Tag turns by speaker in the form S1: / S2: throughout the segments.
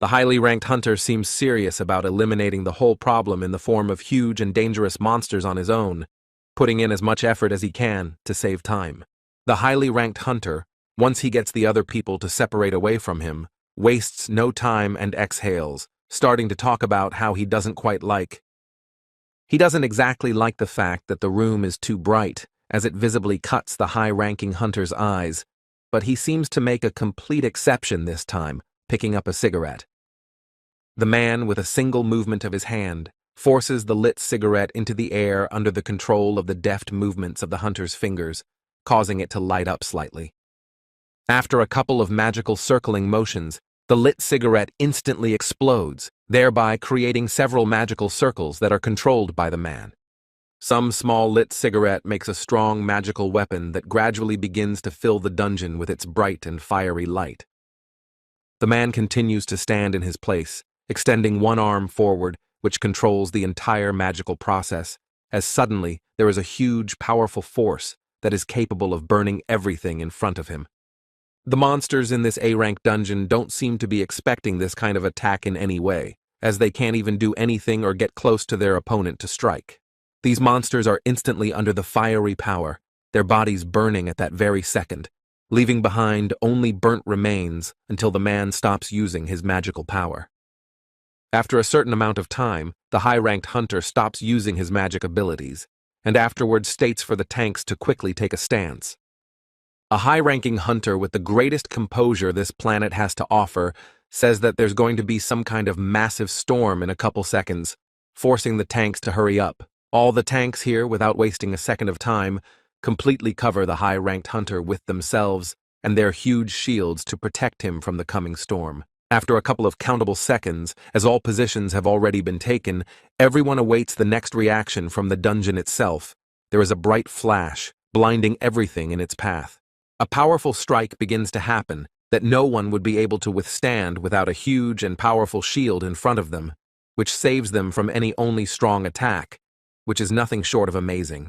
S1: The highly ranked hunter seems serious about eliminating the whole problem in the form of huge and dangerous monsters on his own, putting in as much effort as he can to save time. The highly ranked hunter, once he gets the other people to separate away from him, wastes no time and exhales, starting to talk about how he doesn't exactly like the fact that the room is too bright, as it visibly cuts the high-ranking hunter's eyes, but he seems to make a complete exception this time, picking up a cigarette. The man, with a single movement of his hand, forces the lit cigarette into the air under the control of the deft movements of the hunter's fingers, causing it to light up slightly. After a couple of magical circling motions, the lit cigarette instantly explodes, thereby creating several magical circles that are controlled by the man. Some small lit cigarette makes a strong magical weapon that gradually begins to fill the dungeon with its bright and fiery light. The man continues to stand in his place, extending one arm forward, which controls the entire magical process, as suddenly there is a huge, powerful force that is capable of burning everything in front of him. The monsters in this A-rank dungeon don't seem to be expecting this kind of attack in any way, as they can't even do anything or get close to their opponent to strike. These monsters are instantly under the fiery power, their bodies burning at that very second, leaving behind only burnt remains until the man stops using his magical power. After a certain amount of time, the high-ranked hunter stops using his magic abilities, and afterwards states for the tanks to quickly take a stance. A high-ranking hunter with the greatest composure this planet has to offer says that there's going to be some kind of massive storm in a couple seconds, forcing the tanks to hurry up. All the tanks here, without wasting a second of time, completely cover the high-ranked hunter with themselves and their huge shields to protect him from the coming storm. After a couple of countable seconds, as all positions have already been taken, everyone awaits the next reaction from the dungeon itself. There is a bright flash, blinding everything in its path. A powerful strike begins to happen that no one would be able to withstand without a huge and powerful shield in front of them, which saves them from any only strong attack, which is nothing short of amazing.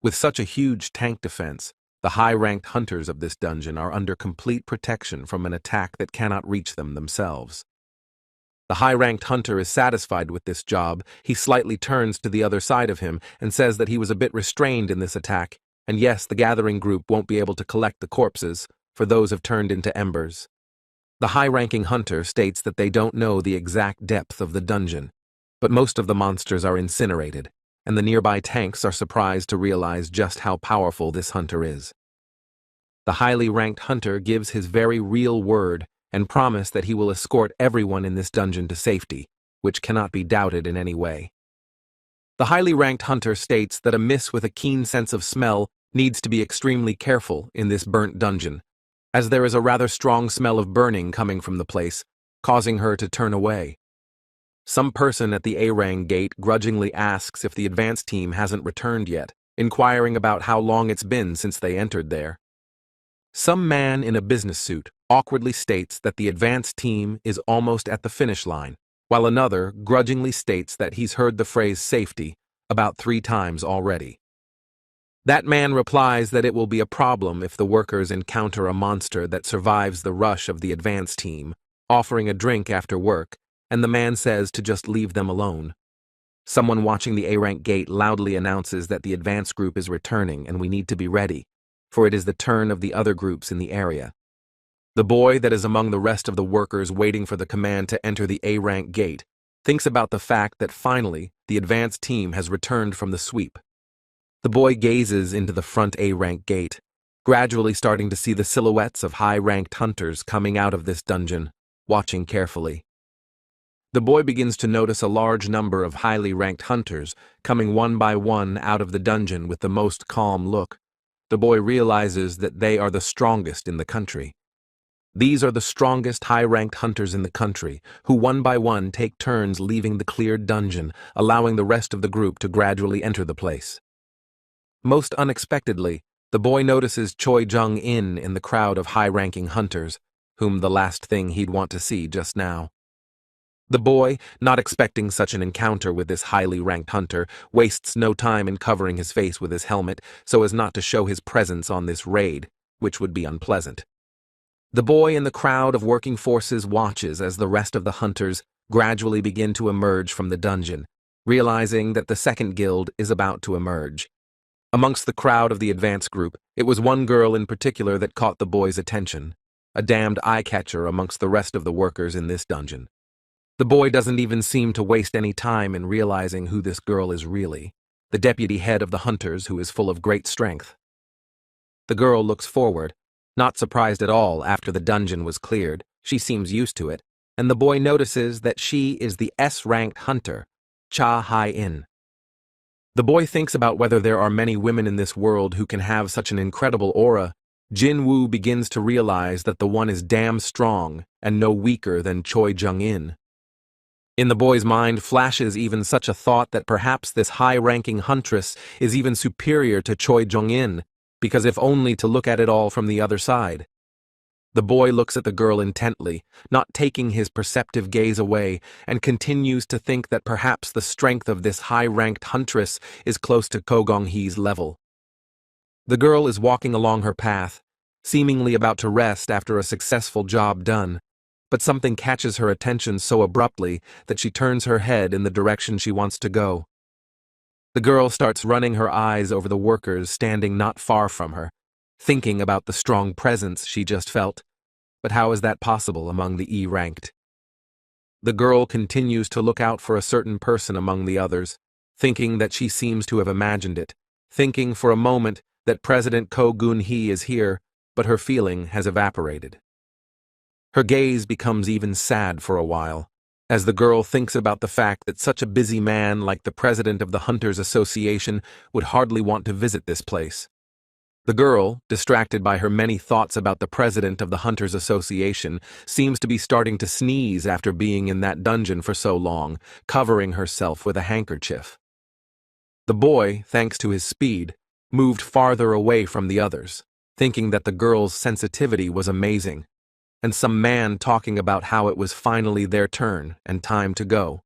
S1: With such a huge tank defense, the high-ranked hunters of this dungeon are under complete protection from an attack that cannot reach them themselves. The high-ranked hunter is satisfied with this job. He slightly turns to the other side of him and says that he was a bit restrained in this attack, and yes, the gathering group won't be able to collect the corpses, for those have turned into embers. The high-ranking hunter states that they don't know the exact depth of the dungeon, but most of the monsters are incinerated, and the nearby tanks are surprised to realize just how powerful this hunter is. The highly ranked hunter gives his very real word and promise that he will escort everyone in this dungeon to safety, which cannot be doubted in any way. The highly ranked hunter states that a miss with a keen sense of smell needs to be extremely careful in this burnt dungeon, as there is a rather strong smell of burning coming from the place, causing her to turn away. Some person at the A-Rang gate grudgingly asks if the advance team hasn't returned yet, inquiring about how long it's been since they entered there. Some man in a business suit awkwardly states that the advance team is almost at the finish line, while another grudgingly states that he's heard the phrase safety about 3 times already. That man replies that it will be a problem if the workers encounter a monster that survives the rush of the advance team, offering a drink after work, and the man says to just leave them alone. Someone watching the A-Rank gate loudly announces that the advance group is returning and we need to be ready, for it is the turn of the other groups in the area. The boy that is among the rest of the workers waiting for the command to enter the A-Rank gate thinks about the fact that finally the advance team has returned from the sweep. The boy gazes into the front A-Rank gate, gradually starting to see the silhouettes of high-ranked hunters coming out of this dungeon, watching carefully. The boy begins to notice a large number of highly ranked hunters coming one by one out of the dungeon with the most calm look. The boy realizes that they are the strongest in the country. These are the strongest high-ranked hunters in the country, who one by one take turns leaving the cleared dungeon, allowing the rest of the group to gradually enter the place. Most unexpectedly, the boy notices Choi Jung-in in the crowd of high-ranking hunters, whom the last thing he'd want to see just now. The boy, not expecting such an encounter with this highly ranked hunter, wastes no time in covering his face with his helmet so as not to show his presence on this raid, which would be unpleasant. The boy in the crowd of working forces watches as the rest of the hunters gradually begin to emerge from the dungeon, realizing that the second guild is about to emerge. Amongst the crowd of the advance group, it was one girl in particular that caught the boy's attention, a damned eye-catcher amongst the rest of the workers in this dungeon. The boy doesn't even seem to waste any time in realizing who this girl is really, the deputy head of the hunters who is full of great strength. The girl looks forward, not surprised at all after the dungeon was cleared. She seems used to it, and the boy notices that she is the S-ranked hunter, Cha Hai-in. The boy thinks about whether there are many women in this world who can have such an incredible aura. Jinwoo begins to realize that the one is damn strong and no weaker than Choi Jung-in. In the boy's mind flashes even such a thought that perhaps this high-ranking huntress is even superior to Choi Jung-in, because if only to look at it all from the other side. The boy looks at the girl intently, not taking his perceptive gaze away, and continues to think that perhaps the strength of this high-ranked huntress is close to Chu-Gong-hee's level. The girl is walking along her path, seemingly about to rest after a successful job done, but something catches her attention so abruptly that she turns her head in the direction she wants to go. The girl starts running her eyes over the workers standing not far from her, thinking about the strong presence she just felt. But how is that possible among the E-ranked? The girl continues to look out for a certain person among the others, thinking that she seems to have imagined it, thinking for a moment that President Ko Gun-hee is here, but her feeling has evaporated. Her gaze becomes even sad for a while, as the girl thinks about the fact that such a busy man like the president of the Hunters Association would hardly want to visit this place. The girl, distracted by her many thoughts about the president of the Hunters Association, seems to be starting to sneeze after being in that dungeon for so long, covering herself with a handkerchief. The boy, thanks to his speed, moved farther away from the others, thinking that the girl's sensitivity was amazing, and some man talking about how it was finally their turn and time to go.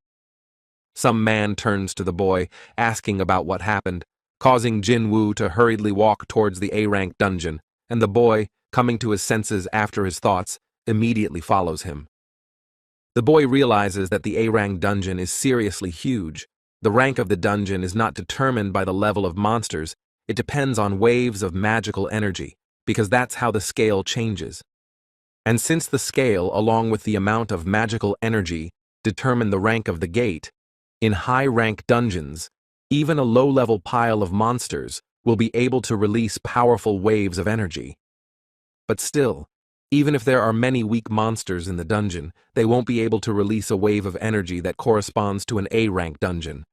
S1: Some man turns to the boy, asking about what happened, causing Jinwoo to hurriedly walk towards the A-rank dungeon, and the boy, coming to his senses after his thoughts, immediately follows him. The boy realizes that the A-rank dungeon is seriously huge. The rank of the dungeon is not determined by the level of monsters, it depends on waves of magical energy, because that's how the scale changes. And since the scale, along with the amount of magical energy, determine the rank of the gate, in high-rank dungeons, even a low-level pile of monsters will be able to release powerful waves of energy. But still, even if there are many weak monsters in the dungeon, they won't be able to release a wave of energy that corresponds to an A-rank dungeon.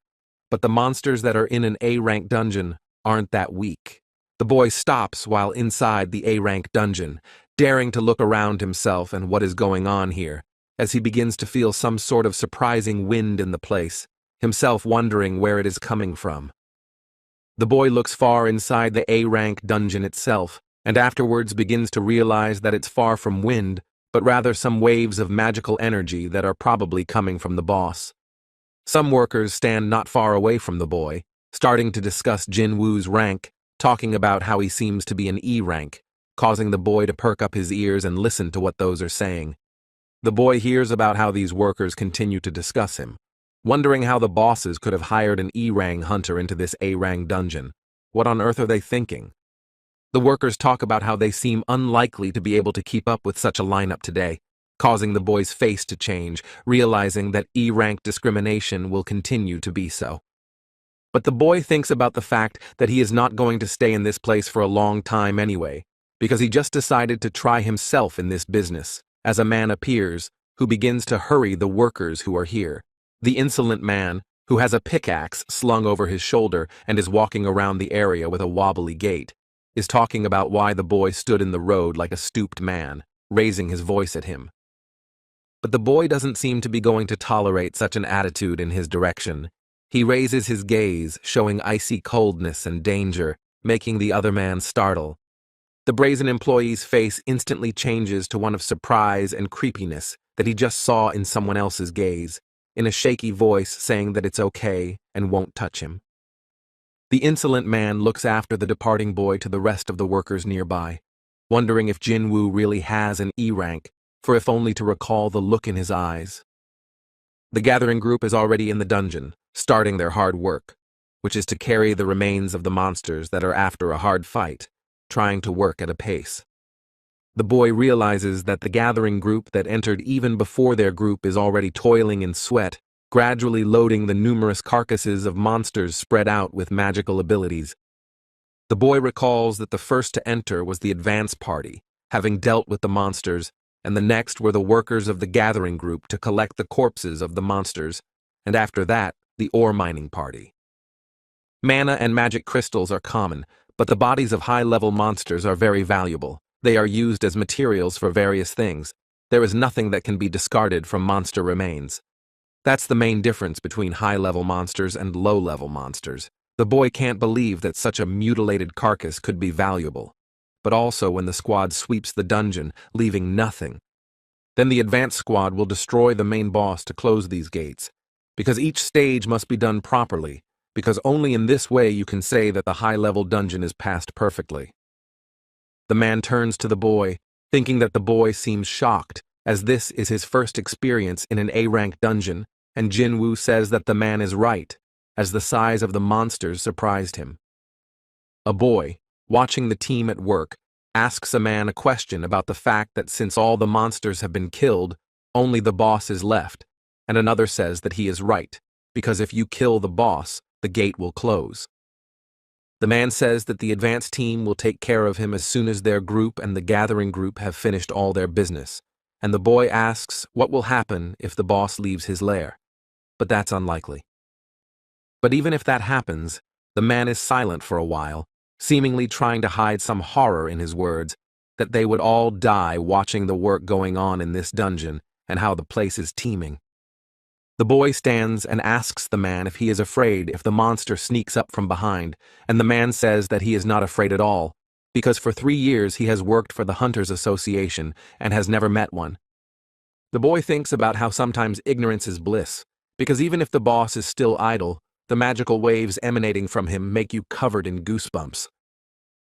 S1: But the monsters that are in an A-rank dungeon aren't that weak. The boy stops while inside the A-rank dungeon, daring to look around himself and what is going on here, as he begins to feel some sort of surprising wind in the place, himself wondering where it is coming from. The boy looks far inside the A-rank dungeon itself, and afterwards begins to realize that it's far from wind, but rather some waves of magical energy that are probably coming from the boss. Some workers stand not far away from the boy, starting to discuss Jinwoo's rank, talking about how he seems to be an E rank, causing the boy to perk up his ears and listen to what those are saying. The boy hears about how these workers continue to discuss him, wondering how the bosses could have hired an E-rank hunter into this A-rank dungeon. What on earth are they thinking? The workers talk about how they seem unlikely to be able to keep up with such a lineup today, causing the boy's face to change, realizing that E-rank discrimination will continue to be so. But the boy thinks about the fact that he is not going to stay in this place for a long time anyway, because he just decided to try himself in this business, as a man appears, who begins to hurry the workers who are here. The insolent man, who has a pickaxe slung over his shoulder and is walking around the area with a wobbly gait, is talking about why the boy stood in the road like a stooped man, raising his voice at him. But the boy doesn't seem to be going to tolerate such an attitude in his direction. He raises his gaze, showing icy coldness and danger, making the other man startle. The brazen employee's face instantly changes to one of surprise and creepiness that he just saw in someone else's gaze, in a shaky voice saying that it's okay and won't touch him. The insolent man looks after the departing boy to the rest of the workers nearby. wondering if Jinwoo really has an E rank, for if only to recall the look in his eyes. The gathering group is already in the dungeon, starting their hard work, which is to carry the remains of the monsters that are after a hard fight, trying to work at a pace. The boy realizes that the gathering group that entered even before their group is already toiling in sweat, gradually loading the numerous carcasses of monsters spread out with magical abilities. The boy recalls that the first to enter was the advance party, having dealt with the monsters, and the next were the workers of the gathering group to collect the corpses of the monsters, and after that, the ore mining party. Mana and magic crystals are common, but the bodies of high-level monsters are very valuable. They are used as materials for various things. There is nothing that can be discarded from monster remains. That's the main difference between high-level monsters and low-level monsters. The boy can't believe that such a mutilated carcass could be valuable. But also when the squad sweeps the dungeon, leaving nothing. Then the advance squad will destroy the main boss to close these gates. Because each stage must be done properly, because only in this way you can say that the high-level dungeon is passed perfectly. The man turns to the boy, thinking that the boy seems shocked, as this is his first experience in an A-rank dungeon, and Jinwoo says that the man is right, as the size of the monsters surprised him. A boy, watching the team at work, asks a man a question about the fact that since all the monsters have been killed, only the boss is left, and another says that he is right, because if you kill the boss, the gate will close. The man says that the advance team will take care of him as soon as their group and the gathering group have finished all their business, and the boy asks what will happen if the boss leaves his lair, but that's unlikely. But even if that happens, the man is silent for a while, seemingly trying to hide some horror in his words, that they would all die watching the work going on in this dungeon and how the place is teeming. The boy stands and asks the man if he is afraid if the monster sneaks up from behind, and the man says that he is not afraid at all, because for 3 years he has worked for the Hunters Association and has never met one. The boy thinks about how sometimes ignorance is bliss, because even if the boss is still idle, the magical waves emanating from him make you covered in goosebumps.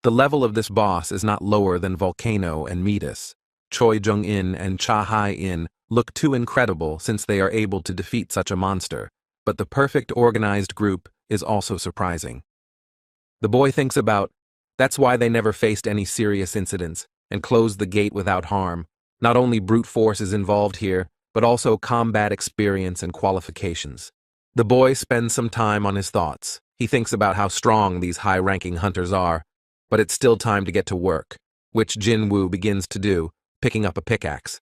S1: The level of this boss is not lower than Volcano and Metis. Choi Jung-in and Cha Hai-in look too incredible since they are able to defeat such a monster, but the perfect organized group is also surprising. The boy thinks about, that's why they never faced any serious incidents and closed the gate without harm. Not only brute force is involved here, but also combat experience and qualifications. The boy spends some time on his thoughts. He thinks about how strong these high-ranking hunters are, but it's still time to get to work, which Jinwoo begins to do, picking up a pickaxe.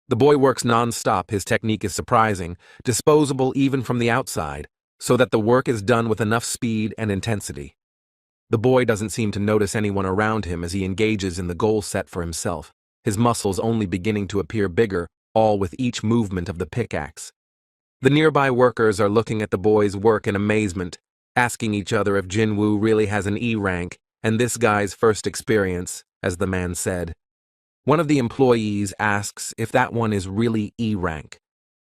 S1: The boy works non-stop. His technique is surprising, disposable even from the outside, so that the work is done with enough speed and intensity. The boy doesn't seem to notice anyone around him as he engages in the goal set for himself, his muscles only beginning to appear bigger, all with each movement of the pickaxe. The nearby workers are looking at the boy's work in amazement, asking each other if Jinwoo really has an E rank, and this guy's first experience, as the man said. One of the employees asks if that one is really E rank.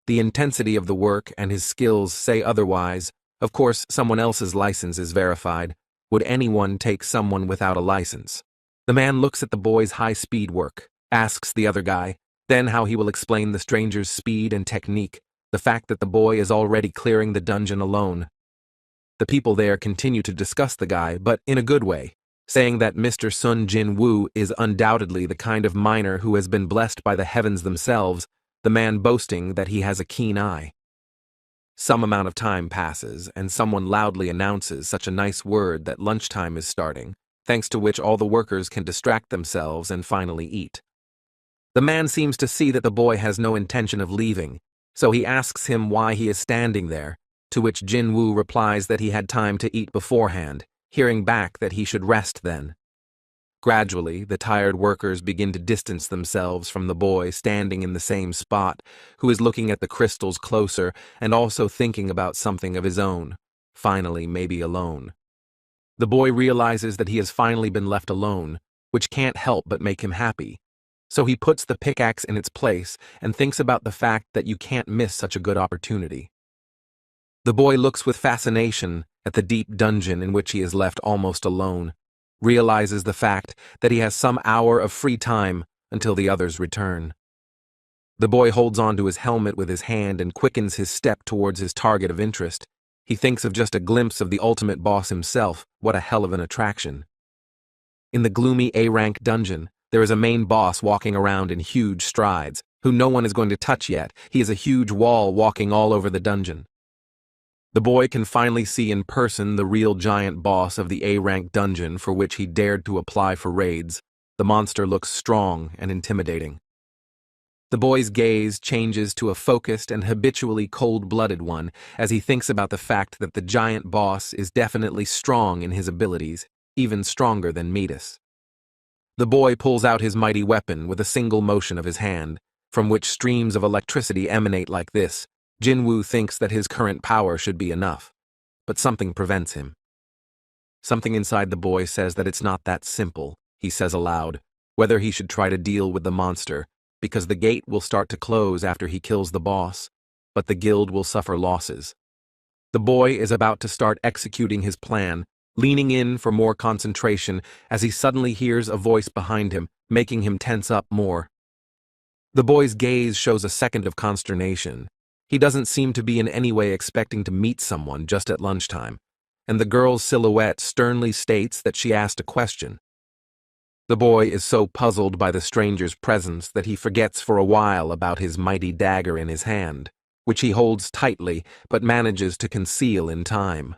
S1: The intensity of the work and his skills say otherwise. Of course, someone else's license is verified. Would anyone take someone without a license? The man looks at the boy's high-speed work, asks the other guy, then how he will explain the stranger's speed and technique, the fact that the boy is already clearing the dungeon alone. The people there continue to discuss the guy, but in a good way, saying that Mr. Sung Jinwoo is undoubtedly the kind of miner who has been blessed by the heavens themselves, the man boasting that he has a keen eye. Some amount of time passes, and someone loudly announces such a nice word that lunchtime is starting, thanks to which all the workers can distract themselves and finally eat. The man seems to see that the boy has no intention of leaving, so he asks him why he is standing there, to which Jinwoo replies that he had time to eat beforehand, hearing back that he should rest then. Gradually, the tired workers begin to distance themselves from the boy standing in the same spot, who is looking at the crystals closer and also thinking about something of his own, finally maybe alone. The boy realizes that he has finally been left alone, which can't help but make him happy. So he puts the pickaxe in its place and thinks about the fact that you can't miss such a good opportunity. The boy looks with fascination at the deep dungeon in which he is left almost alone, realizes the fact that he has some hour of free time until the others return. The boy holds onto his helmet with his hand and quickens his step towards his target of interest. He thinks of just a glimpse of the ultimate boss himself. What a hell of an attraction. In the gloomy A-rank dungeon, there is a main boss walking around in huge strides, who no one is going to touch yet. He is a huge wall walking all over the dungeon. The boy can finally see in person the real giant boss of the A-rank dungeon for which he dared to apply for raids. The monster looks strong and intimidating. The boy's gaze changes to a focused and habitually cold-blooded one as he thinks about the fact that the giant boss is definitely strong in his abilities, even stronger than Midas. The boy pulls out his mighty weapon with a single motion of his hand, from which streams of electricity emanate like this. Jinwoo thinks that his current power should be enough, but something prevents him. Something inside the boy says that it's not that simple, he says aloud, whether he should try to deal with the monster, because the gate will start to close after he kills the boss, but the guild will suffer losses. The boy is about to start executing his plan, leaning in for more concentration as he suddenly hears a voice behind him, making him tense up more. The boy's gaze shows a second of consternation. He doesn't seem to be in any way expecting to meet someone just at lunchtime, and the girl's silhouette sternly states that she asked a question. The boy is so puzzled by the stranger's presence that he forgets for a while about his mighty dagger in his hand, which he holds tightly but manages to conceal in time.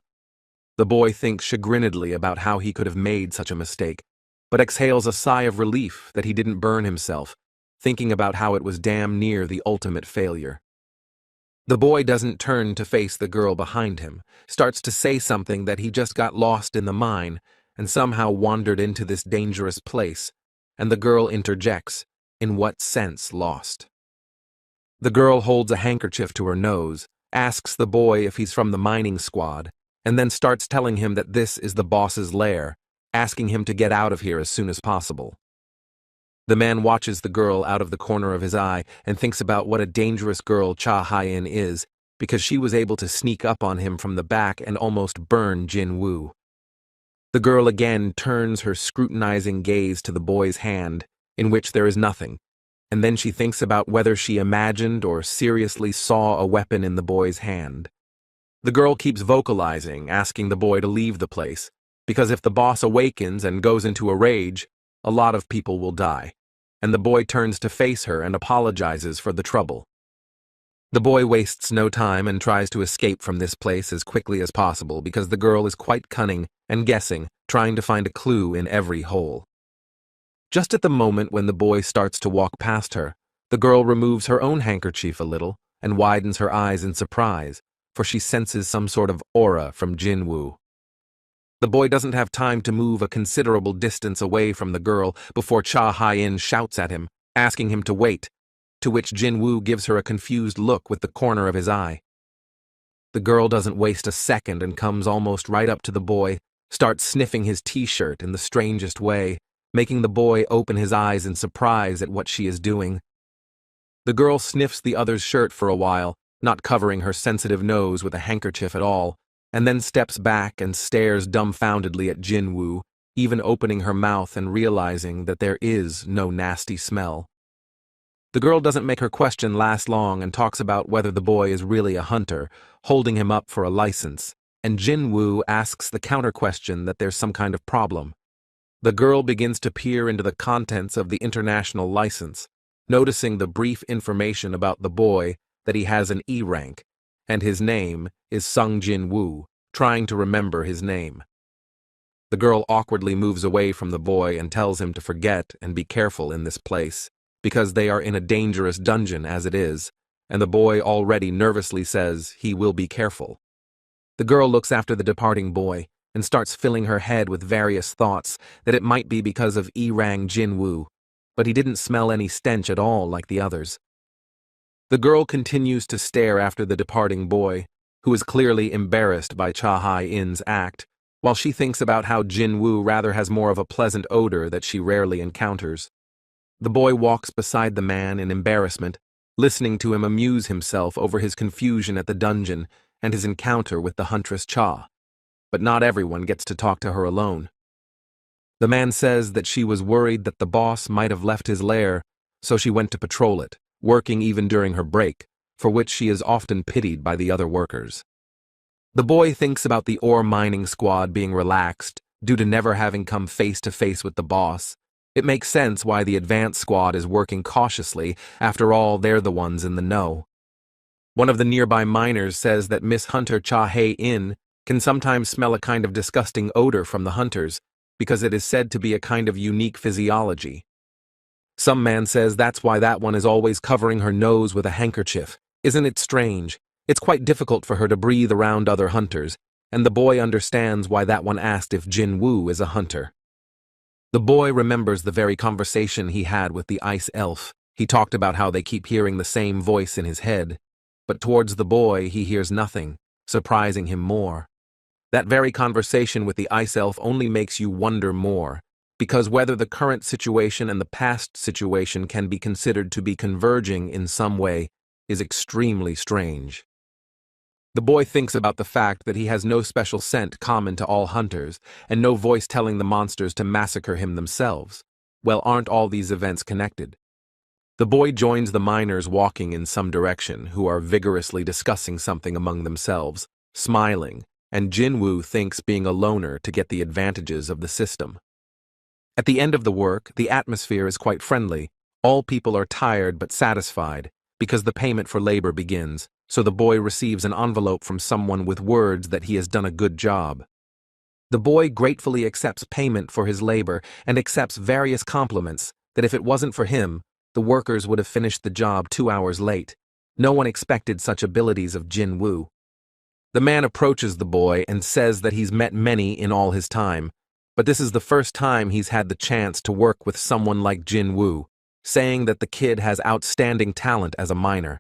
S1: The boy thinks chagrinedly about how he could have made such a mistake, but exhales a sigh of relief that he didn't burn himself, thinking about how it was damn near the ultimate failure. The boy doesn't turn to face the girl behind him, starts to say something that he just got lost in the mine and somehow wandered into this dangerous place, and the girl interjects, "In what sense lost?" The girl holds a handkerchief to her nose, asks the boy if he's from the mining squad, and then starts telling him that this is the boss's lair, asking him to get out of here as soon as possible. The man watches the girl out of the corner of his eye and thinks about what a dangerous girl Cha Hye-in is, because she was able to sneak up on him from the back and almost burn Jinwoo. The girl again turns her scrutinizing gaze to the boy's hand, in which there is nothing, and then she thinks about whether she imagined or seriously saw a weapon in the boy's hand. The girl keeps vocalizing, asking the boy to leave the place, because if the boss awakens and goes into a rage, a lot of people will die, and the boy turns to face her and apologizes for the trouble. The boy wastes no time and tries to escape from this place as quickly as possible because the girl is quite cunning and guessing, trying to find a clue in every hole. Just at the moment when the boy starts to walk past her, the girl removes her own handkerchief a little and widens her eyes in surprise, for she senses some sort of aura from Jinwoo. The boy doesn't have time to move a considerable distance away from the girl before Cha Hye-in shouts at him, asking him to wait, to which Jinwoo gives her a confused look with the corner of his eye. The girl doesn't waste a second and comes almost right up to the boy, starts sniffing his t-shirt in the strangest way, making the boy open his eyes in surprise at what she is doing. The girl sniffs the other's shirt for a while, not covering her sensitive nose with a handkerchief at all, and then steps back and stares dumbfoundedly at Jinwoo, even opening her mouth and realizing that there is no nasty smell. The girl doesn't make her question last long and talks about whether the boy is really a hunter, holding him up for a license, and Jinwoo asks the counter-question that there's some kind of problem. The girl begins to peer into the contents of the international license, noticing the brief information about the boy that he has an E rank, and his name is Sung Jinwoo, trying to remember his name. The girl awkwardly moves away from the boy and tells him to forget and be careful in this place, because they are in a dangerous dungeon as it is, and the boy already nervously says he will be careful. The girl looks after the departing boy and starts filling her head with various thoughts that it might be because of E-Rang Jinwoo, but he didn't smell any stench at all like the others. The girl continues to stare after the departing boy, who is clearly embarrassed by Cha Hye-in's act, while she thinks about how Jinwoo rather has more of a pleasant odor that she rarely encounters. The boy walks beside the man in embarrassment, listening to him amuse himself over his confusion at the dungeon and his encounter with the huntress Cha. But not everyone gets to talk to her alone. The man says that she was worried that the boss might have left his lair, so she went to patrol it, working even during her break, for which she is often pitied by the other workers. The boy thinks about the ore mining squad being relaxed due to never having come face to face with the boss. It makes sense why the advanced squad is working cautiously, after all they're the ones in the know. One of the nearby miners says that Miss Hunter Cha-Hae-in can sometimes smell a kind of disgusting odor from the hunters, because it is said to be a kind of unique physiology. Some man says that's why that one is always covering her nose with a handkerchief. Isn't it strange? It's quite difficult for her to breathe around other hunters, and the boy understands why that one asked if Jinwoo is a hunter. The boy remembers the very conversation he had with the ice elf. He talked about how they keep hearing the same voice in his head, but towards the boy he hears nothing, surprising him more. That very conversation with the ice elf only makes you wonder more, because whether the current situation and the past situation can be considered to be converging in some way is extremely strange. The boy thinks about the fact that he has no special scent common to all hunters, and no voice telling the monsters to massacre him themselves. Well, aren't all these events connected? The boy joins the miners walking in some direction, who are vigorously discussing something among themselves, smiling, and Jinwoo thinks being a loner to get the advantages of the system. At the end of the work, the atmosphere is quite friendly. All people are tired but satisfied, because the payment for labor begins, so the boy receives an envelope from someone with words that he has done a good job. The boy gratefully accepts payment for his labor and accepts various compliments that if it wasn't for him, the workers would have finished the job 2 hours late. No one expected such abilities of Jinwoo. The man approaches the boy and says that he's met many in all his time, but this is the first time he's had the chance to work with someone like Jinwoo, saying that the kid has outstanding talent as a miner.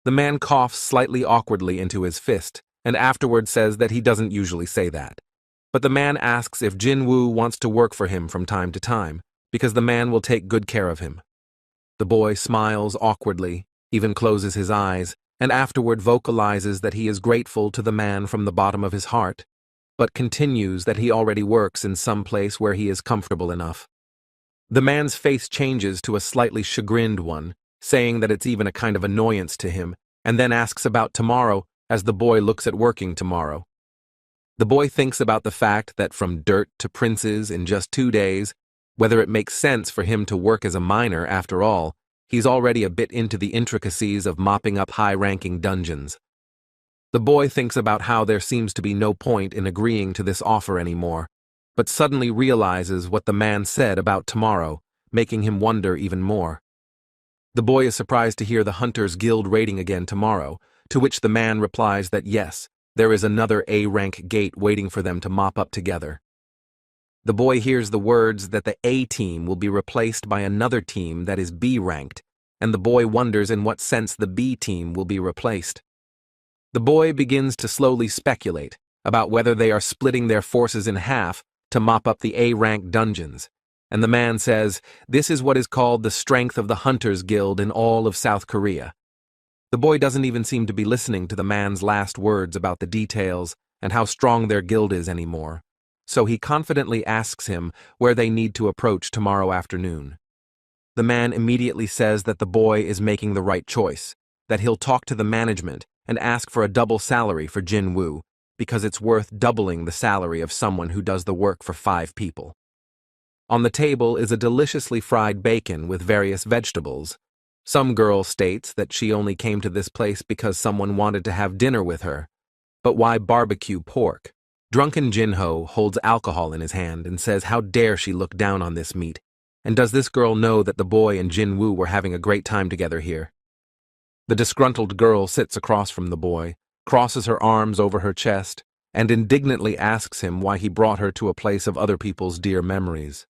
S1: The man coughs slightly awkwardly into his fist, and afterward says that he doesn't usually say that. But the man asks if Jinwoo wants to work for him from time to time, because the man will take good care of him. The boy smiles awkwardly, even closes his eyes, and afterward vocalizes that he is grateful to the man from the bottom of his heart, but continues that he already works in some place where he is comfortable enough. The man's face changes to a slightly chagrined one, saying that it's even a kind of annoyance to him, and then asks about tomorrow as the boy looks at working tomorrow. The boy thinks about the fact that from dirt to princes in just 2 days, whether it makes sense for him to work as a miner after all. He's already a bit into the intricacies of mopping up high-ranking dungeons. The boy thinks about how there seems to be no point in agreeing to this offer anymore, but suddenly realizes what the man said about tomorrow, making him wonder even more. The boy is surprised to hear the Hunters Guild raiding again tomorrow, to which the man replies that yes, there is another A-rank gate waiting for them to mop up together. The boy hears the words that the A team will be replaced by another team that is B-ranked, and the boy wonders in what sense the B team will be replaced. The boy begins to slowly speculate about whether they are splitting their forces in half to mop up the A-rank dungeons, and the man says, "This is what is called the strength of the Hunters Guild in all of South Korea." The boy doesn't even seem to be listening to the man's last words about the details and how strong their guild is anymore, so he confidently asks him where they need to approach tomorrow afternoon. The man immediately says that the boy is making the right choice, that he'll talk to the management and ask for a double salary for Jinwoo, because it's worth doubling the salary of someone who does the work for 5 people. On the table is a deliciously fried bacon with various vegetables. Some girl states that she only came to this place because someone wanted to have dinner with her. But why barbecue pork? Drunken Jinho holds alcohol in his hand and says how dare she look down on this meat, and does this girl know that the boy and Jinwoo were having a great time together here? The disgruntled girl sits across from the boy, crosses her arms over her chest, and indignantly asks him why he brought her to a place of other people's dear memories.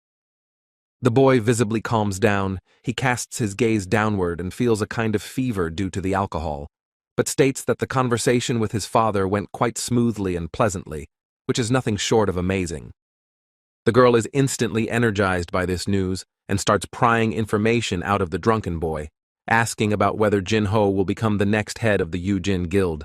S1: The boy visibly calms down. He casts his gaze downward and feels a kind of fever due to the alcohol, but states that the conversation with his father went quite smoothly and pleasantly, which is nothing short of amazing. The girl is instantly energized by this news and starts prying information out of the drunken boy, asking about whether Jinho will become the next head of the Yujin Guild.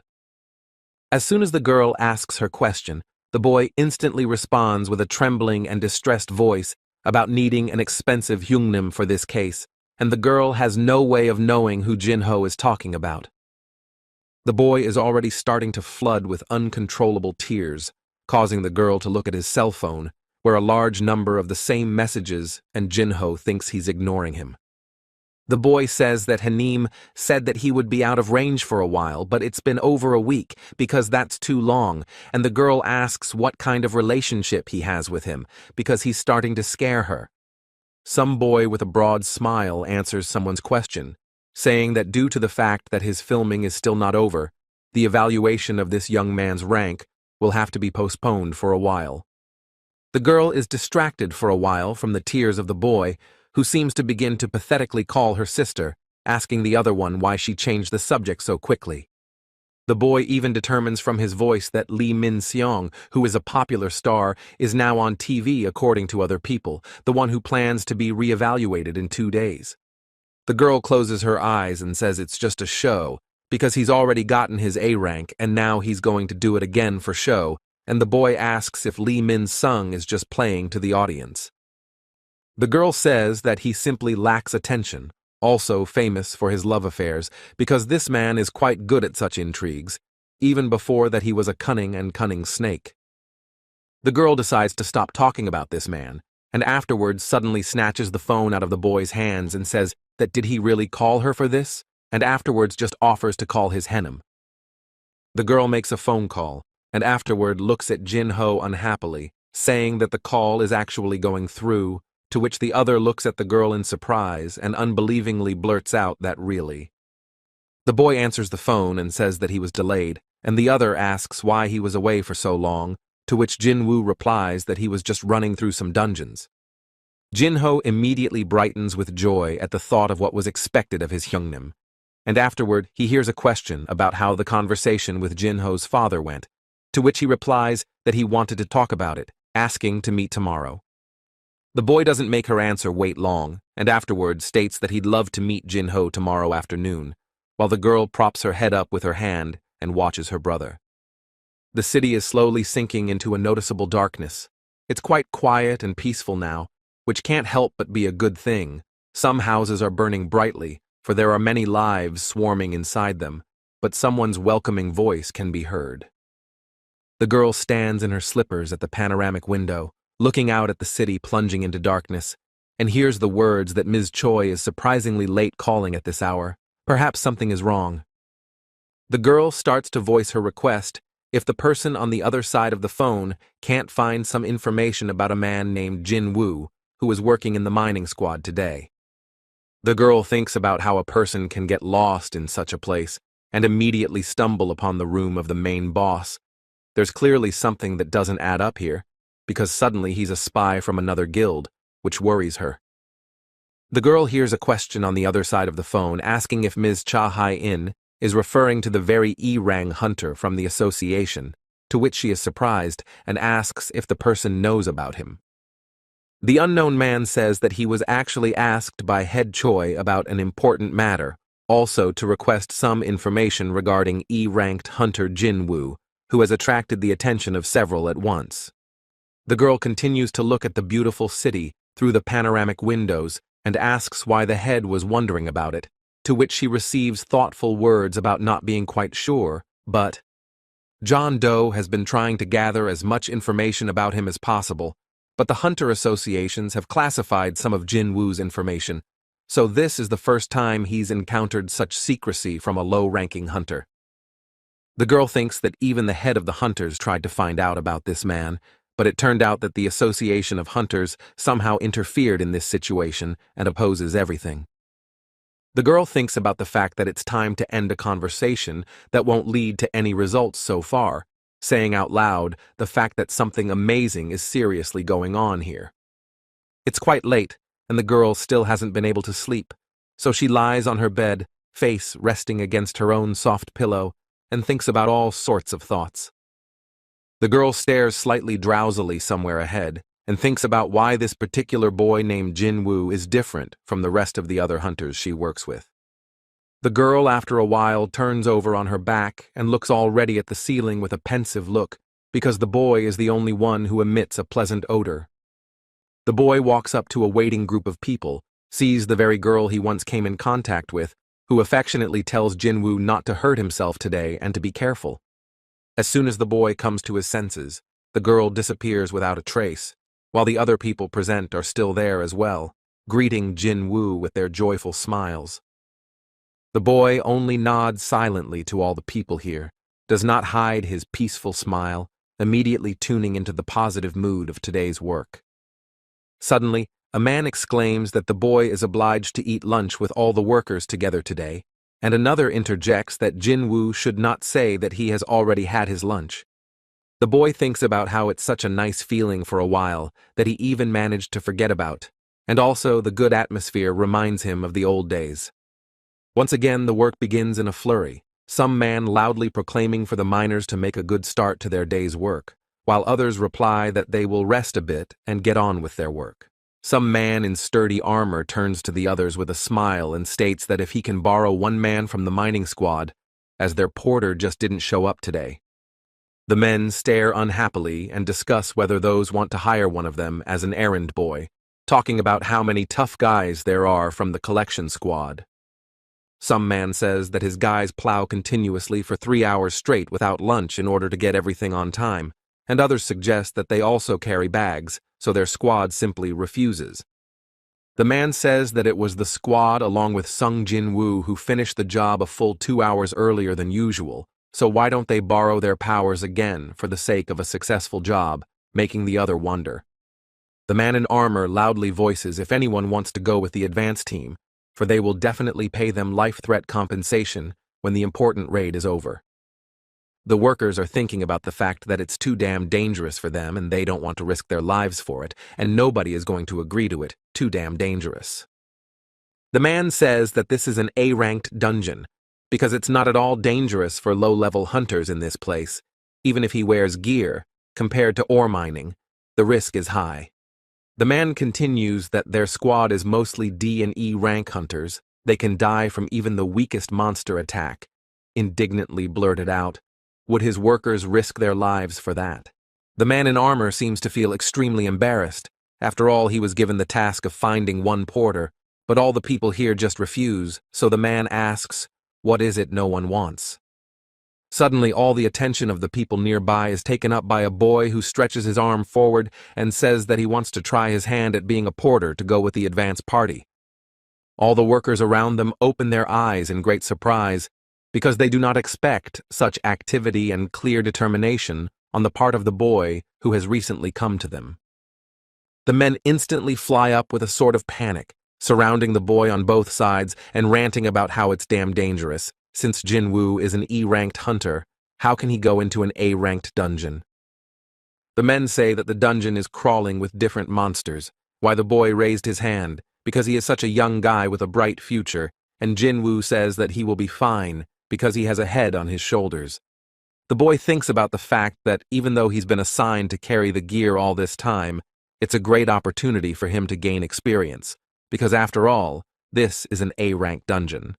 S1: As soon as the girl asks her question, The boy instantly responds with a trembling and distressed voice about needing an expensive hyungnim for this case, and the girl has no way of knowing who Jinho is talking about. The boy is already starting to flood with uncontrollable tears, causing the girl to look at his cell phone, where a large number of the same messages, and Jinho thinks he's ignoring him. The boy says that Hanim said that he would be out of range for a while, but it's been over a week because that's too long, and the girl asks what kind of relationship he has with him because he's starting to scare her. Some boy with a broad smile answers someone's question, saying that due to the fact that his filming is still not over, the evaluation of this young man's rank will have to be postponed for a while. The girl is distracted for a while from the tears of the boy, who seems to begin to pathetically call her sister, asking the other one why she changed the subject so quickly. The boy even determines from his voice that Lee Min-seong, who is a popular star, is now on TV according to other people, the one who plans to be reevaluated in 2 days. The girl closes her eyes and says it's just a show, because he's already gotten his A rank and now he's going to do it again for show, and the boy asks if Lee Min-sung is just playing to the audience. The girl says that he simply lacks attention, also famous for his love affairs, because this man is quite good at such intrigues, even before that he was a cunning snake. The girl decides to stop talking about this man, and afterwards suddenly snatches the phone out of the boy's hands and says that did he really call her for this, and afterwards just offers to call his Henim. The girl makes a phone call, and afterward looks at Jinho unhappily, saying that the call is actually going through, to which the other looks at the girl in surprise and unbelievingly blurts out that really. The boy answers the phone and says that he was delayed, and the other asks why he was away for so long, to which Jinwoo replies that he was just running through some dungeons. Jinho immediately brightens with joy at the thought of what was expected of his hyungnim, and afterward he hears a question about how the conversation with Jinho's father went, to which he replies that he wanted to talk about it, asking to meet tomorrow. The boy doesn't make her answer wait long, and afterward states that he'd love to meet Jinho tomorrow afternoon, while the girl props her head up with her hand and watches her brother. The city is slowly sinking into a noticeable darkness. It's quite quiet and peaceful now, which can't help but be a good thing. Some houses are burning brightly, for there are many lives swarming inside them, but someone's welcoming voice can be heard. The girl stands in her slippers at the panoramic window, looking out at the city plunging into darkness, and hears the words that Ms. Choi is surprisingly late calling at this hour. Perhaps something is wrong. The girl starts to voice her request if the person on the other side of the phone can't find some information about a man named Jinwoo, who is working in the mining squad today. The girl thinks about how a person can get lost in such a place and immediately stumble upon the room of the main boss. There's clearly something that doesn't add up here, because suddenly he's a spy from another guild, which worries her. The girl hears a question on the other side of the phone asking if Ms. Cha Hai-in is referring to the very E-Rang hunter from the association, to which she is surprised and asks if the person knows about him. The unknown man says that he was actually asked by Head Choi about an important matter, also to request some information regarding E-ranked hunter Jinwoo, who has attracted the attention of several at once. The girl continues to look at the beautiful city through the panoramic windows and asks why the head was wondering about it, to which she receives thoughtful words about not being quite sure, but John Doe has been trying to gather as much information about him as possible, but the hunter associations have classified some of Jinwoo's information, so this is the first time he's encountered such secrecy from a low-ranking hunter. The girl thinks that even the head of the hunters tried to find out about this man, but it turned out that the Association of Hunters somehow interfered in this situation and opposes everything. The girl thinks about the fact that it's time to end a conversation that won't lead to any results so far, saying out loud the fact that something amazing is seriously going on here. It's quite late, and the girl still hasn't been able to sleep, so she lies on her bed, face resting against her own soft pillow, and thinks about all sorts of thoughts. The girl stares slightly drowsily somewhere ahead and thinks about why this particular boy named Jinwoo is different from the rest of the other hunters she works with. The girl, after a while, turns over on her back and looks already at the ceiling with a pensive look, because the boy is the only one who emits a pleasant odor. The boy walks up to a waiting group of people, sees the very girl he once came in contact with, who affectionately tells Jinwoo not to hurt himself today and to be careful. As soon as the boy comes to his senses, the girl disappears without a trace, while the other people present are still there as well, greeting Jinwoo with their joyful smiles. The boy only nods silently to all the people here, does not hide his peaceful smile, immediately tuning into the positive mood of today's work. Suddenly, a man exclaims that the boy is obliged to eat lunch with all the workers together today, and another interjects that Jinwoo should not say that he has already had his lunch. The boy thinks about how it's such a nice feeling for a while that he even managed to forget about, and also the good atmosphere reminds him of the old days. Once again, the work begins in a flurry, some man loudly proclaiming for the miners to make a good start to their day's work, while others reply that they will rest a bit and get on with their work. Some man in sturdy armor turns to the others with a smile and states that if he can borrow one man from the mining squad, as their porter just didn't show up today. The men stare unhappily and discuss whether those want to hire one of them as an errand boy, talking about how many tough guys there are from the collection squad. Some man says that his guys plow continuously for 3 hours straight without lunch in order to get everything on time, and others suggest that they also carry bags, so their squad simply refuses. The man says that it was the squad along with Sung Jinwoo who finished the job a full 2 hours earlier than usual, so why don't they borrow their powers again for the sake of a successful job, making the other wonder. The man in armor loudly voices if anyone wants to go with the advance team, for they will definitely pay them life-threat compensation when the important raid is over. The workers are thinking about the fact that it's too damn dangerous for them and they don't want to risk their lives for it, and nobody is going to agree to it, too damn dangerous. The man says that this is an A-ranked dungeon, because it's not at all dangerous for low-level hunters in this place. Even if he wears gear, compared to ore mining, the risk is high. The man continues that their squad is mostly D and E rank hunters. They can die from even the weakest monster attack. Indignantly blurted out, would his workers risk their lives for that? The man in armor seems to feel extremely embarrassed. After all, he was given the task of finding one porter, but all the people here just refuse, so the man asks, what is it no one wants? Suddenly, all the attention of the people nearby is taken up by a boy who stretches his arm forward and says that he wants to try his hand at being a porter to go with the advance party. All the workers around them open their eyes in great surprise, because they do not expect such activity and clear determination on the part of the boy who has recently come to them. The men instantly fly up with a sort of panic, surrounding the boy on both sides and ranting about how it's damn dangerous. Since Jinwoo is an E-ranked hunter, how can he go into an A-ranked dungeon? The men say that the dungeon is crawling with different monsters, why the boy raised his hand, because he is such a young guy with a bright future, and Jinwoo says that he will be fine because he has a head on his shoulders. The boy thinks about the fact that even though he's been assigned to carry the gear all this time, it's a great opportunity for him to gain experience, because after all, this is an A-ranked dungeon.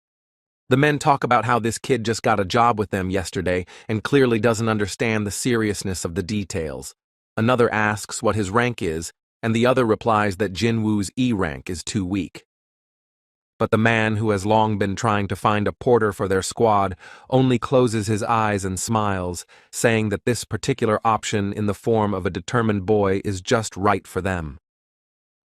S1: The men talk about how this kid just got a job with them yesterday and clearly doesn't understand the seriousness of the details. Another asks what his rank is, and the other replies that Jinwoo's E rank is too weak. But the man who has long been trying to find a porter for their squad only closes his eyes and smiles, saying that this particular option in the form of a determined boy is just right for them.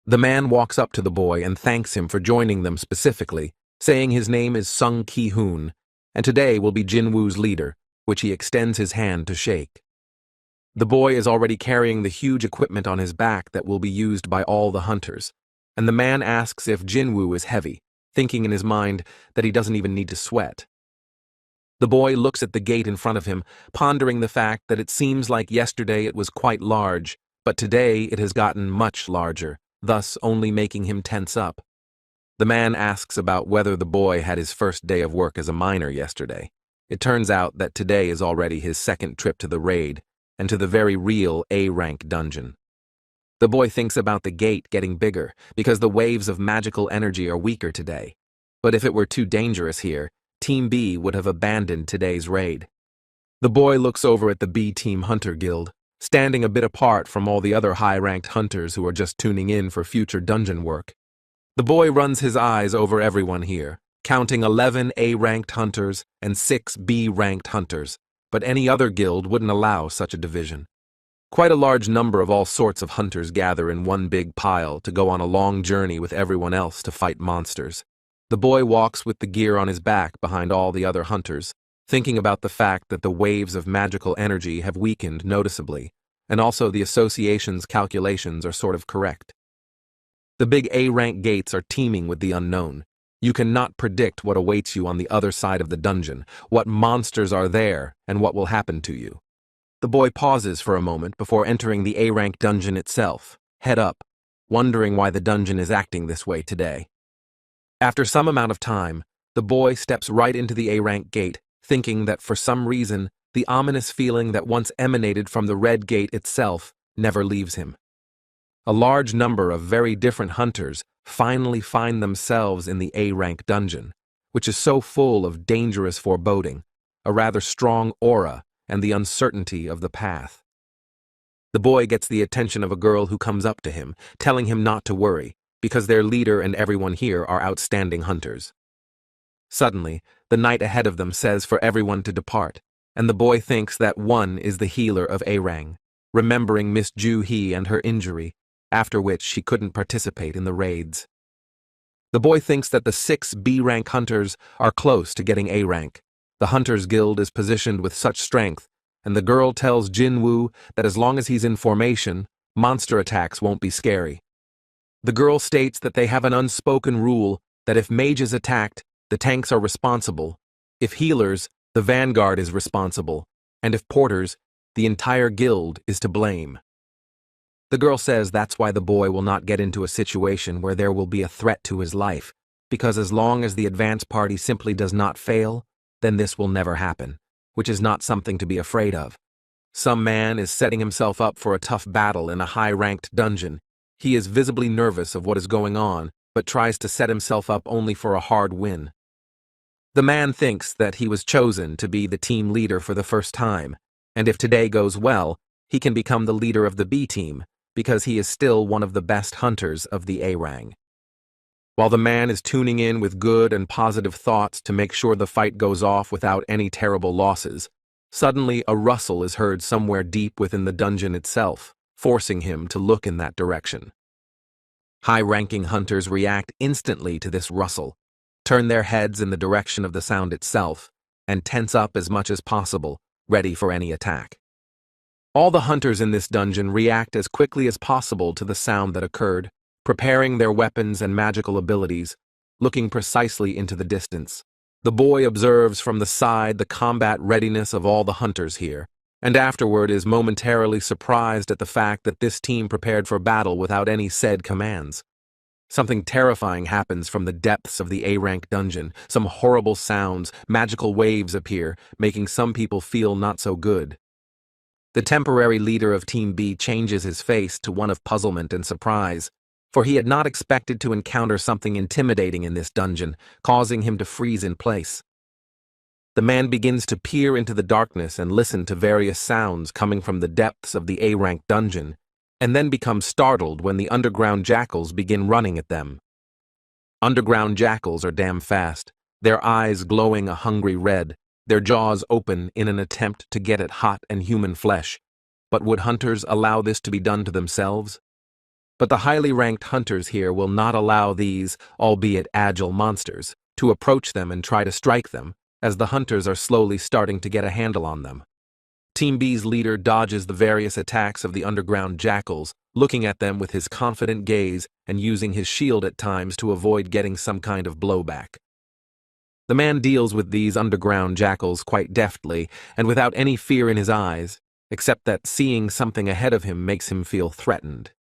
S1: The man walks up to the boy and thanks him for joining them specifically, saying his name is Sung Ki-hoon, and today will be Jinwoo's leader, which he extends his hand to shake. The boy is already carrying the huge equipment on his back that will be used by all the hunters, and the man asks if Jinwoo is heavy, thinking in his mind that he doesn't even need to sweat. The boy looks at the gate in front of him, pondering the fact that it seems like yesterday it was quite large, but today it has gotten much larger, thus only making him tense up. The man asks about whether the boy had his first day of work as a miner yesterday. It turns out that today is already his second trip to the raid, and to the very real A-rank dungeon. The boy thinks about the gate getting bigger, because the waves of magical energy are weaker today. But if it were too dangerous here, Team B would have abandoned today's raid. The boy looks over at the B-Team Hunter Guild, standing a bit apart from all the other high-ranked hunters who are just tuning in for future dungeon work. The boy runs his eyes over everyone here, counting 11 A-ranked hunters and 6 B-ranked hunters, but any other guild wouldn't allow such a division. Quite a large number of all sorts of hunters gather in one big pile to go on a long journey with everyone else to fight monsters. The boy walks with the gear on his back behind all the other hunters, thinking about the fact that the waves of magical energy have weakened noticeably, and also the association's calculations are sort of correct. The big A-rank gates are teeming with the unknown. You cannot predict what awaits you on the other side of the dungeon, what monsters are there, and what will happen to you. The boy pauses for a moment before entering the A-rank dungeon itself, head up, wondering why the dungeon is acting this way today. After some amount of time, the boy steps right into the A-rank gate, thinking that for some reason, the ominous feeling that once emanated from the red gate itself never leaves him. A large number of very different hunters finally find themselves in the A-rank dungeon, which is so full of dangerous foreboding, a rather strong aura, and the uncertainty of the path. The boy gets the attention of a girl who comes up to him, telling him not to worry, because their leader and everyone here are outstanding hunters. Suddenly, the knight ahead of them says for everyone to depart, and the boy thinks that one is the healer of A-Rang, remembering Miss Ju-hee and her injury, after which she couldn't participate in the raids. The boy thinks that the 6 B-rank hunters are close to getting A-rank. The Hunters Guild is positioned with such strength, and the girl tells Jinwoo that as long as he's in formation, monster attacks won't be scary. The girl states that they have an unspoken rule that if mages attacked, the tanks are responsible, if healers, the vanguard is responsible, and if porters, the entire guild is to blame. The girl says that's why the boy will not get into a situation where there will be a threat to his life, because as long as the advance party simply does not fail, then this will never happen, which is not something to be afraid of. Some man is setting himself up for a tough battle in a high-ranked dungeon. He is visibly nervous of what is going on, but tries to set himself up only for a hard win. The man thinks that he was chosen to be the team leader for the first time, and if today goes well, he can become the leader of the B team, because he is still one of the best hunters of the A-Rang. While the man is tuning in with good and positive thoughts to make sure the fight goes off without any terrible losses, suddenly a rustle is heard somewhere deep within the dungeon itself, forcing him to look in that direction. High-ranking hunters react instantly to this rustle, turn their heads in the direction of the sound itself, and tense up as much as possible, ready for any attack. All the hunters in this dungeon react as quickly as possible to the sound that occurred, preparing their weapons and magical abilities, looking precisely into the distance. The boy observes from the side the combat readiness of all the hunters here, and afterward is momentarily surprised at the fact that this team prepared for battle without any said commands. Something terrifying happens from the depths of the A-rank dungeon. Some horrible sounds, magical waves appear, making some people feel not so good. The temporary leader of Team B changes his face to one of puzzlement and surprise, for he had not expected to encounter something intimidating in this dungeon, causing him to freeze in place. The man begins to peer into the darkness and listen to various sounds coming from the depths of the A-rank dungeon, and then becomes startled when the underground jackals begin running at them. Underground jackals are damn fast, their eyes glowing a hungry red, their jaws open in an attempt to get at hot and human flesh. But would hunters allow this to be done to themselves? But the highly ranked hunters here will not allow these, albeit agile monsters, to approach them and try to strike them, as the hunters are slowly starting to get a handle on them. Team B's leader dodges the various attacks of the underground jackals, looking at them with his confident gaze and using his shield at times to avoid getting some kind of blowback. The man deals with these underground jackals quite deftly and without any fear in his eyes, except that seeing something ahead of him makes him feel threatened.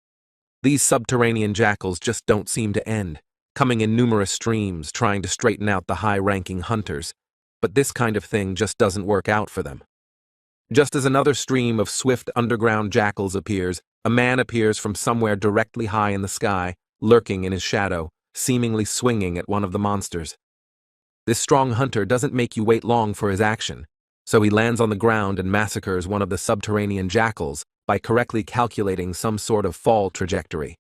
S1: These subterranean jackals just don't seem to end, coming in numerous streams trying to straighten out the high-ranking hunters, but this kind of thing just doesn't work out for them. Just as another stream of swift underground jackals appears, a man appears from somewhere directly high in the sky, lurking in his shadow, seemingly swinging at one of the monsters. This strong hunter doesn't make you wait long for his action. so he lands on the ground and massacres one of the subterranean jackals by correctly calculating some sort of fall trajectory.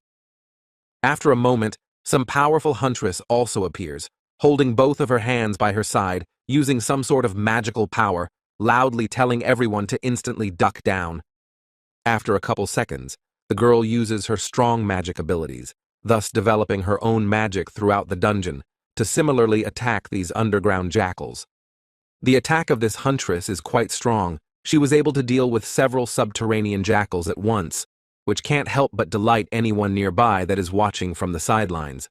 S1: After a moment, some powerful huntress also appears, holding both of her hands by her side, using some sort of magical power, loudly telling everyone to instantly duck down. After a couple seconds, the girl uses her strong magic abilities, thus developing her own magic throughout the dungeon, to similarly attack these underground jackals. The attack of this huntress is quite strong. She was able to deal with several subterranean jackals at once, which can't help but delight anyone nearby that is watching from the sidelines.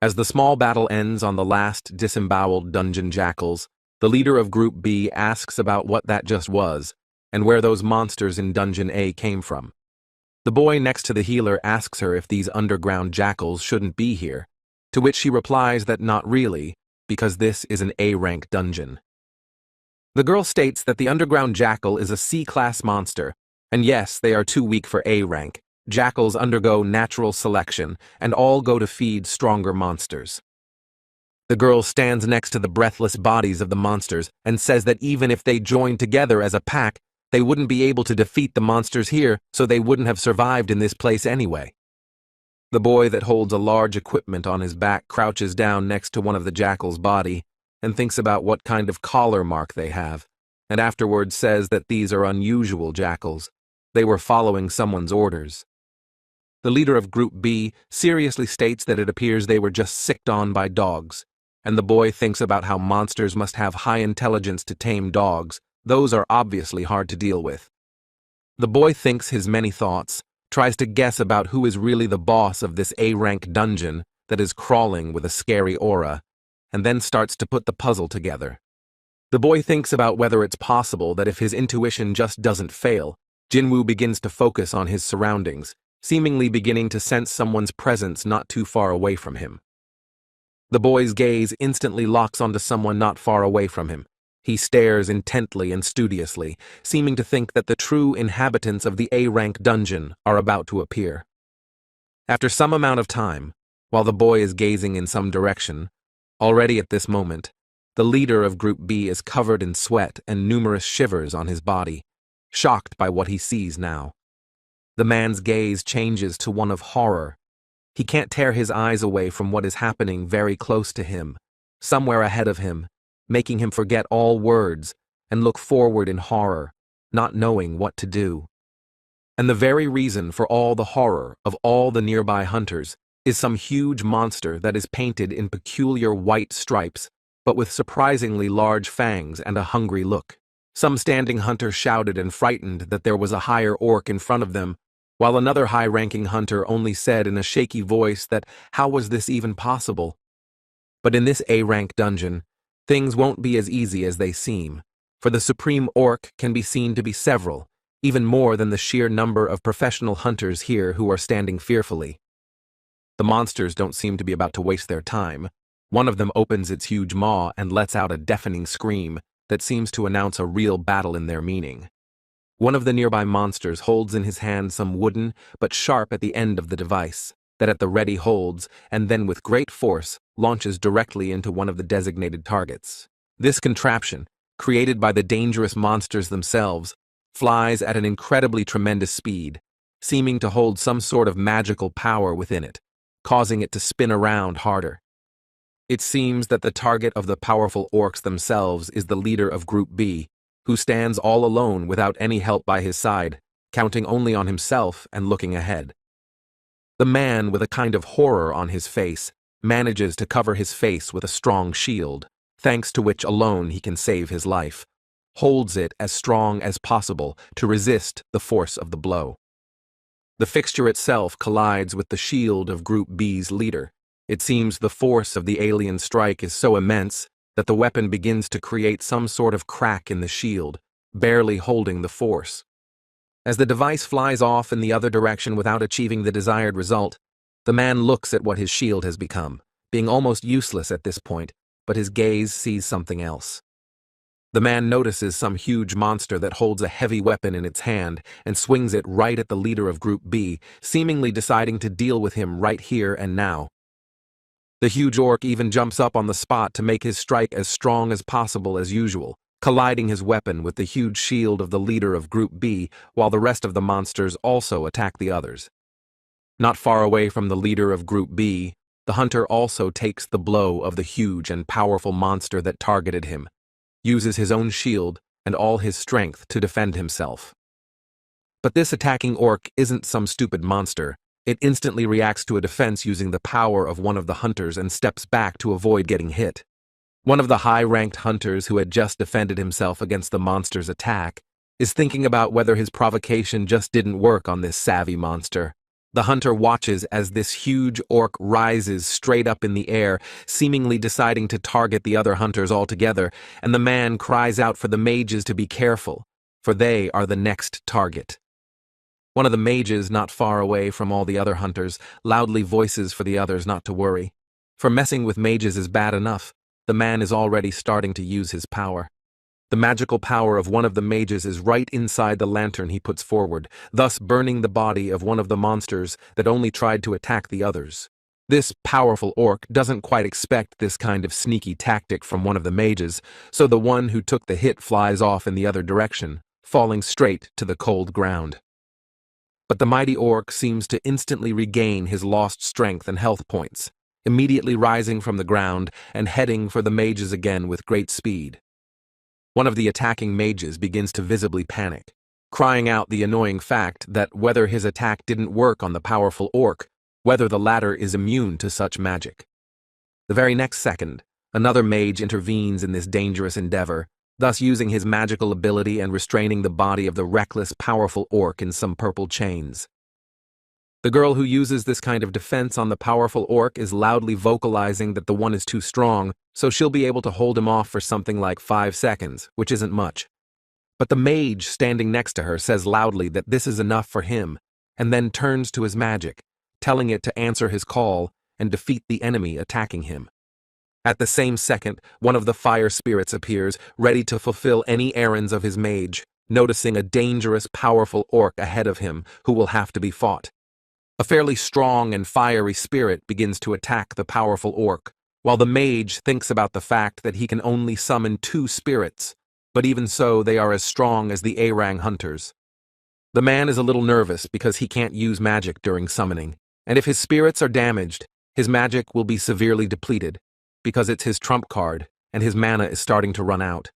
S1: As the small battle ends on the last disemboweled dungeon jackals, the leader of Group B asks about what that just was, and where those monsters in Dungeon A came from. The boy next to the healer asks her if these underground jackals shouldn't be here, to which she replies that not really, because this is an A-rank dungeon. The girl states that the underground jackal is a C-class monster, and yes, they are too weak for A-rank. Jackals undergo natural selection, and all go to feed stronger monsters. The girl stands next to the breathless bodies of the monsters and says that even if they joined together as a pack, they wouldn't be able to defeat the monsters here, so they wouldn't have survived in this place anyway. The boy that holds a large equipment on his back crouches down next to one of the jackal's body and thinks about what kind of collar mark they have, and afterwards says that these are unusual jackals. They were following someone's orders. The leader of Group B seriously states that it appears they were just sicked on by dogs, and the boy thinks about how monsters must have high intelligence to tame dogs. Those are obviously hard to deal with. The boy thinks his many thoughts, tries to guess about who is really the boss of this A-rank dungeon that is crawling with a scary aura, and then starts to put the puzzle together. The boy thinks about whether it's possible that if his intuition just doesn't fail, Jinwoo begins to focus on his surroundings, seemingly beginning to sense someone's presence not too far away from him. The boy's gaze instantly locks onto someone not far away from him. He stares intently and studiously, seeming to think that the true inhabitants of the A-rank dungeon are about to appear. After some amount of time, while the boy is gazing in some direction, already at this moment, the leader of Group B is covered in sweat and numerous shivers on his body, shocked by what he sees now. The man's gaze changes to one of horror. He can't tear his eyes away from what is happening very close to him, somewhere ahead of him, making him forget all words and look forward in horror, not knowing what to do. And the very reason for all the horror of all the nearby hunters is some huge monster that is painted in peculiar white stripes, but with surprisingly large fangs and a hungry look. Some standing hunter shouted and frightened that there was a higher orc in front of them, while another high-ranking hunter only said in a shaky voice that how was this even possible? But in this A-rank dungeon, things won't be as easy as they seem, for the supreme orc can be seen to be several, even more than the sheer number of professional hunters here who are standing fearfully. The monsters don't seem to be about to waste their time. One of them opens its huge maw and lets out a deafening scream that seems to announce a real battle in their meaning. One of the nearby monsters holds in his hand some wooden but sharp at the end of the device, that at the ready holds, and then with great force, launches directly into one of the designated targets. This contraption, created by the dangerous monsters themselves, flies at an incredibly tremendous speed, seeming to hold some sort of magical power within it, causing it to spin around harder. It seems that the target of the powerful orcs themselves is the leader of Group B, who stands all alone without any help by his side, counting only on himself and looking ahead. The man, with a kind of horror on his face, manages to cover his face with a strong shield, thanks to which alone he can save his life, holds it as strong as possible to resist the force of the blow. The fixture itself collides with the shield of Group B's leader. It seems the force of the alien strike is so immense that the weapon begins to create some sort of crack in the shield, barely holding the force. As the device flies off in the other direction without achieving the desired result, the man looks at what his shield has become, being almost useless at this point, but his gaze sees something else. The man notices some huge monster that holds a heavy weapon in its hand and swings it right at the leader of Group B, seemingly deciding to deal with him right here and now. The huge orc even jumps up on the spot to make his strike as strong as possible as usual, colliding his weapon with the huge shield of the leader of Group B, while the rest of the monsters also attack the others. Not far away from the leader of Group B, the hunter also takes the blow of the huge and powerful monster that targeted him, uses his own shield and all his strength to defend himself. But this attacking orc isn't some stupid monster. It instantly reacts to a defense using the power of one of the hunters and steps back to avoid getting hit. One of the high-ranked hunters who had just defended himself against the monster's attack is thinking about whether his provocation just didn't work on this savvy monster. The hunter watches as this huge orc rises straight up in the air, seemingly deciding to target the other hunters altogether, and the man cries out for the mages to be careful, for they are the next target. One of the mages, not far away from all the other hunters, loudly voices for the others not to worry. For messing with mages is bad enough, the man is already starting to use his power. The magical power of one of the mages is right inside the lantern he puts forward, thus burning the body of one of the monsters that only tried to attack the others. This powerful orc doesn't quite expect this kind of sneaky tactic from one of the mages, so the one who took the hit flies off in the other direction, falling straight to the cold ground. But the mighty orc seems to instantly regain his lost strength and health points, immediately rising from the ground and heading for the mages again with great speed. One of the attacking mages begins to visibly panic, crying out the annoying fact that whether his attack didn't work on the powerful orc, whether the latter is immune to such magic. The very next second, another mage intervenes in this dangerous endeavor, thus using his magical ability and restraining the body of the reckless, powerful orc in some purple chains. The girl who uses this kind of defense on the powerful orc is loudly vocalizing that the one is too strong, so she'll be able to hold him off for something like 5 seconds, which isn't much. But the mage standing next to her says loudly that this is enough for him, and then turns to his magic, telling it to answer his call and defeat the enemy attacking him. At the same second, one of the fire spirits appears, ready to fulfill any errands of his mage, noticing a dangerous, powerful orc ahead of him who will have to be fought. A fairly strong and fiery spirit begins to attack the powerful orc, while the mage thinks about the fact that he can only summon 2 spirits, but even so they are as strong as the A-Rang hunters. The man is a little nervous because he can't use magic during summoning, and if his spirits are damaged, his magic will be severely depleted, because it's his trump card, and his mana is starting to run out.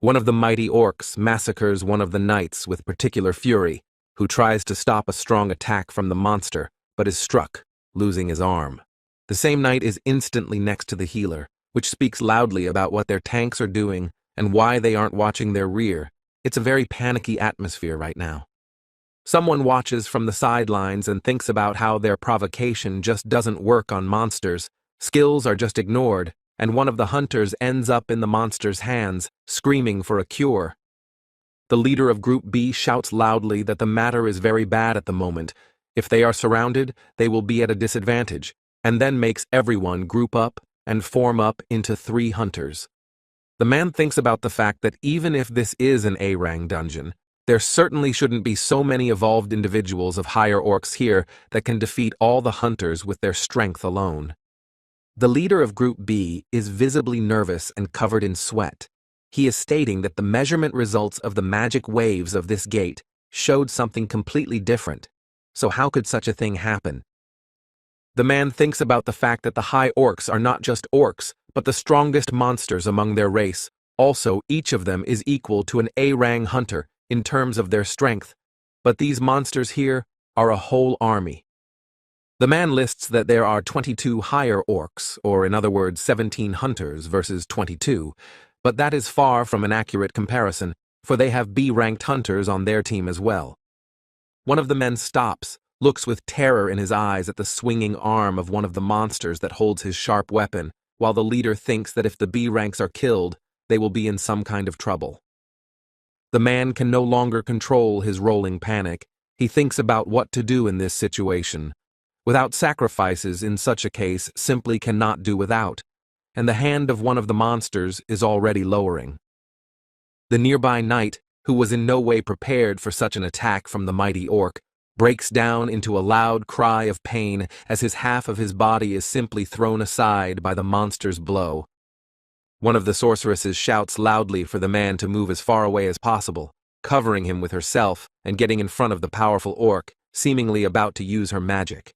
S1: One of the mighty orcs massacres one of the knights with particular fury, who tries to stop a strong attack from the monster, but is struck, losing his arm. The same knight is instantly next to the healer, which speaks loudly about what their tanks are doing and why they aren't watching their rear. It's a very panicky atmosphere right now. Someone watches from the sidelines and thinks about how their provocation just doesn't work on monsters, skills are just ignored, and one of the hunters ends up in the monster's hands, screaming for a cure. The leader of Group B shouts loudly that the matter is very bad at the moment. If they are surrounded, they will be at a disadvantage, and then makes everyone group up and form up into 3 hunters. The man thinks about the fact that even if this is an A-Rang dungeon, there certainly shouldn't be so many evolved individuals of higher orcs here that can defeat all the hunters with their strength alone. The leader of Group B is visibly nervous and covered in sweat. He is stating that the measurement results of the magic waves of this gate showed something completely different. So how could such a thing happen? The man thinks about the fact that the high orcs are not just orcs, but the strongest monsters among their race. Also, each of them is equal to an A-Rang hunter in terms of their strength, but these monsters here are a whole army. The man lists that there are 22 higher orcs, or in other words 17 hunters versus 22, but that is far from an accurate comparison, for they have B-ranked hunters on their team as well. One of the men stops, looks with terror in his eyes at the swinging arm of one of the monsters that holds his sharp weapon, while the leader thinks that if the B-ranks are killed, they will be in some kind of trouble. The man can no longer control his rolling panic. He thinks about what to do in this situation. Without sacrifices in such a case simply cannot do without, and the hand of one of the monsters is already lowering. The nearby knight, who was in no way prepared for such an attack from the mighty orc, breaks down into a loud cry of pain as his half of his body is simply thrown aside by the monster's blow. One of the sorceresses shouts loudly for the man to move as far away as possible, covering him with herself and getting in front of the powerful orc, seemingly about to use her magic.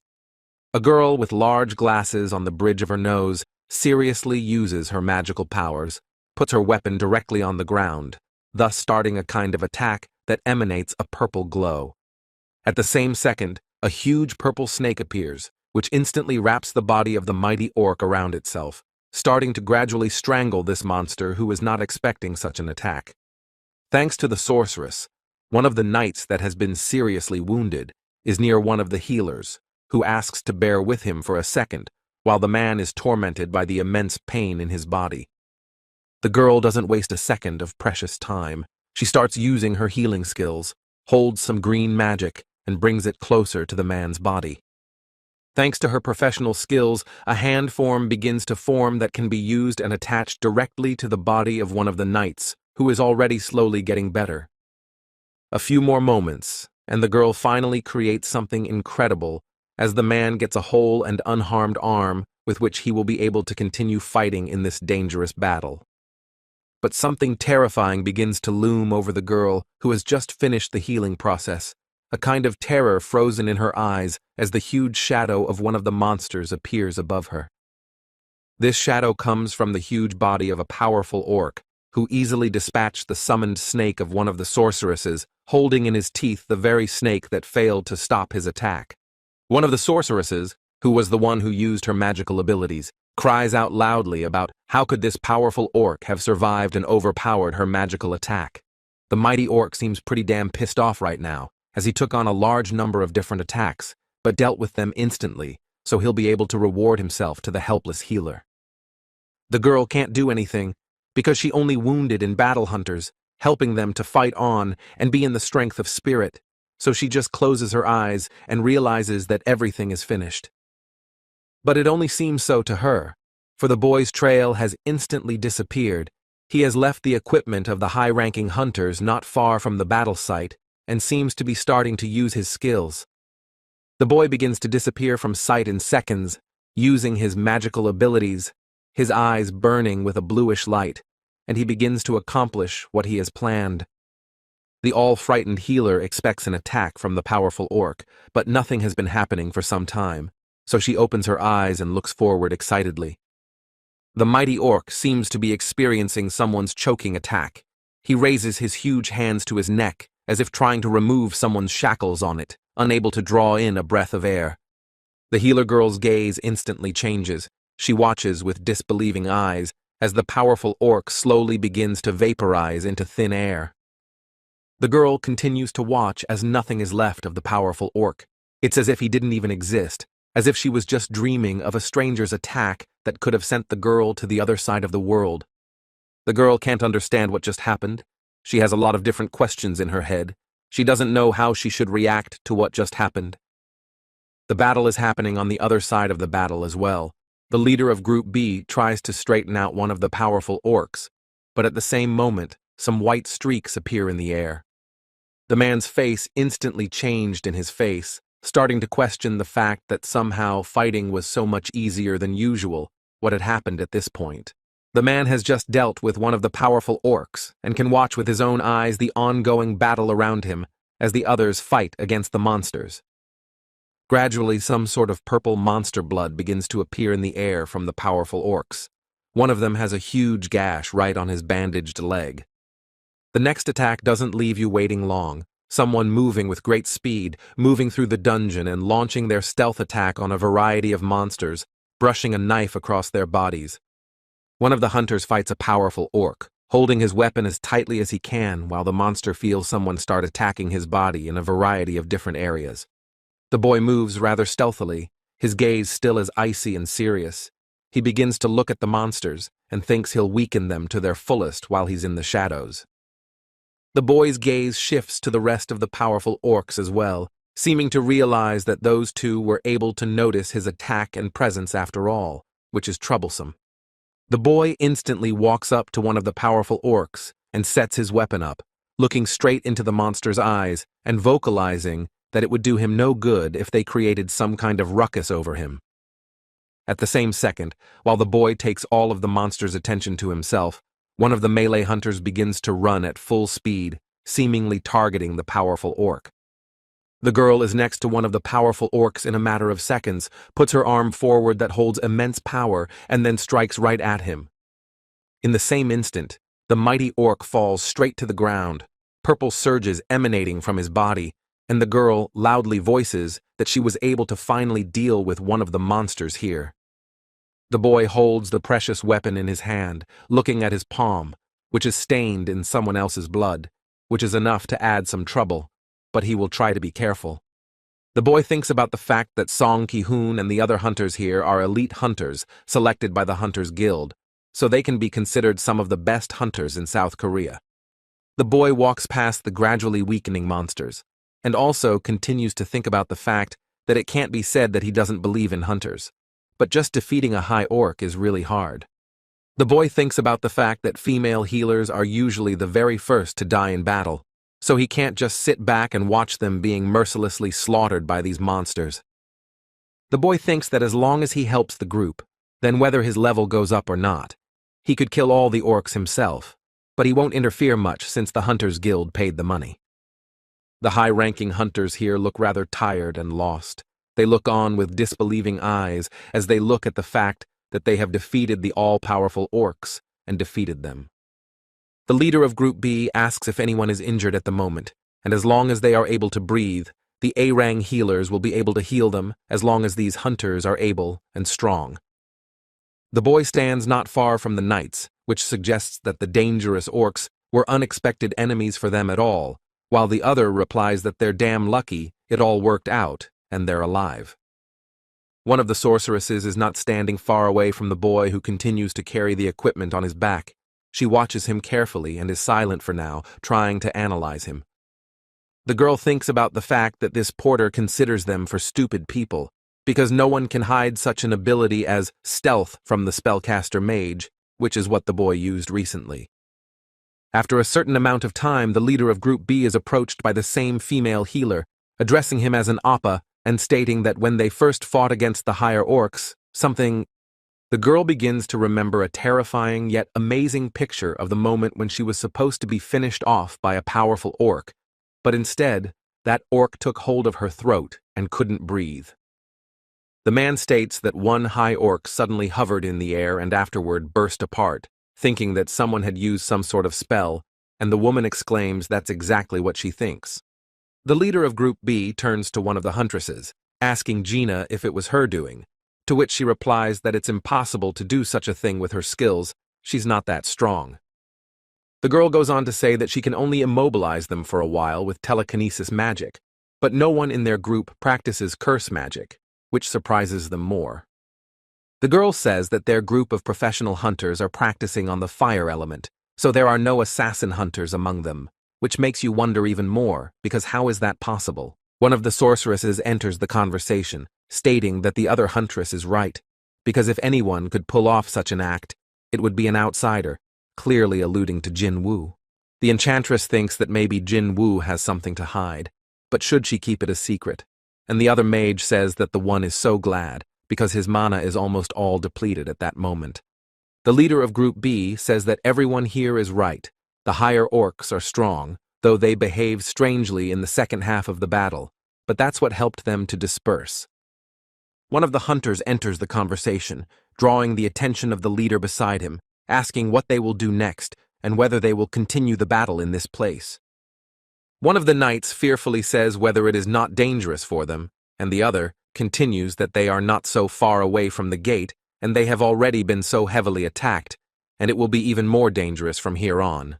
S1: A girl with large glasses on the bridge of her nose seriously uses her magical powers, puts her weapon directly on the ground, thus starting a kind of attack that emanates a purple glow. At the same second, a huge purple snake appears, which instantly wraps the body of the mighty orc around itself, starting to gradually strangle this monster who is not expecting such an attack. Thanks to the sorceress, one of the knights that has been seriously wounded is near one of the healers, who asks to bear with him for a second while the man is tormented by the immense pain in his body. The girl doesn't waste a second of precious time. She starts using her healing skills, holds some green magic, and brings it closer to the man's body. Thanks to her professional skills, a hand form begins to form that can be used and attached directly to the body of one of the knights, who is already slowly getting better. A few more moments, and the girl finally creates something incredible as the man gets a whole and unharmed arm with which he will be able to continue fighting in this dangerous battle. But something terrifying begins to loom over the girl who has just finished the healing process, a kind of terror frozen in her eyes as the huge shadow of one of the monsters appears above her. This shadow comes from the huge body of a powerful orc, who easily dispatched the summoned snake of one of the sorceresses, holding in his teeth the very snake that failed to stop his attack. One of the sorceresses, who was the one who used her magical abilities, cries out loudly about how could this powerful orc have survived and overpowered her magical attack. The mighty orc seems pretty damn pissed off right now, as he took on a large number of different attacks, but dealt with them instantly, so he'll be able to reward himself to the helpless healer. The girl can't do anything, because she only wounded in battle hunters, helping them to fight on and be in the strength of spirit, so she just closes her eyes and realizes that everything is finished. But it only seems so to her, for the boy's trail has instantly disappeared. He has left the equipment of the high-ranking hunters not far from the battle site and seems to be starting to use his skills. The boy begins to disappear from sight in seconds, using his magical abilities, his eyes burning with a bluish light, and he begins to accomplish what he has planned. The all-frightened healer expects an attack from the powerful orc, but nothing has been happening for some time, so she opens her eyes and looks forward excitedly. The mighty orc seems to be experiencing someone's choking attack. He raises his huge hands to his neck, as if trying to remove someone's shackles on it, unable to draw in a breath of air. The healer girl's gaze instantly changes. She watches with disbelieving eyes as the powerful orc slowly begins to vaporize into thin air. The girl continues to watch as nothing is left of the powerful orc. It's as if he didn't even exist, as if she was just dreaming of a stranger's attack that could have sent the girl to the other side of the world. The girl can't understand what just happened. She has a lot of different questions in her head. She doesn't know how she should react to what just happened. The battle is happening on the other side of the battle as well. The leader of Group B tries to straighten out one of the powerful orcs, but at the same moment, some white streaks appear in the air. The man's face instantly changed in his face, starting to question the fact that somehow fighting was so much easier than usual. What had happened at this point? The man has just dealt with one of the powerful orcs and can watch with his own eyes the ongoing battle around him as the others fight against the monsters. Gradually, some sort of purple monster blood begins to appear in the air from the powerful orcs. One of them has a huge gash right on his bandaged leg. The next attack doesn't leave you waiting long. Someone moving with great speed, moving through the dungeon and launching their stealth attack on a variety of monsters, brushing a knife across their bodies. One of the hunters fights a powerful orc, holding his weapon as tightly as he can while the monster feels someone start attacking his body in a variety of different areas. The boy moves rather stealthily, his gaze still as icy and serious. He begins to look at the monsters and thinks he'll weaken them to their fullest while he's in the shadows. The boy's gaze shifts to the rest of the powerful orcs as well, seeming to realize that those two were able to notice his attack and presence after all, which is troublesome. The boy instantly walks up to one of the powerful orcs and sets his weapon up, looking straight into the monster's eyes and vocalizing that it would do him no good if they created some kind of ruckus over him. At the same second, while the boy takes all of the monster's attention to himself, one of the melee hunters begins to run at full speed, seemingly targeting the powerful orc. The girl is next to one of the powerful orcs in a matter of seconds, puts her arm forward that holds immense power, and then strikes right at him. In the same instant, the mighty orc falls straight to the ground, purple surges emanating from his body, and the girl loudly voices that she was able to finally deal with one of the monsters here. The boy holds the precious weapon in his hand, looking at his palm, which is stained in someone else's blood, which is enough to add some trouble, but he will try to be careful. The boy thinks about the fact that Song Ki-hoon and the other hunters here are elite hunters selected by the Hunters Guild, so they can be considered some of the best hunters in South Korea. The boy walks past the gradually weakening monsters, and also continues to think about the fact that it can't be said that he doesn't believe in hunters, but just defeating a high orc is really hard. The boy thinks about the fact that female healers are usually the very first to die in battle, so he can't just sit back and watch them being mercilessly slaughtered by these monsters. The boy thinks that as long as he helps the group, then whether his level goes up or not, he could kill all the orcs himself, but he won't interfere much since the Hunters Guild paid the money. The high-ranking hunters here look rather tired and lost. They look on with disbelieving eyes as they look at the fact that they have defeated the all-powerful orcs and defeated them. The leader of Group B asks if anyone is injured at the moment, and as long as they are able to breathe, the A-Rang healers will be able to heal them as long as these hunters are able and strong. The boy stands not far from the knights, which suggests that the dangerous orcs were unexpected enemies for them at all, while the other replies that they're damn lucky it all worked out and they're alive. One of the sorceresses is not standing far away from the boy who continues to carry the equipment on his back. She watches him carefully and is silent for now, trying to analyze him. The girl thinks about the fact that this porter considers them for stupid people, because no one can hide such an ability as stealth from the spellcaster mage, which is what the boy used recently. After a certain amount of time, the leader of Group B is approached by the same female healer, addressing him as an appa and stating that when they first fought against the higher orcs, the girl begins to remember a terrifying yet amazing picture of the moment when she was supposed to be finished off by a powerful orc, but instead, that orc took hold of her throat and couldn't breathe. The man states that one high orc suddenly hovered in the air and afterward burst apart, thinking that someone had used some sort of spell, and the woman exclaims that's exactly what she thinks. The leader of Group B turns to one of the huntresses, asking Gina if it was her doing, to which she replies that it's impossible to do such a thing with her skills, she's not that strong. The girl goes on to say that she can only immobilize them for a while with telekinesis magic, but no one in their group practices curse magic, which surprises them more. The girl says that their group of professional hunters are practicing on the fire element, so there are no assassin hunters among them, which makes you wonder even more, because how is that possible? One of the sorceresses enters the conversation, stating that the other huntress is right, because if anyone could pull off such an act, it would be an outsider, clearly alluding to Jinwoo. The enchantress thinks that maybe Jinwoo has something to hide, but should she keep it a secret? And the other mage says that the one is so glad, because his mana is almost all depleted at that moment. The leader of Group B says that everyone here is right. The higher orcs are strong, though they behave strangely in the second half of the battle, but that's what helped them to disperse. One of the hunters enters the conversation, drawing the attention of the leader beside him, asking what they will do next and whether they will continue the battle in this place. One of the knights fearfully says whether it is not dangerous for them, and the other continues that they are not so far away from the gate and they have already been so heavily attacked, and it will be even more dangerous from here on.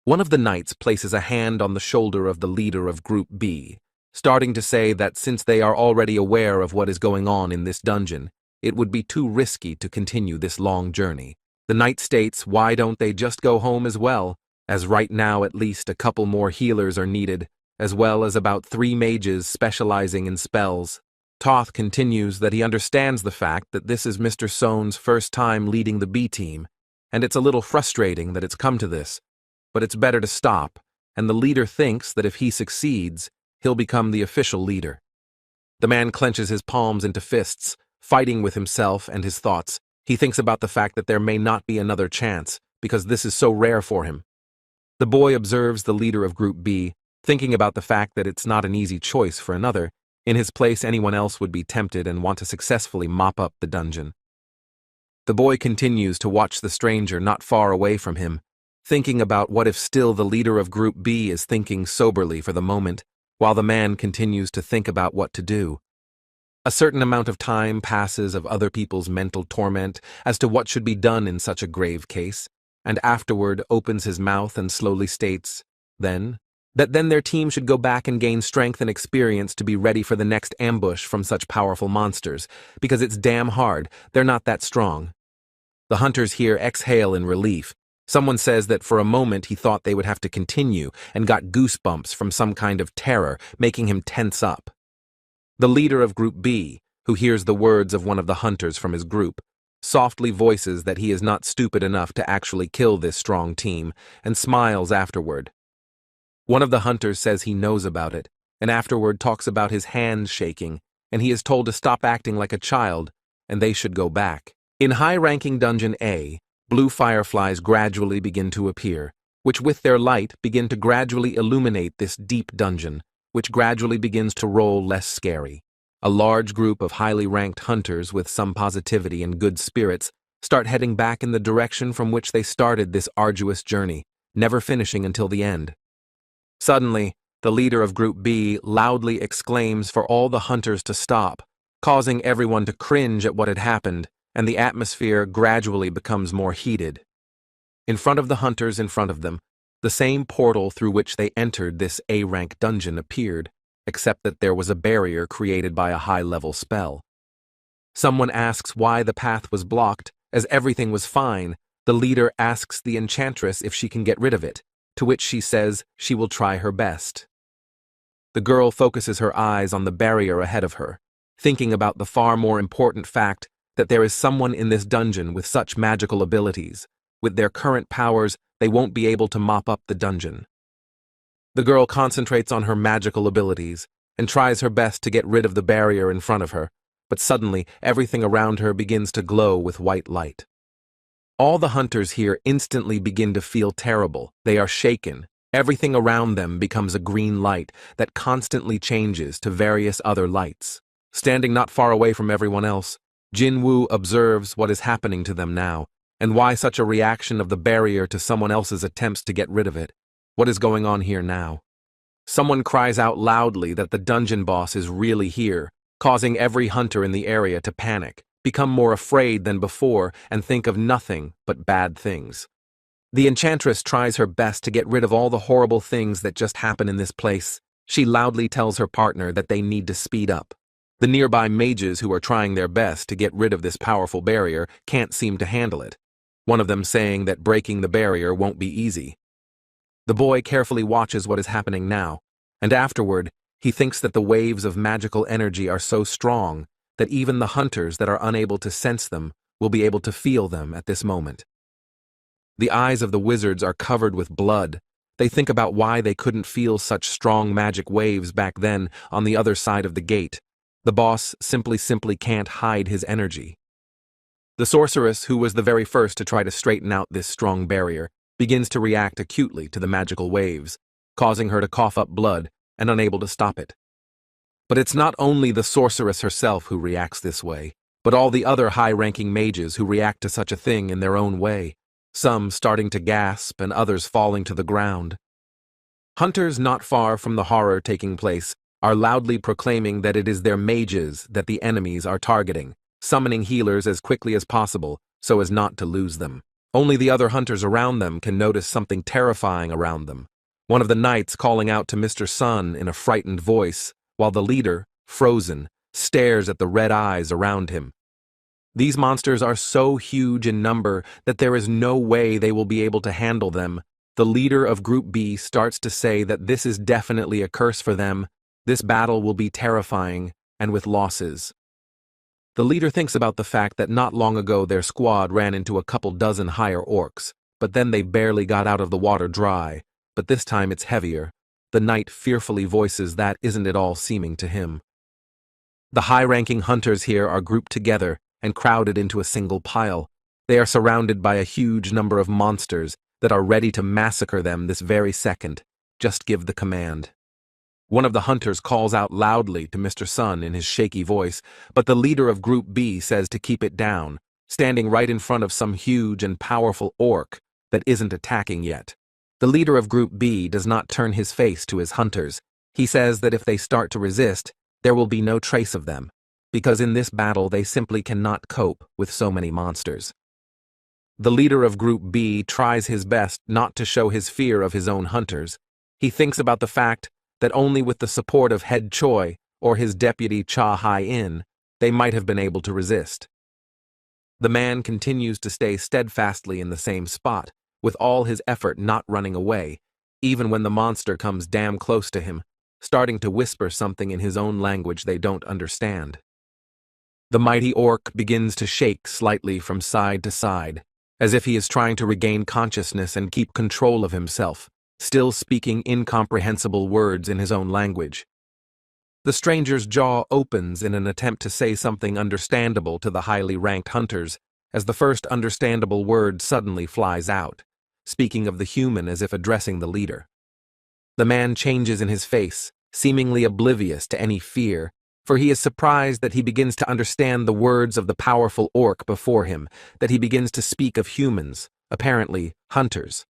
S1: One of the knights places a hand on the shoulder of the leader of Group B, starting to say that since they are already aware of what is going on in this dungeon, it would be too risky to continue this long journey. The knight states why don't they just go home as well, as right now at least a couple more healers are needed, as well as about 3 mages specializing in spells. Toth continues that he understands the fact that this is Mr. Sohn's first time leading the B team, and it's a little frustrating that it's come to this, but it's better to stop, and the leader thinks that if he succeeds, he'll become the official leader. The man clenches his palms into fists, fighting with himself and his thoughts. He thinks about the fact that there may not be another chance, because this is so rare for him. The boy observes the leader of Group B, thinking about the fact that it's not an easy choice for another. In his place, anyone else would be tempted and want to successfully mop up the dungeon. The boy continues to watch the stranger not far away from him, thinking about what if still the leader of Group B is thinking soberly for the moment, while the man continues to think about what to do. A certain amount of time passes of other people's mental torment as to what should be done in such a grave case, and afterward opens his mouth and slowly states, then their team should go back and gain strength and experience to be ready for the next ambush from such powerful monsters, because it's damn hard, they're not that strong. The hunters here exhale in relief. Someone says that for a moment he thought they would have to continue and got goosebumps from some kind of terror, making him tense up. The leader of Group B, who hears the words of one of the hunters from his group, softly voices that he is not stupid enough to actually kill this strong team, and smiles afterward. One of the hunters says he knows about it, and afterward talks about his hands shaking, and he is told to stop acting like a child, and they should go back. In high-ranking Dungeon A, blue fireflies gradually begin to appear, which with their light begin to gradually illuminate this deep dungeon, which gradually begins to roll less scary. A large group of highly ranked hunters with some positivity and good spirits start heading back in the direction from which they started this arduous journey, never finishing until the end. Suddenly, the leader of Group B loudly exclaims for all the hunters to stop, causing everyone to cringe at what had happened, and the atmosphere gradually becomes more heated. In front of the hunters in front of them, the same portal through which they entered this A-rank dungeon appeared, except that there was a barrier created by a high-level spell. Someone asks why the path was blocked, as everything was fine. The leader asks the enchantress if she can get rid of it, to which she says she will try her best. The girl focuses her eyes on the barrier ahead of her, thinking about the far more important fact that there is someone in this dungeon with such magical abilities. With their current powers, they won't be able to mop up the dungeon. The girl concentrates on her magical abilities and tries her best to get rid of the barrier in front of her, but suddenly everything around her begins to glow with white light. All the hunters here instantly begin to feel terrible. They are shaken. Everything around them becomes a green light that constantly changes to various other lights. Standing not far away from everyone else, Jinwoo observes what is happening to them now, and why such a reaction of the barrier to someone else's attempts to get rid of it. What is going on here now? Someone cries out loudly that the dungeon boss is really here, causing every hunter in the area to panic, become more afraid than before, and think of nothing but bad things. The enchantress tries her best to get rid of all the horrible things that just happen in this place. She loudly tells her partner that they need to speed up. The nearby mages who are trying their best to get rid of this powerful barrier can't seem to handle it, one of them saying that breaking the barrier won't be easy. The boy carefully watches what is happening now, and afterward, he thinks that the waves of magical energy are so strong that even the hunters that are unable to sense them will be able to feel them at this moment. The eyes of the wizards are covered with blood. They think about why they couldn't feel such strong magic waves back then on the other side of the gate. The boss simply can't hide his energy. The sorceress, who was the very first to try to straighten out this strong barrier, begins to react acutely to the magical waves, causing her to cough up blood and unable to stop it. But it's not only the sorceress herself who reacts this way, but all the other high-ranking mages who react to such a thing in their own way, some starting to gasp and others falling to the ground. Hunters not far from the horror taking place are loudly proclaiming that it is their mages that the enemies are targeting, summoning healers as quickly as possible so as not to lose them. Only the other hunters around them can notice something terrifying around them. One of the knights calling out to Mr. Sun in a frightened voice, while the leader, frozen, stares at the red eyes around him. These monsters are so huge in number that there is no way they will be able to handle them. The leader of Group B starts to say that this is definitely a curse for them. This battle will be terrifying, and with losses. The leader thinks about the fact that not long ago their squad ran into a couple dozen higher orcs, but then they barely got out of the water dry, but this time it's heavier. The knight fearfully voices that isn't at all seeming to him. The high-ranking hunters here are grouped together and crowded into a single pile. They are surrounded by a huge number of monsters that are ready to massacre them this very second. Just give the command. One of the hunters calls out loudly to Mr. Sun in his shaky voice, but the leader of Group B says to keep it down, standing right in front of some huge and powerful orc that isn't attacking yet. The leader of Group B does not turn his face to his hunters. He says that if they start to resist, there will be no trace of them, because in this battle they simply cannot cope with so many monsters. The leader of Group B tries his best not to show his fear of his own hunters. He thinks about the fact that only with the support of Head Choi or his deputy Cha Hai-in, they might have been able to resist. The man continues to stay steadfastly in the same spot, with all his effort not running away, even when the monster comes damn close to him, starting to whisper something in his own language they don't understand. The mighty orc begins to shake slightly from side to side, as if he is trying to regain consciousness and keep control of himself, still speaking incomprehensible words in his own language. The stranger's jaw opens in an attempt to say something understandable to the highly ranked hunters, as the first understandable word suddenly flies out, speaking of the human as if addressing the leader. The man changes in his face, seemingly oblivious to any fear, for he is surprised that he begins to understand the words of the powerful orc before him, that he begins to speak of humans, apparently hunters.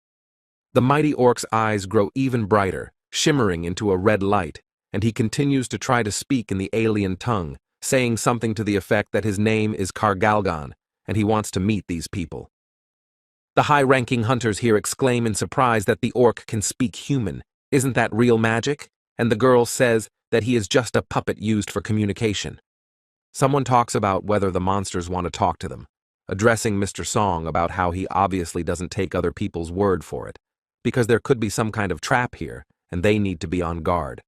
S1: The mighty orc's eyes grow even brighter, shimmering into a red light, and he continues to try to speak in the alien tongue, saying something to the effect that his name is Kargalgan, and he wants to meet these people. The high-ranking hunters here exclaim in surprise that the orc can speak human. Isn't that real magic? And the girl says that he is just a puppet used for communication. Someone talks about whether the monsters want to talk to them, addressing Mr. Song about how he obviously doesn't take other people's word for it, because there could be some kind of trap here, and they need to be on guard.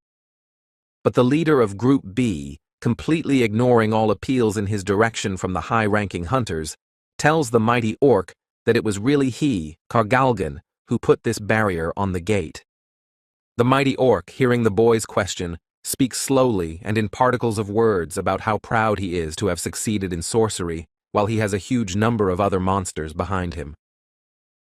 S1: But the leader of Group B, completely ignoring all appeals in his direction from the high-ranking hunters, tells the mighty orc that it was really he, Kargalgan, who put this barrier on the gate. The mighty orc, hearing the boy's question, speaks slowly and in particles of words about how proud he is to have succeeded in sorcery, while he has a huge number of other monsters behind him.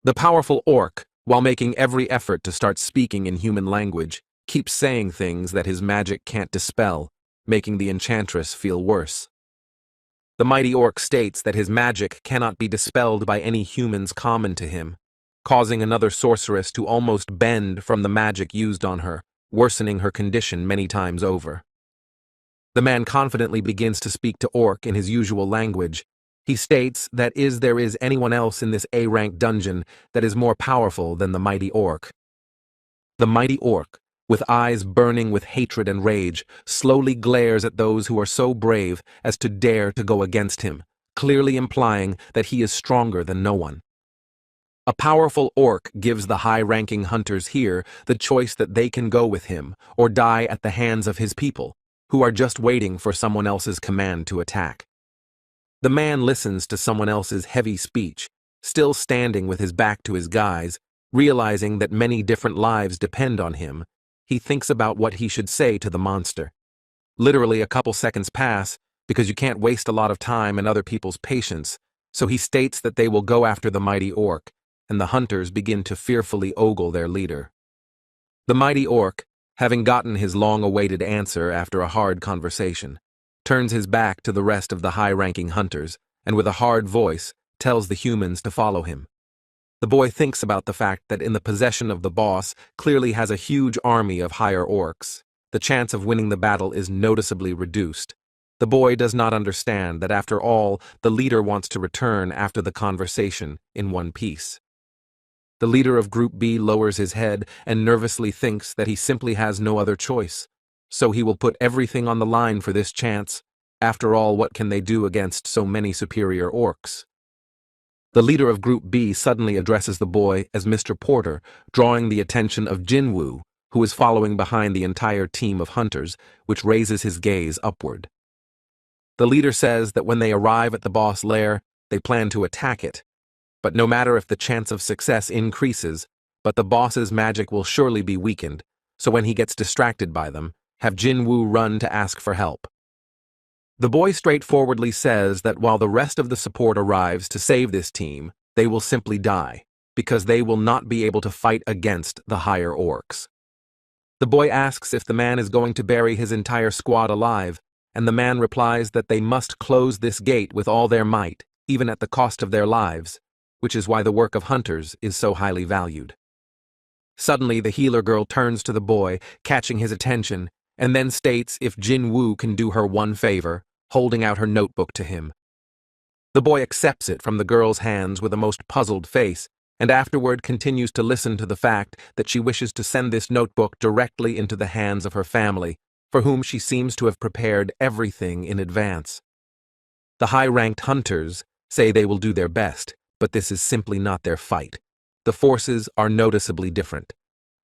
S1: The powerful orc, while making every effort to start speaking in human language, keeps saying things that his magic can't dispel, making the enchantress feel worse. The mighty orc states that his magic cannot be dispelled by any humans common to him, causing another sorceress to almost bend from the magic used on her, worsening her condition many times over. The man confidently begins to speak to orc in his usual language. He states that there is anyone else in this A-rank dungeon that is more powerful than the mighty orc. The mighty orc, with eyes burning with hatred and rage, slowly glares at those who are so brave as to dare to go against him, clearly implying that he is stronger than no one. A powerful orc gives the high-ranking hunters here the choice that they can go with him or die at the hands of his people, who are just waiting for someone else's command to attack. The man listens to someone else's heavy speech, still standing with his back to his guys, realizing that many different lives depend on him. He thinks about what he should say to the monster. Literally a couple seconds pass, because you can't waste a lot of time and other people's patience, so he states that they will go after the mighty orc, and the hunters begin to fearfully ogle their leader. The mighty orc, having gotten his long-awaited answer after a hard conversation, turns his back to the rest of the high-ranking hunters, and with a hard voice, tells the humans to follow him. The boy thinks about the fact that in the possession of the boss clearly has a huge army of higher orcs. The chance of winning the battle is noticeably reduced. The boy does not understand that after all, the leader wants to return after the conversation in one piece. The leader of Group B lowers his head and nervously thinks that he simply has no other choice, so he will put everything on the line for this chance. After all, what can they do against so many superior orcs? The leader of Group B suddenly addresses the boy as Mr. Porter, drawing the attention of Jinwoo, who is following behind the entire team of hunters, which raises his gaze upward. The leader says that when they arrive at the boss lair, they plan to attack it. But no matter if the chance of success increases, but the boss's magic will surely be weakened, so when he gets distracted by them, have Jinwoo run to ask for help. The boy straightforwardly says that while the rest of the support arrives to save this team, they will simply die, because they will not be able to fight against the higher orcs. The boy asks if the man is going to bury his entire squad alive, and the man replies that they must close this gate with all their might, even at the cost of their lives, which is why the work of hunters is so highly valued. Suddenly, the healer girl turns to the boy, catching his attention, and then states if Jinwoo can do her one favor, holding out her notebook to him. The boy accepts it from the girl's hands with a most puzzled face, and afterward continues to listen to the fact that she wishes to send this notebook directly into the hands of her family, for whom she seems to have prepared everything in advance. The high-ranked hunters say they will do their best, but this is simply not their fight. The forces are noticeably different.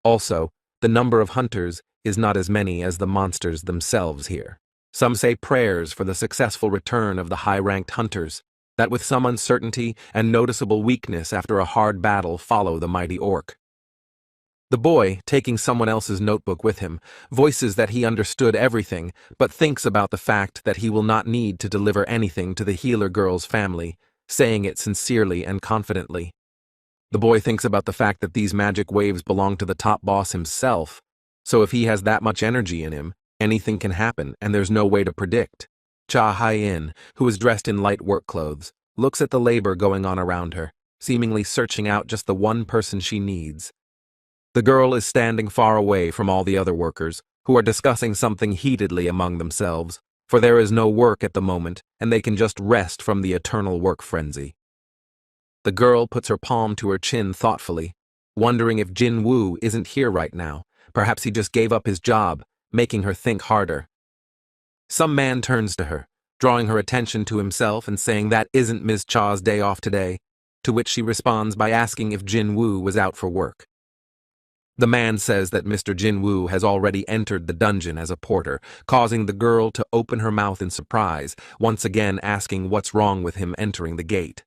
S1: Also, the number of hunters is not as many as the monsters themselves here. Some say prayers for the successful return of the high-ranked hunters, that with some uncertainty and noticeable weakness after a hard battle follow the mighty orc. The boy, taking someone else's notebook with him, voices that he understood everything, but thinks about the fact that he will not need to deliver anything to the healer girl's family, saying it sincerely and confidently. The boy thinks about the fact that these magic waves belong to the top boss himself, so if he has that much energy in him, anything can happen and there's no way to predict. Cha Hai-in, who is dressed in light work clothes, looks at the labor going on around her, seemingly searching out just the one person she needs. The girl is standing far away from all the other workers, who are discussing something heatedly among themselves, for there is no work at the moment, and they can just rest from the eternal work frenzy. The girl puts her palm to her chin thoughtfully, wondering if Jinwoo isn't here right now. Perhaps he just gave up his job, making her think harder. Some man turns to her, drawing her attention to himself and saying that isn't Ms. Cha's day off today, to which she responds by asking if Jinwoo was out for work. The man says that Mr. Jinwoo has already entered the dungeon as a porter, causing the girl to open her mouth in surprise, once again asking what's wrong with him entering the gate.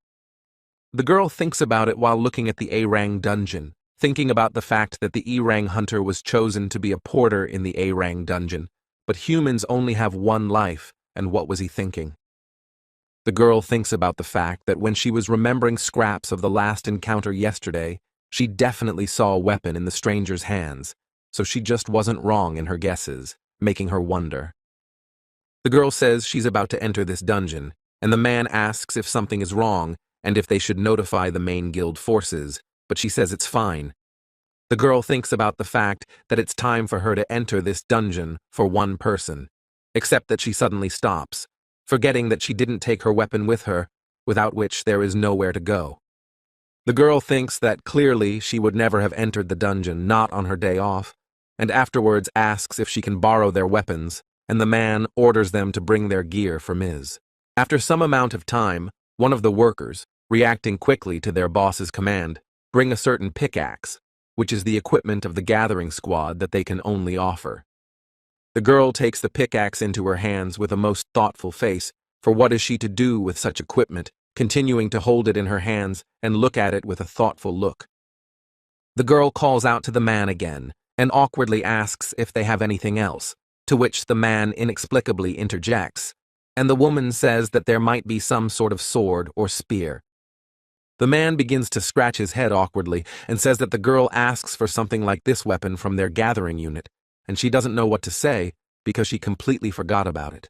S1: The girl thinks about it while looking at the A-Rang dungeon, thinking about the fact that the E-Rang hunter was chosen to be a porter in the A-Rang dungeon, but humans only have one life, and what was he thinking? The girl thinks about the fact that when she was remembering scraps of the last encounter yesterday, she definitely saw a weapon in the stranger's hands, so she just wasn't wrong in her guesses, making her wonder. The girl says she's about to enter this dungeon, and the man asks if something is wrong and if they should notify the main guild forces, but she says it's fine. The girl thinks about the fact that it's time for her to enter this dungeon for one person, except that she suddenly stops, forgetting that she didn't take her weapon with her, without which there is nowhere to go. The girl thinks that clearly she would never have entered the dungeon not on her day off, and afterwards asks if she can borrow their weapons, and the man orders them to bring their gear for Ms. After some amount of time, one of the workers, reacting quickly to their boss's command, bring a certain pickaxe, which is the equipment of the gathering squad that they can only offer. The girl takes the pickaxe into her hands with a most thoughtful face, for what is she to do with such equipment, continuing to hold it in her hands and look at it with a thoughtful look. The girl calls out to the man again, and awkwardly asks if they have anything else, to which the man inexplicably interjects, and the woman says that there might be some sort of sword or spear. The man begins to scratch his head awkwardly and says that the girl asks for something like this weapon from their gathering unit, and she doesn't know what to say because she completely forgot about it.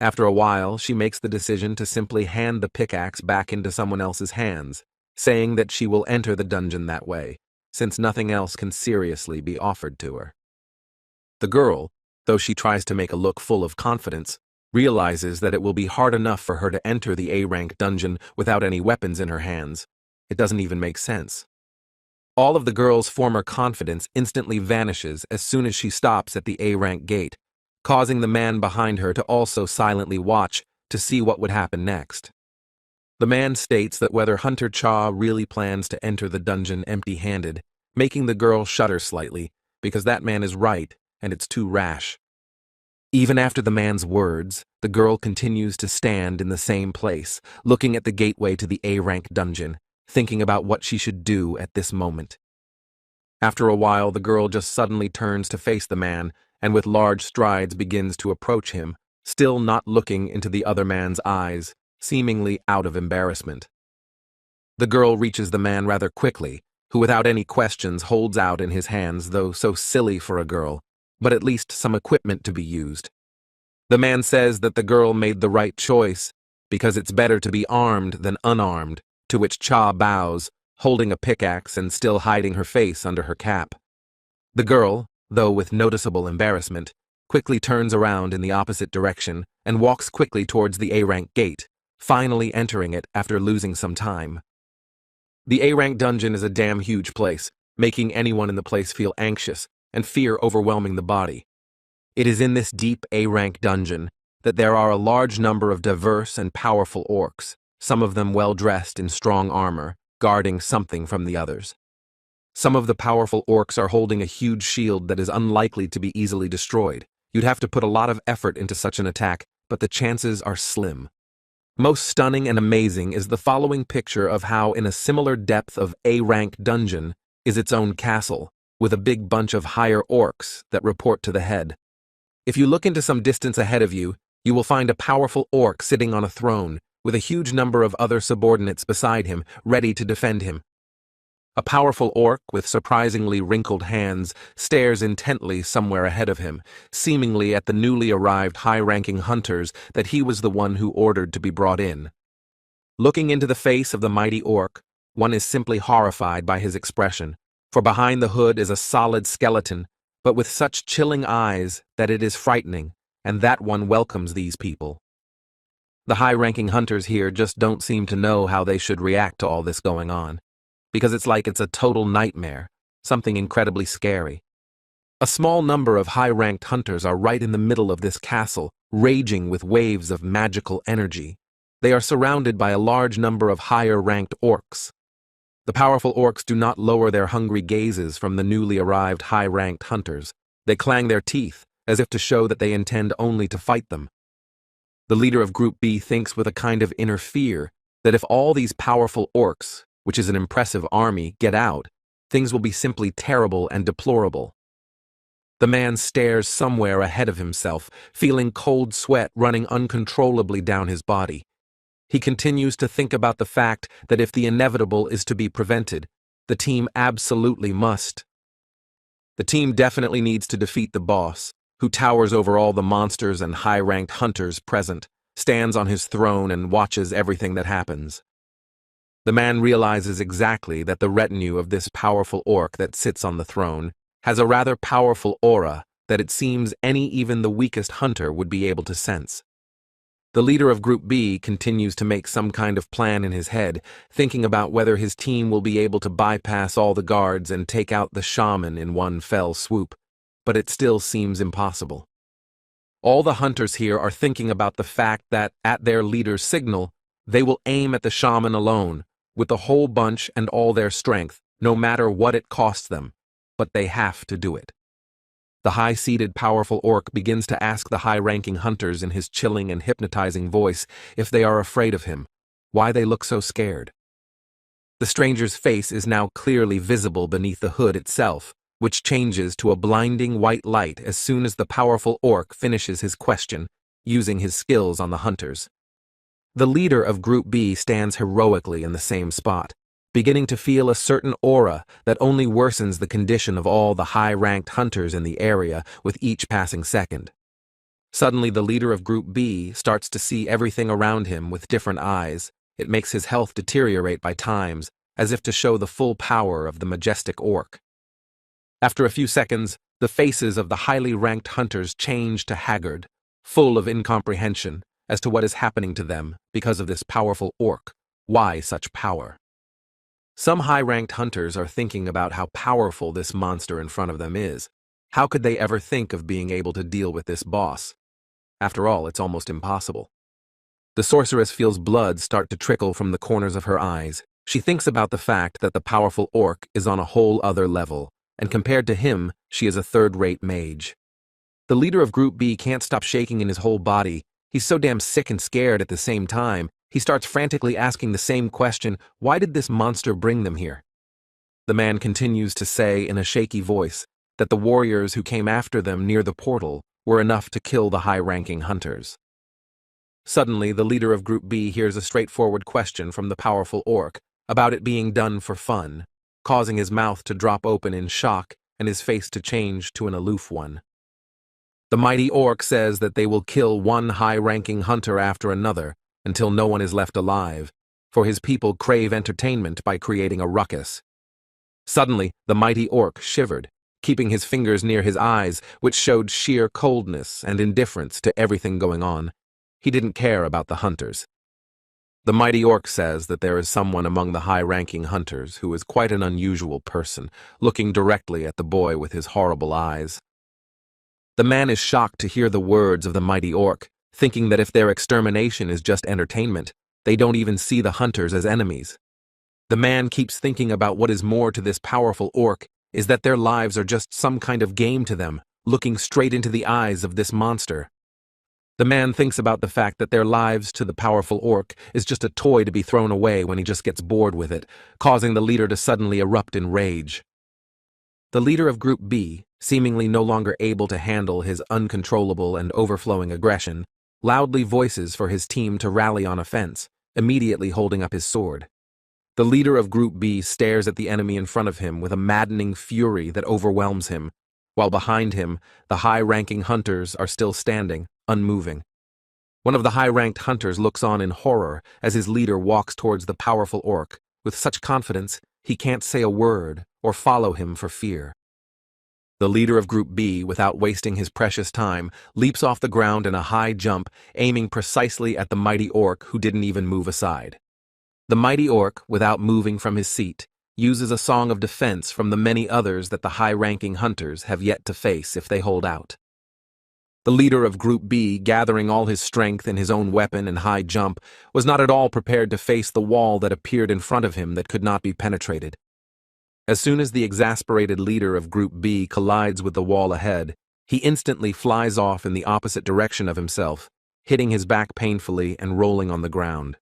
S1: After a while, she makes the decision to simply hand the pickaxe back into someone else's hands, saying that she will enter the dungeon that way, since nothing else can seriously be offered to her. The girl, though she tries to make a look full of confidence, realizes that it will be hard enough for her to enter the A-rank dungeon without any weapons in her hands. It doesn't even make sense. All of the girl's former confidence instantly vanishes as soon as she stops at the A-rank gate, causing the man behind her to also silently watch to see what would happen next. The man states that whether Hunter Cha really plans to enter the dungeon empty-handed, making the girl shudder slightly, because that man is right, and it's too rash. Even after the man's words, the girl continues to stand in the same place, looking at the gateway to the A-rank dungeon, thinking about what she should do at this moment. After a while, the girl just suddenly turns to face the man, and with large strides begins to approach him, still not looking into the other man's eyes, seemingly out of embarrassment. The girl reaches the man rather quickly, who without any questions holds out in his hands, though so silly for a girl, but at least some equipment to be used. The man says that the girl made the right choice, because it's better to be armed than unarmed, to which Cha bows, holding a pickaxe and still hiding her face under her cap. The girl, though with noticeable embarrassment, quickly turns around in the opposite direction and walks quickly towards the A-rank gate, finally entering it after losing some time. The A-rank dungeon is a damn huge place, making anyone in the place feel anxious and fear overwhelming the body. It is in this deep A-rank dungeon that there are a large number of diverse and powerful orcs, some of them well-dressed in strong armor, guarding something from the others. Some of the powerful orcs are holding a huge shield that is unlikely to be easily destroyed. You'd have to put a lot of effort into such an attack, but the chances are slim. Most stunning and amazing is the following picture of how in a similar depth of A-rank dungeon is its own castle, with a big bunch of higher orcs that report to the head. If you look into some distance ahead of you, you will find a powerful orc sitting on a throne, with a huge number of other subordinates beside him, ready to defend him. A powerful orc with surprisingly wrinkled hands stares intently somewhere ahead of him, seemingly at the newly arrived high-ranking hunters that he was the one who ordered to be brought in. Looking into the face of the mighty orc, one is simply horrified by his expression, for behind the hood is a solid skeleton, but with such chilling eyes that it is frightening, and that one welcomes these people. The high-ranking hunters here just don't seem to know how they should react to all this going on, because it's like it's a total nightmare, something incredibly scary. A small number of high-ranked hunters are right in the middle of this castle, raging with waves of magical energy. They are surrounded by a large number of higher-ranked orcs. The powerful orcs do not lower their hungry gazes from the newly arrived high-ranked hunters. They clang their teeth, as if to show that they intend only to fight them. The leader of Group B thinks with a kind of inner fear that if all these powerful orcs, which is an impressive army, get out, things will be simply terrible and deplorable. The man stares somewhere ahead of himself, feeling cold sweat running uncontrollably down his body. He continues to think about the fact that if the inevitable is to be prevented, the team absolutely must. The team definitely needs to defeat the boss, who towers over all the monsters and high-ranked hunters present, stands on his throne and watches everything that happens. The man realizes exactly that the retinue of this powerful orc that sits on the throne has a rather powerful aura that it seems even the weakest hunter would be able to sense. The leader of Group B continues to make some kind of plan in his head, thinking about whether his team will be able to bypass all the guards and take out the shaman in one fell swoop, but it still seems impossible. All the hunters here are thinking about the fact that, at their leader's signal, they will aim at the shaman alone, with the whole bunch and all their strength, no matter what it costs them, but they have to do it. The high-seated powerful orc begins to ask the high-ranking hunters in his chilling and hypnotizing voice if they are afraid of him, why they look so scared. The stranger's face is now clearly visible beneath the hood itself, which changes to a blinding white light as soon as the powerful orc finishes his question, using his skills on the hunters. The leader of Group B stands heroically in the same spot, beginning to feel a certain aura that only worsens the condition of all the high-ranked hunters in the area with each passing second. Suddenly, the leader of Group B starts to see everything around him with different eyes. It makes his health deteriorate by times, as if to show the full power of the majestic orc. After a few seconds, the faces of the highly ranked hunters change to haggard, full of incomprehension as to what is happening to them because of this powerful orc. Why such power? Some high-ranked hunters are thinking about how powerful this monster in front of them is. How could they ever think of being able to deal with this boss? After all, it's almost impossible. The sorceress feels blood start to trickle from the corners of her eyes. She thinks about the fact that the powerful orc is on a whole other level, and compared to him, she is a third-rate mage. The leader of Group B can't stop shaking in his whole body. He's so damn sick and scared at the same time. He starts frantically asking the same question, why did this monster bring them here? The man continues to say in a shaky voice that the warriors who came after them near the portal were enough to kill the high-ranking hunters. Suddenly, the leader of Group B hears a straightforward question from the powerful orc about it being done for fun, causing his mouth to drop open in shock and his face to change to an aloof one. The mighty orc says that they will kill one high-ranking hunter after another until no one is left alive, for his people crave entertainment by creating a ruckus. Suddenly, the mighty orc shivered, keeping his fingers near his eyes, which showed sheer coldness and indifference to everything going on. He didn't care about the hunters. The mighty orc says that there is someone among the high-ranking hunters who is quite an unusual person, looking directly at the boy with his horrible eyes. The man is shocked to hear the words of the mighty orc, thinking that if their extermination is just entertainment, they don't even see the hunters as enemies. The man keeps thinking about what is more to this powerful orc is that their lives are just some kind of game to them, looking straight into the eyes of this monster. The man thinks about the fact that their lives to the powerful orc is just a toy to be thrown away when he just gets bored with it, causing the leader to suddenly erupt in rage. The leader of Group B, seemingly no longer able to handle his uncontrollable and overflowing aggression, loudly voices for his team to rally on offense, immediately holding up his sword. The leader of Group B stares at the enemy in front of him with a maddening fury that overwhelms him, while behind him, the high-ranking hunters are still standing, unmoving. One of the high-ranked hunters looks on in horror as his leader walks towards the powerful orc, with such confidence he can't say a word or follow him for fear. The leader of Group B, without wasting his precious time, leaps off the ground in a high jump, aiming precisely at the mighty orc who didn't even move aside. The mighty orc, without moving from his seat, uses a song of defense from the many others that the high-ranking hunters have yet to face if they hold out. The leader of Group B, gathering all his strength in his own weapon and high jump, was not at all prepared to face the wall that appeared in front of him that could not be penetrated. As soon as the exasperated leader of Group B collides with the wall ahead, he instantly flies off in the opposite direction of himself, hitting his back painfully and rolling on the ground.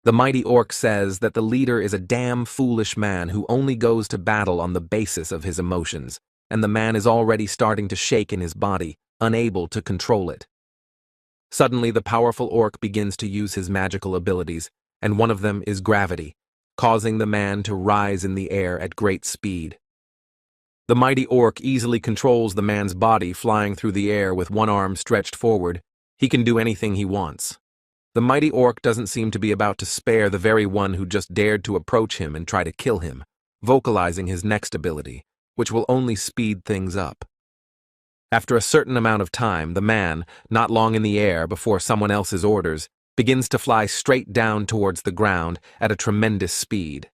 S1: The mighty orc says that the leader is a damn foolish man who only goes to battle on the basis of his emotions, and the man is already starting to shake in his body, unable to control it. Suddenly, the powerful orc begins to use his magical abilities, and one of them is gravity, causing the man to rise in the air at great speed. The mighty orc easily controls the man's body, flying through the air with one arm stretched forward. He can do anything he wants. The mighty orc doesn't seem to be about to spare the very one who just dared to approach him and try to kill him, vocalizing his next ability, which will only speed things up. After a certain amount of time, the man, not long in the air before someone else's orders, begins to fly straight down towards the ground at a tremendous speed.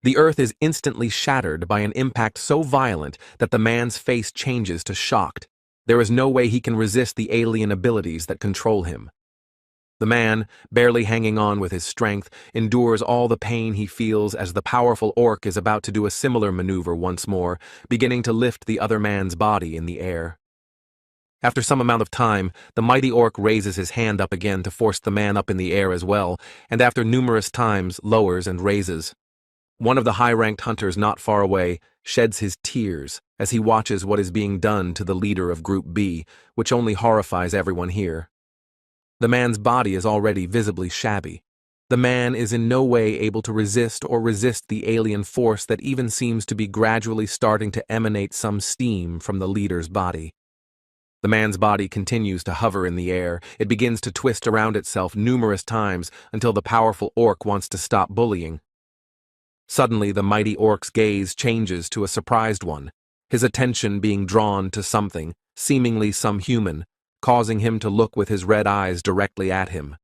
S1: The earth is instantly shattered by an impact so violent that the man's face changes to shocked. There is no way he can resist the alien abilities that control him. The man, barely hanging on with his strength, endures all the pain he feels as the powerful orc is about to do a similar maneuver once more, beginning to lift the other man's body in the air. After some amount of time, the mighty orc raises his hand up again to force the man up in the air as well, and after numerous times lowers and raises. One of the high-ranked hunters not far away sheds his tears as he watches what is being done to the leader of Group B, which only horrifies everyone here. The man's body is already visibly shabby. The man is in no way able to resist the alien force that even seems to be gradually starting to emanate some steam from the leader's body. The man's body continues to hover in the air. It begins to twist around itself numerous times until the powerful orc wants to stop bullying. Suddenly, the mighty orc's gaze changes to a surprised one, his attention being drawn to something, seemingly some human, causing him to look with his red eyes directly at him.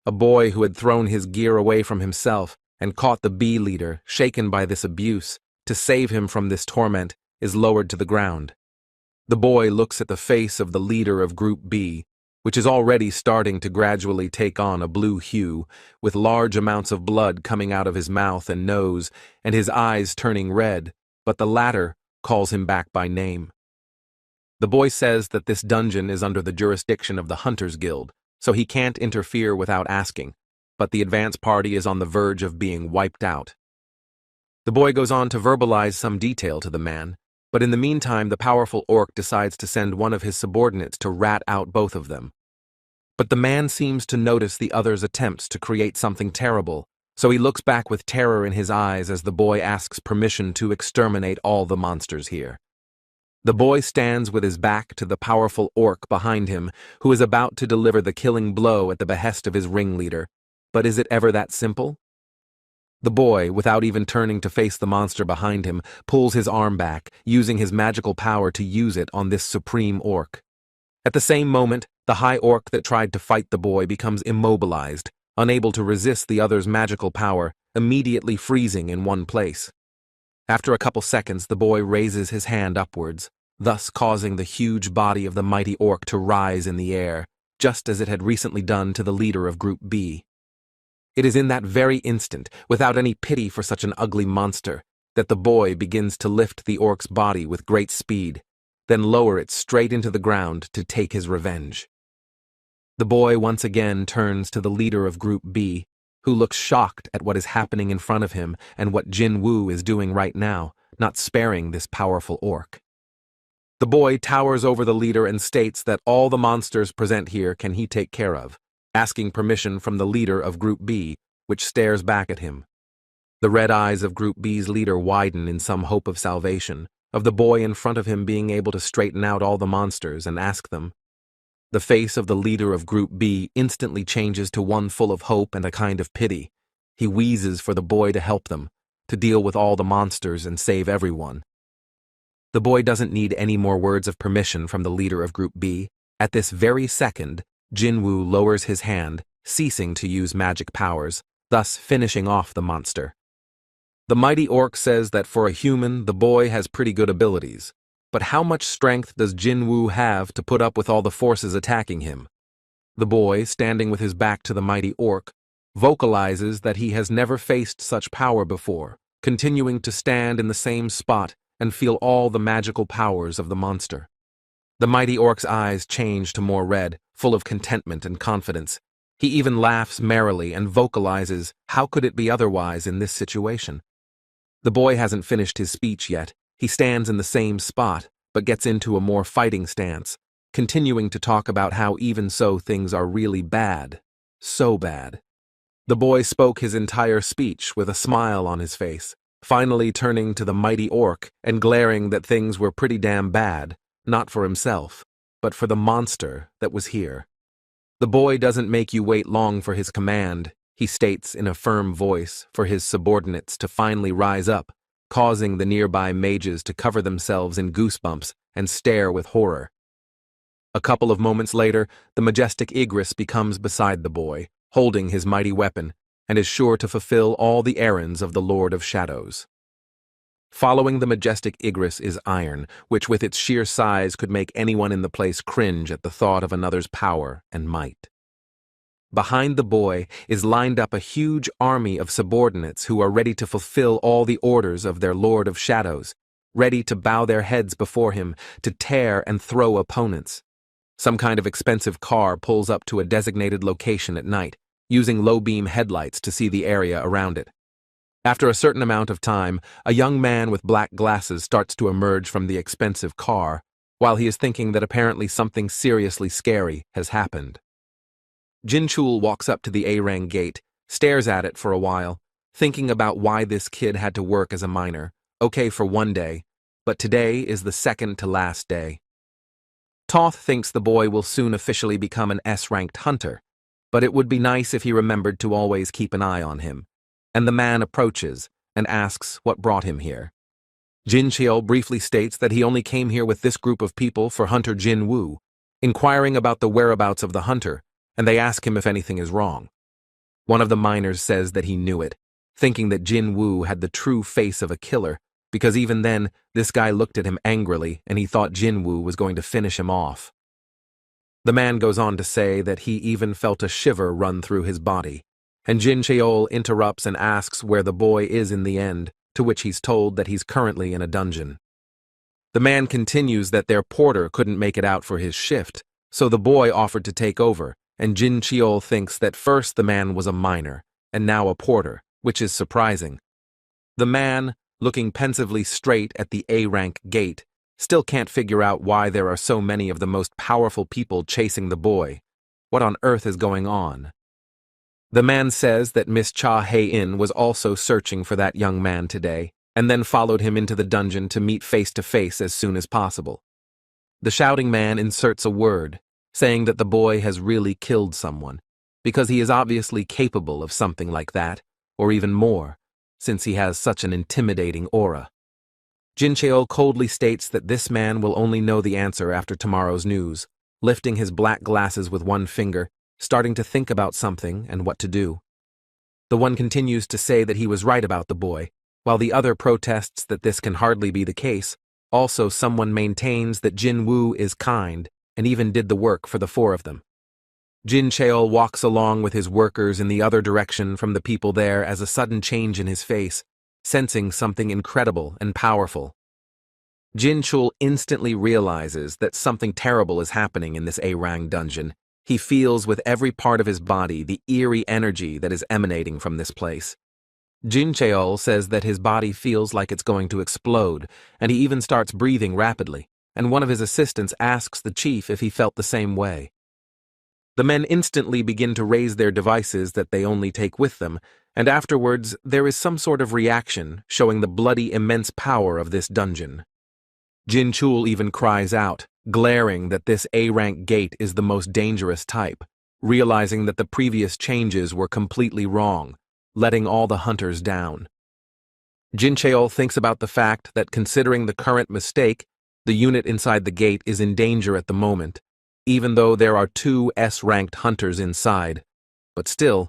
S1: A boy who had thrown his gear away from himself and caught the bee leader, shaken by this abuse, to save him from this torment, is lowered to the ground. The boy looks at the face of the leader of Group B, which is already starting to gradually take on a blue hue, with large amounts of blood coming out of his mouth and nose, and his eyes turning red, but the latter calls him back by name. The boy says that this dungeon is under the jurisdiction of the Hunters Guild, so he can't interfere without asking, but the advance party is on the verge of being wiped out. The boy goes on to verbalize some detail to the man, But in the meantime, the powerful orc decides to send one of his subordinates to rat out both of them. But the man seems to notice the other's attempts to create something terrible, so he looks back with terror in his eyes as the boy asks permission to exterminate all the monsters here. The boy stands with his back to the powerful orc behind him, who is about to deliver the killing blow at the behest of his ringleader. But is it ever that simple? The boy, without even turning to face the monster behind him, pulls his arm back, using his magical power to use it on this supreme orc. At the same moment, the high orc that tried to fight the boy becomes immobilized, unable to resist the other's magical power, immediately freezing in one place. After a couple seconds, the boy raises his hand upwards, thus causing the huge body of the mighty orc to rise in the air, just as it had recently done to the leader of Group B. It is in that very instant, without any pity for such an ugly monster, that the boy begins to lift the orc's body with great speed, then lower it straight into the ground to take his revenge. The boy once again turns to the leader of Group B, who looks shocked at what is happening in front of him and what Jinwoo is doing right now, not sparing this powerful orc. The boy towers over the leader and states that all the monsters present here can he take care of, asking permission from the leader of Group B, which stares back at him. The red eyes of Group B's leader widen in some hope of salvation, of the boy in front of him being able to straighten out all the monsters and ask them. The face of the leader of Group B instantly changes to one full of hope and a kind of pity. He wheezes for the boy to help them, to deal with all the monsters and save everyone. The boy doesn't need any more words of permission from the leader of Group B. At this very second, Jinwoo lowers his hand, ceasing to use magic powers, thus finishing off the monster. The mighty orc says that for a human, the boy has pretty good abilities. But how much strength does Jinwoo have to put up with all the forces attacking him? The boy, standing with his back to the mighty orc, vocalizes that he has never faced such power before, continuing to stand in the same spot and feel all the magical powers of the monster. The mighty orc's eyes change to more red, full of contentment and confidence. He even laughs merrily and vocalizes, how could it be otherwise in this situation? The boy hasn't finished his speech yet. He stands in the same spot, but gets into a more fighting stance, continuing to talk about how even so things are really bad. So bad. The boy spoke his entire speech with a smile on his face, finally turning to the mighty orc and glaring that things were pretty damn bad, not for himself, but for the monster that was here. The boy doesn't make you wait long for his command, he states in a firm voice for his subordinates to finally rise up, causing the nearby mages to cover themselves in goosebumps and stare with horror. A couple of moments later, the majestic Igris becomes beside the boy, holding his mighty weapon, and is sure to fulfill all the errands of the Lord of Shadows. Following the majestic Igris is iron, which with its sheer size could make anyone in the place cringe at the thought of another's power and might. Behind the boy is lined up a huge army of subordinates who are ready to fulfill all the orders of their Lord of Shadows, ready to bow their heads before him, to tear and throw opponents. Some kind of expensive car pulls up to a designated location at night, using low-beam headlights to see the area around it. After a certain amount of time, a young man with black glasses starts to emerge from the expensive car, while he is thinking that apparently something seriously scary has happened. Jinchul walks up to the A-Rang gate, stares at it for a while, thinking about why this kid had to work as a miner, okay for one day, but today is the second to last day. Toth thinks the boy will soon officially become an S-ranked hunter, but it would be nice if he remembered to always keep an eye on him. And the man approaches and asks what brought him here. Jin Cheol briefly states that he only came here with this group of people for Hunter Jinwoo, inquiring about the whereabouts of the hunter, and they ask him if anything is wrong. One of the miners says that he knew it, thinking that Jinwoo had the true face of a killer, because even then, this guy looked at him angrily and he thought Jinwoo was going to finish him off. The man goes on to say that he even felt a shiver run through his body, and Jin Cheol interrupts and asks where the boy is in the end, to which he's told that he's currently in a dungeon. The man continues that their porter couldn't make it out for his shift, so the boy offered to take over, and Jin Cheol thinks that first the man was a miner, and now a porter, which is surprising. The man, looking pensively straight at the A-rank gate, still can't figure out why there are so many of the most powerful people chasing the boy. What on earth is going on? The man says that Miss Cha Hae-in was also searching for that young man today, and then followed him into the dungeon to meet face to face as soon as possible. The shouting man inserts a word, saying that the boy has really killed someone, because he is obviously capable of something like that, or even more, since he has such an intimidating aura. Jin Cheol coldly states that this man will only know the answer after tomorrow's news, lifting his black glasses with one finger, starting to think about something and what to do. The one continues to say that he was right about the boy, while the other protests that this can hardly be the case. Also, someone maintains that Jinwoo is kind and even did the work for the four of them. Jin Cheol walks along with his workers in the other direction from the people there as a sudden change in his face, sensing something incredible and powerful. Jin Chul instantly realizes that something terrible is happening in this A-Rang dungeon. He feels with every part of his body the eerie energy that is emanating from this place. Jin Cheol says that his body feels like it's going to explode, and he even starts breathing rapidly, and one of his assistants asks the chief if he felt the same way. The men instantly begin to raise their devices that they only take with them, and afterwards there is some sort of reaction showing the bloody immense power of this dungeon. Jin Chul even cries out, glaring that this A-rank gate is the most dangerous type, realizing that the previous changes were completely wrong, letting all the hunters down. Jin Cheol thinks about the fact that considering the current mistake, the unit inside the gate is in danger at the moment, even though there are 2 S-ranked hunters inside. But still,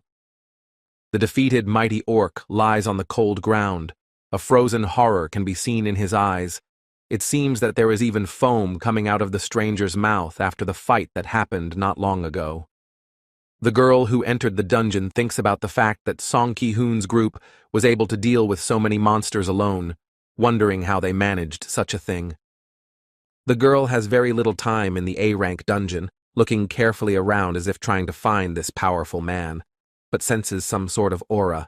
S1: the defeated mighty orc lies on the cold ground. A frozen horror can be seen in his eyes. It seems that there is even foam coming out of the stranger's mouth after the fight that happened not long ago. The girl who entered the dungeon thinks about the fact that Song Ki-hoon's group was able to deal with so many monsters alone, wondering how they managed such a thing. The girl has very little time in the A-rank dungeon, looking carefully around as if trying to find this powerful man, but senses some sort of aura.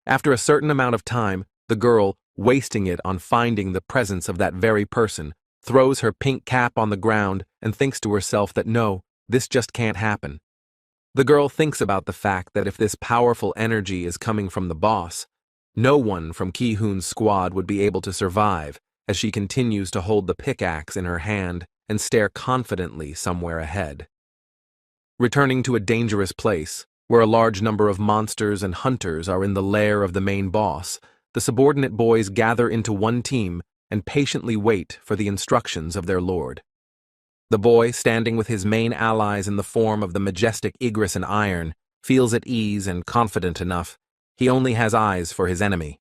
S1: After a certain amount of time, the girl, wasting it on finding the presence of that very person, throws her pink cap on the ground and thinks to herself that no, this just can't happen. The girl thinks about the fact that if this powerful energy is coming from the boss, no one from Ki-hoon's squad would be able to survive, as she continues to hold the pickaxe in her hand and stare confidently somewhere ahead. Returning to a dangerous place, where a large number of monsters and hunters are in the lair of the main boss, the subordinate boys gather into one team and patiently wait for the instructions of their lord. The boy, standing with his main allies in the form of the majestic Igris and Iron, feels at ease and confident enough. He only has eyes for his enemy.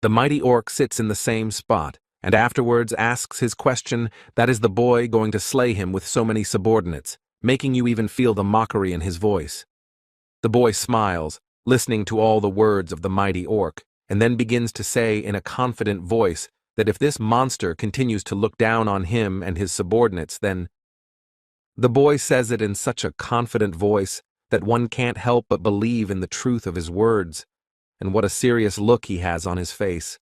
S1: The mighty orc sits in the same spot, and afterwards asks his question, that is the boy going to slay him with so many subordinates, making you even feel the mockery in his voice. The boy smiles, listening to all the words of the mighty orc, and then begins to say in a confident voice that if this monster continues to look down on him and his subordinates, then... The boy says it in such a confident voice that one can't help but believe in the truth of his words, and what a serious look he has on his face.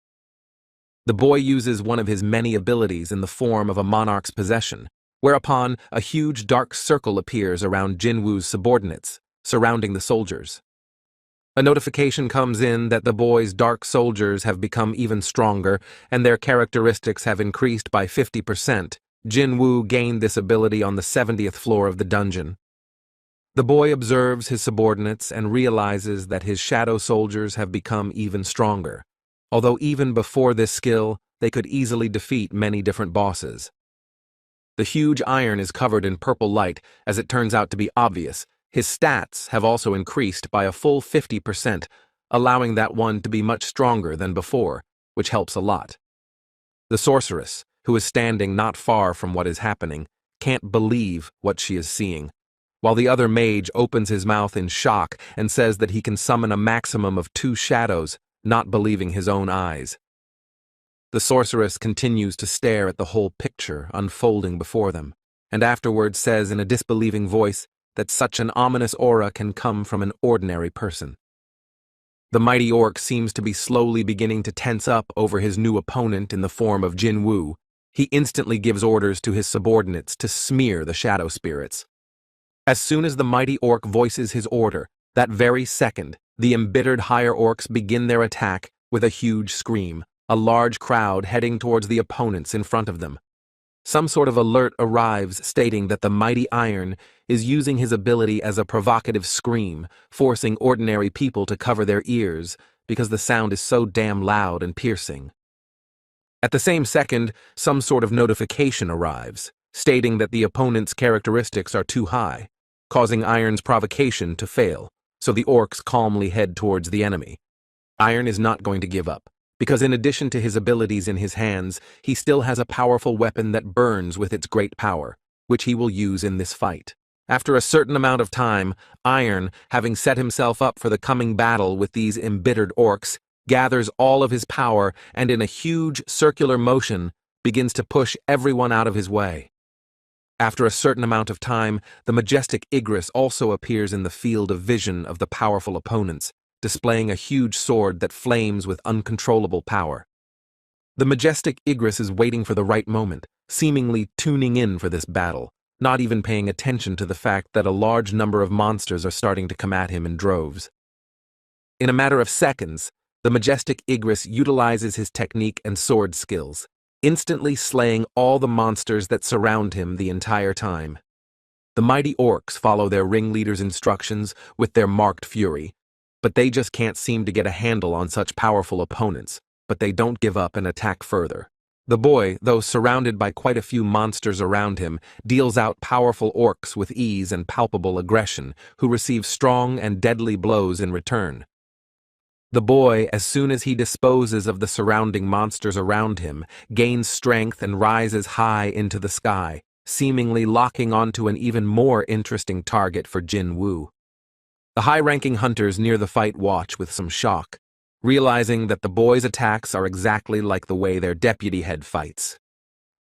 S1: The boy uses one of his many abilities in the form of a monarch's possession, whereupon a huge dark circle appears around Jinwoo's subordinates, surrounding the soldiers. A notification comes in that the boy's dark soldiers have become even stronger and their characteristics have increased by 50%. Jinwoo gained this ability on the 70th floor of the dungeon. The boy observes his subordinates and realizes that his shadow soldiers have become even stronger, although even before this skill, they could easily defeat many different bosses. The huge Iron is covered in purple light, as it turns out to be obvious. His stats have also increased by a full 50%, allowing that one to be much stronger than before, which helps a lot. The sorceress, who is standing not far from what is happening, can't believe what she is seeing, while the other mage opens his mouth in shock and says that he can summon a maximum of 2 shadows, not believing his own eyes. The sorceress continues to stare at the whole picture unfolding before them, and afterwards says in a disbelieving voice that such an ominous aura can come from an ordinary person. The mighty orc seems to be slowly beginning to tense up over his new opponent in the form of Jinwoo. He instantly gives orders to his subordinates to smear the shadow spirits. As soon as the mighty orc voices his order, that very second, the embittered higher orcs begin their attack with a huge scream, a large crowd heading towards the opponents in front of them. Some sort of alert arrives stating that the mighty iron is using his ability as a provocative scream, forcing ordinary people to cover their ears because the sound is so damn loud and piercing. At the same second, some sort of notification arrives, stating that the opponent's characteristics are too high, causing Iron's provocation to fail, so the orcs calmly head towards the enemy. Iron is not going to give up, because in addition to his abilities in his hands, he still has a powerful weapon that burns with its great power, which he will use in this fight. After a certain amount of time, Iron, having set himself up for the coming battle with these embittered orcs, gathers all of his power and in a huge circular motion begins to push everyone out of his way. After a certain amount of time, the majestic Igris also appears in the field of vision of the powerful opponents, displaying a huge sword that flames with uncontrollable power. The majestic Igris is waiting for the right moment, seemingly tuning in for this battle, not even paying attention to the fact that a large number of monsters are starting to come at him in droves. In a matter of seconds, the majestic Igris utilizes his technique and sword skills, instantly slaying all the monsters that surround him the entire time. The mighty orcs follow their ringleader's instructions with their marked fury, but they just can't seem to get a handle on such powerful opponents, but they don't give up and attack further. The boy, though surrounded by quite a few monsters around him, deals out powerful orcs with ease and palpable aggression, who receive strong and deadly blows in return. The boy, as soon as he disposes of the surrounding monsters around him, gains strength and rises high into the sky, seemingly locking onto an even more interesting target for Jinwoo. The high-ranking hunters near the fight watch with some shock, realizing that the boy's attacks are exactly like the way their deputy head fights.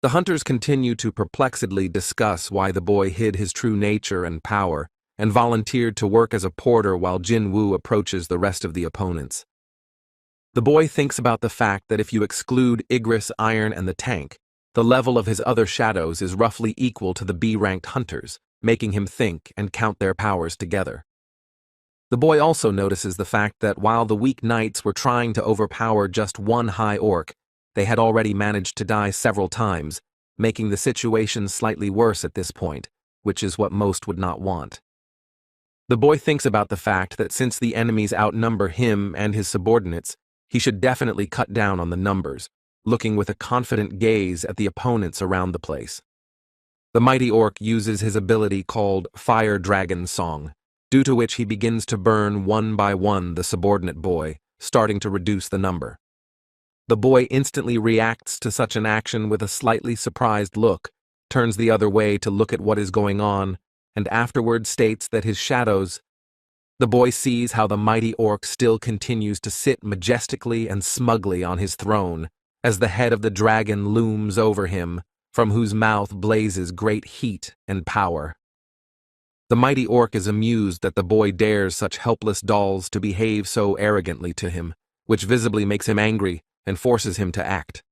S1: The hunters continue to perplexedly discuss why the boy hid his true nature and power, and volunteered to work as a porter while Jinwoo approaches the rest of the opponents. The boy thinks about the fact that if you exclude Igris, Iron, and the tank, the level of his other shadows is roughly equal to the B-ranked hunters, making him think and count their powers together. The boy also notices the fact that while the weak knights were trying to overpower just one high orc, they had already managed to die several times, making the situation slightly worse at this point, which is what most would not want. The boy thinks about the fact that since the enemies outnumber him and his subordinates, he should definitely cut down on the numbers, looking with a confident gaze at the opponents around the place. The mighty orc uses his ability called Fire Dragon Song, due to which he begins to burn one by one the subordinate boy, starting to reduce the number. The boy instantly reacts to such an action with a slightly surprised look, turns the other way to look at what is going on, and afterwards states that his shadows. The boy sees how the mighty orc still continues to sit majestically and smugly on his throne, as the head of the dragon looms over him, from whose mouth blazes great heat and power. The mighty orc is amused that the boy dares such helpless dolls to behave so arrogantly to him, which visibly makes him angry and forces him to act.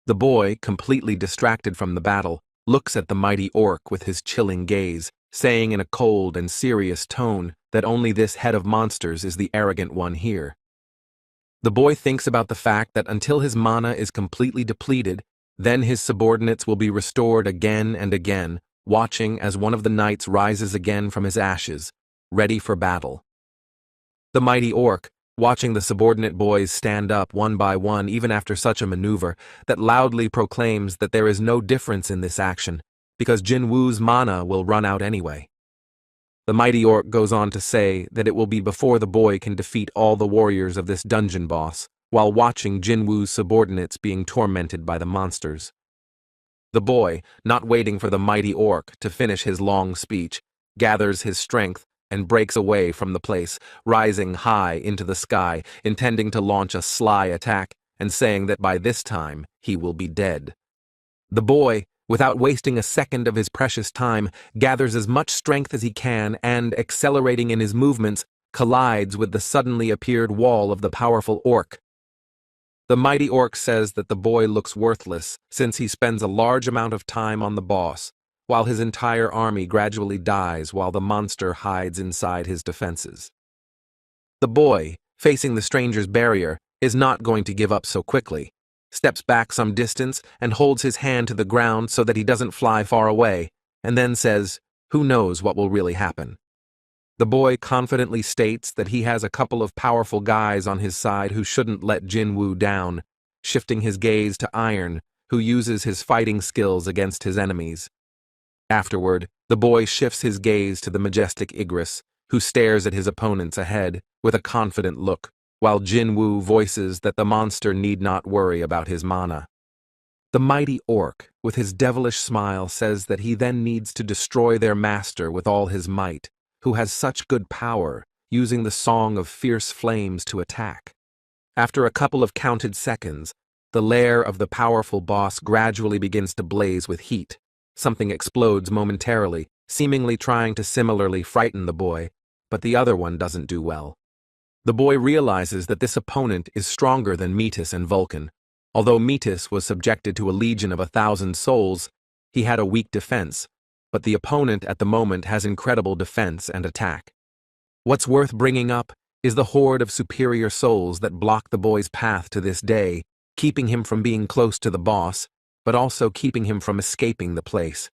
S1: The boy, completely distracted from the battle, looks at the mighty orc with his chilling gaze, saying in a cold and serious tone that only this head of monsters is the arrogant one here. The boy thinks about the fact that until his mana is completely depleted, then his subordinates will be restored again and again, watching as one of the knights rises again from his ashes, ready for battle. The mighty orc, watching the subordinate boys stand up one by one even after such a maneuver, that loudly proclaims that there is no difference in this action, because Jinwoo's mana will run out anyway. The mighty orc goes on to say that it will be before the boy can defeat all the warriors of this dungeon boss, while watching Jinwoo's subordinates being tormented by the monsters. The boy, not waiting for the mighty orc to finish his long speech, gathers his strength and breaks away from the place, rising high into the sky, intending to launch a sly attack and saying that by this time he will be dead. The boy, without wasting a second of his precious time, gathers as much strength as he can and, accelerating in his movements, collides with the suddenly appeared wall of the powerful orc. The mighty orc says that the boy looks worthless since he spends a large amount of time on the boss, while his entire army gradually dies while the monster hides inside his defenses. The boy, facing the stranger's barrier, is not going to give up so quickly, steps back some distance and holds his hand to the ground so that he doesn't fly far away, and then says, "Who knows what will really happen?" The boy confidently states that he has a couple of powerful guys on his side who shouldn't let Jinwoo down, shifting his gaze to Iron, who uses his fighting skills against his enemies. Afterward, the boy shifts his gaze to the majestic Igris, who stares at his opponents ahead with a confident look, while Jinwoo voices that the monster need not worry about his mana. The mighty orc, with his devilish smile, says that he then needs to destroy their master with all his might, who has such good power, using the Song of Fierce Flames to attack. After a couple of counted seconds, the lair of the powerful boss gradually begins to blaze with heat. Something explodes momentarily, seemingly trying to similarly frighten the boy, but the other one doesn't do well. The boy realizes that this opponent is stronger than Metis and Vulcan. Although Metis was subjected to a legion of 1,000 souls, he had a weak defense, but the opponent at the moment has incredible defense and attack. What's worth bringing up is the horde of superior souls that block the boy's path to this day, keeping him from being close to the boss, but also keeping him from escaping the place.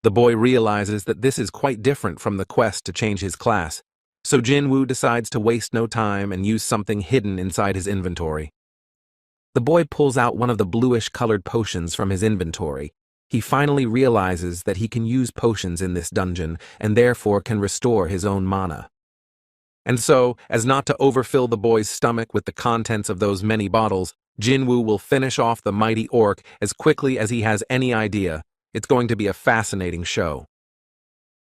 S1: The boy realizes that this is quite different from the quest to change his class, so Jinwoo decides to waste no time and use something hidden inside his inventory. The boy pulls out one of the bluish-colored potions from his inventory. He finally realizes that he can use potions in this dungeon and therefore can restore his own mana. And so, as not to overfill the boy's stomach with the contents of those many bottles, Jinwoo will finish off the mighty orc as quickly as he has any idea. It's going to be a fascinating show.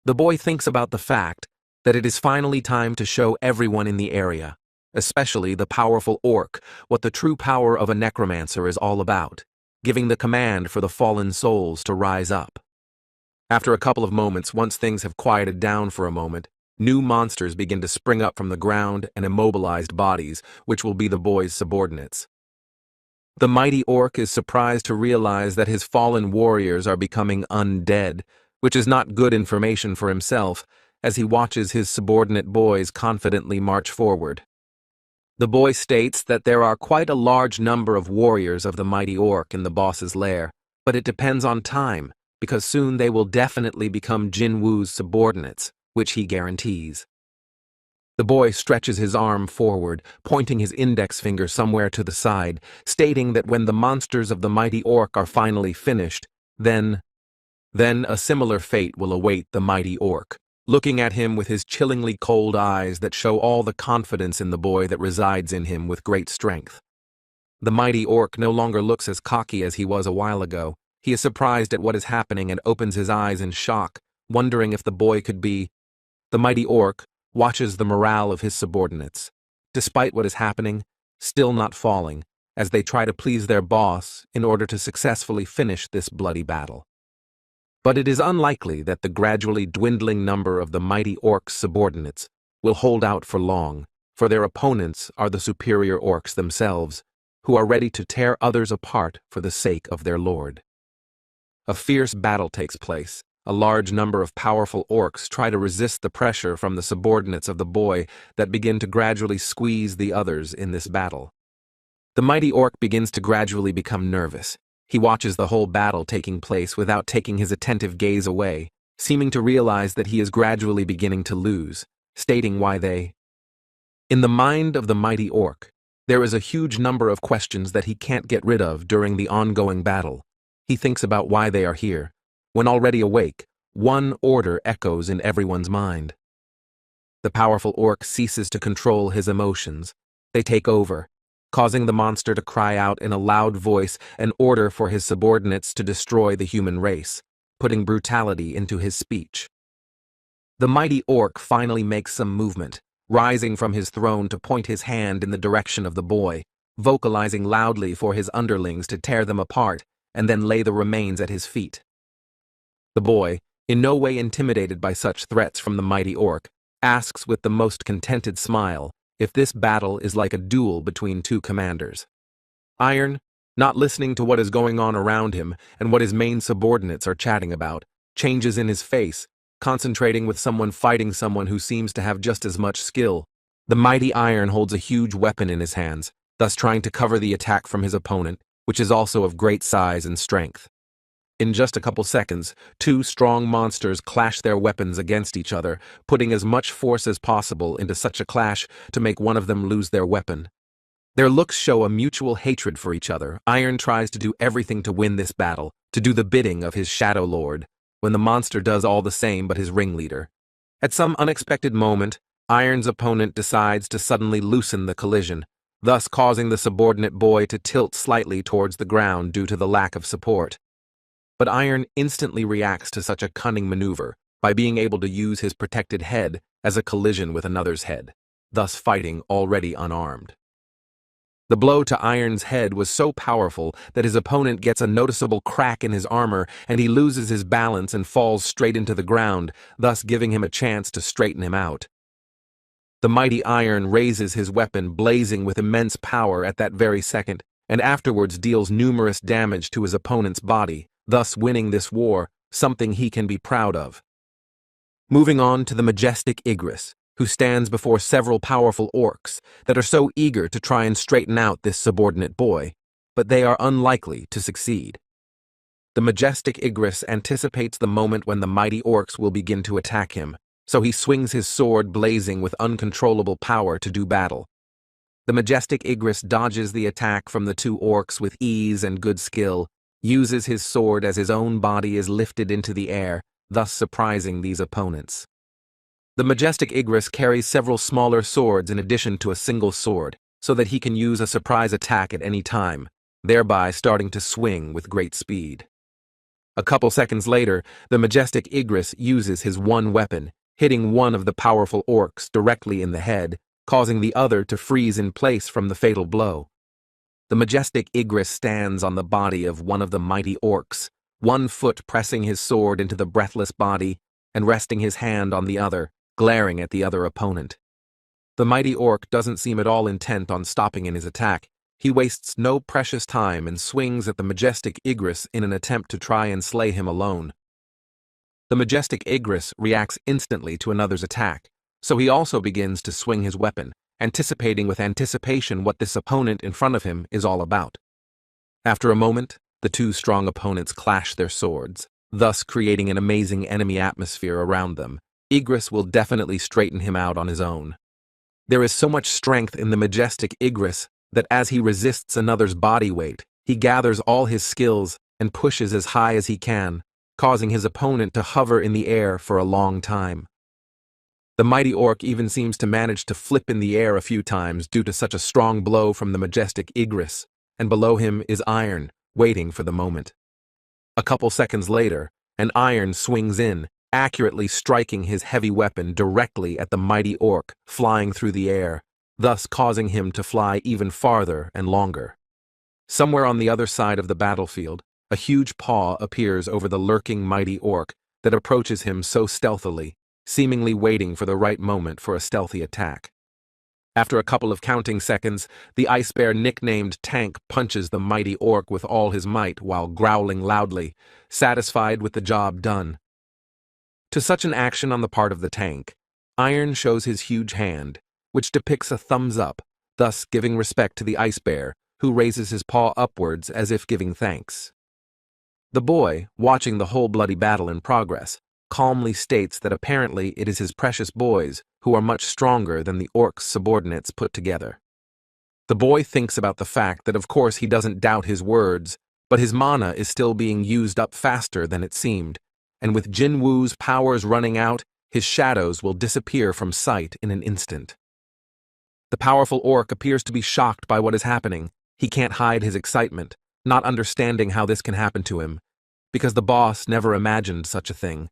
S1: The boy thinks about the fact that it is finally time to show everyone in the area, especially the powerful orc, what the true power of a necromancer is all about, giving the command for the fallen souls to rise up. After a couple of moments, once things have quieted down for a moment, new monsters begin to spring up from the ground and immobilized bodies, which will be the boy's subordinates. The mighty orc is surprised to realize that his fallen warriors are becoming undead, which is not good information for himself, as he watches his subordinate boys confidently march forward. The boy states that there are quite a large number of warriors of the mighty orc in the boss's lair, but it depends on time, because soon they will definitely become Jinwoo's subordinates, which he guarantees. The boy stretches his arm forward, pointing his index finger somewhere to the side, stating that when the monsters of the mighty orc are finally finished, then a similar fate will await the mighty orc, looking at him with his chillingly cold eyes that show all the confidence in the boy that resides in him with great strength. The mighty orc no longer looks as cocky as he was a while ago. He is surprised at what is happening and opens his eyes in shock, wondering if the boy could be. The mighty orc watches the morale of his subordinates, despite what is happening, still not falling, as they try to please their boss in order to successfully finish this bloody battle. But it is unlikely that the gradually dwindling number of the mighty orc's subordinates will hold out for long, for their opponents are the superior orcs themselves, who are ready to tear others apart for the sake of their lord. A fierce battle takes place. A large number of powerful orcs try to resist the pressure from the subordinates of the boy that begin to gradually squeeze the others in this battle. The mighty orc begins to gradually become nervous. He watches the whole battle taking place without taking his attentive gaze away, seeming to realize that he is gradually beginning to lose, stating why they. In the mind of the mighty orc, there is a huge number of questions that he can't get rid of during the ongoing battle. He thinks about why they are here. When already awake, one order echoes in everyone's mind. The powerful orc ceases to control his emotions. They take over, causing the monster to cry out in a loud voice an order for his subordinates to destroy the human race, putting brutality into his speech. The mighty orc finally makes some movement, rising from his throne to point his hand in the direction of the boy, vocalizing loudly for his underlings to tear them apart and then lay the remains at his feet. The boy, in no way intimidated by such threats from the mighty orc, asks with the most contented smile if this battle is like a duel between two commanders. Iron, not listening to what is going on around him and what his main subordinates are chatting about, changes in his face, concentrating with someone fighting someone who seems to have just as much skill. The mighty Iron holds a huge weapon in his hands, thus trying to cover the attack from his opponent, which is also of great size and strength. In just a couple seconds, two strong monsters clash their weapons against each other, putting as much force as possible into such a clash to make one of them lose their weapon. Their looks show a mutual hatred for each other. Iron tries to do everything to win this battle, to do the bidding of his Shadow Lord, when the monster does all the same but his ringleader. At some unexpected moment, Iron's opponent decides to suddenly loosen the collision, thus causing the subordinate boy to tilt slightly towards the ground due to the lack of support. But Iron instantly reacts to such a cunning maneuver by being able to use his protected head as a collision with another's head, thus fighting already unarmed. The blow to Iron's head was so powerful that his opponent gets a noticeable crack in his armor and he loses his balance and falls straight into the ground, thus giving him a chance to straighten him out. The mighty Iron raises his weapon, blazing with immense power at that very second, and afterwards deals numerous damage to his opponent's body, thus winning this war, something he can be proud of. Moving on to the majestic Igris, who stands before several powerful orcs that are so eager to try and straighten out this subordinate boy, but they are unlikely to succeed. The majestic Igris anticipates the moment when the mighty orcs will begin to attack him, so he swings his sword blazing with uncontrollable power to do battle. The majestic Igris dodges the attack from the two orcs with ease and good skill, uses his sword as his own body is lifted into the air, thus surprising these opponents. The majestic Igris carries several smaller swords in addition to a single sword, so that he can use a surprise attack at any time, thereby starting to swing with great speed. A couple seconds later, the majestic Igris uses his one weapon, hitting one of the powerful orcs directly in the head, causing the other to freeze in place from the fatal blow. The majestic Igris stands on the body of one of the mighty orcs, one foot pressing his sword into the breathless body and resting his hand on the other, glaring at the other opponent. The mighty orc doesn't seem at all intent on stopping in his attack. He wastes no precious time and swings at the majestic Igris in an attempt to try and slay him alone. The majestic Igris reacts instantly to another's attack, so he also begins to swing his weapon, anticipating with anticipation what this opponent in front of him is all about. After a moment, the two strong opponents clash their swords, thus creating an amazing enemy atmosphere around them. Igris will definitely straighten him out on his own. There is so much strength in the majestic Igris that as he resists another's body weight, he gathers all his skills and pushes as high as he can, causing his opponent to hover in the air for a long time. The mighty orc even seems to manage to flip in the air a few times due to such a strong blow from the majestic Igris, and below him is Iron, waiting for the moment. A couple seconds later, an Iron swings in, accurately striking his heavy weapon directly at the mighty orc flying through the air, thus causing him to fly even farther and longer. Somewhere on the other side of the battlefield, a huge paw appears over the lurking mighty orc that approaches him so stealthily, seemingly waiting for the right moment for a stealthy attack. After a couple of counting seconds, the ice bear nicknamed Tank punches the mighty orc with all his might while growling loudly, satisfied with the job done. To such an action on the part of the tank, Iron shows his huge hand, which depicts a thumbs up, thus giving respect to the ice bear, who raises his paw upwards as if giving thanks. The boy, watching the whole bloody battle in progress, calmly states that apparently it is his precious boys who are much stronger than the orc's subordinates put together. The boy thinks about the fact that of course he doesn't doubt his words, but his mana is still being used up faster than it seemed, and with Jinwoo's powers running out, his shadows will disappear from sight in an instant. The powerful orc appears to be shocked by what is happening. He can't hide his excitement, not understanding how this can happen to him, because the boss never imagined such a thing.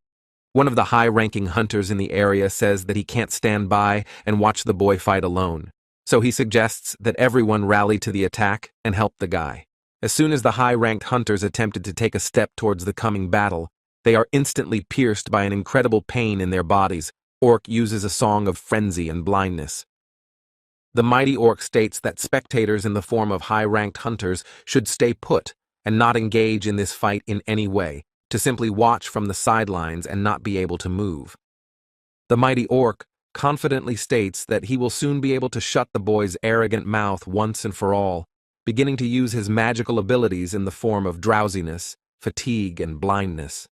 S1: One of the high-ranking hunters in the area says that he can't stand by and watch the boy fight alone, so he suggests that everyone rally to the attack and help the guy. As soon as the high-ranked hunters attempted to take a step towards the coming battle, they are instantly pierced by an incredible pain in their bodies, orc uses a song of frenzy and blindness. The mighty orc states that spectators in the form of high-ranked hunters should stay put and not engage in this fight in any way, to simply watch from the sidelines and not be able to move. The mighty orc confidently states that he will soon be able to shut the boy's arrogant mouth once and for all, beginning to use his magical abilities in the form of drowsiness, fatigue, and blindness.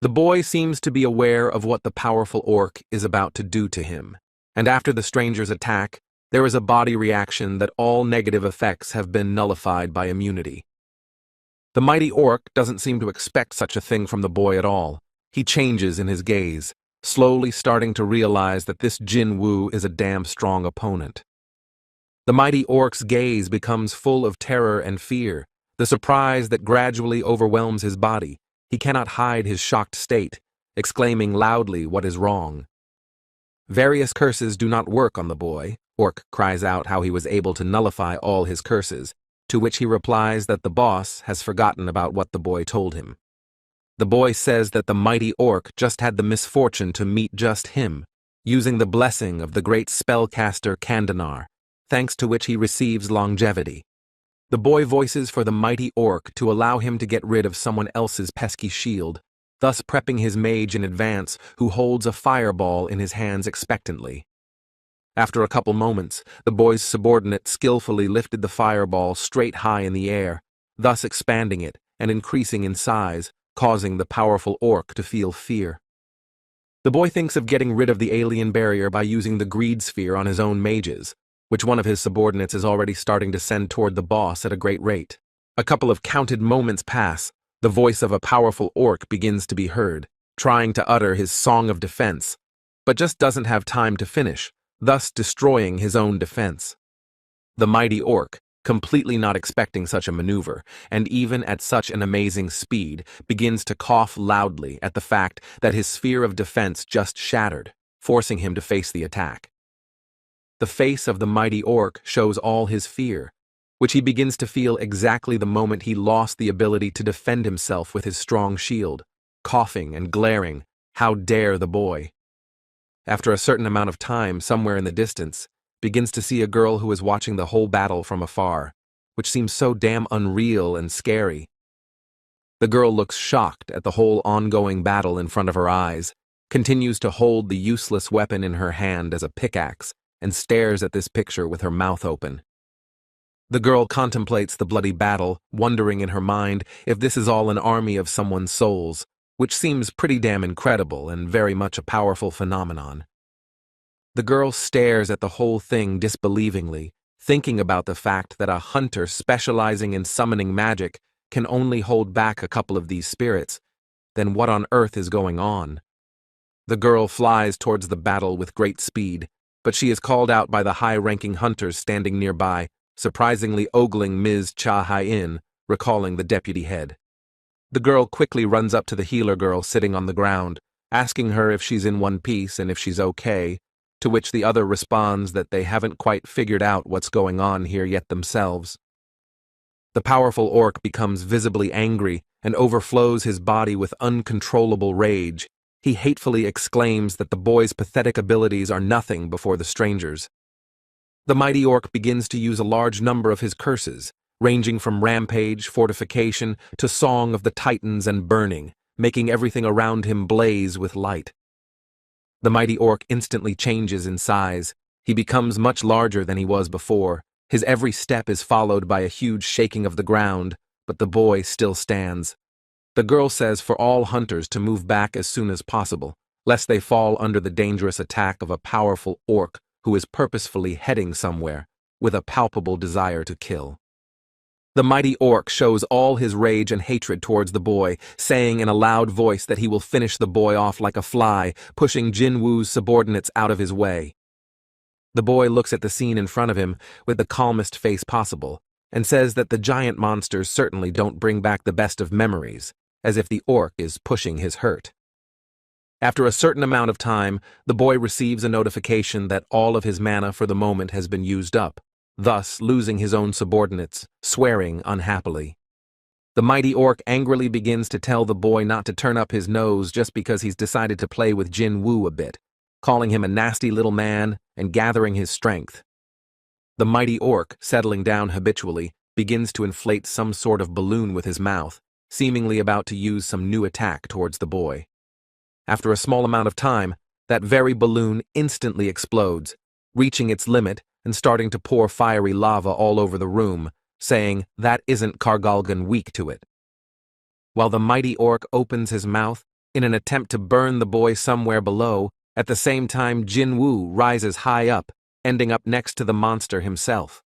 S1: The boy seems to be aware of what the powerful orc is about to do to him, and after the stranger's attack, there is a body reaction that all negative effects have been nullified by immunity. The mighty orc doesn't seem to expect such a thing from the boy at all. He changes in his gaze, slowly starting to realize that this Jinwoo is a damn strong opponent. The mighty orc's gaze becomes full of terror and fear, the surprise that gradually overwhelms his body. He cannot hide his shocked state, exclaiming loudly what is wrong. Various curses do not work on the boy. Orc cries out how he was able to nullify all his curses, to which he replies that the boss has forgotten about what the boy told him. The boy says that the mighty orc just had the misfortune to meet just him, using the blessing of the great spellcaster Kandanar, thanks to which he receives longevity. The boy voices for the mighty orc to allow him to get rid of someone else's pesky shield, thus prepping his mage in advance, who holds a fireball in his hands expectantly. After a couple moments, the boy's subordinate skillfully lifted the fireball straight high in the air, thus expanding it and increasing in size, causing the powerful orc to feel fear. The boy thinks of getting rid of the alien barrier by using the greed sphere on his own mages, which one of his subordinates is already starting to send toward the boss at a great rate. A couple of counted moments pass, the voice of a powerful orc begins to be heard, trying to utter his song of defense, but just doesn't have time to finish, thus destroying his own defense. The mighty orc, completely not expecting such a maneuver, and even at such an amazing speed, begins to cough loudly at the fact that his sphere of defense just shattered, forcing him to face the attack. The face of the mighty orc shows all his fear, which he begins to feel exactly the moment he lost the ability to defend himself with his strong shield, coughing and glaring, how dare the boy. After a certain amount of time, somewhere in the distance, begins to see a girl who is watching the whole battle from afar, which seems so damn unreal and scary. The girl looks shocked at the whole ongoing battle in front of her eyes, continues to hold the useless weapon in her hand as a pickaxe, and stares at this picture with her mouth open. The girl contemplates the bloody battle, wondering in her mind if this is all an army of someone's souls, which seems pretty damn incredible and very much a powerful phenomenon. The girl stares at the whole thing disbelievingly, thinking about the fact that a hunter specializing in summoning magic can only hold back a couple of these spirits. Then what on earth is going on? The girl flies towards the battle with great speed, but she is called out by the high-ranking hunters standing nearby, surprisingly ogling Ms. Cha Hai-in, recalling the deputy head. The girl quickly runs up to the healer girl sitting on the ground, asking her if she's in one piece and if she's okay, to which the other responds that they haven't quite figured out what's going on here yet themselves. The powerful orc becomes visibly angry and overflows his body with uncontrollable rage. He hatefully exclaims that the boy's pathetic abilities are nothing before the stranger's. The mighty orc begins to use a large number of his curses, ranging from rampage, fortification, to song of the titans and burning, making everything around him blaze with light. The mighty orc instantly changes in size. He becomes much larger than he was before. His every step is followed by a huge shaking of the ground, but the boy still stands. The girl says for all hunters to move back as soon as possible, lest they fall under the dangerous attack of a powerful orc who is purposefully heading somewhere, with a palpable desire to kill. The mighty orc shows all his rage and hatred towards the boy, saying in a loud voice that he will finish the boy off like a fly, pushing Jinwoo's subordinates out of his way. The boy looks at the scene in front of him with the calmest face possible, and says that the giant monsters certainly don't bring back the best of memories, as if the orc is pushing his hurt. After a certain amount of time, the boy receives a notification that all of his mana for the moment has been used up, thus losing his own subordinates, swearing unhappily. The mighty orc angrily begins to tell the boy not to turn up his nose just because he's decided to play with Jinwoo a bit, calling him a nasty little man and gathering his strength. The mighty orc, settling down habitually, begins to inflate some sort of balloon with his mouth, seemingly about to use some new attack towards the boy. After a small amount of time, that very balloon instantly explodes, reaching its limit and starting to pour fiery lava all over the room, saying, "That isn't Kargalgan weak to it." While the mighty orc opens his mouth in an attempt to burn the boy somewhere below, at the same time Jinwoo rises high up, ending up next to the monster himself.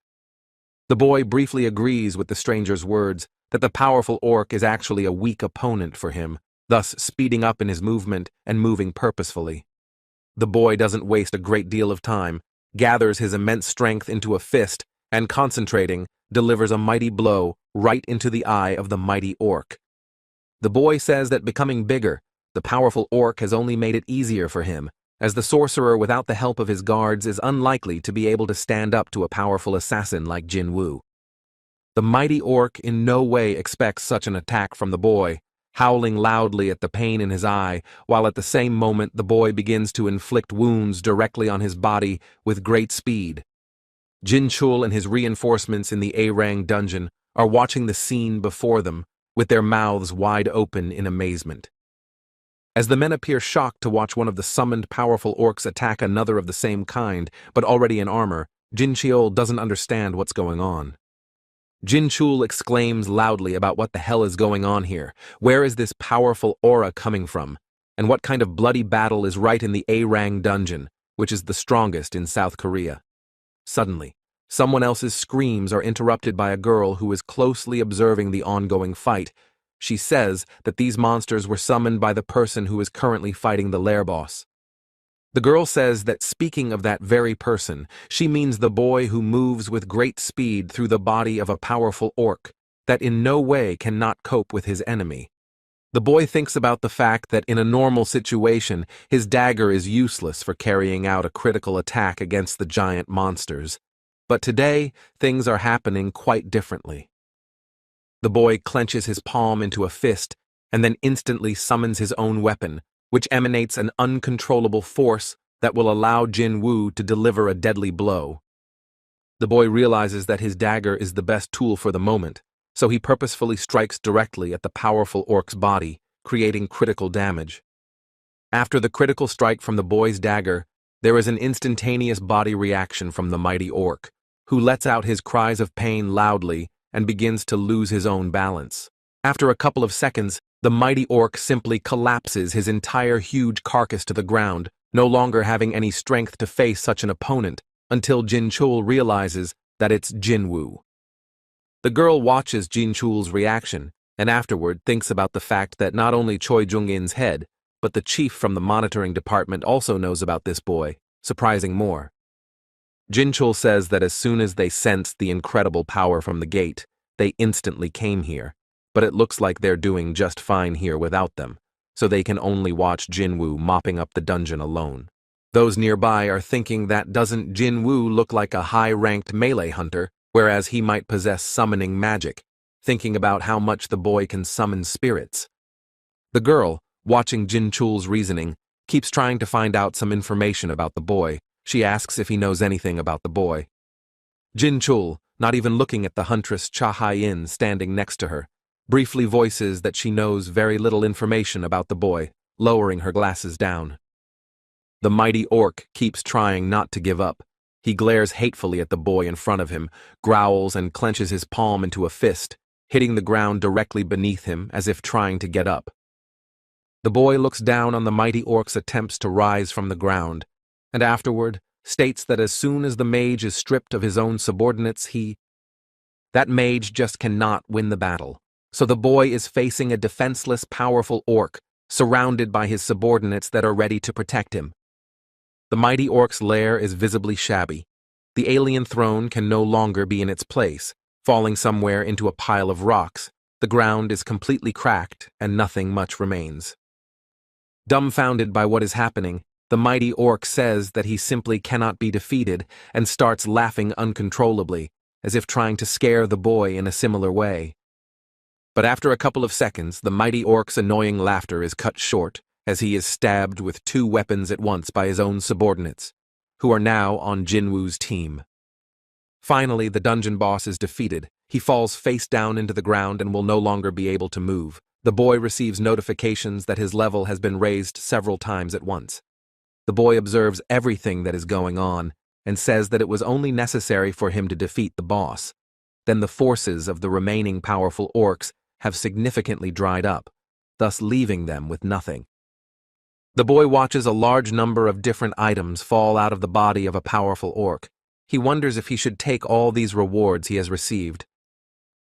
S1: The boy briefly agrees with the stranger's words that the powerful orc is actually a weak opponent for him, thus speeding up in his movement and moving purposefully. The boy doesn't waste a great deal of time, gathers his immense strength into a fist, and concentrating, delivers a mighty blow right into the eye of the mighty orc. The boy says that becoming bigger, the powerful orc has only made it easier for him, as the sorcerer without the help of his guards is unlikely to be able to stand up to a powerful assassin like Jinwoo. The mighty orc in no way expects such an attack from the boy, howling loudly at the pain in his eye, while at the same moment the boy begins to inflict wounds directly on his body with great speed. Jinchul and his reinforcements in the A-Rang dungeon are watching the scene before them, with their mouths wide open in amazement. As the men appear shocked to watch one of the summoned powerful orcs attack another of the same kind, but already in armor, Jincheol doesn't understand what's going on. Jinchul exclaims loudly about what the hell is going on here, where is this powerful aura coming from, and what kind of bloody battle is right in the A-Rang dungeon, which is the strongest in South Korea. Suddenly, someone else's screams are interrupted by a girl who is closely observing the ongoing fight. She says that these monsters were summoned by the person who is currently fighting the lair boss. The girl says that speaking of that very person, she means the boy who moves with great speed through the body of a powerful orc, that in no way cannot cope with his enemy. The boy thinks about the fact that in a normal situation, his dagger is useless for carrying out a critical attack against the giant monsters. But today, things are happening quite differently. The boy clenches his palm into a fist and then instantly summons his own weapon, which emanates an uncontrollable force that will allow Jinwoo to deliver a deadly blow. The boy realizes that his dagger is the best tool for the moment, so he purposefully strikes directly at the powerful orc's body, creating critical damage. After the critical strike from the boy's dagger, there is an instantaneous body reaction from the mighty orc, who lets out his cries of pain loudly and begins to lose his own balance. After a couple of seconds, the mighty orc simply collapses his entire huge carcass to the ground, no longer having any strength to face such an opponent, until Jinchul realizes that it's Jinwoo. The girl watches Jinchul's reaction, and afterward thinks about the fact that not only Choi Jung-in's head, but the chief from the monitoring department also knows about this boy, surprising more. Jinchul says that as soon as they sensed the incredible power from the gate, they instantly came here, but it looks like they're doing just fine here without them, so they can only watch Jinwoo mopping up the dungeon alone. Those nearby are thinking that doesn't Jinwoo look like a high-ranked melee hunter, whereas he might possess summoning magic, thinking about how much the boy can summon spirits. The girl, watching Jinchul's reasoning, keeps trying to find out some information about the boy. She asks if he knows anything about the boy. Jinchul, not even looking at the huntress Cha Hai-in standing next to her, briefly voices that she knows very little information about the boy, lowering her glasses down. The mighty orc keeps trying not to give up. He glares hatefully at the boy in front of him, growls and clenches his palm into a fist, hitting the ground directly beneath him as if trying to get up. The boy looks down on the mighty orc's attempts to rise from the ground, and afterward states that as soon as the mage is stripped of his own subordinates, that mage just cannot win the battle. So the boy is facing a defenseless, powerful orc, surrounded by his subordinates that are ready to protect him. The mighty orc's lair is visibly shabby. The alien throne can no longer be in its place, falling somewhere into a pile of rocks. The ground is completely cracked, and nothing much remains. Dumbfounded by what is happening, the mighty orc says that he simply cannot be defeated and starts laughing uncontrollably, as if trying to scare the boy in a similar way. But after a couple of seconds, the mighty orc's annoying laughter is cut short, as he is stabbed with 2 weapons at once by his own subordinates, who are now on Jinwoo's team. Finally, the dungeon boss is defeated. He falls face down into the ground and will no longer be able to move. The boy receives notifications that his level has been raised several times at once. The boy observes everything that is going on and says that it was only necessary for him to defeat the boss. Then the forces of the remaining powerful orcs have significantly dried up, thus leaving them with nothing. The boy watches a large number of different items fall out of the body of a powerful orc. He wonders if he should take all these rewards he has received.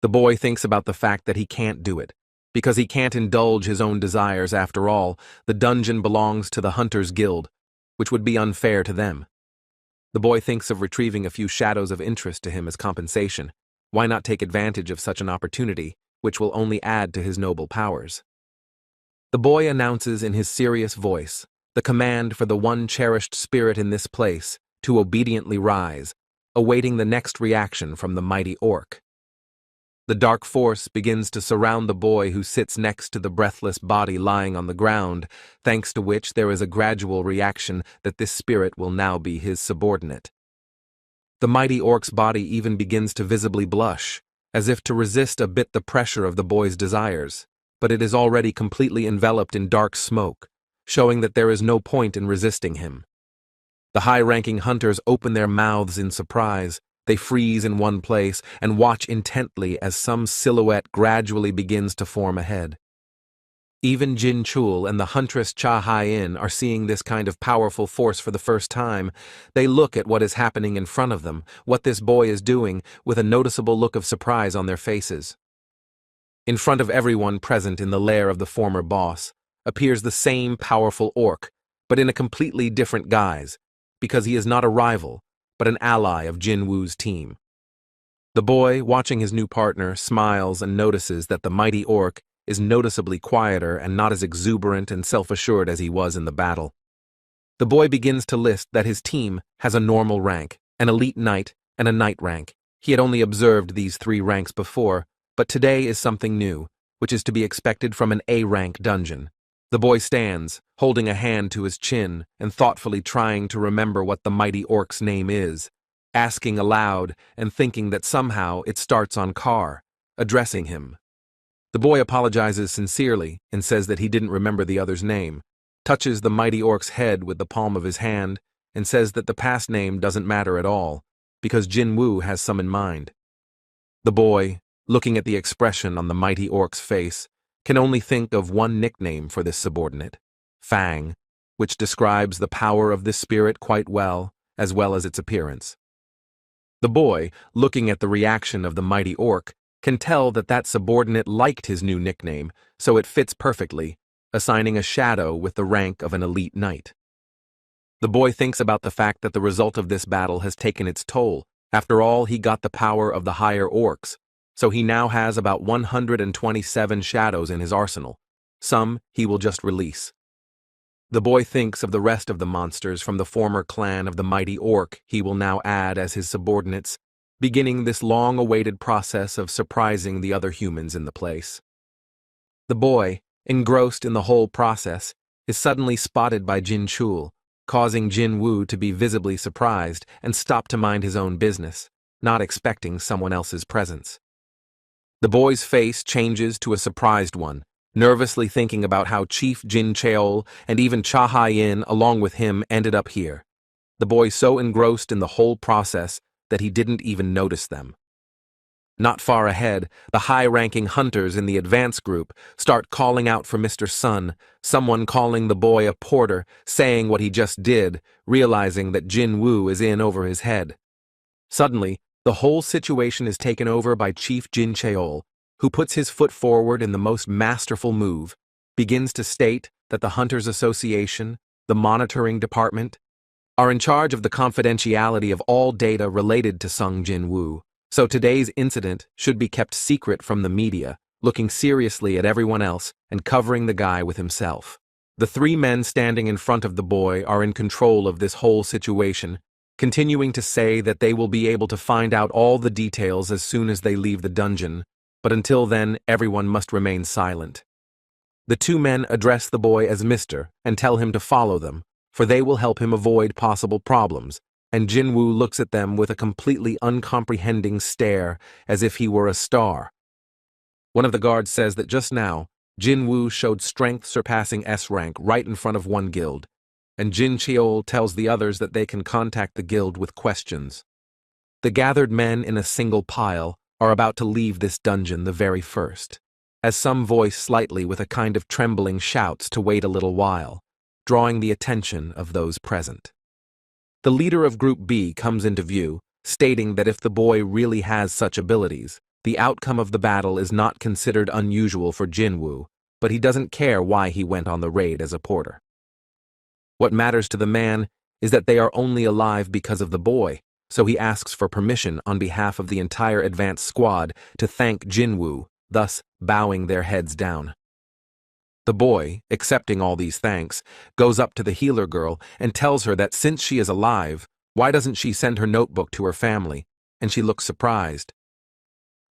S1: The boy thinks about the fact that he can't do it, because he can't indulge his own desires. After all, the dungeon belongs to the Hunters Guild, which would be unfair to them. The boy thinks of retrieving a few shadows of interest to him as compensation. Why not take advantage of such an opportunity, which will only add to his noble powers? The boy announces in his serious voice the command for the one cherished spirit in this place to obediently rise, awaiting the next reaction from the mighty orc. The dark force begins to surround the boy who sits next to the breathless body lying on the ground, thanks to which there is a gradual reaction that this spirit will now be his subordinate. The mighty orc's body even begins to visibly blush, as if to resist a bit the pressure of the boy's desires, but it is already completely enveloped in dark smoke, showing that there is no point in resisting him. The high-ranking hunters open their mouths in surprise. They freeze in one place and watch intently as some silhouette gradually begins to form ahead. Even Jin Chul and the huntress Cha Hai-in are seeing this kind of powerful force for the first time. They look at what is happening in front of them, what this boy is doing, with a noticeable look of surprise on their faces. In front of everyone present in the lair of the former boss appears the same powerful orc, but in a completely different guise, because he is not a rival, but an ally of Jinwoo's team. The boy, watching his new partner, smiles and notices that the mighty orc is noticeably quieter and not as exuberant and self-assured as he was in the battle. The boy begins to list that his team has a normal rank, an elite knight, and a knight rank. He had only observed these 3 ranks before, but today is something new, which is to be expected from an A-rank dungeon. The boy stands, holding a hand to his chin and thoughtfully trying to remember what the mighty orc's name is, asking aloud and thinking that somehow it starts on Kar, addressing him. The boy apologizes sincerely and says that he didn't remember the other's name, touches the mighty orc's head with the palm of his hand, and says that the past name doesn't matter at all, because Jinwoo has some in mind. The boy, looking at the expression on the mighty orc's face, can only think of one nickname for this subordinate, Fang, which describes the power of this spirit quite well as its appearance. The boy, looking at the reaction of the mighty orc, can tell that that subordinate liked his new nickname, so it fits perfectly, assigning a shadow with the rank of an elite knight. The boy thinks about the fact that the result of this battle has taken its toll. After all, he got the power of the higher orcs, so he now has about 127 shadows in his arsenal. Some he will just release. The boy thinks of the rest of the monsters from the former clan of the mighty orc he will now add as his subordinates, beginning this long-awaited process of surprising the other humans in the place. The boy, engrossed in the whole process, is suddenly spotted by Jin Chul, causing Jinwoo to be visibly surprised and stop to mind his own business, not expecting someone else's presence. The boy's face changes to a surprised one, nervously thinking about how Chief Jin Cheol and even Cha Hai-in along with him ended up here. The boy so engrossed in the whole process that he didn't even notice them. Not far ahead, the high-ranking hunters in the advance group start calling out for Mr. Sun, someone calling the boy a porter, saying what he just did, realizing that Jinwoo is in over his head. Suddenly, the whole situation is taken over by Chief Jin Cheol, who puts his foot forward in the most masterful move, begins to state that the Hunters Association, the monitoring department, are in charge of the confidentiality of all data related to Sung Jinwoo, so today's incident should be kept secret from the media, looking seriously at everyone else and covering the guy with himself. The 3 men standing in front of the boy are in control of this whole situation, continuing to say that they will be able to find out all the details as soon as they leave the dungeon, but until then everyone must remain silent. The two men address the boy as Mr. and tell him to follow them, for they will help him avoid possible problems, and Jinwoo looks at them with a completely uncomprehending stare as if he were a star. One of the guards says that just now, Jinwoo showed strength surpassing S rank right in front of one guild, and Jin Cheol tells the others that they can contact the guild with questions. The gathered men in a single pile are about to leave this dungeon the very first, as some voice slightly with a kind of trembling shouts to wait a little while, drawing the attention of those present. The leader of Group B comes into view, stating that if the boy really has such abilities, the outcome of the battle is not considered unusual for Jinwoo, but he doesn't care why he went on the raid as a porter. What matters to the man is that they are only alive because of the boy, so he asks for permission on behalf of the entire advance squad to thank Jinwoo, thus bowing their heads down. The boy, accepting all these thanks, goes up to the healer girl and tells her that since she is alive, why doesn't she send her notebook to her family, and she looks surprised.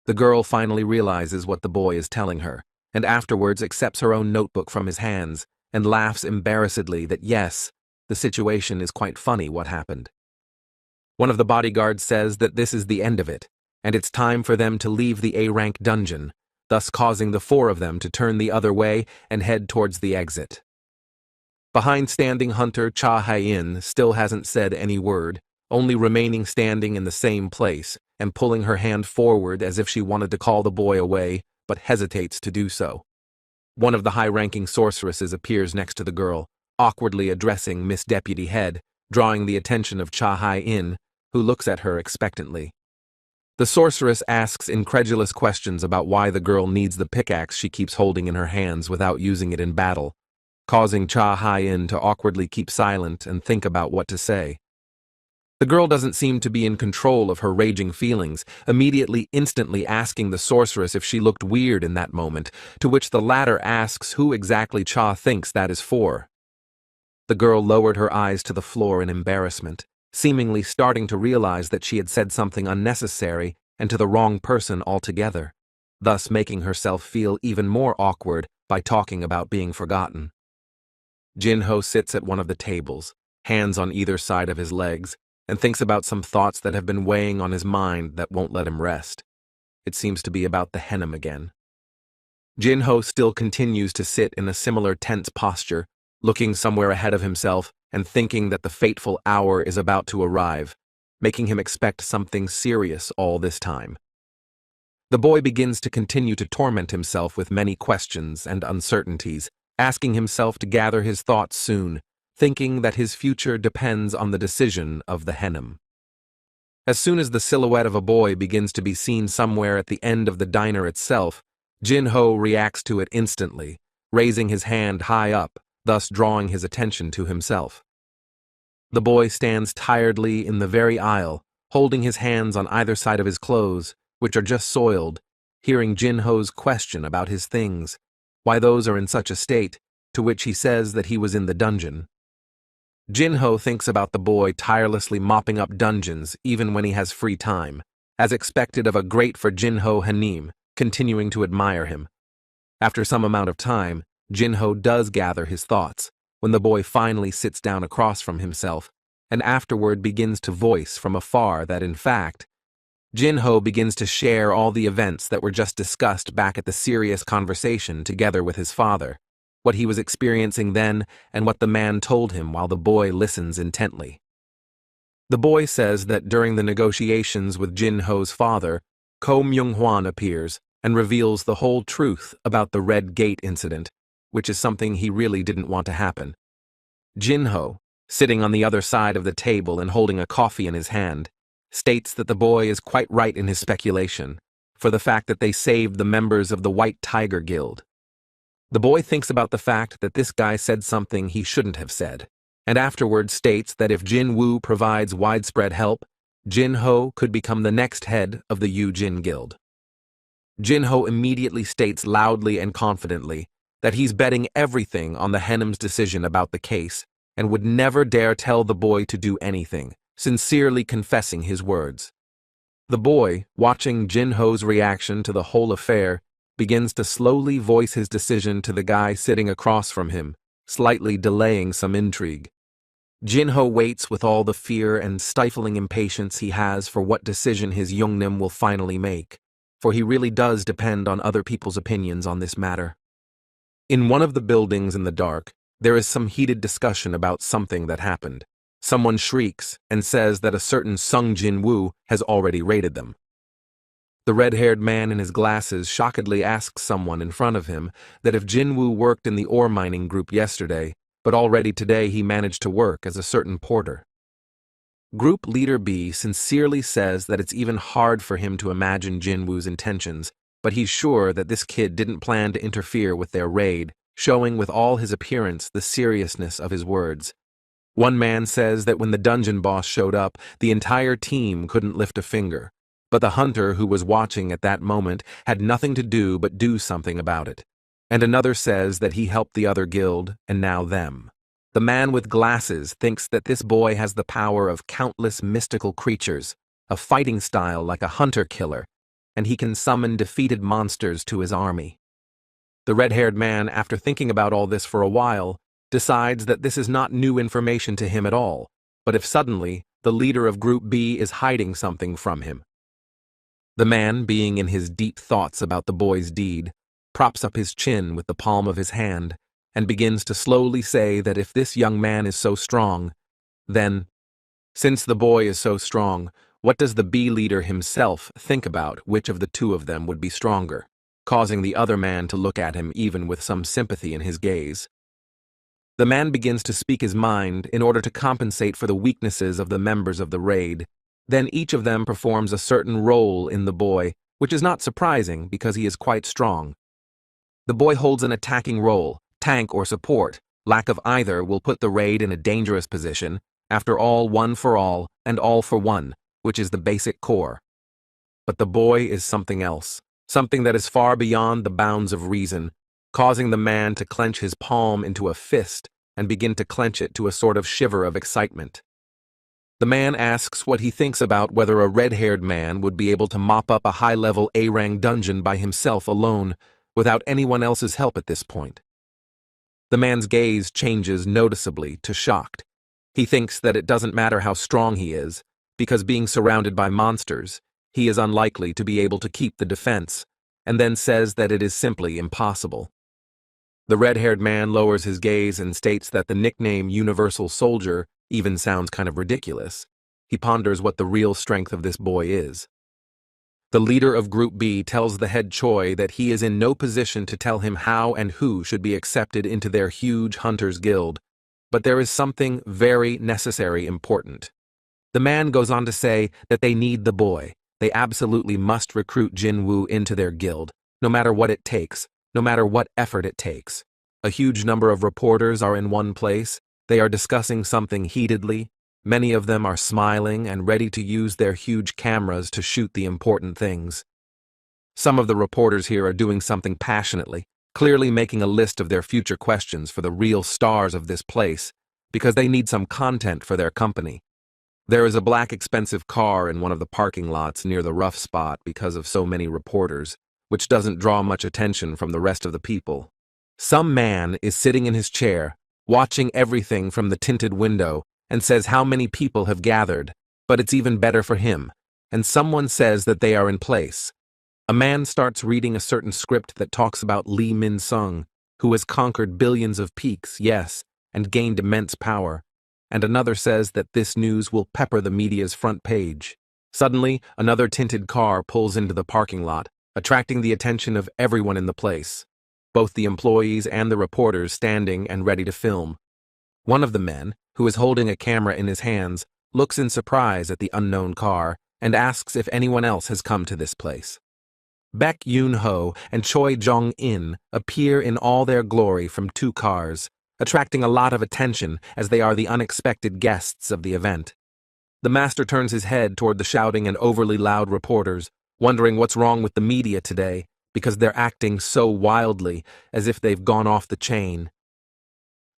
S1: The girl finally realizes what the boy is telling her, and afterwards accepts her own notebook from his hands and laughs embarrassedly that yes, the situation is quite funny what happened. One of the bodyguards says that this is the end of it, and it's time for them to leave the A-rank dungeon, thus causing the four of them to turn the other way and head towards the exit. Behind standing hunter Cha Hae-in still hasn't said any word, only remaining standing in the same place and pulling her hand forward as if she wanted to call the boy away, but hesitates to do so. One of the high-ranking sorceresses appears next to the girl, awkwardly addressing Miss Deputy Head, drawing the attention of Cha Hae-in, who looks at her expectantly. The sorceress asks incredulous questions about why the girl needs the pickaxe she keeps holding in her hands without using it in battle, causing Cha Hae-in to awkwardly keep silent and think about what to say. The girl doesn't seem to be in control of her raging feelings, instantly asking the sorceress if she looked weird in that moment, to which the latter asks who exactly Cha thinks that is for. The girl lowered her eyes to the floor in embarrassment, seemingly starting to realize that she had said something unnecessary and to the wrong person altogether, thus making herself feel even more awkward by talking about being forgotten. Jinho sits at one of the tables, hands on either side of his legs, and thinks about some thoughts that have been weighing on his mind that won't let him rest. It seems to be about the hennem again. Jinho still continues to sit in a similar tense posture, looking somewhere ahead of himself and thinking that the fateful hour is about to arrive, making him expect something serious all this time. The boy begins to continue to torment himself with many questions and uncertainties, asking himself to gather his thoughts soon, thinking that his future depends on the decision of the hennem. As soon as the silhouette of a boy begins to be seen somewhere at the end of the diner itself, Jinho reacts to it instantly, raising his hand high up, thus drawing his attention to himself. The boy stands tiredly in the very aisle, holding his hands on either side of his clothes, which are just soiled, hearing Jinho's question about his things, why those are in such a state, to which he says that he was in the dungeon. Jinho thinks about the boy tirelessly mopping up dungeons even when he has free time, as expected of a great for Jinho Hanim, continuing to admire him. After some amount of time, Jinho does gather his thoughts, when the boy finally sits down across from himself, and afterward begins to voice from afar that in fact, Jinho begins to share all the events that were just discussed back at the serious conversation together with his father, what he was experiencing then and what the man told him while the boy listens intently. The boy says that during the negotiations with Jinho's father, Ko Myung-hwan appears and reveals the whole truth about the Red Gate incident, which is something he really didn't want to happen. Jinho, sitting on the other side of the table and holding a coffee in his hand, states that the boy is quite right in his speculation, for the fact that they saved the members of the White Tiger Guild. The boy thinks about the fact that this guy said something he shouldn't have said, and afterwards states that if Jinwoo provides widespread help, Jinho could become the next head of the Yu-Jin Guild. Jinho immediately states loudly and confidently that he's betting everything on the hennem's decision about the case and would never dare tell the boy to do anything, sincerely confessing his words. The boy, watching Jinho's reaction to the whole affair, begins to slowly voice his decision to the guy sitting across from him, slightly delaying some intrigue. Jinho waits with all the fear and stifling impatience he has for what decision his Youngnim will finally make, for he really does depend on other people's opinions on this matter. In one of the buildings in the dark, there is some heated discussion about something that happened. Someone shrieks and says that a certain Sung Jinwoo has already raided them. The red-haired man in his glasses shockedly asks someone in front of him that if Jinwoo worked in the ore mining group yesterday, but already today he managed to work as a certain porter. Group Leader B sincerely says that it's even hard for him to imagine Jinwoo's intentions, but he's sure that this kid didn't plan to interfere with their raid, showing with all his appearance the seriousness of his words. One man says that when the dungeon boss showed up, the entire team couldn't lift a finger, but the hunter who was watching at that moment had nothing to do but do something about it. And another says that he helped the other guild, and now them. The man with glasses thinks that this boy has the power of countless mystical creatures, a fighting style like a hunter-killer, and he can summon defeated monsters to his army. The red-haired man, after thinking about all this for a while, decides that this is not new information to him at all, but if suddenly the leader of Group B is hiding something from him. The man, being in his deep thoughts about the boy's deed, props up his chin with the palm of his hand and begins to slowly say that if this young man is so strong, then, since the boy is so strong, what does the B leader himself think about which of the two of them would be stronger, causing the other man to look at him even with some sympathy in his gaze. The man begins to speak his mind in order to compensate for the weaknesses of the members of the raid. Then each of them performs a certain role in the boy, which is not surprising because he is quite strong. The boy holds an attacking role, tank or support. Lack of either will put the raid in a dangerous position. After all, one for all, and all for one, which is the basic core. But the boy is something else, something that is far beyond the bounds of reason, causing the man to clench his palm into a fist and begin to clench it to a sort of shiver of excitement. The man asks what he thinks about whether a red-haired man would be able to mop up a high-level A-rank dungeon by himself alone, without anyone else's help at this point. The man's gaze changes noticeably to shocked. He thinks that it doesn't matter how strong he is, because being surrounded by monsters, he is unlikely to be able to keep the defense, and then says that it is simply impossible. The red-haired man lowers his gaze and states that the nickname Universal Soldier even sounds kind of ridiculous. He ponders what the real strength of this boy is. The leader of Group B tells the head Choi that he is in no position to tell him how and who should be accepted into their huge hunters guild, but there is something very necessary important. The man goes on to say that they need the boy. They absolutely must recruit Jinwoo into their guild, no matter what it takes, no matter what effort it takes. A huge number of reporters are in one place. They are discussing something heatedly. Many of them are smiling and ready to use their huge cameras to shoot the important things. Some of the reporters here are doing something passionately, clearly making a list of their future questions for the real stars of this place, because they need some content for their company. There is a black expensive car in one of the parking lots near the rough spot because of so many reporters, which doesn't draw much attention from the rest of the people. Some man is sitting in his chair, watching everything from the tinted window, and says how many people have gathered, but it's even better for him, and someone says that they are in place. A man starts reading a certain script that talks about Lee Min-sung, who has conquered billions of peaks, yes, and gained immense power, and another says that this news will pepper the media's front page. Suddenly, another tinted car pulls into the parking lot, attracting the attention of everyone in the place, both the employees and the reporters standing and ready to film. One of the men, who is holding a camera in his hands, looks in surprise at the unknown car and asks if anyone else has come to this place. Baek Yoon-ho and Choi Jong-in appear in all their glory from two cars, attracting a lot of attention as they are the unexpected guests of the event. The master turns his head toward the shouting and overly loud reporters, wondering what's wrong with the media today, because they're acting so wildly, as if they've gone off the chain.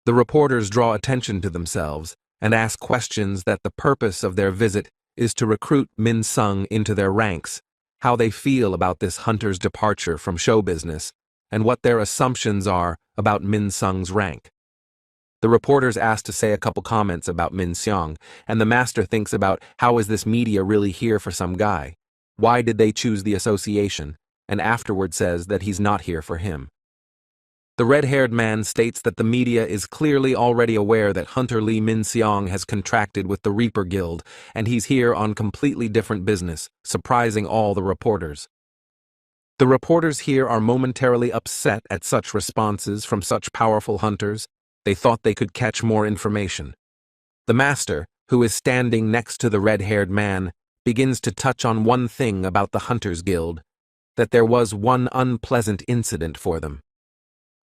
S1: The reporters draw attention to themselves and ask questions that the purpose of their visit is to recruit Min-sung into their ranks, how they feel about this hunter's departure from show business, and what their assumptions are about Min Sung's rank. The reporter's asked to say a couple comments about Min Seong, and the master thinks about how is this media really here for some guy? Why did they choose the association? And afterward says that he's not here for him. The red-haired man states that the media is clearly already aware that Hunter Lee Min Seong has contracted with the Reaper Guild, and he's here on completely different business, surprising all the reporters. The reporters here are momentarily upset at such responses from such powerful hunters. They thought they could catch more information. The master, who is standing next to the red-haired man, begins to touch on one thing about the Hunters Guild, that there was one unpleasant incident for them.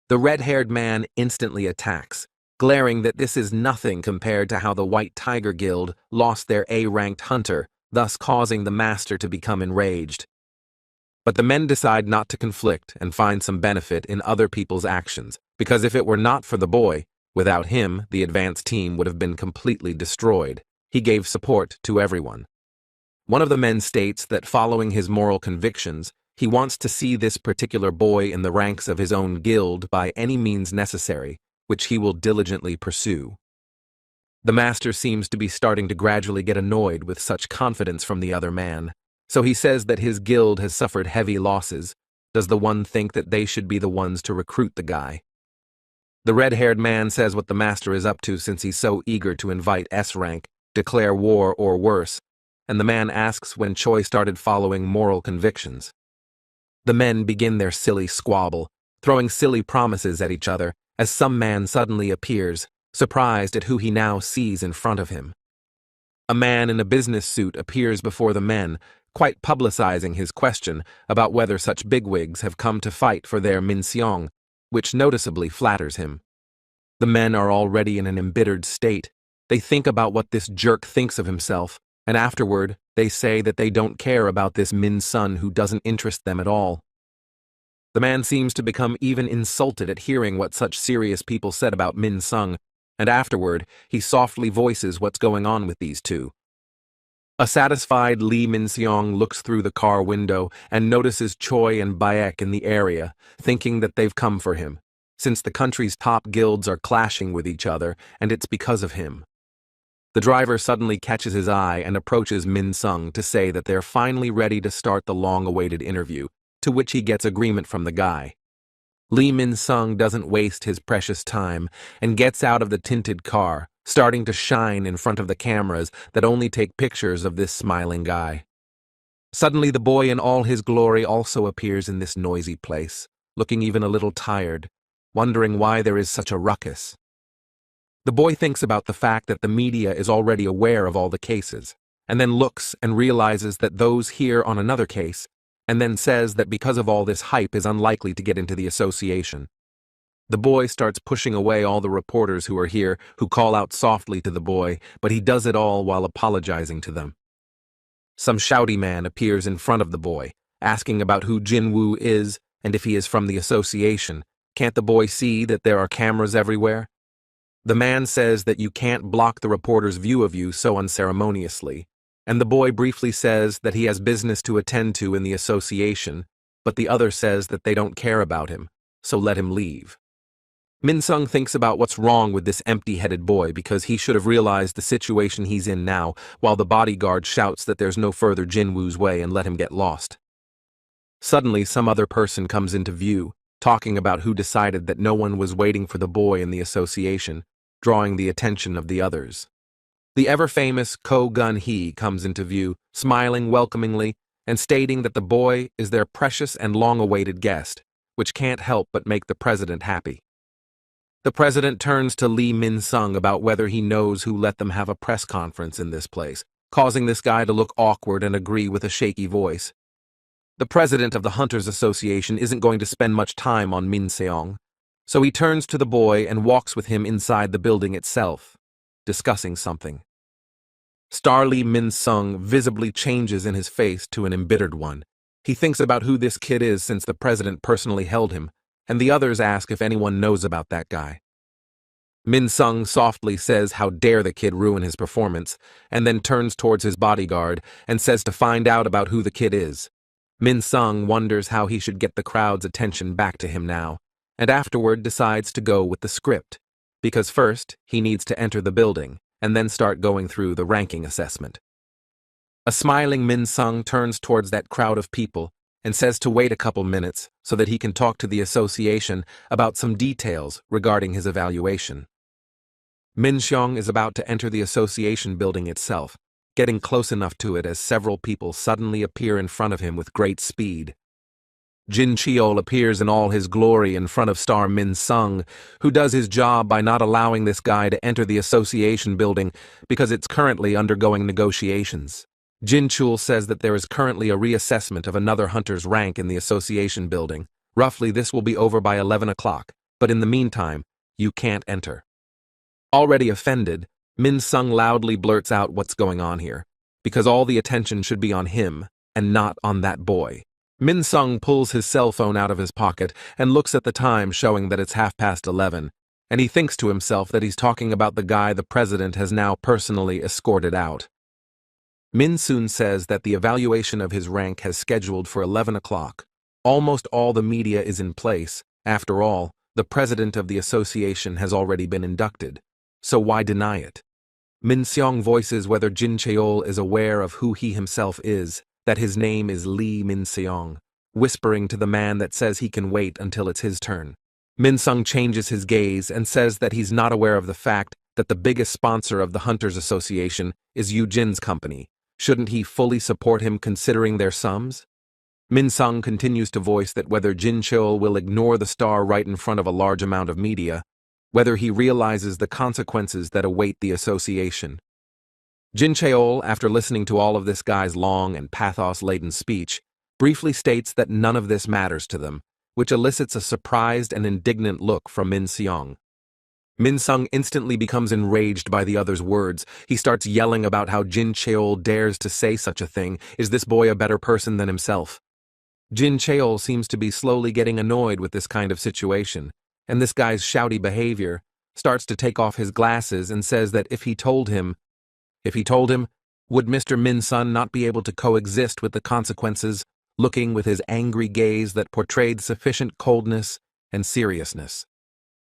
S1: The red-haired man instantly attacks, glaring that this is nothing compared to how the White Tiger Guild lost their A-ranked hunter, thus causing the master to become enraged. But the men decide not to conflict and find some benefit in other people's actions, because if it were not for the boy, without him, the advance team would have been completely destroyed. He gave support to everyone. One of the men states that following his moral convictions, he wants to see this particular boy in the ranks of his own guild by any means necessary, which he will diligently pursue. The master seems to be starting to gradually get annoyed with such confidence from the other man, so he says that his guild has suffered heavy losses. Does the one think that they should be the ones to recruit the guy? The red-haired man says what the master is up to since he's so eager to invite S-rank, declare war or worse, and the man asks when Choi started following moral convictions. The men begin their silly squabble, throwing silly promises at each other, as some man suddenly appears, surprised at who he now sees in front of him. A man in a business suit appears before the men, quite publicizing his question about whether such bigwigs have come to fight for their Min Seong, which noticeably flatters him. The men are already in an embittered state. They think about what this jerk thinks of himself, and afterward, they say that they don't care about this Min Sun who doesn't interest them at all. The man seems to become even insulted at hearing what such serious people said about Min Sung, and afterward, he softly voices what's going on with these two. A satisfied Lee Min Seong looks through the car window and notices Choi and Baek in the area, thinking that they've come for him, since the country's top guilds are clashing with each other, and it's because of him. The driver suddenly catches his eye and approaches Min Sung to say that they're finally ready to start the long-awaited interview, to which he gets agreement from the guy. Lee Min Sung doesn't waste his precious time and gets out of the tinted car, starting to shine in front of the cameras that only take pictures of this smiling guy. Suddenly the boy in all his glory also appears in this noisy place, looking even a little tired, wondering why there is such a ruckus. The boy thinks about the fact that the media is already aware of all the cases, and then looks and realizes that those here on another case, and then says that because of all this hype is unlikely to get into the association. The boy starts pushing away all the reporters who are here, who call out softly to the boy, but he does it all while apologizing to them. Some shouty man appears in front of the boy, asking about who Jinwoo is and if he is from the association. Can't the boy see that there are cameras everywhere? The man says that you can't block the reporter's view of you so unceremoniously, and the boy briefly says that he has business to attend to in the association, but the other says that they don't care about him, so let him leave. Min Sung thinks about what's wrong with this empty-headed boy because he should have realized the situation he's in now, while the bodyguard shouts that there's no further Jinwoo's way and let him get lost. Suddenly, some other person comes into view, talking about who decided that no one was waiting for the boy in the association, drawing the attention of the others. The ever-famous Ko Gun-hee comes into view, smiling welcomingly, and stating that the boy is their precious and long-awaited guest, which can't help but make the president happy. The president turns to Lee Min Sung about whether he knows who let them have a press conference in this place, causing this guy to look awkward and agree with a shaky voice. The president of the Hunters Association isn't going to spend much time on Min Seong, so he turns to the boy and walks with him inside the building itself, discussing something. Star Lee Min Sung visibly changes in his face to an embittered one. He thinks about who this kid is since the president personally held him, and the others ask if anyone knows about that guy. Min Sung softly says how dare the kid ruin his performance, and then turns towards his bodyguard and says to find out about who the kid is. Min Sung wonders how he should get the crowd's attention back to him now, and afterward decides to go with the script, because first he needs to enter the building and then start going through the ranking assessment. A smiling Min Sung turns towards that crowd of people and says to wait a couple minutes so that he can talk to the association about some details regarding his evaluation. Min Seong is about to enter the association building itself, getting close enough to it as several people suddenly appear in front of him with great speed. Jin Cheol appears in all his glory in front of star Min Sung, who does his job by not allowing this guy to enter the association building because it's currently undergoing negotiations. Jin Chul says that there is currently a reassessment of another hunter's rank in the association building. Roughly, this will be over by 11 o'clock, but in the meantime, you can't enter. Already offended, Min Sung loudly blurts out what's going on here, because all the attention should be on him and not on that boy. Min Sung pulls his cell phone out of his pocket and looks at the time showing that it's 11:30, and he thinks to himself that he's talking about the guy the president has now personally escorted out. Min Soon says that the evaluation of his rank has scheduled for 11 o'clock. Almost all the media is in place. After all, the president of the association has already been inducted, so why deny it? Min Seong voices whether Jin Cheol is aware of who he himself is, that his name is Lee Min Seong, whispering to the man that says he can wait until it's his turn. Min Sung changes his gaze and says that he's not aware of the fact that the biggest sponsor of the Hunters Association is Yu Jin's company. Shouldn't he fully support him considering their sums? Min Sung continues to voice that whether Jin Cheol will ignore the star right in front of a large amount of media, whether he realizes the consequences that await the association. Jin Cheol, after listening to all of this guy's long and pathos-laden speech, briefly states that none of this matters to them, which elicits a surprised and indignant look from Min Seong. Min Sung instantly becomes enraged by the other's words. He starts yelling about how Jin Cheol dares to say such a thing. Is this boy a better person than himself? Jin Cheol seems to be slowly getting annoyed with this kind of situation, and this guy's shouty behavior, starts to take off his glasses and says that if he told him, would Mr. Min Sun not be able to coexist with the consequences, looking with his angry gaze that portrayed sufficient coldness and seriousness.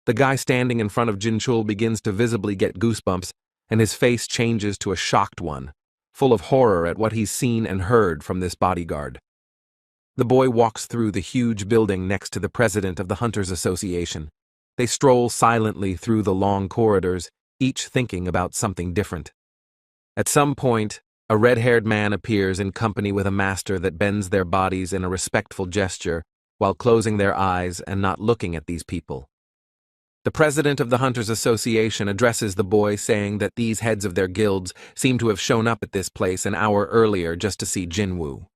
S1: The guy standing in front of Jin Chul begins to visibly get goosebumps, and his face changes to a shocked one, full of horror at what he's seen and heard from this bodyguard. The boy walks through the huge building next to the president of the Hunters Association. They stroll silently through the long corridors, each thinking about something different. At some point, a red-haired man appears in company with a master that bends their bodies in a respectful gesture while closing their eyes and not looking at these people. The president of the Hunters Association addresses the boy, saying that these heads of their guilds seem to have shown up at this place an hour earlier just to see Jinwoo.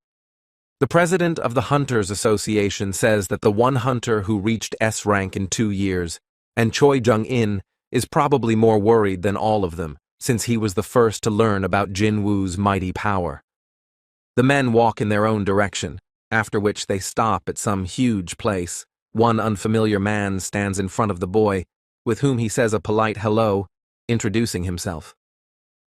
S1: The president of the Hunters Association says that the one hunter who reached S rank in 2 years, and Choi Jung-in, is probably more worried than all of them, since he was the first to learn about Jinwoo's mighty power. The men walk in their own direction, after which they stop at some huge place. One unfamiliar man stands in front of the boy, with whom he says a polite hello, introducing himself.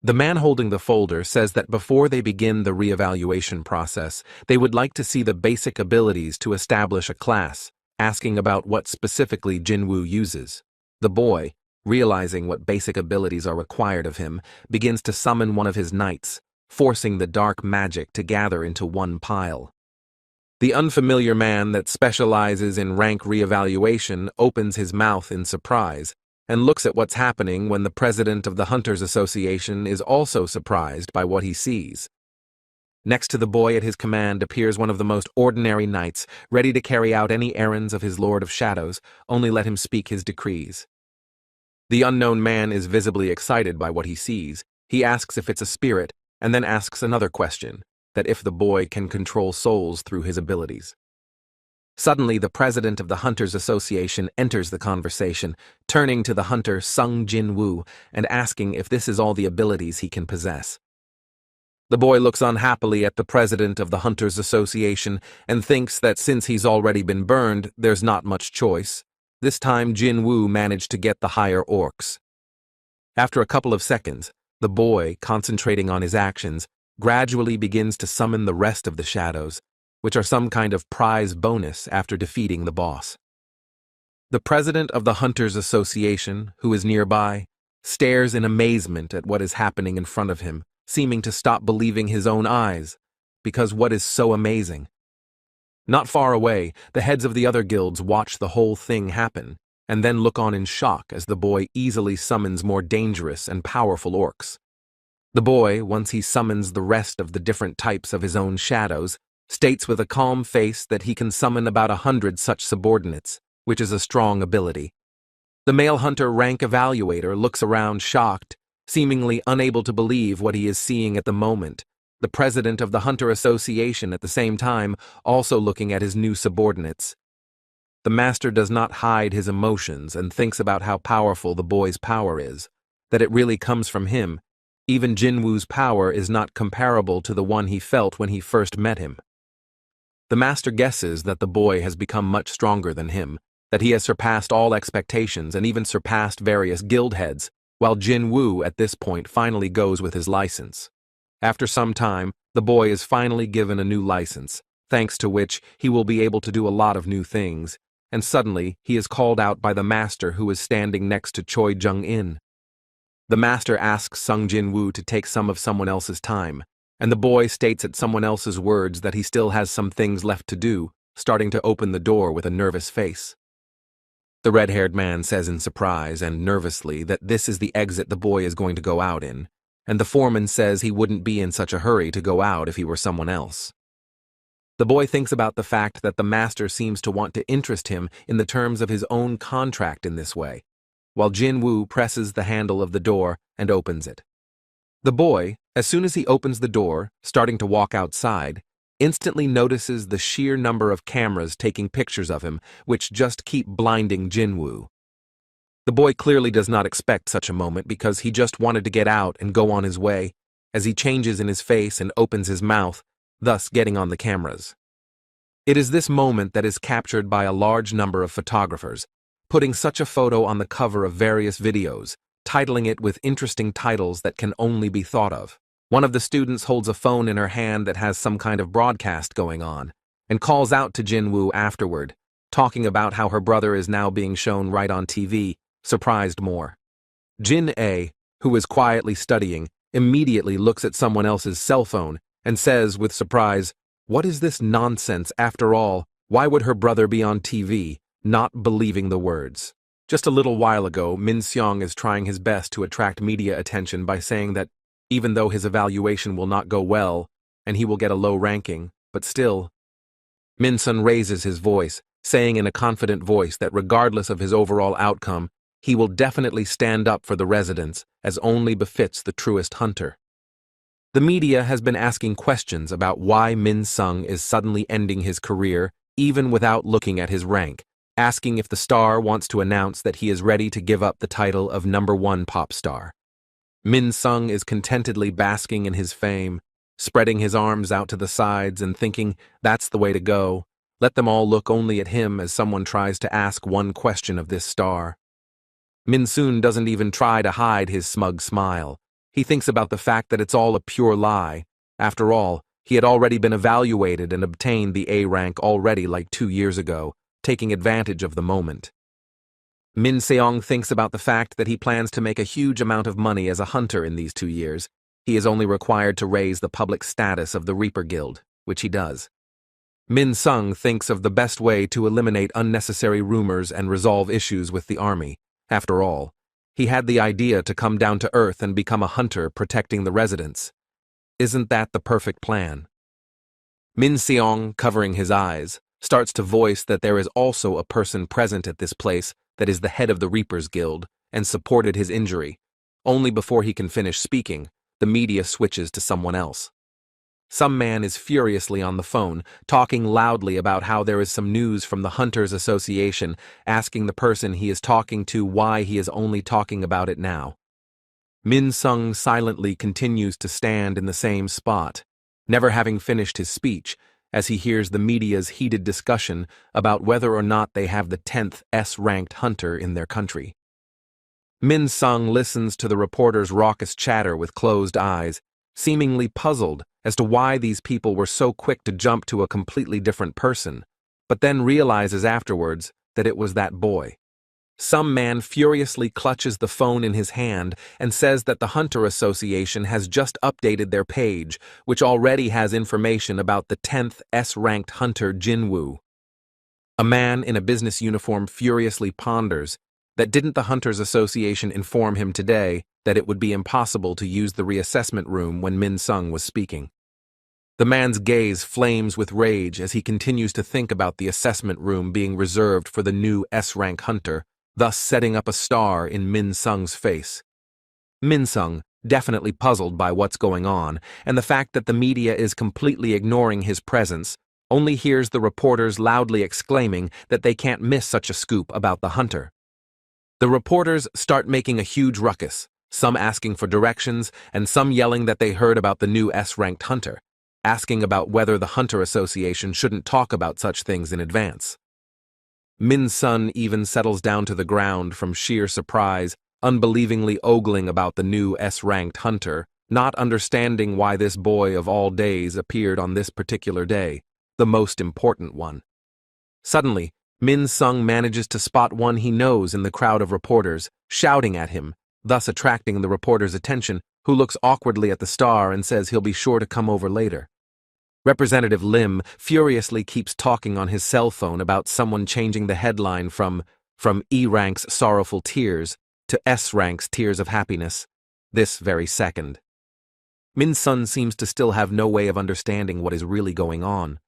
S1: The man holding the folder says that before they begin the reevaluation process, they would like to see the basic abilities to establish a class, asking about what specifically Jinwoo uses. The boy, realizing what basic abilities are required of him, begins to summon one of his knights, forcing the dark magic to gather into one pile. The unfamiliar man that specializes in rank reevaluation opens his mouth in surprise and looks at what's happening when the president of the Hunters Association is also surprised by what he sees. Next to the boy at his command appears one of the most ordinary knights, ready to carry out any errands of his Lord of Shadows, only let him speak his decrees. The unknown man is visibly excited by what he sees. He asks if it's a spirit, and then asks another question, that if the boy can control souls through his abilities. Suddenly, the president of the Hunters Association enters the conversation, turning to the hunter Sung Jinwoo and asking if this is all the abilities he can possess. The boy looks unhappily at the president of the Hunters Association and thinks that since he's already been burned, there's not much choice. This time, Jinwoo managed to get the higher orcs. After a couple of seconds, the boy, concentrating on his actions, gradually begins to summon the rest of the shadows, which are some kind of prize bonus after defeating the boss. The president of the Hunters Association, who is nearby, stares in amazement at what is happening in front of him, seeming to stop believing his own eyes, because what is so amazing? Not far away, the heads of the other guilds watch the whole thing happen, and then look on in shock as the boy easily summons more dangerous and powerful orcs. The boy, once he summons the rest of the different types of his own shadows, states with a calm face that he can summon about 100 such subordinates, which is a strong ability. The male hunter rank evaluator looks around shocked, seemingly unable to believe what he is seeing at the moment, the president of the Hunter Association at the same time also looking at his new subordinates. The master does not hide his emotions and thinks about how powerful the boy's power is, that it really comes from him. Even Jinwoo's power is not comparable to the one he felt when he first met him. The master guesses that the boy has become much stronger than him, that he has surpassed all expectations and even surpassed various guild heads, while Jinwoo at this point finally goes with his license. After some time, the boy is finally given a new license, thanks to which he will be able to do a lot of new things, and suddenly he is called out by the master who is standing next to Choi Jung-in. The master asks Sung Jinwoo to take some of someone else's time, and the boy states at someone else's words that he still has some things left to do, starting to open the door with a nervous face. The red-haired man says in surprise and nervously that this is the exit the boy is going to go out in, and the foreman says he wouldn't be in such a hurry to go out if he were someone else. The boy thinks about the fact that the master seems to want to interest him in the terms of his own contract in this way, while Jinwoo presses the handle of the door and opens it. The boy, as soon as he opens the door, starting to walk outside, instantly notices the sheer number of cameras taking pictures of him, which just keep blinding Jinwoo. The boy clearly does not expect such a moment because he just wanted to get out and go on his way, as he changes in his face and opens his mouth, thus getting on the cameras. It is this moment that is captured by a large number of photographers, putting such a photo on the cover of various videos, titling it with interesting titles that can only be thought of. One of the students holds a phone in her hand that has some kind of broadcast going on, and calls out to Jinwoo afterward, talking about how her brother is now being shown right on TV, surprised more. Jin-A, who is quietly studying, immediately looks at someone else's cell phone and says with surprise, "What is this nonsense after all? Why would her brother be on TV?" Not believing the words. Just a little while ago, Min Seong is trying his best to attract media attention by saying that even though his evaluation will not go well and he will get a low ranking, but still. Min Sun raises his voice, saying in a confident voice that regardless of his overall outcome, he will definitely stand up for the residents as only befits the truest hunter. The media has been asking questions about why Min Sung is suddenly ending his career even without looking at his rank, asking if the star wants to announce that he is ready to give up the title of #1 pop star. Min Sung is contentedly basking in his fame, spreading his arms out to the sides and thinking that's the way to go. Let them all look only at him as someone tries to ask one question of this star. Min Sun doesn't even try to hide his smug smile. He thinks about the fact that it's all a pure lie. After all, he had already been evaluated and obtained the A rank already like 2 years ago, taking advantage of the moment. Min Seong thinks about the fact that he plans to make a huge amount of money as a hunter in these 2 years. He is only required to raise the public status of the Reaper Guild, which he does. Min Sung thinks of the best way to eliminate unnecessary rumors and resolve issues with the army. After all, he had the idea to come down to earth and become a hunter protecting the residents. Isn't that the perfect plan? Min Seong, covering his eyes, starts to voice that there is also a person present at this place that is the head of the Reapers Guild and supported his injury. Only before he can finish speaking, the media switches to someone else. Some man is furiously on the phone, talking loudly about how there is some news from the Hunters Association, asking the person he is talking to why he is only talking about it now. Min Sung silently continues to stand in the same spot, never having finished his speech, as he hears the media's heated discussion about whether or not they have the 10th S-ranked hunter in their country. Min Sung listens to the reporter's raucous chatter with closed eyes, seemingly puzzled as to why these people were so quick to jump to a completely different person, but then realizes afterwards that it was that boy. Some man furiously clutches the phone in his hand and says that the Hunter Association has just updated their page, which already has information about the 10th S-ranked hunter Jinwoo. A man in a business uniform furiously ponders that didn't the Hunters Association inform him today that it would be impossible to use the reassessment room when Min Sung was speaking. The man's gaze flames with rage as he continues to think about the assessment room being reserved for the new S-rank hunter, thus setting up a star in Min Sung's face. Min Sung, definitely puzzled by what's going on and the fact that the media is completely ignoring his presence, only hears the reporters loudly exclaiming that they can't miss such a scoop about the hunter. The reporters start making a huge ruckus, some asking for directions and some yelling that they heard about the new S-ranked hunter, asking about whether the Hunter Association shouldn't talk about such things in advance. Min Sun even settles down to the ground from sheer surprise, unbelievingly ogling about the new S-ranked hunter, not understanding why this boy of all days appeared on this particular day, the most important one. Suddenly, Min Sung manages to spot one he knows in the crowd of reporters, shouting at him, thus attracting the reporter's attention, who looks awkwardly at the star and says he'll be sure to come over later. Representative Lim furiously keeps talking on his cell phone about someone changing the headline from E-Rank's Sorrowful Tears to S-Rank's Tears of Happiness, this very second. Min Sun seems to still have no way of understanding what is really going on,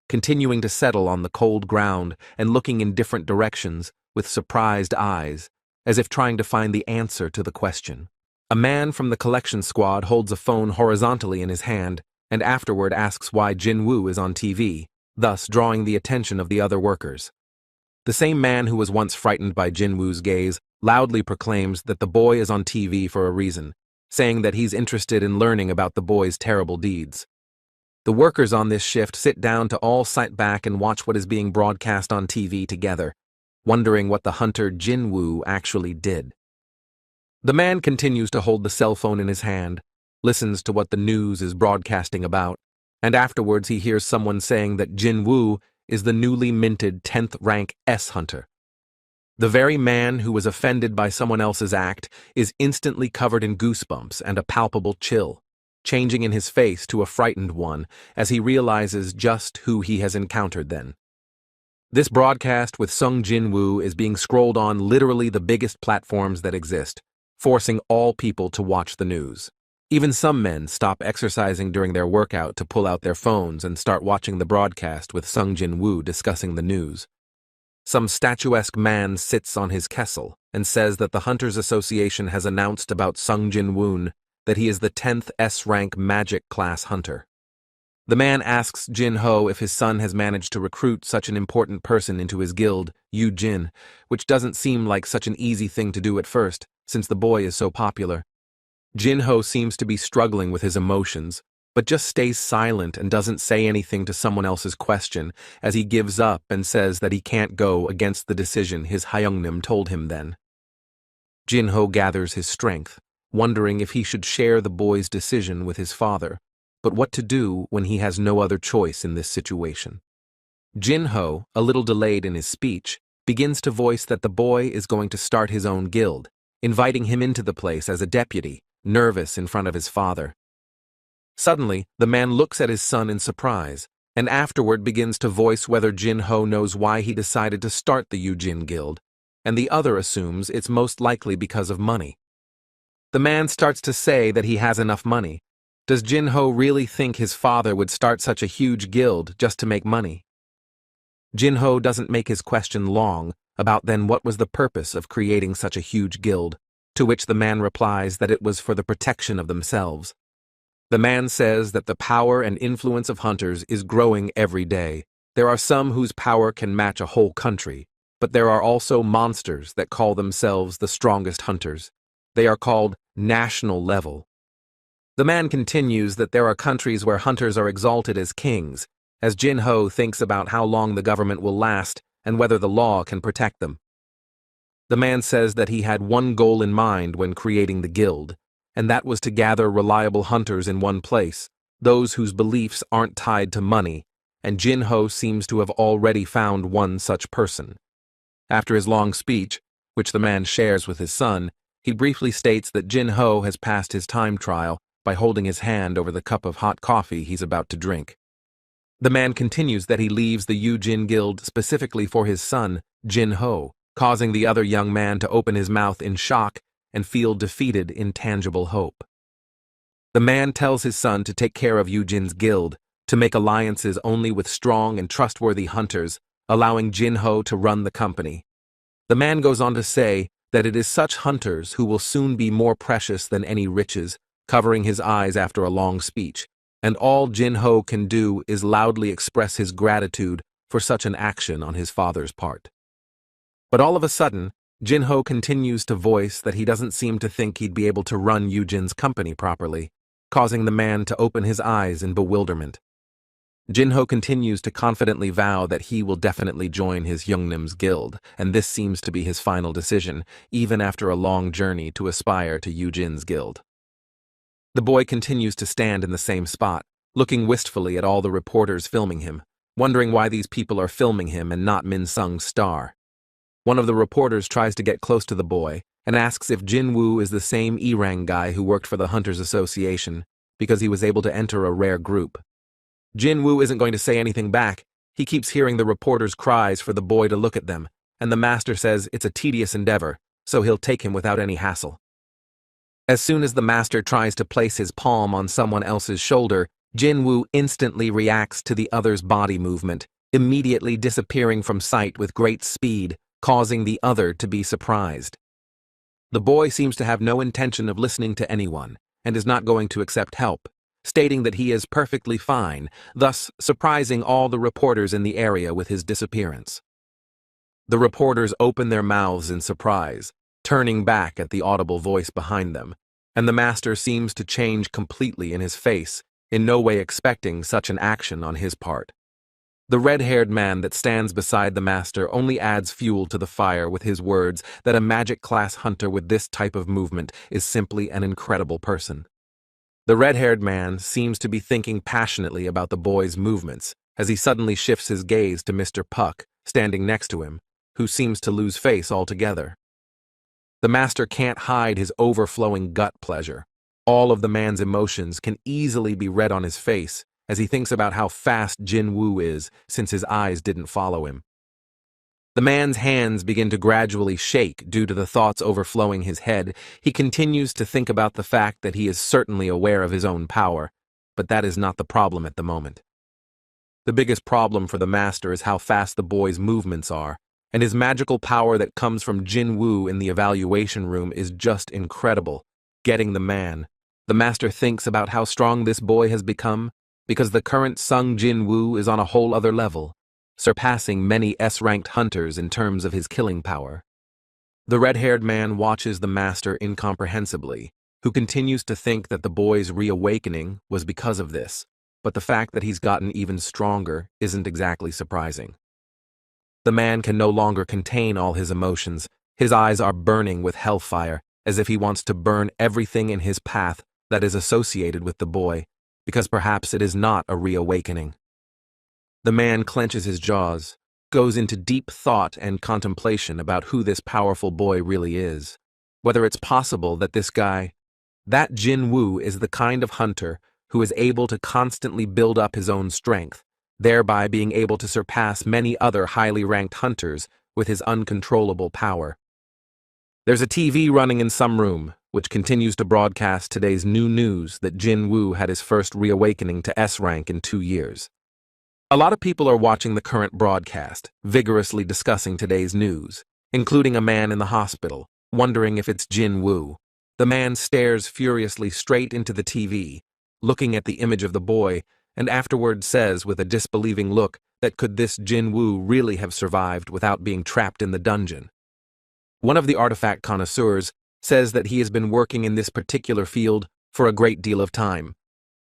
S1: continuing to settle on the cold ground and looking in different directions with surprised eyes, as if trying to find the answer to the question. A man from the collection squad holds a phone horizontally in his hand and afterward asks why Jinwoo is on TV, thus drawing the attention of the other workers. The same man who was once frightened by Jinwoo's gaze loudly proclaims that the boy is on TV for a reason, saying that he's interested in learning about the boy's terrible deeds. The workers on this shift sit down to all sit back and watch what is being broadcast on TV together, wondering what the hunter Jinwoo actually did. The man continues to hold the cell phone in his hand, listens to what the news is broadcasting about, and afterwards he hears someone saying that Jinwoo is the newly minted 10th rank S hunter. The very man who was offended by someone else's act is instantly covered in goosebumps and a palpable chill, changing in his face to a frightened one as he realizes just who he has encountered then. This broadcast with Sung Jinwoo is being scrolled on literally the biggest platforms that exist, forcing all people to watch the news. Even some men stop exercising during their workout to pull out their phones and start watching the broadcast with Sung Jinwoo discussing the news. Some statuesque man sits on his kessel and says that the Hunters Association has announced about Sung Jinwoo that he is the 10th S-rank magic class hunter. The man asks Jin Ho if his son has managed to recruit such an important person into his guild, Yu Jin, which doesn't seem like such an easy thing to do at first, since the boy is so popular. Jin Ho seems to be struggling with his emotions, but just stays silent and doesn't say anything to someone else's question as he gives up and says that he can't go against the decision his Hyeongnim told him then. Jin Ho gathers his strength, wondering if he should share the boy's decision with his father, but what to do when he has no other choice in this situation. Jin Ho, a little delayed in his speech, begins to voice that the boy is going to start his own guild, inviting him into the place as a deputy, nervous in front of his father. Suddenly, the man looks at his son in surprise, and afterward begins to voice whether Jin Ho knows why he decided to start the Yujin Guild, and the other assumes it's most likely because of money. The man starts to say that he has enough money. Does Jin Ho really think his father would start such a huge guild just to make money? Jin Ho doesn't make his question long about then what was the purpose of creating such a huge guild, to which the man replies that it was for the protection of themselves. The man says that the power and influence of hunters is growing every day. There are some whose power can match a whole country, but there are also monsters that call themselves the strongest hunters. They are called national level. The man continues that there are countries where hunters are exalted as kings, as Jin Ho thinks about how long the government will last and whether the law can protect them. The man says that he had one goal in mind when creating the guild, and that was to gather reliable hunters in one place, those whose beliefs aren't tied to money, and Jinho seems to have already found one such person. After his long speech, which the man shares with his son, he briefly states that Jinho has passed his time trial by holding his hand over the cup of hot coffee he's about to drink. The man continues that he leaves the Yujin Guild specifically for his son, Jinho, causing the other young man to open his mouth in shock and feel defeated in tangible hope. The man tells his son to take care of Yujin's guild, to make alliances only with strong and trustworthy hunters, allowing Jinho to run the company. The man goes on to say that it is such hunters who will soon be more precious than any riches, covering his eyes after a long speech, and all Jinho can do is loudly express his gratitude for such an action on his father's part. But all of a sudden, Jinho continues to voice that he doesn't seem to think he'd be able to run Yujin's company properly, causing the man to open his eyes in bewilderment. Jinho continues to confidently vow that he will definitely join his Yeongnim's guild, and this seems to be his final decision, even after a long journey to aspire to Yujin's guild. The boy continues to stand in the same spot, looking wistfully at all the reporters filming him, wondering why these people are filming him and not Min Sung's star. One of the reporters tries to get close to the boy and asks if Jinwoo is the same Irang guy who worked for the Hunters Association, because he was able to enter a rare group. Jinwoo isn't going to say anything back. He keeps hearing the reporter's cries for the boy to look at them, and the master says it's a tedious endeavor, so he'll take him without any hassle. As soon as the master tries to place his palm on someone else's shoulder, Jinwoo instantly reacts to the other's body movement, immediately disappearing from sight with great speed, causing the other to be surprised. The boy seems to have no intention of listening to anyone, and is not going to accept help, stating that he is perfectly fine, thus surprising all the reporters in the area with his disappearance. The reporters open their mouths in surprise, turning back at the audible voice behind them, and the master seems to change completely in his face, in no way expecting such an action on his part. The red-haired man that stands beside the master only adds fuel to the fire with his words that a magic-class hunter with this type of movement is simply an incredible person. The red-haired man seems to be thinking passionately about the boy's movements as he suddenly shifts his gaze to Mr. Puck, standing next to him, who seems to lose face altogether. The master can't hide his overflowing gut pleasure. All of the man's emotions can easily be read on his face as he thinks about how fast Jinwoo is since his eyes didn't follow him. The man's hands begin to gradually shake due to the thoughts overflowing his head. He continues to think about the fact that he is certainly aware of his own power, but that is not the problem at the moment. The biggest problem for the master is how fast the boy's movements are, and his magical power that comes from Jinwoo in the evaluation room is just incredible, getting the master thinks about how strong this boy has become, because the current Sung Jinwoo is on a whole other level, surpassing many S-ranked hunters in terms of his killing power. The red-haired man watches the master incomprehensibly, who continues to think that the boy's reawakening was because of this, but the fact that he's gotten even stronger isn't exactly surprising. The man can no longer contain all his emotions. His eyes are burning with hellfire, as if he wants to burn everything in his path that is associated with the boy, because perhaps it is not a reawakening. The man clenches his jaws, goes into deep thought and contemplation about who this powerful boy really is, whether it's possible that that Jinwoo is the kind of hunter who is able to constantly build up his own strength, thereby being able to surpass many other highly ranked hunters with his uncontrollable power. There's a TV running in some room, which continues to broadcast today's new news that Jinwoo had his first reawakening to S rank in 2 years. A lot of people are watching the current broadcast, vigorously discussing today's news, including a man in the hospital, wondering if it's Jinwoo. The man stares furiously straight into the TV, looking at the image of the boy, and afterward says with a disbelieving look that could this Jinwoo really have survived without being trapped in the dungeon. One of the artifact connoisseurs says that he has been working in this particular field for a great deal of time,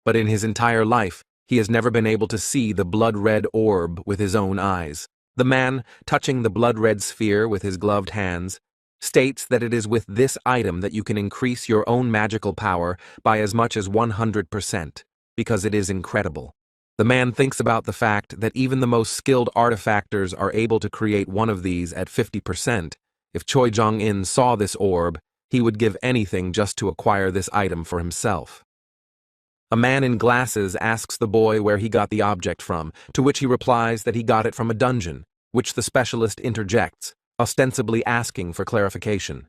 S1: but in his entire life, he has never been able to see the blood-red orb with his own eyes. The man, touching the blood-red sphere with his gloved hands, states that it is with this item that you can increase your own magical power by as much as 100%, because it is incredible. The man thinks about the fact that even the most skilled artifactors are able to create one of these at 50%. If Choi Jong-in saw this orb, he would give anything just to acquire this item for himself. A man in glasses asks the boy where he got the object from, to which he replies that he got it from a dungeon, which the specialist interjects, ostensibly asking for clarification.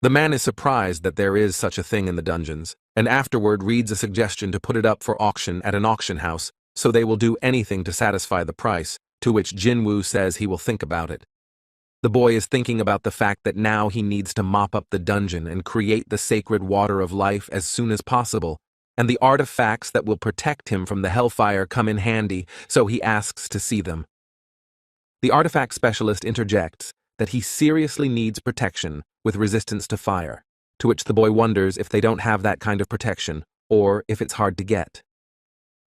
S1: The man is surprised that there is such a thing in the dungeons, and afterward reads a suggestion to put it up for auction at an auction house, so they will do anything to satisfy the price, to which Jinwoo says he will think about it. The boy is thinking about the fact that now he needs to mop up the dungeon and create the sacred water of life as soon as possible, and the artifacts that will protect him from the hellfire come in handy, so he asks to see them. The artifact specialist interjects that he seriously needs protection with resistance to fire, to which the boy wonders if they don't have that kind of protection, or if it's hard to get.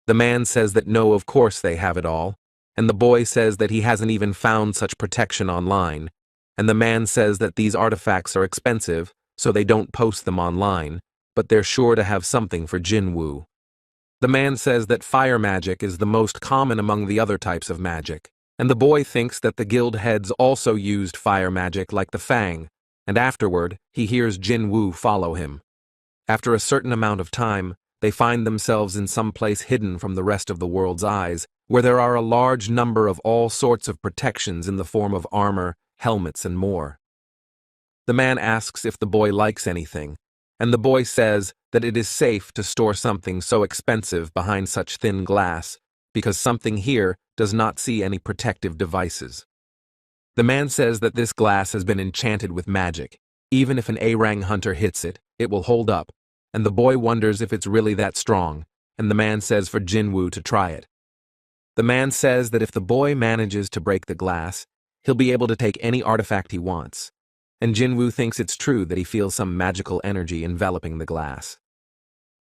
S1: The man says that no, of course they have it all, and the boy says that he hasn't even found such protection online, and the man says that these artifacts are expensive, so they don't post them online, but they're sure to have something for Jinwoo. The man says that fire magic is the most common among the other types of magic, and the boy thinks that the guild heads also used fire magic like the Fang, and afterward, he hears Jinwoo follow him. After a certain amount of time, they find themselves in some place hidden from the rest of the world's eyes, where there are a large number of all sorts of protections in the form of armor, helmets, and more. The man asks if the boy likes anything, and the boy says that it is safe to store something so expensive behind such thin glass, because something here does not see any protective devices. The man says that this glass has been enchanted with magic. Even if an A-Rang hunter hits it, it will hold up, and the boy wonders if it's really that strong, and the man says for Jinwoo to try it. The man says that if the boy manages to break the glass, he'll be able to take any artifact he wants, and Jinwoo thinks it's true that he feels some magical energy enveloping the glass.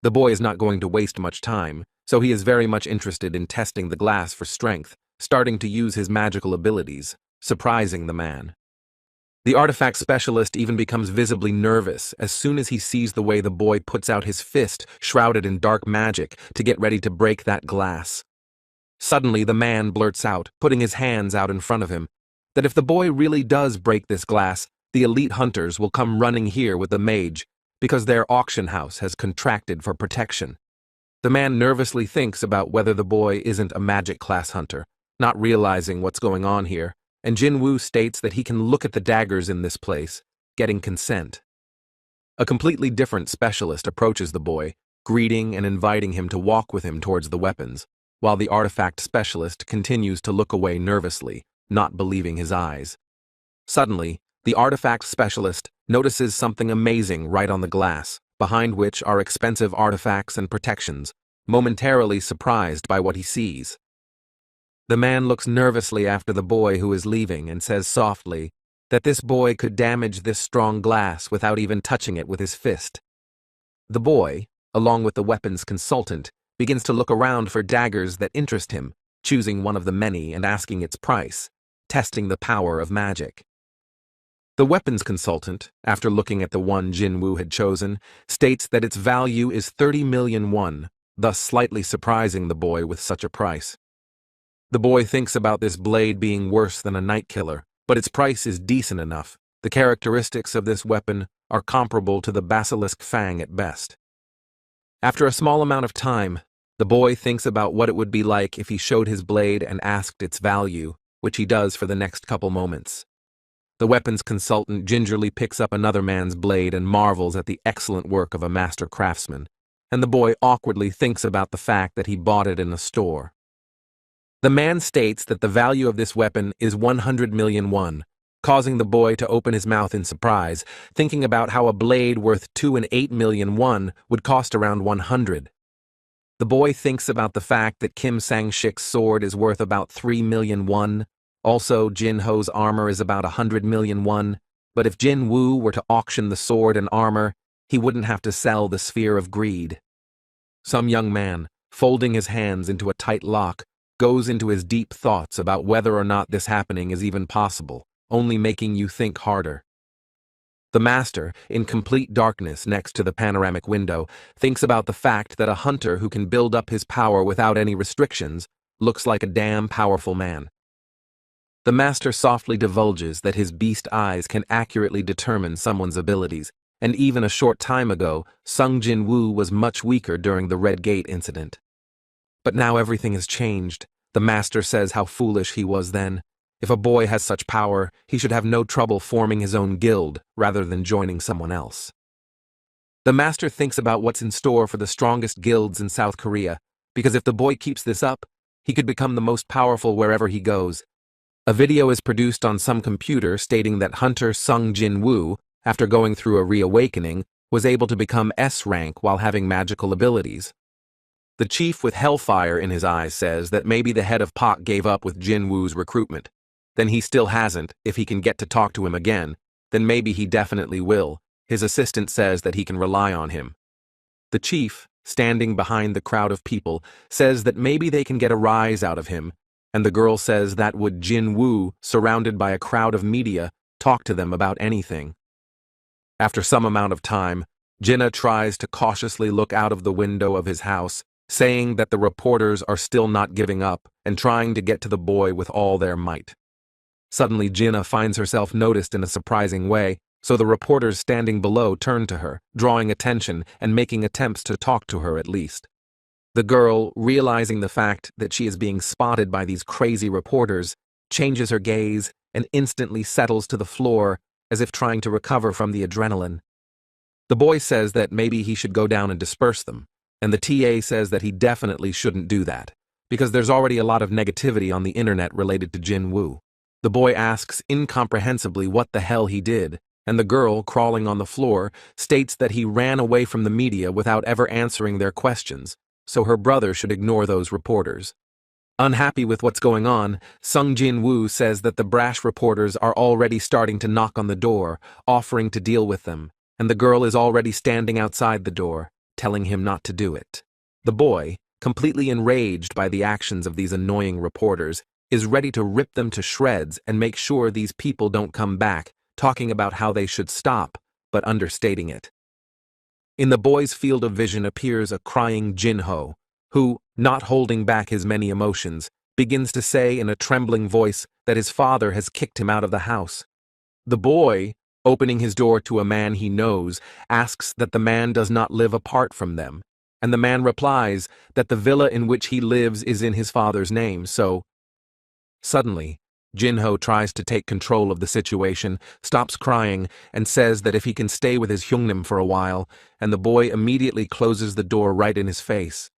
S1: The boy is not going to waste much time, so he is very much interested in testing the glass for strength, starting to use his magical abilities, surprising the man. The artifact specialist even becomes visibly nervous as soon as he sees the way the boy puts out his fist, shrouded in dark magic, to get ready to break that glass. Suddenly, the man blurts out, putting his hands out in front of him, that if the boy really does break this glass, the elite hunters will come running here with the mage, because their auction house has contracted for protection. The man nervously thinks about whether the boy isn't a magic class hunter, not realizing what's going on here, and Jinwoo states that he can look at the daggers in this place, getting consent. A completely different specialist approaches the boy, greeting and inviting him to walk with him towards the weapons, while the artifact specialist continues to look away nervously, not believing his eyes. Suddenly, the artifact specialist notices something amazing right on the glass, behind which are expensive artifacts and protections, momentarily surprised by what he sees. The man looks nervously after the boy who is leaving and says softly that this boy could damage this strong glass without even touching it with his fist. The boy, along with the weapons consultant, begins to look around for daggers that interest him, choosing one of the many and asking its price, testing the power of magic. The weapons consultant, after looking at the one Jinwoo had chosen, states that its value is 30 million won, thus slightly surprising the boy with such a price. The boy thinks about this blade being worse than a night killer, but its price is decent enough. The characteristics of this weapon are comparable to the basilisk fang at best. After a small amount of time, the boy thinks about what it would be like if he showed his blade and asked its value, which he does for the next couple moments. The weapons consultant gingerly picks up another man's blade and marvels at the excellent work of a master craftsman, and the boy awkwardly thinks about the fact that he bought it in a store. The man states that the value of this weapon is 100 million won, causing the boy to open his mouth in surprise, thinking about how a blade worth 2 and 8 million won would cost around 100. The boy thinks about the fact that Kim Sang-shik's sword is worth about 3 million won. Also, Jin Ho's armor is about 100 million won, but if Jin Woo were to auction the sword and armor, he wouldn't have to sell the sphere of greed. Some young man, folding his hands into a tight lock, goes into his deep thoughts about whether or not this happening is even possible, only making you think harder. The master, in complete darkness next to the panoramic window, thinks about the fact that a hunter who can build up his power without any restrictions looks like a damn powerful man. The master softly divulges that his beast eyes can accurately determine someone's abilities, and even a short time ago, Sung Jinwoo was much weaker during the Red Gate incident. But now everything has changed. The master says how foolish he was then. If a boy has such power, he should have no trouble forming his own guild rather than joining someone else. The master thinks about what's in store for the strongest guilds in South Korea, because if the boy keeps this up, he could become the most powerful wherever he goes. A video is produced on some computer stating that hunter Sung Jinwoo, after going through a reawakening, was able to become S rank while having magical abilities. The chief with hellfire in his eyes says that maybe the head of PAET gave up with Jinwoo's recruitment. Then he still hasn't. If he can get to talk to him again, then maybe he definitely will. His assistant says that he can rely on him. The chief, standing behind the crowd of people, says that maybe they can get a rise out of him, and the girl says that would Jinwoo, surrounded by a crowd of media, talk to them about anything. After some amount of time, Jinna tries to cautiously look out of the window of his house, saying that the reporters are still not giving up and trying to get to the boy with all their might. Suddenly, Jinna finds herself noticed in a surprising way, so the reporters standing below turn to her, drawing attention and making attempts to talk to her at least. The girl, realizing the fact that she is being spotted by these crazy reporters, changes her gaze and instantly settles to the floor as if trying to recover from the adrenaline. The boy says that maybe he should go down and disperse them, and the TA says that he definitely shouldn't do that, because there's already a lot of negativity on the internet related to Jinwoo. The boy asks incomprehensibly what the hell he did, and the girl, crawling on the floor, states that he ran away from the media without ever answering their questions, so her brother should ignore those reporters. Unhappy with what's going on, Sung Jinwoo says that the brash reporters are already starting to knock on the door, offering to deal with them, and the girl is already standing outside the door, telling him not to do it. The boy, completely enraged by the actions of these annoying reporters, is ready to rip them to shreds and make sure these people don't come back, talking about how they should stop, but understating it. In the boy's field of vision appears a crying Jin-ho, who, not holding back his many emotions, begins to say in a trembling voice that his father has kicked him out of the house. The boy, opening his door to a man he knows, asks that the man does not live apart from them, and the man replies that the villa in which he lives is in his father's name, so... Suddenly, Jin-ho tries to take control of the situation, stops crying, and says that if he can stay with his Hyungnim for a while, and the boy immediately closes the door right in his face.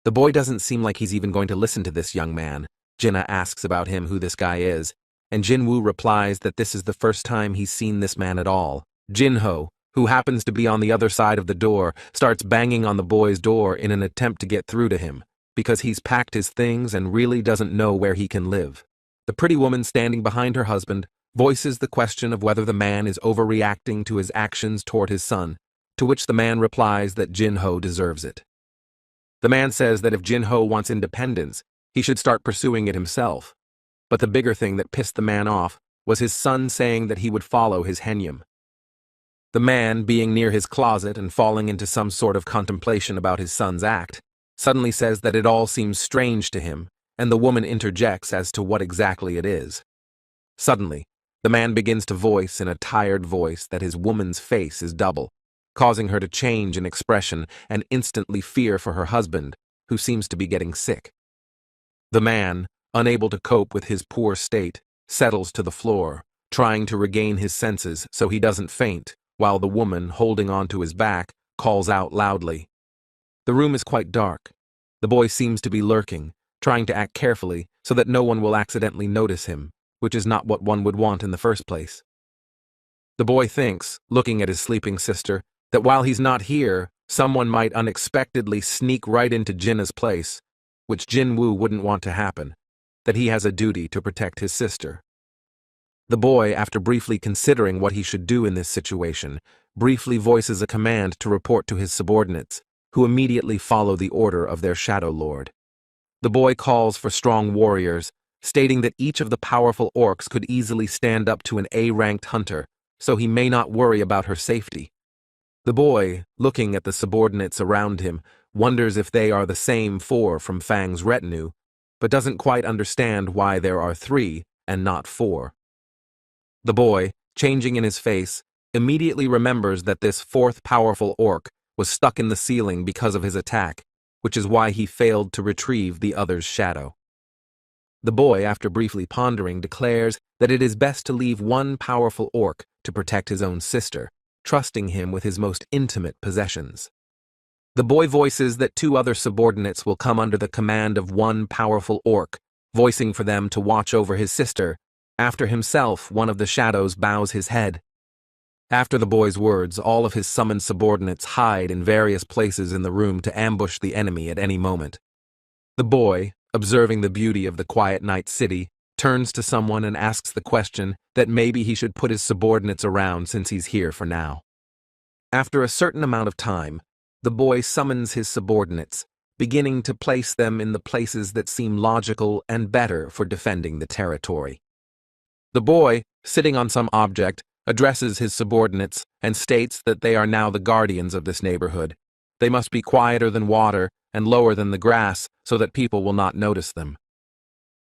S1: The boy doesn't seem like he's even going to listen to this young man. Jinna asks about him who this guy is, and Jinwoo replies that this is the first time he's seen this man at all. Jin-ho, who happens to be on the other side of the door, starts banging on the boy's door in an attempt to get through to him, because he's packed his things and really doesn't know where he can live. The pretty woman standing behind her husband voices the question of whether the man is overreacting to his actions toward his son, to which the man replies that Jin-ho deserves it. The man says that if Jin-ho wants independence, he should start pursuing it himself. But the bigger thing that pissed the man off was his son saying that he would follow his Henyum. The man, being near his closet and falling into some sort of contemplation about his son's act, suddenly says that it all seems strange to him, and the woman interjects as to what exactly it is. Suddenly, the man begins to voice in a tired voice that his woman's face is double, causing her to change in expression and instantly fear for her husband, who seems to be getting sick. The man, unable to cope with his poor state, settles to the floor, trying to regain his senses so he doesn't faint, while the woman, holding onto his back, calls out loudly. The room is quite dark. The boy seems to be lurking, trying to act carefully so that no one will accidentally notice him, which is not what one would want in the first place. The boy thinks, looking at his sleeping sister, that while he's not here, someone might unexpectedly sneak right into Jinna's place, which Jinwoo wouldn't want to happen, that he has a duty to protect his sister. The boy, after briefly considering what he should do in this situation, briefly voices a command to report to his subordinates, who immediately follow the order of their Shadow Lord. The boy calls for strong warriors, stating that each of the powerful orcs could easily stand up to an A-ranked hunter, so he may not worry about her safety. The boy, looking at the subordinates around him, wonders if they are the same 4 from Fang's retinue, but doesn't quite understand why there are 3 and not 4. The boy, changing in his face, immediately remembers that this 4th powerful orc was stuck in the ceiling because of his attack, which is why he failed to retrieve the other's shadow. The boy, after briefly pondering, declares that it is best to leave one powerful orc to protect his own sister, trusting him with his most intimate possessions. The boy voices that 2 other subordinates will come under the command of one powerful orc, voicing for them to watch over his sister. After himself, one of the shadows bows his head. After the boy's words, all of his summoned subordinates hide in various places in the room to ambush the enemy at any moment. The boy, observing the beauty of the quiet night city, turns to someone and asks the question that maybe he should put his subordinates around since he's here for now. After a certain amount of time, the boy summons his subordinates, beginning to place them in the places that seem logical and better for defending the territory. The boy, sitting on some object, addresses his subordinates and states that they are now the guardians of this neighborhood. They must be quieter than water and lower than the grass so that people will not notice them.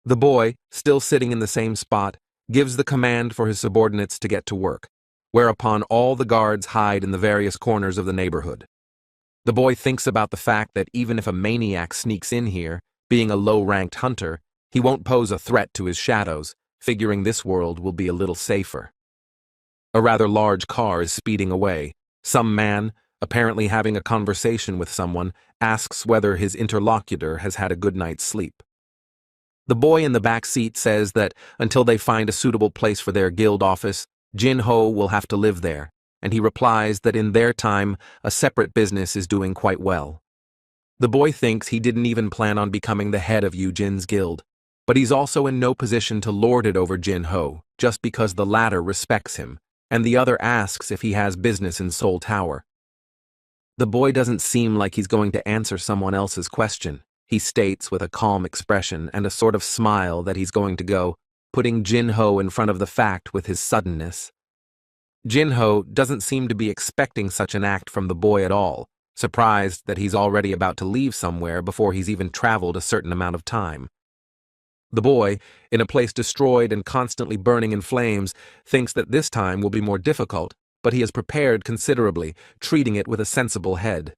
S1: The boy, still sitting in the same spot, gives the command for his subordinates to get to work, whereupon all the guards hide in the various corners of the neighborhood. The boy thinks about the fact that even if a maniac sneaks in here, being a low-ranked hunter, he won't pose a threat to his shadows, figuring this world will be a little safer. A rather large car is speeding away. Some man, apparently having a conversation with someone, asks whether his interlocutor has had a good night's sleep. The boy in the back seat says that until they find a suitable place for their guild office, Jin-Ho will have to live there, and he replies that in their time, a separate business is doing quite well. The boy thinks he didn't even plan on becoming the head of Yu-Jin's guild, but he's also in no position to lord it over Jin-Ho, just because the latter respects him, and the other asks if he has business in Seoul Tower. The boy doesn't seem like he's going to answer someone else's question. He states with a calm expression and a sort of smile that he's going to go, putting Jin-Ho in front of the fact with his suddenness. Jin-Ho doesn't seem to be expecting such an act from the boy at all, surprised that he's already about to leave somewhere before he's even traveled a certain amount of time. The boy, in a place destroyed and constantly burning in flames, thinks that this time will be more difficult, but he has prepared considerably, treating it with a sensible head.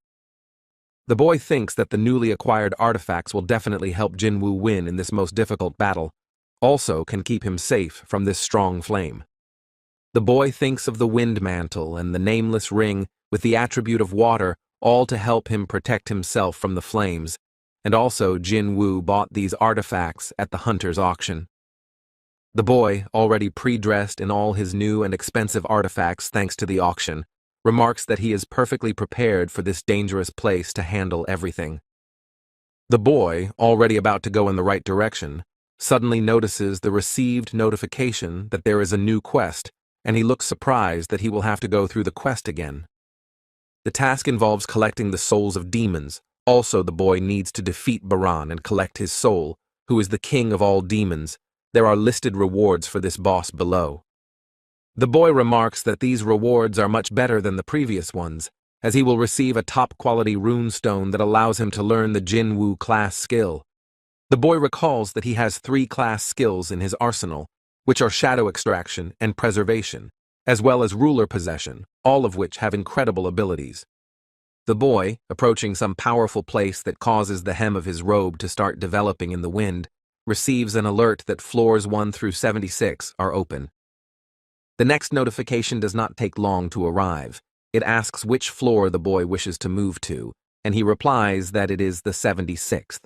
S1: The boy thinks that the newly acquired artifacts will definitely help Jinwoo win in this most difficult battle, also can keep him safe from this strong flame. The boy thinks of the wind mantle and the nameless ring with the attribute of water, all to help him protect himself from the flames, and also Jinwoo bought these artifacts at the hunter's auction. The boy, already pre-dressed in all his new and expensive artifacts thanks to the auction, remarks that he is perfectly prepared for this dangerous place to handle everything. The boy, already about to go in the right direction, suddenly notices the received notification that there is a new quest, and he looks surprised that he will have to go through the quest again. The task involves collecting the souls of demons. Also, the boy needs to defeat Baran and collect his soul, who is the king of all demons. There are listed rewards for this boss below. The boy remarks that these rewards are much better than the previous ones, as he will receive a top-quality runestone that allows him to learn the Jinwoo class skill. The boy recalls that he has 3 class skills in his arsenal, which are shadow extraction and preservation, as well as ruler possession, all of which have incredible abilities. The boy, approaching some powerful place that causes the hem of his robe to start developing in the wind, receives an alert that floors 1 through 76 are open. The next notification does not take long to arrive. It asks which floor the boy wishes to move to, and he replies that it is the 76th.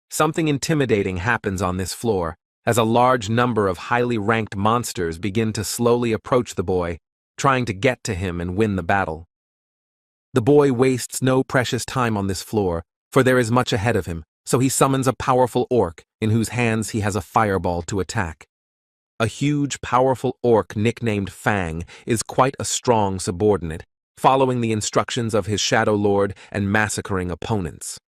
S1: Something intimidating happens on this floor, as a large number of highly ranked monsters begin to slowly approach the boy, trying to get to him and win the battle. The boy wastes no precious time on this floor, for there is much ahead of him, so he summons a powerful orc in whose hands he has a fireball to attack. A huge, powerful orc nicknamed Fang is quite a strong subordinate, following the instructions of his Shadow Lord and massacring opponents.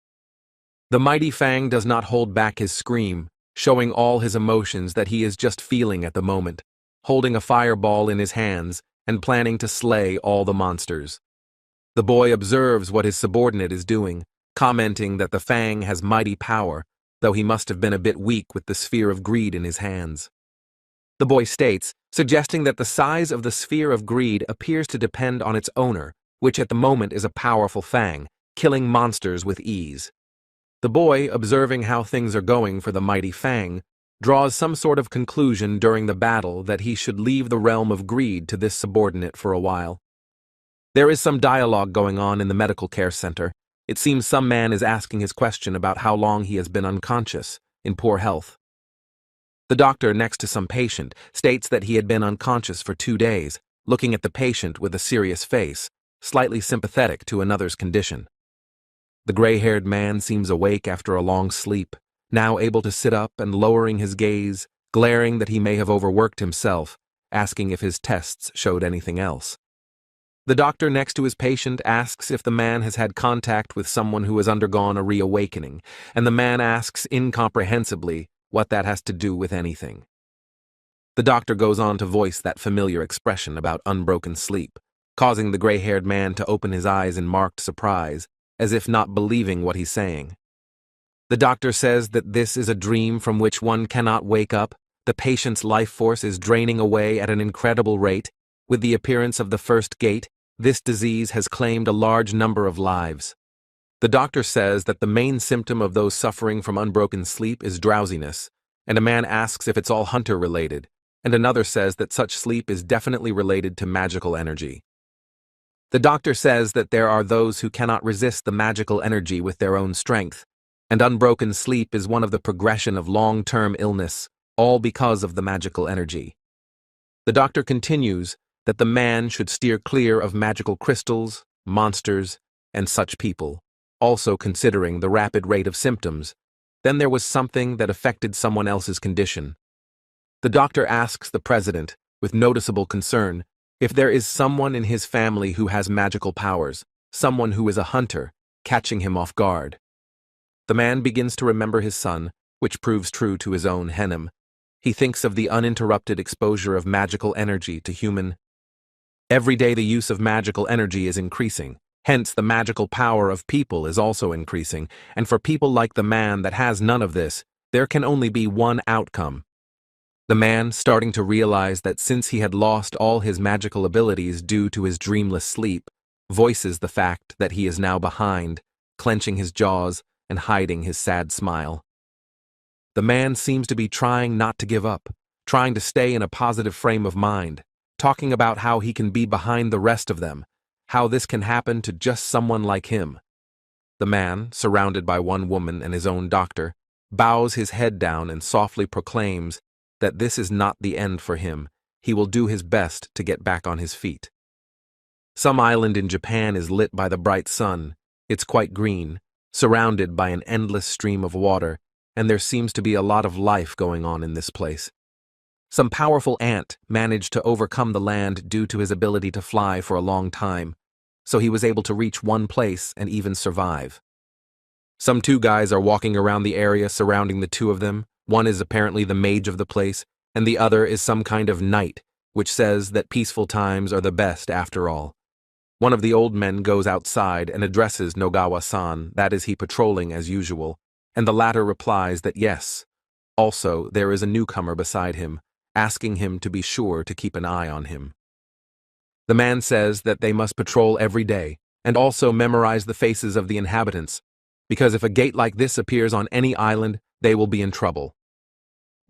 S1: The mighty Fang does not hold back his scream, showing all his emotions that he is just feeling at the moment. holding a fireball in his hands and planning to slay all the monsters. The boy observes what his subordinate is doing, commenting that the Fang has mighty power, though he must have been a bit weak with the sphere of greed in his hands. The boy states, suggesting that the size of the sphere of greed appears to depend on its owner, which at the moment is a powerful Fang, killing monsters with ease. The boy, observing how things are going for the mighty Fang, draws some sort of conclusion during the battle that he should leave the realm of greed to this subordinate for a while. There is some dialogue going on in the medical care center. It seems some man is asking his question about how long he has been unconscious, in poor health. The doctor next to some patient states that he had been unconscious for 2 days, looking at the patient with a serious face, slightly sympathetic to another's condition. The gray-haired man seems awake after a long sleep, now able to sit up and lowering his gaze, glaring that he may have overworked himself, asking if his tests showed anything else. The doctor next to his patient asks if the man has had contact with someone who has undergone a reawakening, and the man asks incomprehensibly what that has to do with anything. The doctor goes on to voice that familiar expression about unbroken sleep, causing the gray-haired man to open his eyes in marked surprise, as if not believing what he's saying. The doctor says that this is a dream from which one cannot wake up. The patient's life force is draining away at an incredible rate. With the appearance of the first gate, this disease has claimed a large number of lives. The doctor says that the main symptom of those suffering from unbroken sleep is drowsiness, and a man asks if it's all hunter-related, and another says that such sleep is definitely related to magical energy. The doctor says that there are those who cannot resist the magical energy with their own strength, and unbroken sleep is one of the progression of long-term illness, all because of the magical energy. The doctor continues that the man should steer clear of magical crystals, monsters, and such people, also considering the rapid rate of symptoms. Then there was something that affected someone else's condition. The doctor asks the president, with noticeable concern, if there is someone in his family who has magical powers, someone who is a hunter, catching him off guard. The man begins to remember his son, which proves true to his own Henem. He thinks of the uninterrupted exposure of magical energy to human. Every day the use of magical energy is increasing, hence the magical power of people is also increasing, and for people like the man that has none of this, there can only be one outcome. The man, starting to realize that since he had lost all his magical abilities due to his dreamless sleep, voices the fact that he is now behind, clenching his jaws and hiding his sad smile. The man seems to be trying not to give up, trying to stay in a positive frame of mind, talking about how he can be behind the rest of them, how this can happen to just someone like him. The man, surrounded by one woman and his own doctor, bows his head down and softly proclaims that this is not the end for him. He will do his best to get back on his feet. Some island in Japan is lit by the bright sun. It's quite green, surrounded by an endless stream of water, and there seems to be a lot of life going on in this place. Some powerful ant managed to overcome the land due to his ability to fly for a long time, so he was able to reach one place and even survive. Some 2 guys are walking around the area surrounding the 2 of them. One is apparently the mage of the place, and the other is some kind of knight, which says that peaceful times are the best after all. One of the old men goes outside and addresses Nogawa-san, that is he patrolling as usual, and the latter replies that yes. Also, there is a newcomer beside him, asking him to be sure to keep an eye on him. The man says that they must patrol every day, and also memorize the faces of the inhabitants, because if a gate like this appears on any island, they will be in trouble.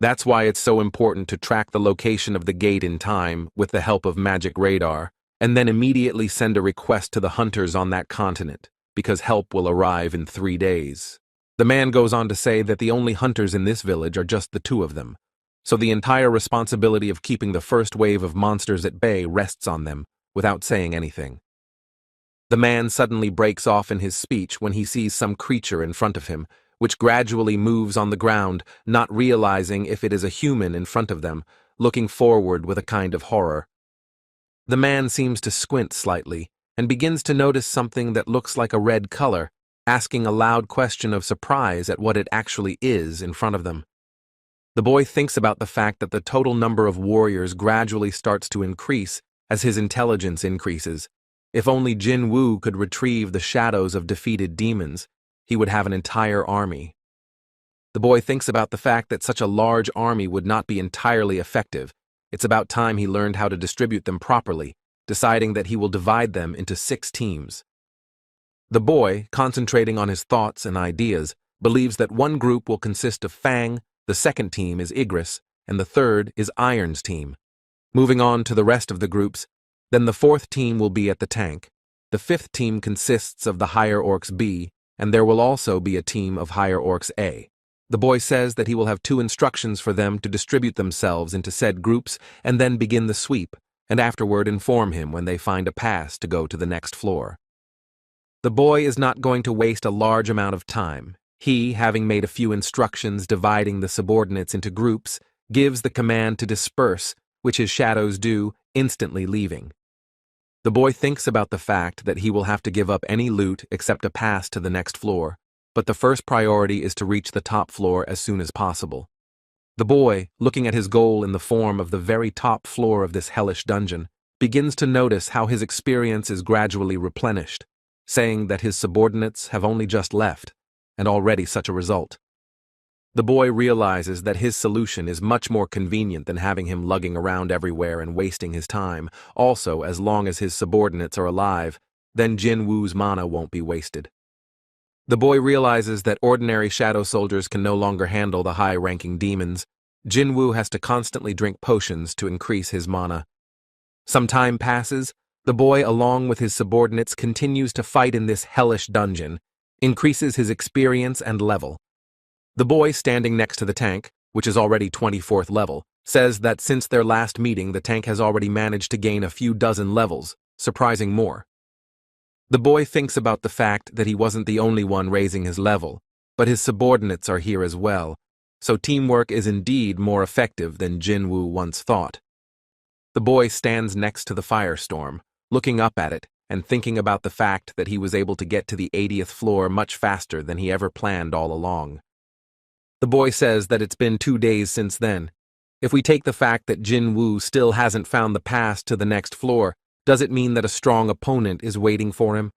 S1: That's why it's so important to track the location of the gate in time with the help of magic radar, and then immediately send a request to the hunters on that continent, because help will arrive in 3 days. The man goes on to say that the only hunters in this village are just the 2 of them, so the entire responsibility of keeping the first wave of monsters at bay rests on them, without saying anything. The man suddenly breaks off in his speech when he sees some creature in front of him, which gradually moves on the ground, not realizing if it is a human in front of them, looking forward with a kind of horror. The man seems to squint slightly, and begins to notice something that looks like a red color, asking a loud question of surprise at what it actually is in front of them. The boy thinks about the fact that the total number of warriors gradually starts to increase as his intelligence increases. If only Jinwoo could retrieve the shadows of defeated demons, he would have an entire army. The boy thinks about the fact that such a large army would not be entirely effective. It's about time he learned how to distribute them properly, deciding that he will divide them into 6 teams. The boy, concentrating on his thoughts and ideas, believes that one group will consist of Fang, the second team is Igris, and the third is Iron's team. Moving on to the rest of the groups, then the 4th team will be at the tank. The 5th team consists of the Higher Orcs B, and there will also be a team of Higher Orcs A. The boy says that he will have 2 instructions for them to distribute themselves into said groups and then begin the sweep, and afterward inform him when they find a pass to go to the next floor. The boy is not going to waste a large amount of time. He, having made a few instructions dividing the subordinates into groups, gives the command to disperse, which his shadows do, instantly leaving. The boy thinks about the fact that he will have to give up any loot except a pass to the next floor, but the first priority is to reach the top floor as soon as possible. The boy, looking at his goal in the form of the very top floor of this hellish dungeon, begins to notice how his experience is gradually replenished, saying that his subordinates have only just left, and already such a result. The boy realizes that his solution is much more convenient than having him lugging around everywhere and wasting his time. Also, as long as his subordinates are alive, then Jinwoo's mana won't be wasted. The boy realizes that ordinary shadow soldiers can no longer handle the high-ranking demons. Jinwoo has to constantly drink potions to increase his mana. Some time passes. The boy, along with his subordinates, continues to fight in this hellish dungeon, increases his experience and level. The boy standing next to the tank, which is already 24th level, says that since their last meeting the tank has already managed to gain a few dozen levels, surprising more. The boy thinks about the fact that he wasn't the only one raising his level, but his subordinates are here as well, so teamwork is indeed more effective than Jinwoo once thought. The boy stands next to the firestorm, looking up at it and thinking about the fact that he was able to get to the 80th floor much faster than he ever planned all along. The boy says that it's been 2 days since then. If we take the fact that Jinwoo still hasn't found the pass to the next floor, does it mean that a strong opponent is waiting for him?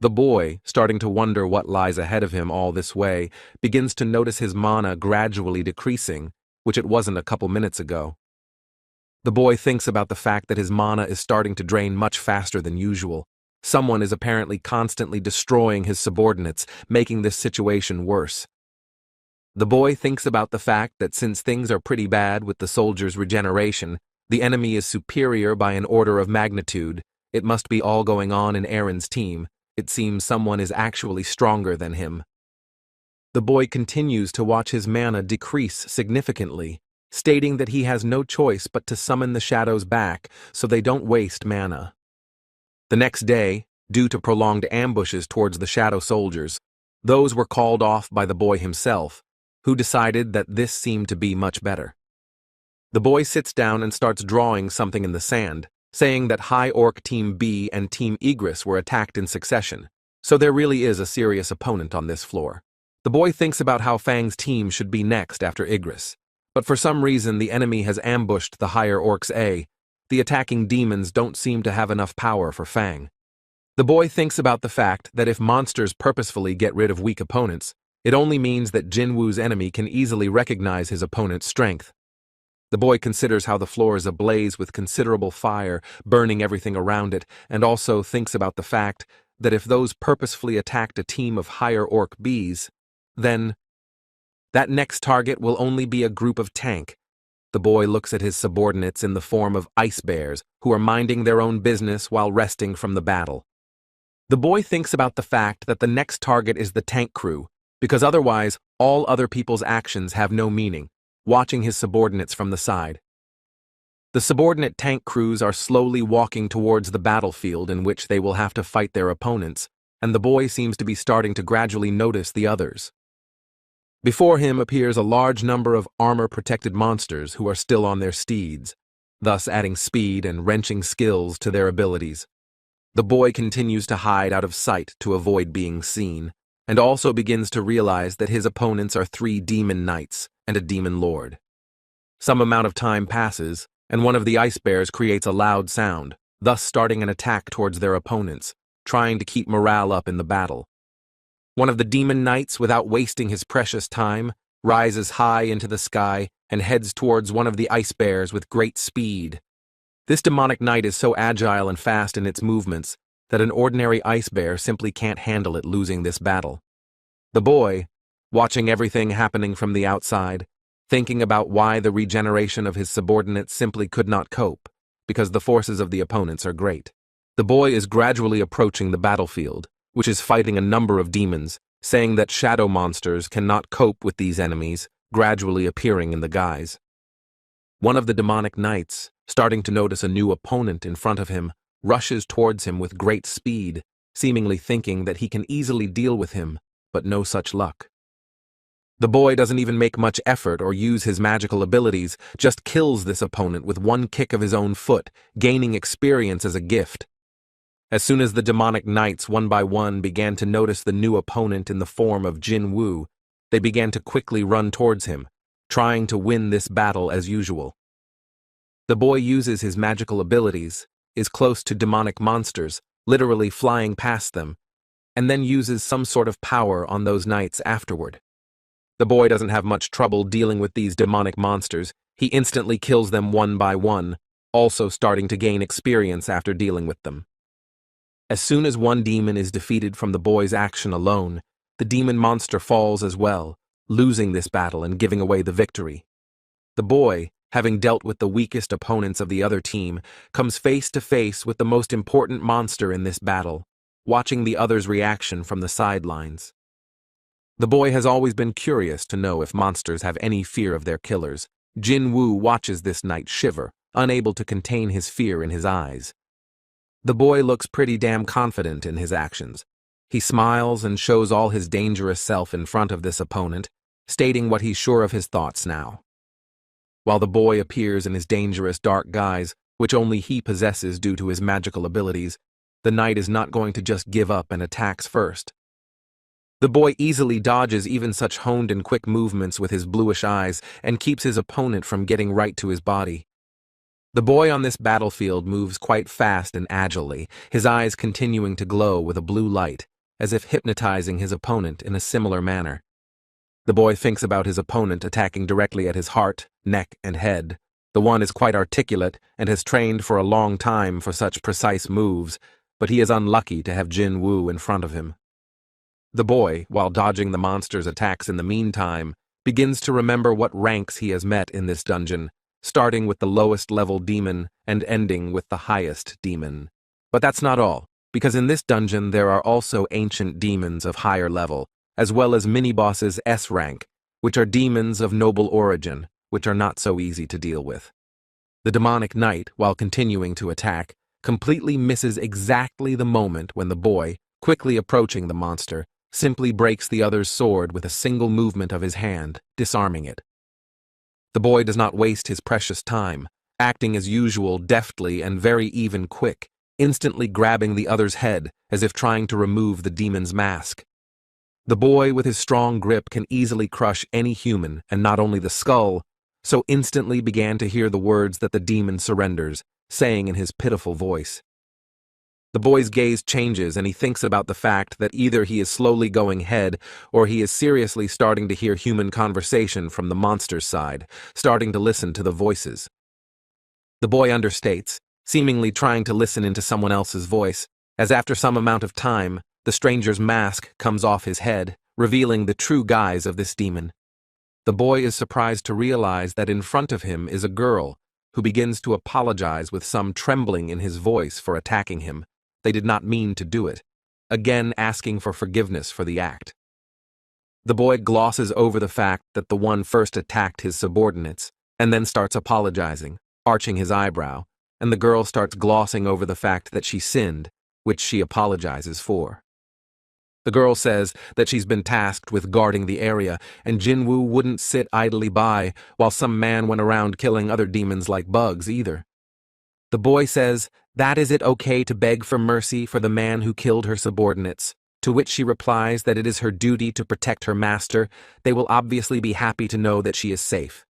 S1: The boy, starting to wonder what lies ahead of him all this way, begins to notice his mana gradually decreasing, which it wasn't a couple minutes ago. The boy thinks about the fact that his mana is starting to drain much faster than usual. Someone is apparently constantly destroying his subordinates, making this situation worse. The boy thinks about the fact that since things are pretty bad with the soldiers' regeneration, the enemy is superior by an order of magnitude. It must be all going on in Aaron's team. It seems someone is actually stronger than him. The boy continues to watch his mana decrease significantly, stating that he has no choice but to summon the shadows back so they don't waste mana. The next day, due to prolonged ambushes towards the shadow soldiers, those were called off by the boy himself, who decided that this seemed to be much better. The boy sits down and starts drawing something in the sand, saying that High Orc Team B and Team Igris were attacked in succession, so there really is a serious opponent on this floor. The boy thinks about how Fang's team should be next after Igris, but for some reason the enemy has ambushed the Higher Orcs A. The attacking demons don't seem to have enough power for Fang. The boy thinks about the fact that if monsters purposefully get rid of weak opponents, it only means that Jinwoo's enemy can easily recognize his opponent's strength. The boy considers how the floor is ablaze with considerable fire, burning everything around it, and also thinks about the fact that if those purposefully attacked a team of Higher Orc Bs, then that next target will only be a group of tank. The boy looks at his subordinates in the form of ice bears, who are minding their own business while resting from the battle. The boy thinks about the fact that the next target is the tank crew, because otherwise all other people's actions have no meaning, watching his subordinates from the side. The subordinate tank crews are slowly walking towards the battlefield in which they will have to fight their opponents, and the boy seems to be starting to gradually notice the others. Before him appears a large number of armor-protected monsters who are still on their steeds, thus adding speed and wrenching skills to their abilities. The boy continues to hide out of sight to avoid being seen, and also begins to realize that his opponents are 3 demon knights and a demon lord. Some amount of time passes, and one of the ice bears creates a loud sound, thus starting an attack towards their opponents, trying to keep morale up in the battle. One of the demon knights, without wasting his precious time, rises high into the sky and heads towards one of the ice bears with great speed. This demonic knight is so agile and fast in its movements that an ordinary ice bear simply can't handle it losing this battle. The boy, watching everything happening from the outside, thinking about why the regeneration of his subordinates simply could not cope, because the forces of the opponents are great. The boy is gradually approaching the battlefield, which is fighting a number of demons, saying that shadow monsters cannot cope with these enemies, gradually appearing in the guise. One of the demonic knights, starting to notice a new opponent in front of him, rushes towards him with great speed, seemingly thinking that he can easily deal with him, but no such luck. The boy doesn't even make much effort or use his magical abilities, just kills this opponent with one kick of his own foot, gaining experience as a gift. As soon as the demonic knights one by one began to notice the new opponent in the form of Jinwoo, they began to quickly run towards him, trying to win this battle as usual. The boy uses his magical abilities, is close to demonic monsters, literally flying past them, and then uses some sort of power on those knights afterward. The boy doesn't have much trouble dealing with these demonic monsters. He instantly kills them one by one, also starting to gain experience after dealing with them. As soon as one demon is defeated from the boy's action alone, the demon monster falls as well, losing this battle and giving away the victory. The boy, having dealt with the weakest opponents of the other team, comes face to face with the most important monster in this battle, watching the other's reaction from the sidelines. The boy has always been curious to know if monsters have any fear of their killers. Jinwoo watches this knight shiver, unable to contain his fear in his eyes. The boy looks pretty damn confident in his actions. He smiles and shows all his dangerous self in front of this opponent, stating what he's sure of his thoughts now. While the boy appears in his dangerous dark guise, which only he possesses due to his magical abilities, the knight is not going to just give up and attacks first. The boy easily dodges even such honed and quick movements with his bluish eyes and keeps his opponent from getting right to his body. The boy on this battlefield moves quite fast and agilely, his eyes continuing to glow with a blue light, as if hypnotizing his opponent in a similar manner. The boy thinks about his opponent attacking directly at his heart, neck, and head. The one is quite articulate and has trained for a long time for such precise moves, but he is unlucky to have Jinwoo in front of him. The boy, while dodging the monster's attacks in the meantime, begins to remember what ranks he has met in this dungeon, starting with the lowest level demon and ending with the highest demon. But that's not all, because in this dungeon there are also ancient demons of higher level, as well as mini-bosses S rank, which are demons of noble origin, which are not so easy to deal with. The demonic knight, while continuing to attack, completely misses exactly the moment when the boy, quickly approaching the monster, simply breaks the other's sword with a single movement of his hand, disarming it. The boy does not waste his precious time, acting as usual deftly and very even quick, instantly grabbing the other's head as if trying to remove the demon's mask. The boy with his strong grip can easily crush any human and not only the skull, so instantly began to hear the words that the demon surrenders, saying in his pitiful voice. The boy's gaze changes and he thinks about the fact that either he is slowly going head or he is seriously starting to hear human conversation from the monster's side, starting to listen to the voices. The boy understates, seemingly trying to listen into someone else's voice, as after some amount of time, the stranger's mask comes off his head, revealing the true guise of this demon. The boy is surprised to realize that in front of him is a girl, who begins to apologize with some trembling in his voice for attacking him. They did not mean to do it, again asking for forgiveness for the act. The boy glosses over the fact that the one first attacked his subordinates, and then starts apologizing, arching his eyebrow, and the girl starts glossing over the fact that she sinned, which she apologizes for. The girl says that she's been tasked with guarding the area, and Jinwoo wouldn't sit idly by while some man went around killing other demons like bugs either. The boy says, that is it okay to beg for mercy for the man who killed her subordinates, to which she replies that it is her duty to protect her master. They will obviously be happy to know that she is safe.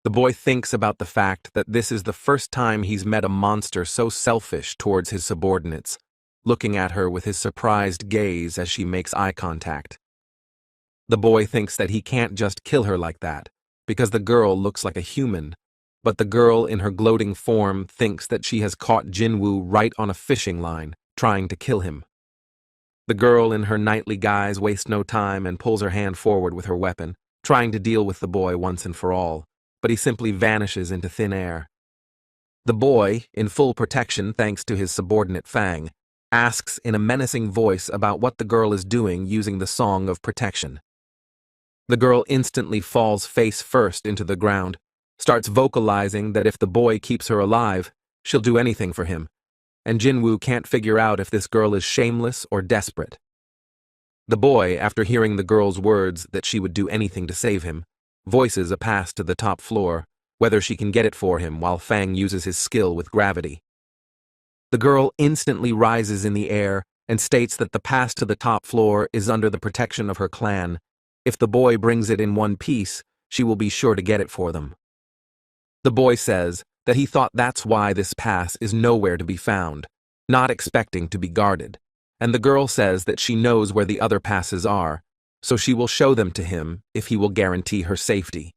S1: The boy thinks about the fact that this is the first time he's met a monster so selfish towards his subordinates, looking at her with his surprised gaze as she makes eye contact. The boy thinks that he can't just kill her like that, because the girl looks like a human, but the girl in her gloating form thinks that she has caught Jinwoo right on a fishing line, trying to kill him. The girl in her knightly guise wastes no time and pulls her hand forward with her weapon, trying to deal with the boy once and for all, but he simply vanishes into thin air. The boy, in full protection thanks to his subordinate Fang, asks in a menacing voice about what the girl is doing using the Song of Protection. The girl instantly falls face first into the ground, starts vocalizing that if the boy keeps her alive, she'll do anything for him, and Jinwoo can't figure out if this girl is shameless or desperate. The boy, after hearing the girl's words that she would do anything to save him, voices a pass to the top floor, whether she can get it for him while Fang uses his skill with gravity. The girl instantly rises in the air and states that the pass to the top floor is under the protection of her clan. If the boy brings it in one piece, she will be sure to get it for them. The boy says that he thought that's why this pass is nowhere to be found, not expecting to be guarded, and the girl says that she knows where the other passes are, so she will show them to him if he will guarantee her safety.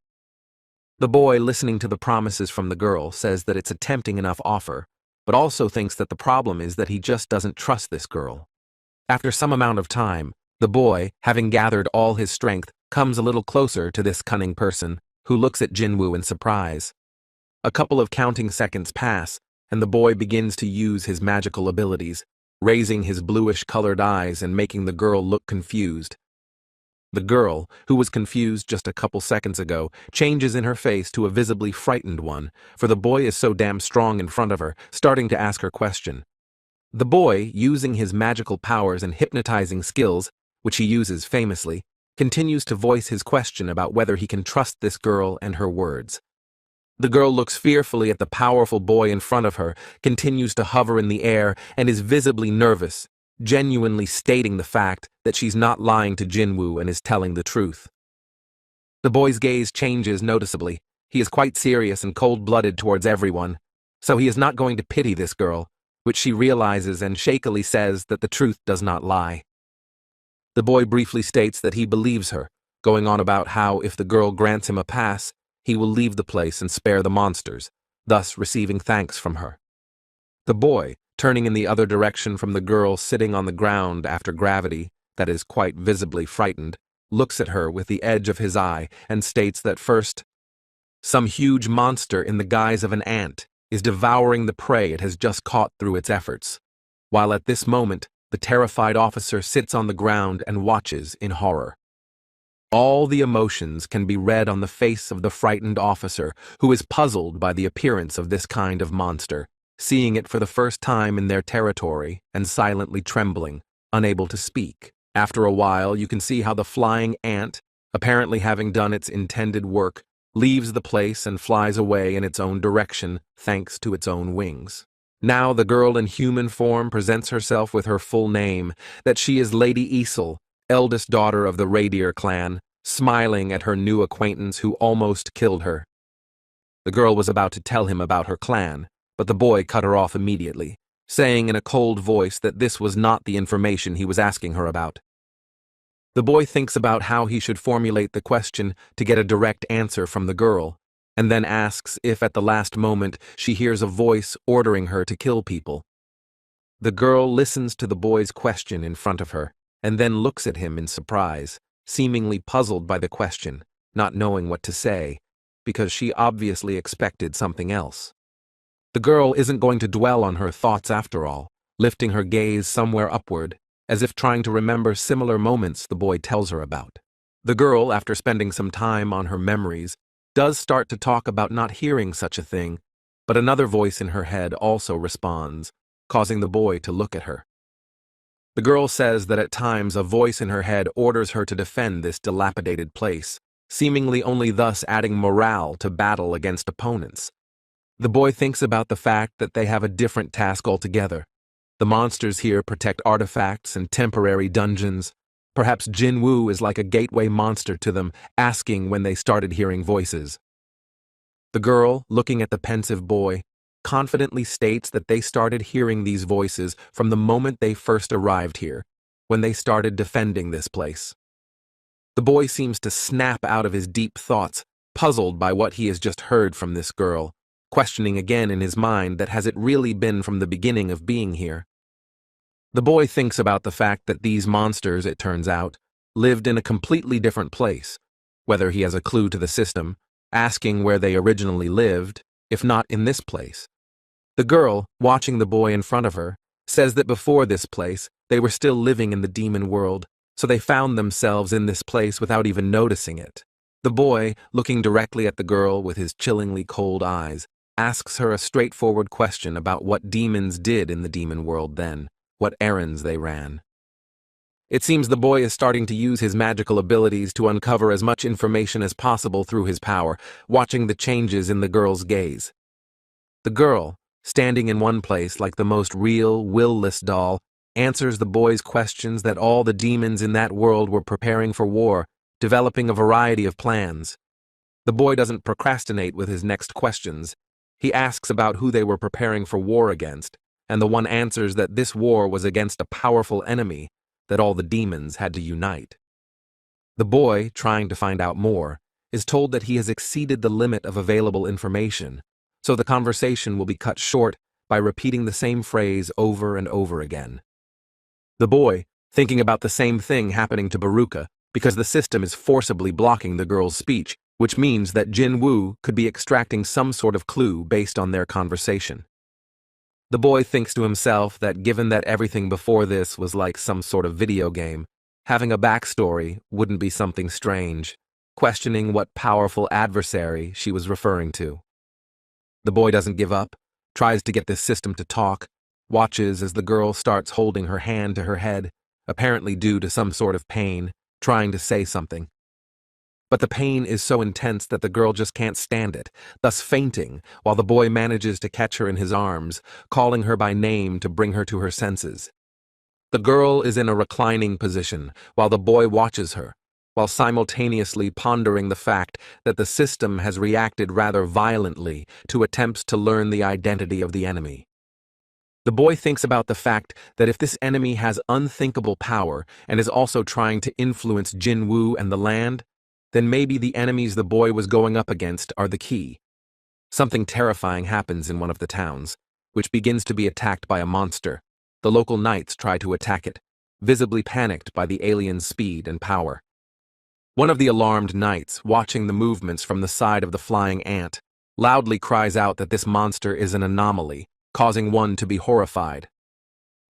S1: The boy, listening to the promises from the girl, says that it's a tempting enough offer, but also thinks that the problem is that he just doesn't trust this girl. After some amount of time, the boy, having gathered all his strength, comes a little closer to this cunning person, who looks at Jinwoo in surprise. A couple of counting seconds pass, and the boy begins to use his magical abilities, raising his bluish-colored eyes and making the girl look confused. The girl, who was confused just a couple seconds ago, changes in her face to a visibly frightened one, for the boy is so damn strong in front of her, starting to ask her question. The boy, using his magical powers and hypnotizing skills, which he uses famously, continues to voice his question about whether he can trust this girl and her words. The girl looks fearfully at the powerful boy in front of her, continues to hover in the air, and is visibly nervous, genuinely stating the fact that she's not lying to Jinwoo and is telling the truth. The boy's gaze changes noticeably. He is quite serious and cold-blooded towards everyone, so he is not going to pity this girl, which she realizes and shakily says that the truth does not lie. The boy briefly states that he believes her, going on about how if the girl grants him a pass, he will leave the place and spare the monsters, thus receiving thanks from her. The boy, turning in the other direction from the girl sitting on the ground after gravity, that is quite visibly frightened, looks at her with the edge of his eye and states that first, some huge monster in the guise of an ant is devouring the prey it has just caught through its efforts, while at this moment the terrified officer sits on the ground and watches in horror. All the emotions can be read on the face of the frightened officer, who is puzzled by the appearance of this kind of monster, seeing it for the first time in their territory and silently trembling, unable to speak. After a while, you can see how the flying ant, apparently having done its intended work, leaves the place and flies away in its own direction thanks to its own wings. Now the girl in human form presents herself with her full name, that she is Lady Isel, eldest daughter of the Reindeer clan, smiling at her new acquaintance who almost killed her. The girl was about to tell him about her clan, but the boy cut her off immediately, saying in a cold voice that this was not the information he was asking her about. The boy thinks about how he should formulate the question to get a direct answer from the girl, and then asks if at the last moment she hears a voice ordering her to kill people. The girl listens to the boy's question in front of her, and then looks at him in surprise, seemingly puzzled by the question, not knowing what to say, because she obviously expected something else. The girl isn't going to dwell on her thoughts after all, lifting her gaze somewhere upward, as if trying to remember similar moments the boy tells her about. The girl, after spending some time on her memories, does start to talk about not hearing such a thing, but another voice in her head also responds, causing the boy to look at her. The girl says that at times a voice in her head orders her to defend this dilapidated place, seemingly only thus adding morale to battle against opponents. The boy thinks about the fact that they have a different task altogether, The monsters here protect artifacts and temporary dungeons. Perhaps Jinwoo is like a gateway monster to them, asking when they started hearing voices. The girl, looking at the pensive boy, confidently states that they started hearing these voices from the moment they first arrived here, when they started defending this place. The boy seems to snap out of his deep thoughts, puzzled by what he has just heard from this girl, questioning again in his mind that has it really been from the beginning of being here. The boy thinks about the fact that these monsters, it turns out, lived in a completely different place, whether he has a clue to the system, asking where they originally lived, if not in this place. The girl, watching the boy in front of her, says that before this place, they were still living in the demon world, so they found themselves in this place without even noticing it. The boy, looking directly at the girl with his chillingly cold eyes, asks her a straightforward question about what demons did in the demon world then, what errands they ran. It seems the boy is starting to use his magical abilities to uncover as much information as possible through his power, watching the changes in the girl's gaze. The girl, standing in one place like the most real, will-less doll, answers the boy's questions that all the demons in that world were preparing for war, developing a variety of plans. The boy doesn't procrastinate with his next questions. He asks about who they were preparing for war against, and the one answers that this war was against a powerful enemy, that all the demons had to unite. The boy, trying to find out more, is told that he has exceeded the limit of available information, so the conversation will be cut short by repeating the same phrase over and over again. The boy, thinking about the same thing happening to Baruka, because the system is forcibly blocking the girl's speech, which means that Jinwoo could be extracting some sort of clue based on their conversation. The boy thinks to himself that given that everything before this was like some sort of video game, having a backstory wouldn't be something strange, questioning what powerful adversary she was referring to. The boy doesn't give up, tries to get this system to talk, watches as the girl starts holding her hand to her head, apparently due to some sort of pain, trying to say something. But the pain is so intense that the girl just can't stand it, thus fainting, while the boy manages to catch her in his arms, calling her by name to bring her to her senses. The girl is in a reclining position, while the boy watches her, while simultaneously pondering the fact that the system has reacted rather violently to attempts to learn the identity of the enemy. The boy thinks about the fact that if this enemy has unthinkable power and is also trying to influence Jinwoo and the land, then maybe the enemies the boy was going up against are the key. Something terrifying happens in one of the towns, which begins to be attacked by a monster. The local knights try to attack it, visibly panicked by the alien's speed and power. One of the alarmed knights, watching the movements from the side of the flying ant, loudly cries out that this monster is an anomaly, causing one to be horrified.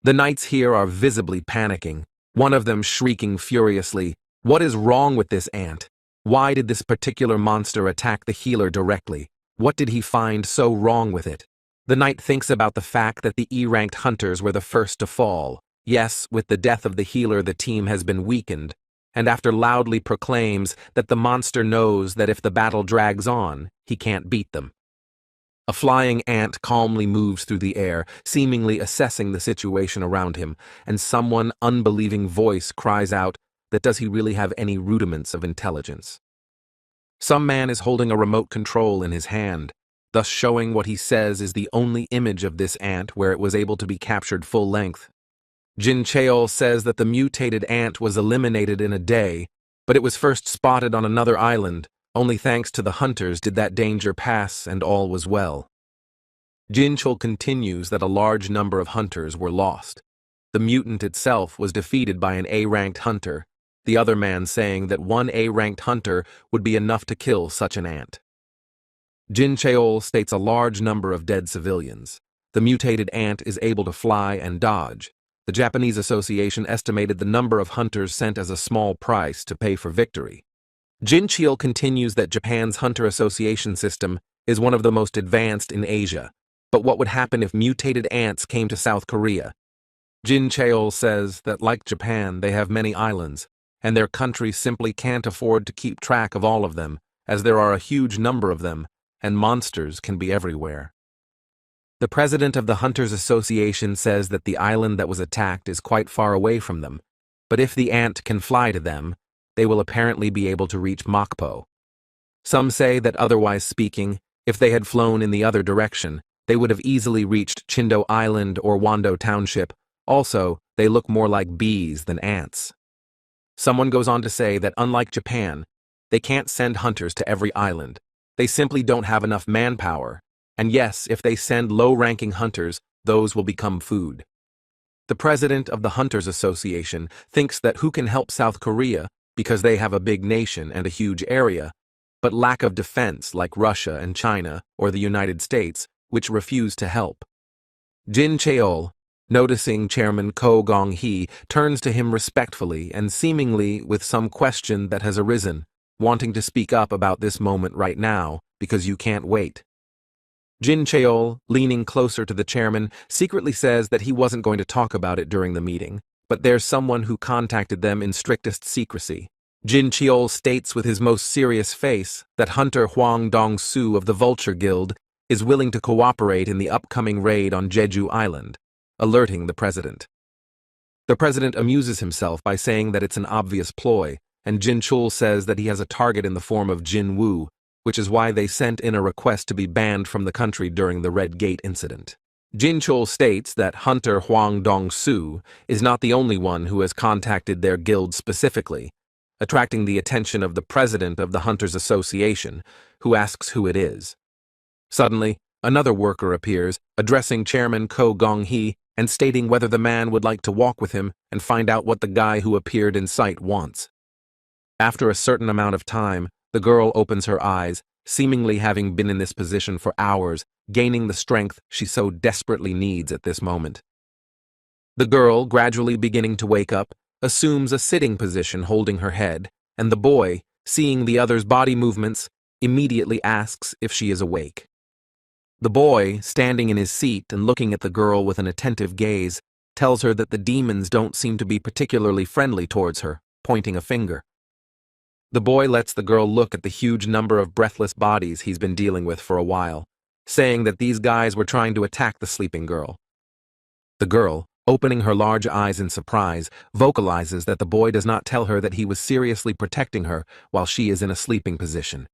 S1: The knights here are visibly panicking, one of them shrieking furiously, "What is wrong with this ant? Why did this particular monster attack the healer directly? What did he find so wrong with it?" The knight thinks about the fact that the E-ranked hunters were the first to fall. Yes, with the death of the healer the team has been weakened, and after loudly proclaims that the monster knows that if the battle drags on, he can't beat them. A flying ant calmly moves through the air, seemingly assessing the situation around him, and someone unbelieving voice cries out that does he really have any rudiments of intelligence? Some man is holding a remote control in his hand, thus showing what he says is the only image of this ant where it was able to be captured full length. Jin Cheol says that the mutated ant was eliminated in a day, but it was first spotted on another island. Only thanks to the hunters did that danger pass and all was well. Jin Cheol continues that a large number of hunters were lost. The mutant itself was defeated by an A-ranked hunter, the other man saying that one A-ranked hunter would be enough to kill such an ant. Jin Cheol states a large number of dead civilians. The mutated ant is able to fly and dodge. The Japanese Association estimated the number of hunters sent as a small price to pay for victory. Jin Cheol continues that Japan's Hunter Association system is one of the most advanced in Asia, but what would happen if mutated ants came to South Korea? Jin Cheol says that like Japan, they have many islands, and their country simply can't afford to keep track of all of them, as there are a huge number of them, and monsters can be everywhere. The president of the Hunters Association says that the island that was attacked is quite far away from them, but if the ant can fly to them, they will apparently be able to reach Mokpo. Some say that otherwise speaking, if they had flown in the other direction, they would have easily reached Chindo Island or Wando Township. Also, they look more like bees than ants. Someone goes on to say that unlike Japan, they can't send hunters to every island. They simply don't have enough manpower. And yes, if they send low-ranking hunters, those will become food. The president of the Hunters Association thinks that who can help South Korea because they have a big nation and a huge area, but lack of defense like Russia and China or the United States, which refuse to help. Jin Cheol, noticing Chairman Chu-Gong turns to him respectfully and seemingly with some question that has arisen, wanting to speak up about this moment right now because you can't wait. Jin Cheol, leaning closer to the chairman, secretly says that he wasn't going to talk about it during the meeting, but there's someone who contacted them in strictest secrecy. Jin Cheol states with his most serious face that Hunter Hwang Dong-soo of the Vulture Guild is willing to cooperate in the upcoming raid on Jeju Island, alerting the president. The president amuses himself by saying that it's an obvious ploy, and Jin Chul says that he has a target in the form of Jinwoo, which is why they sent in a request to be banned from the country during the Red Gate incident. Jin Chul states that Hunter Hwang Dong-soo is not the only one who has contacted their guild specifically, attracting the attention of the president of the Hunters Association, who asks who it is. Suddenly, another worker appears, addressing Chairman Chu-Gong and stating whether the man would like to walk with him and find out what the guy who appeared in sight wants. After a certain amount of time, the girl opens her eyes, seemingly having been in this position for hours, gaining the strength she so desperately needs at this moment. The girl, gradually beginning to wake up, assumes a sitting position holding her head, and the boy, seeing the other's body movements, immediately asks if she is awake. The boy, standing in his seat and looking at the girl with an attentive gaze, tells her that the demons don't seem to be particularly friendly towards her, pointing a finger. The boy lets the girl look at the huge number of breathless bodies he's been dealing with for a while, saying that these guys were trying to attack the sleeping girl. The girl, opening her large eyes in surprise, vocalizes that the boy does not tell her that he was seriously protecting her while she is in a sleeping position.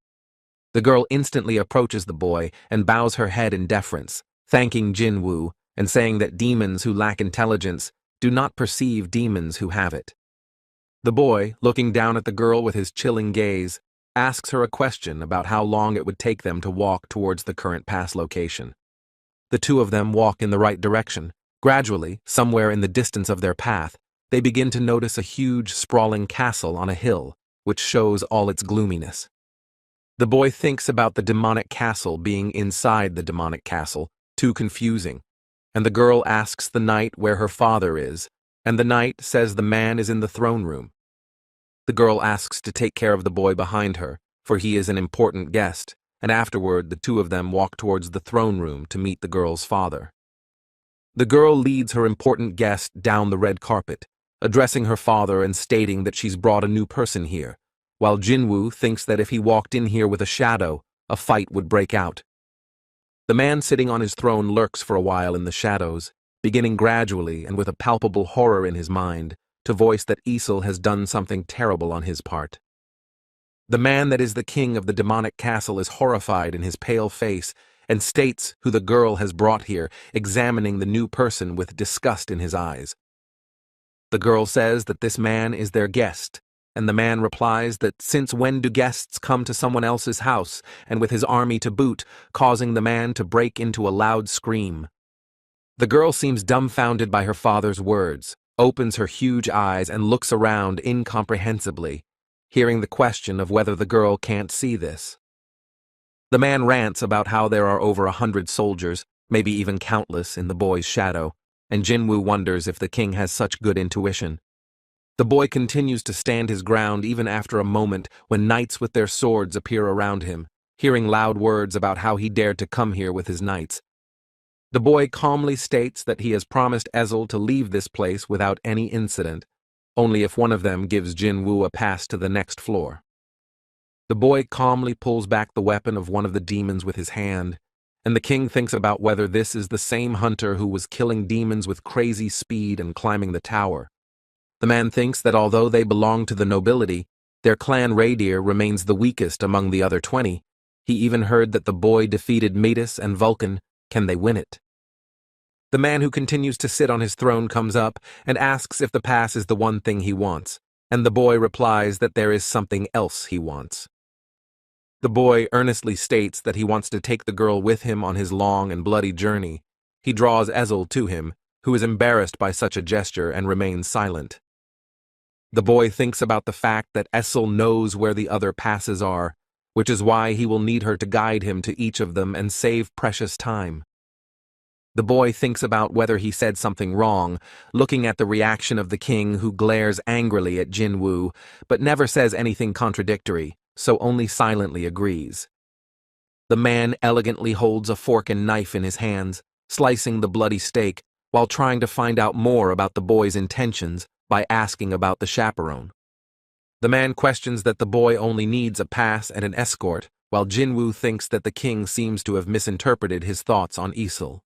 S1: The girl instantly approaches the boy and bows her head in deference, thanking Jinwoo and saying that demons who lack intelligence do not perceive demons who have it. The boy, looking down at the girl with his chilling gaze, asks her a question about how long it would take them to walk towards the current pass location. The two of them walk in the right direction. Gradually, somewhere in the distance of their path, they begin to notice a huge, sprawling castle on a hill, which shows all its gloominess. The boy thinks about the demonic castle being inside the demonic castle, too confusing, and the girl asks the knight where her father is, and the knight says the man is in the throne room. The girl asks to take care of the boy behind her, for he is an important guest, and afterward the two of them walk towards the throne room to meet the girl's father. The girl leads her important guest down the red carpet, addressing her father and stating that she's brought a new person here, while Jinwoo thinks that if he walked in here with a shadow, a fight would break out. The man sitting on his throne lurks for a while in the shadows, beginning gradually and with a palpable horror in his mind, to voice that Isel has done something terrible on his part. The man that is the king of the demonic castle is horrified in his pale face and states who the girl has brought here, examining the new person with disgust in his eyes. The girl says that this man is their guest, and the man replies that since when do guests come to someone else's house, and with his army to boot, causing the man to break into a loud scream. The girl seems dumbfounded by her father's words, opens her huge eyes and looks around incomprehensibly, hearing the question of whether the girl can't see this. The man rants about how there are over 100 soldiers, maybe even countless, in the boy's shadow, and Jinwoo wonders if the king has such good intuition. The boy continues to stand his ground even after a moment when knights with their swords appear around him, hearing loud words about how he dared to come here with his knights. The boy calmly states that he has promised Ezel to leave this place without any incident, only if one of them gives Jinwoo a pass to the next floor. The boy calmly pulls back the weapon of one of the demons with his hand, and the king thinks about whether this is the same hunter who was killing demons with crazy speed and climbing the tower. The man thinks that although they belong to the nobility, their clan reindeer remains the weakest among the other 20. He even heard that the boy defeated Metis and Vulcan. Can they win it? The man who continues to sit on his throne comes up and asks if the pass is the one thing he wants, and the boy replies that there is something else he wants. The boy earnestly states that he wants to take the girl with him on his long and bloody journey. He draws Ezel to him, who is embarrassed by such a gesture and remains silent. The boy thinks about the fact that Ezel knows where the other passes are, which is why he will need her to guide him to each of them and save precious time. The boy thinks about whether he said something wrong, looking at the reaction of the king, who glares angrily at Jinwoo, but never says anything contradictory, so only silently agrees. The man elegantly holds a fork and knife in his hands, slicing the bloody steak, while trying to find out more about the boy's intentions by asking about the chaperone. The man questions that the boy only needs a pass and an escort, while Jinwoo thinks that the king seems to have misinterpreted his thoughts on Ezel.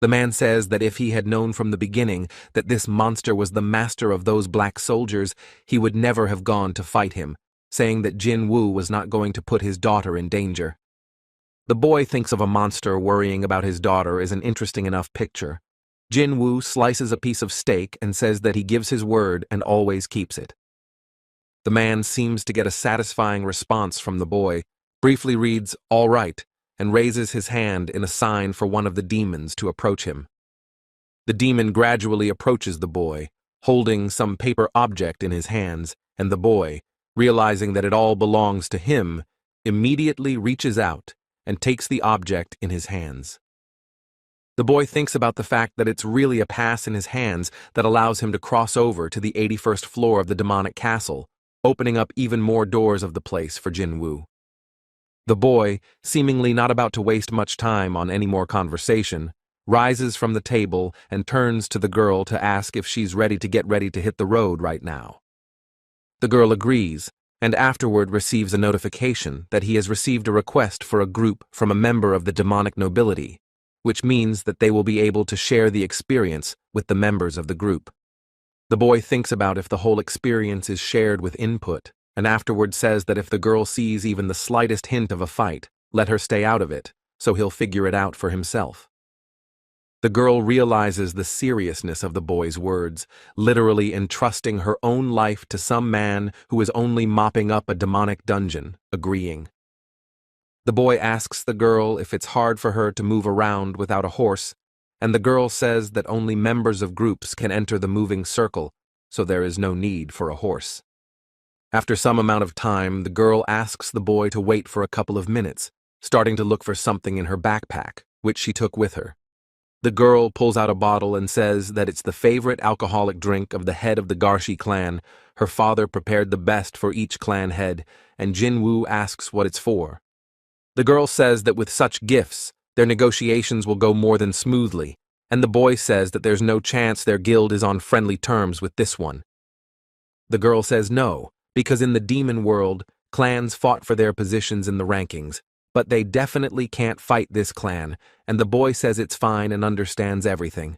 S1: The man says that if he had known from the beginning that this monster was the master of those black soldiers, he would never have gone to fight him, saying that Jinwoo was not going to put his daughter in danger. The boy thinks of a monster worrying about his daughter as an interesting enough picture. Jinwoo slices a piece of steak and says that he gives his word and always keeps it. The man seems to get a satisfying response from the boy, briefly reads, "All right," and raises his hand in a sign for one of the demons to approach him. The demon gradually approaches the boy, holding some paper object in his hands, and the boy, realizing that it all belongs to him, immediately reaches out and takes the object in his hands. The boy thinks about the fact that it's really a pass in his hands that allows him to cross over to the 81st floor of the demonic castle, opening up even more doors of the place for Jinwoo. The boy, seemingly not about to waste much time on any more conversation, rises from the table and turns to the girl to ask if she's ready to hit the road right now. The girl agrees, and afterward receives a notification that he has received a request for a group from a member of the demonic nobility, which means that they will be able to share the experience with the members of the group. The boy thinks about if the whole experience is shared with input, and afterward says that if the girl sees even the slightest hint of a fight, let her stay out of it, so he'll figure it out for himself. The girl realizes the seriousness of the boy's words, literally entrusting her own life to some man who is only mopping up a demonic dungeon, agreeing. The boy asks the girl if it's hard for her to move around without a horse, and the girl says that only members of groups can enter the moving circle, so there is no need for a horse. After some amount of time, the girl asks the boy to wait for a couple of minutes, starting to look for something in her backpack, which she took with her. The girl pulls out a bottle and says that it's the favorite alcoholic drink of the head of the Garshi clan. Her father prepared the best for each clan head, and Jinwoo asks what it's for. The girl says that with such gifts, their negotiations will go more than smoothly, and the boy says that there's no chance their guild is on friendly terms with this one. The girl says no, because in the demon world, clans fought for their positions in the rankings, but they definitely can't fight this clan, and the boy says it's fine and understands everything.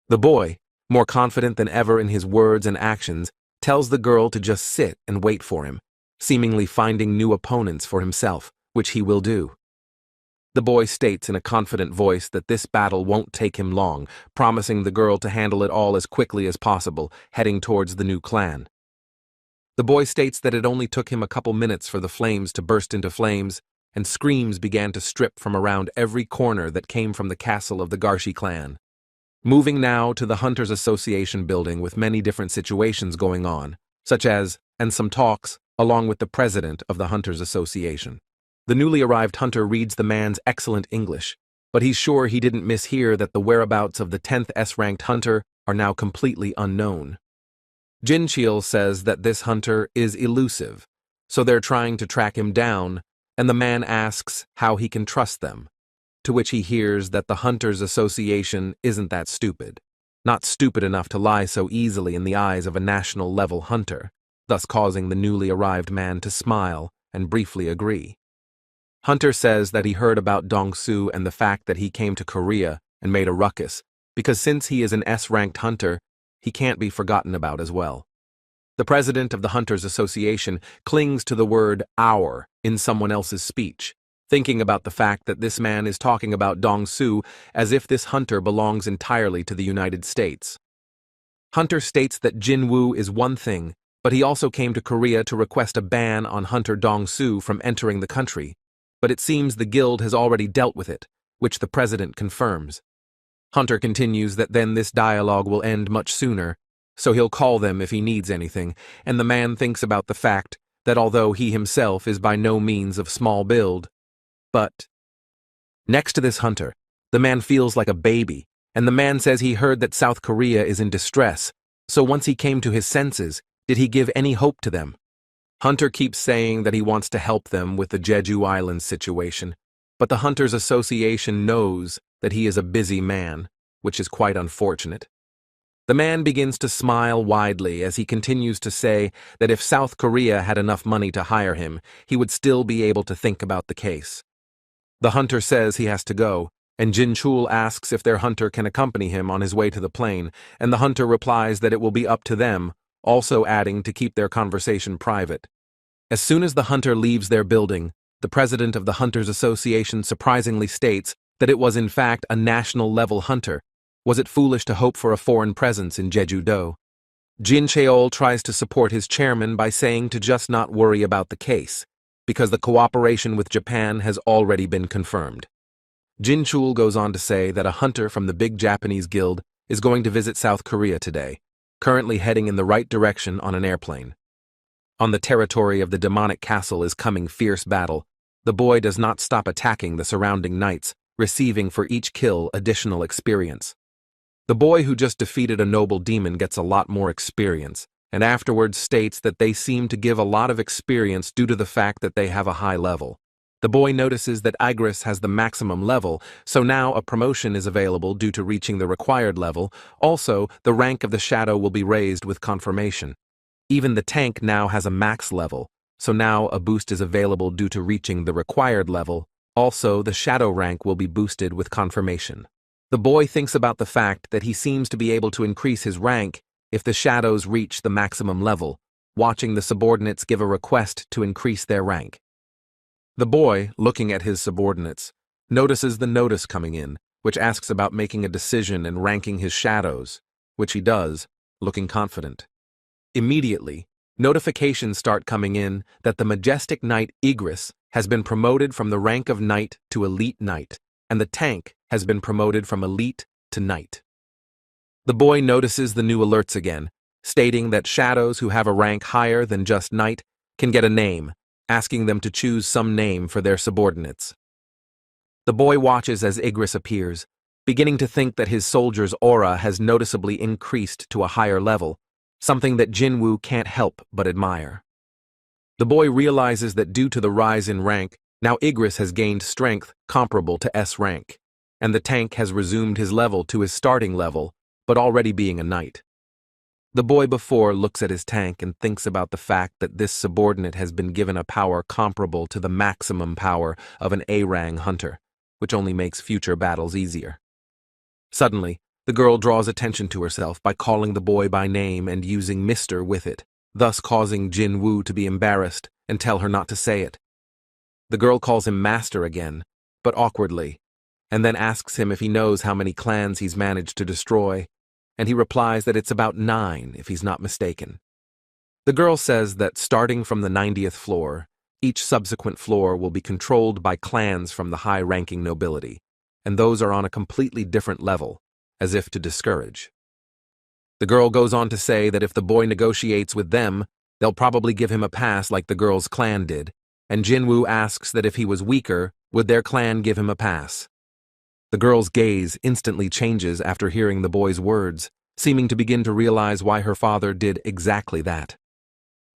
S1: The boy, more confident than ever in his words and actions, tells the girl to just sit and wait for him, seemingly finding new opponents for himself, which he will do. The boy states in a confident voice that this battle won't take him long, promising the girl to handle it all as quickly as possible, heading towards the new clan. The boy states that it only took him a couple minutes for the flames to burst into flames, and screams began to strip from around every corner that came from the castle of the Garshi clan. Moving now to the Hunters Association building with many different situations going on, such as, and some talks, along with the president of the Hunters Association. The newly arrived hunter reads the man's excellent English, but he's sure he didn't mishear that the whereabouts of the 10th S-ranked hunter are now completely unknown. Jinchil says that this hunter is elusive, so they're trying to track him down, and the man asks how he can trust them, to which he hears that the Hunters Association isn't that stupid, not stupid enough to lie so easily in the eyes of a national-level hunter, thus causing the newly arrived man to smile and briefly agree. Hunter says that he heard about Dong-su and the fact that he came to Korea and made a ruckus, because since he is an S-ranked hunter, he can't be forgotten about as well. The president of the Hunters Association clings to the word "our" in someone else's speech, thinking about the fact that this man is talking about Dong-su as if this hunter belongs entirely to the United States. Hunter states that Jinwoo is one thing, but he also came to Korea to request a ban on Hunter Dong-su from entering the country, but it seems the guild has already dealt with it, which the president confirms. Hunter continues that then this dialogue will end much sooner, so he'll call them if he needs anything, and the man thinks about the fact that although he himself is by no means of small build, but next to this hunter, the man feels like a baby, and the man says he heard that South Korea is in distress, so once he came to his senses, did he give any hope to them? Hunter keeps saying that he wants to help them with the Jeju Island situation, but the Hunters Association knows that he is a busy man, which is quite unfortunate. The man begins to smile widely as he continues to say that if South Korea had enough money to hire him, he would still be able to think about the case. The hunter says he has to go, and Jin-chul asks if their hunter can accompany him on his way to the plane, and the hunter replies that it will be up to them, also adding to keep their conversation private. As soon as the hunter leaves their building, the president of the Hunters Association surprisingly states that it was in fact a national-level hunter. Was it foolish to hope for a foreign presence in Jeju-do? Jin Cheol tries to support his chairman by saying to just not worry about the case, because the cooperation with Japan has already been confirmed. Jin-chul goes on to say that a hunter from the big Japanese guild is going to visit South Korea today, currently heading in the right direction on an airplane. On the territory of the demonic castle is coming fierce battle. The boy does not stop attacking the surrounding knights, receiving for each kill additional experience. The boy who just defeated a noble demon gets a lot more experience, and afterwards states that they seem to give a lot of experience due to the fact that they have a high level. The boy notices that Igris has the maximum level, so now a promotion is available due to reaching the required level. Also, the rank of the shadow will be raised with confirmation. Even the tank now has a max level, so now a boost is available due to reaching the required level. Also, the shadow rank will be boosted with confirmation. The boy thinks about the fact that he seems to be able to increase his rank if the shadows reach the maximum level, watching the subordinates give a request to increase their rank. The boy, looking at his subordinates, notices the notice coming in, which asks about making a decision and ranking his shadows, which he does, looking confident. Immediately, notifications start coming in that the majestic knight Igris has been promoted from the rank of knight to elite knight, and the tank has been promoted from elite to knight. The boy notices the new alerts again, stating that shadows who have a rank higher than just knight can get a name, asking them to choose some name for their subordinates. The boy watches as Igris appears, beginning to think that his soldier's aura has noticeably increased to a higher level, something that Jinwoo can't help but admire. The boy realizes that due to the rise in rank, now Igris has gained strength comparable to S rank, and the tank has resumed his level to his starting level, but already being a knight. The boy before looks at his tank and thinks about the fact that this subordinate has been given a power comparable to the maximum power of an A-rang hunter, which only makes future battles easier. Suddenly, the girl draws attention to herself by calling the boy by name and using Mr. with it, thus causing Jinwoo to be embarrassed and tell her not to say it. The girl calls him master again, but awkwardly, and then asks him if he knows how many clans he's managed to destroy, and he replies that it's about 9 if he's not mistaken. The girl says that starting from the 90th floor, each subsequent floor will be controlled by clans from the high-ranking nobility, and those are on a completely different level, as if to discourage. The girl goes on to say that if the boy negotiates with them, they'll probably give him a pass like the girl's clan did, and Jinwoo asks that if he was weaker, would their clan give him a pass. The girl's gaze instantly changes after hearing the boy's words, seeming to begin to realize why her father did exactly that.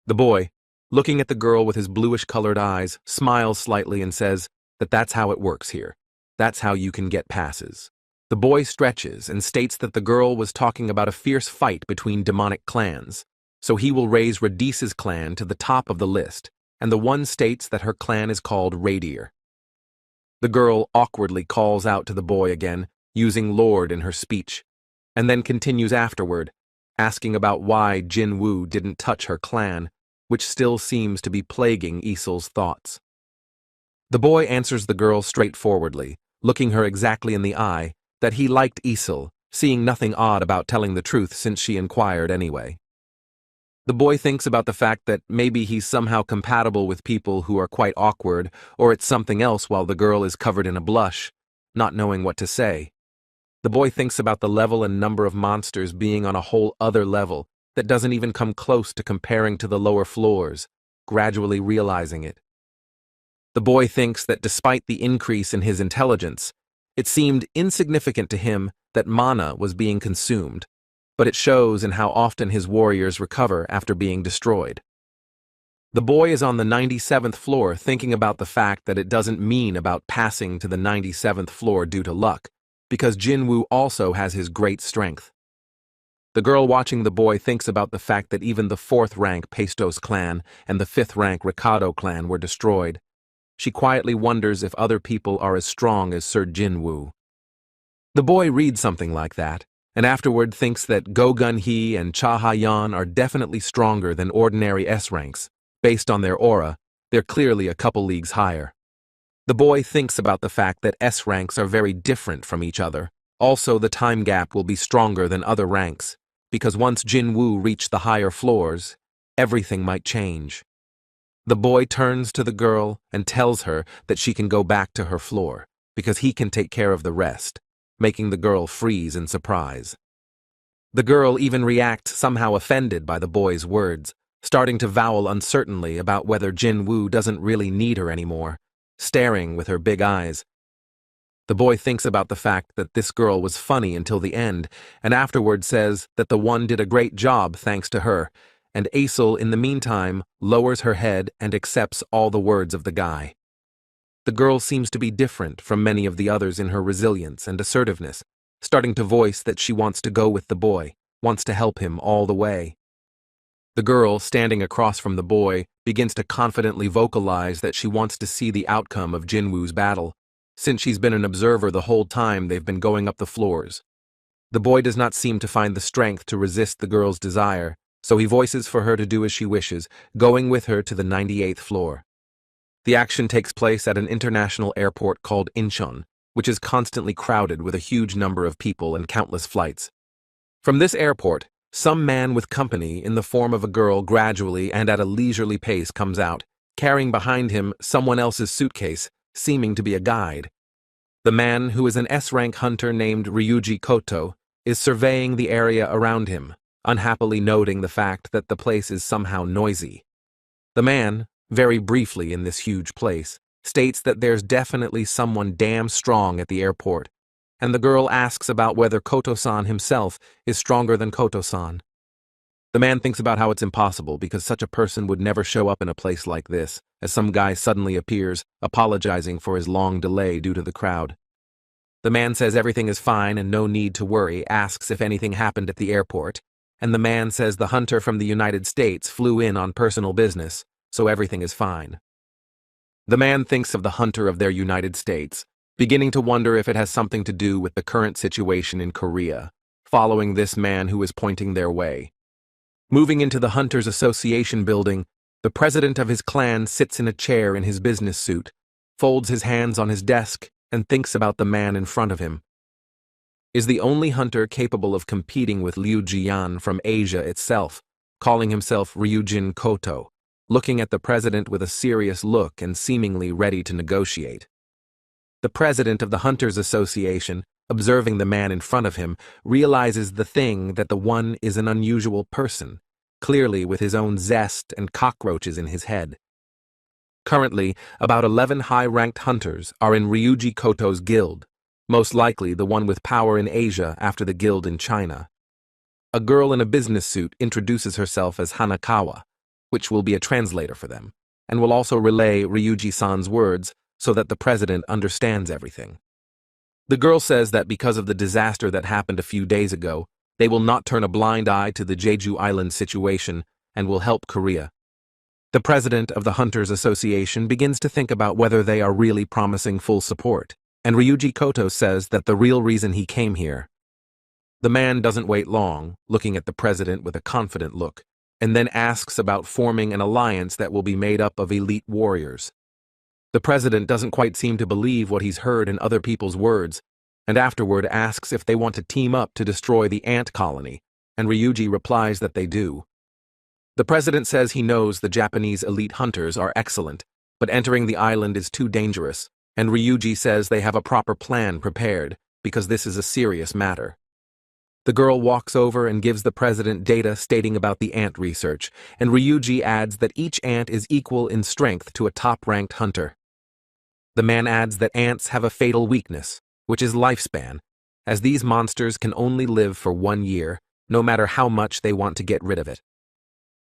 S1: The boy, looking at the girl with his bluish-colored eyes, smiles slightly and says that that's how it works here. That's how you can get passes. The boy stretches and states that the girl was talking about a fierce fight between demonic clans, so he will raise Radice's clan to the top of the list, and the one states that her clan is called Radier. The girl awkwardly calls out to the boy again, using Lord in her speech, and then continues afterward, asking about why Jinwoo didn't touch her clan, which still seems to be plaguing Isil's thoughts. The boy answers the girl straightforwardly, looking her exactly in the eye, that he liked Isil, seeing nothing odd about telling the truth since she inquired anyway. The boy thinks about the fact that maybe he's somehow compatible with people who are quite awkward, or it's something else while the girl is covered in a blush, not knowing what to say. The boy thinks about the level and number of monsters being on a whole other level that doesn't even come close to comparing to the lower floors, gradually realizing it. The boy thinks that despite the increase in his intelligence, it seemed insignificant to him that mana was being consumed, but it shows in how often his warriors recover after being destroyed. The boy is on the 97th floor thinking about the fact that it doesn't mean about passing to the 97th floor due to luck, because Jinwoo also has his great strength. The girl watching the boy thinks about the fact that even the 4th rank Pestos clan and the 5th rank Ricado clan were destroyed. She quietly wonders if other people are as strong as Sir Jinwoo. The boy reads something like that, and afterward thinks that Go Gun Hee and Cha Ha-yeon are definitely stronger than ordinary S ranks. Based on their aura, they're clearly a couple leagues higher. The boy thinks about the fact that S ranks are very different from each other. Also, the time gap will be stronger than other ranks, because once Jinwoo reached the higher floors, everything might change. The boy turns to the girl and tells her that she can go back to her floor, because he can take care of the rest, making the girl freeze in surprise. The girl even reacts somehow offended by the boy's words, starting to vowl uncertainly about whether Jinwoo doesn't really need her anymore, staring with her big eyes. The boy thinks about the fact that this girl was funny until the end, and afterward says that the one did a great job thanks to her, and Isil, in the meantime, lowers her head and accepts all the words of the guy. The girl seems to be different from many of the others in her resilience and assertiveness, starting to voice that she wants to go with the boy, wants to help him all the way. The girl, standing across from the boy, begins to confidently vocalize that she wants to see the outcome of Jinwoo's battle, since she's been an observer the whole time they've been going up the floors. The boy does not seem to find the strength to resist the girl's desire, so he voices for her to do as she wishes, going with her to the 98th floor. The action takes place at an international airport called Incheon, which is constantly crowded with a huge number of people and countless flights. From this airport, some man with company in the form of a girl gradually and at a leisurely pace comes out, carrying behind him someone else's suitcase, seeming to be a guide. The man, who is an S-rank hunter named Ryuji Koto, is surveying the area around him, unhappily noting the fact that the place is somehow noisy. The man, very briefly in this huge place, states that there's definitely someone damn strong at the airport, and the girl asks about whether Koto-san himself is stronger than Koto-san. The man thinks about how it's impossible because such a person would never show up in a place like this, as some guy suddenly appears, apologizing for his long delay due to the crowd. The man says everything is fine and no need to worry, asks if anything happened at the airport, and the man says the hunter from the United States flew in on personal business, so everything is fine. The man thinks of the hunter of their United States, beginning to wonder if it has something to do with the current situation in Korea, following this man who is pointing their way. Moving into the Hunters Association building, the president of his clan sits in a chair in his business suit, folds his hands on his desk, and thinks about the man in front of him. Is the only hunter capable of competing with Liu Jian from Asia itself, calling himself Ryujin Koto, looking at the president with a serious look and seemingly ready to negotiate. The president of the Hunters Association, observing the man in front of him, realizes the thing that the one is an unusual person, clearly with his own zest and cockroaches in his head. Currently, about 11 high-ranked hunters are in Ryuji Koto's guild, most likely the one with power in Asia after the guild in China. A girl in a business suit introduces herself as Hanakawa, which will be a translator for them, and will also relay Ryuji-san's words so that the president understands everything. The girl says that because of the disaster that happened a few days ago, they will not turn a blind eye to the Jeju Island situation and will help Korea. The president of the Hunters Association begins to think about whether they are really promising full support, and Ryuji Koto says that the real reason he came here. The man doesn't wait long, looking at the president with a confident look, and then asks about forming an alliance that will be made up of elite warriors. The president doesn't quite seem to believe what he's heard in other people's words, and afterward asks if they want to team up to destroy the ant colony, and Ryuji replies that they do. The president says he knows the Japanese elite hunters are excellent, but entering the island is too dangerous, and Ryuji says they have a proper plan prepared, because this is a serious matter. The girl walks over and gives the president data stating about the ant research, and Ryuji adds that each ant is equal in strength to a top-ranked hunter. The man adds that ants have a fatal weakness, which is lifespan, as these monsters can only live for 1 year, no matter how much they want to get rid of it.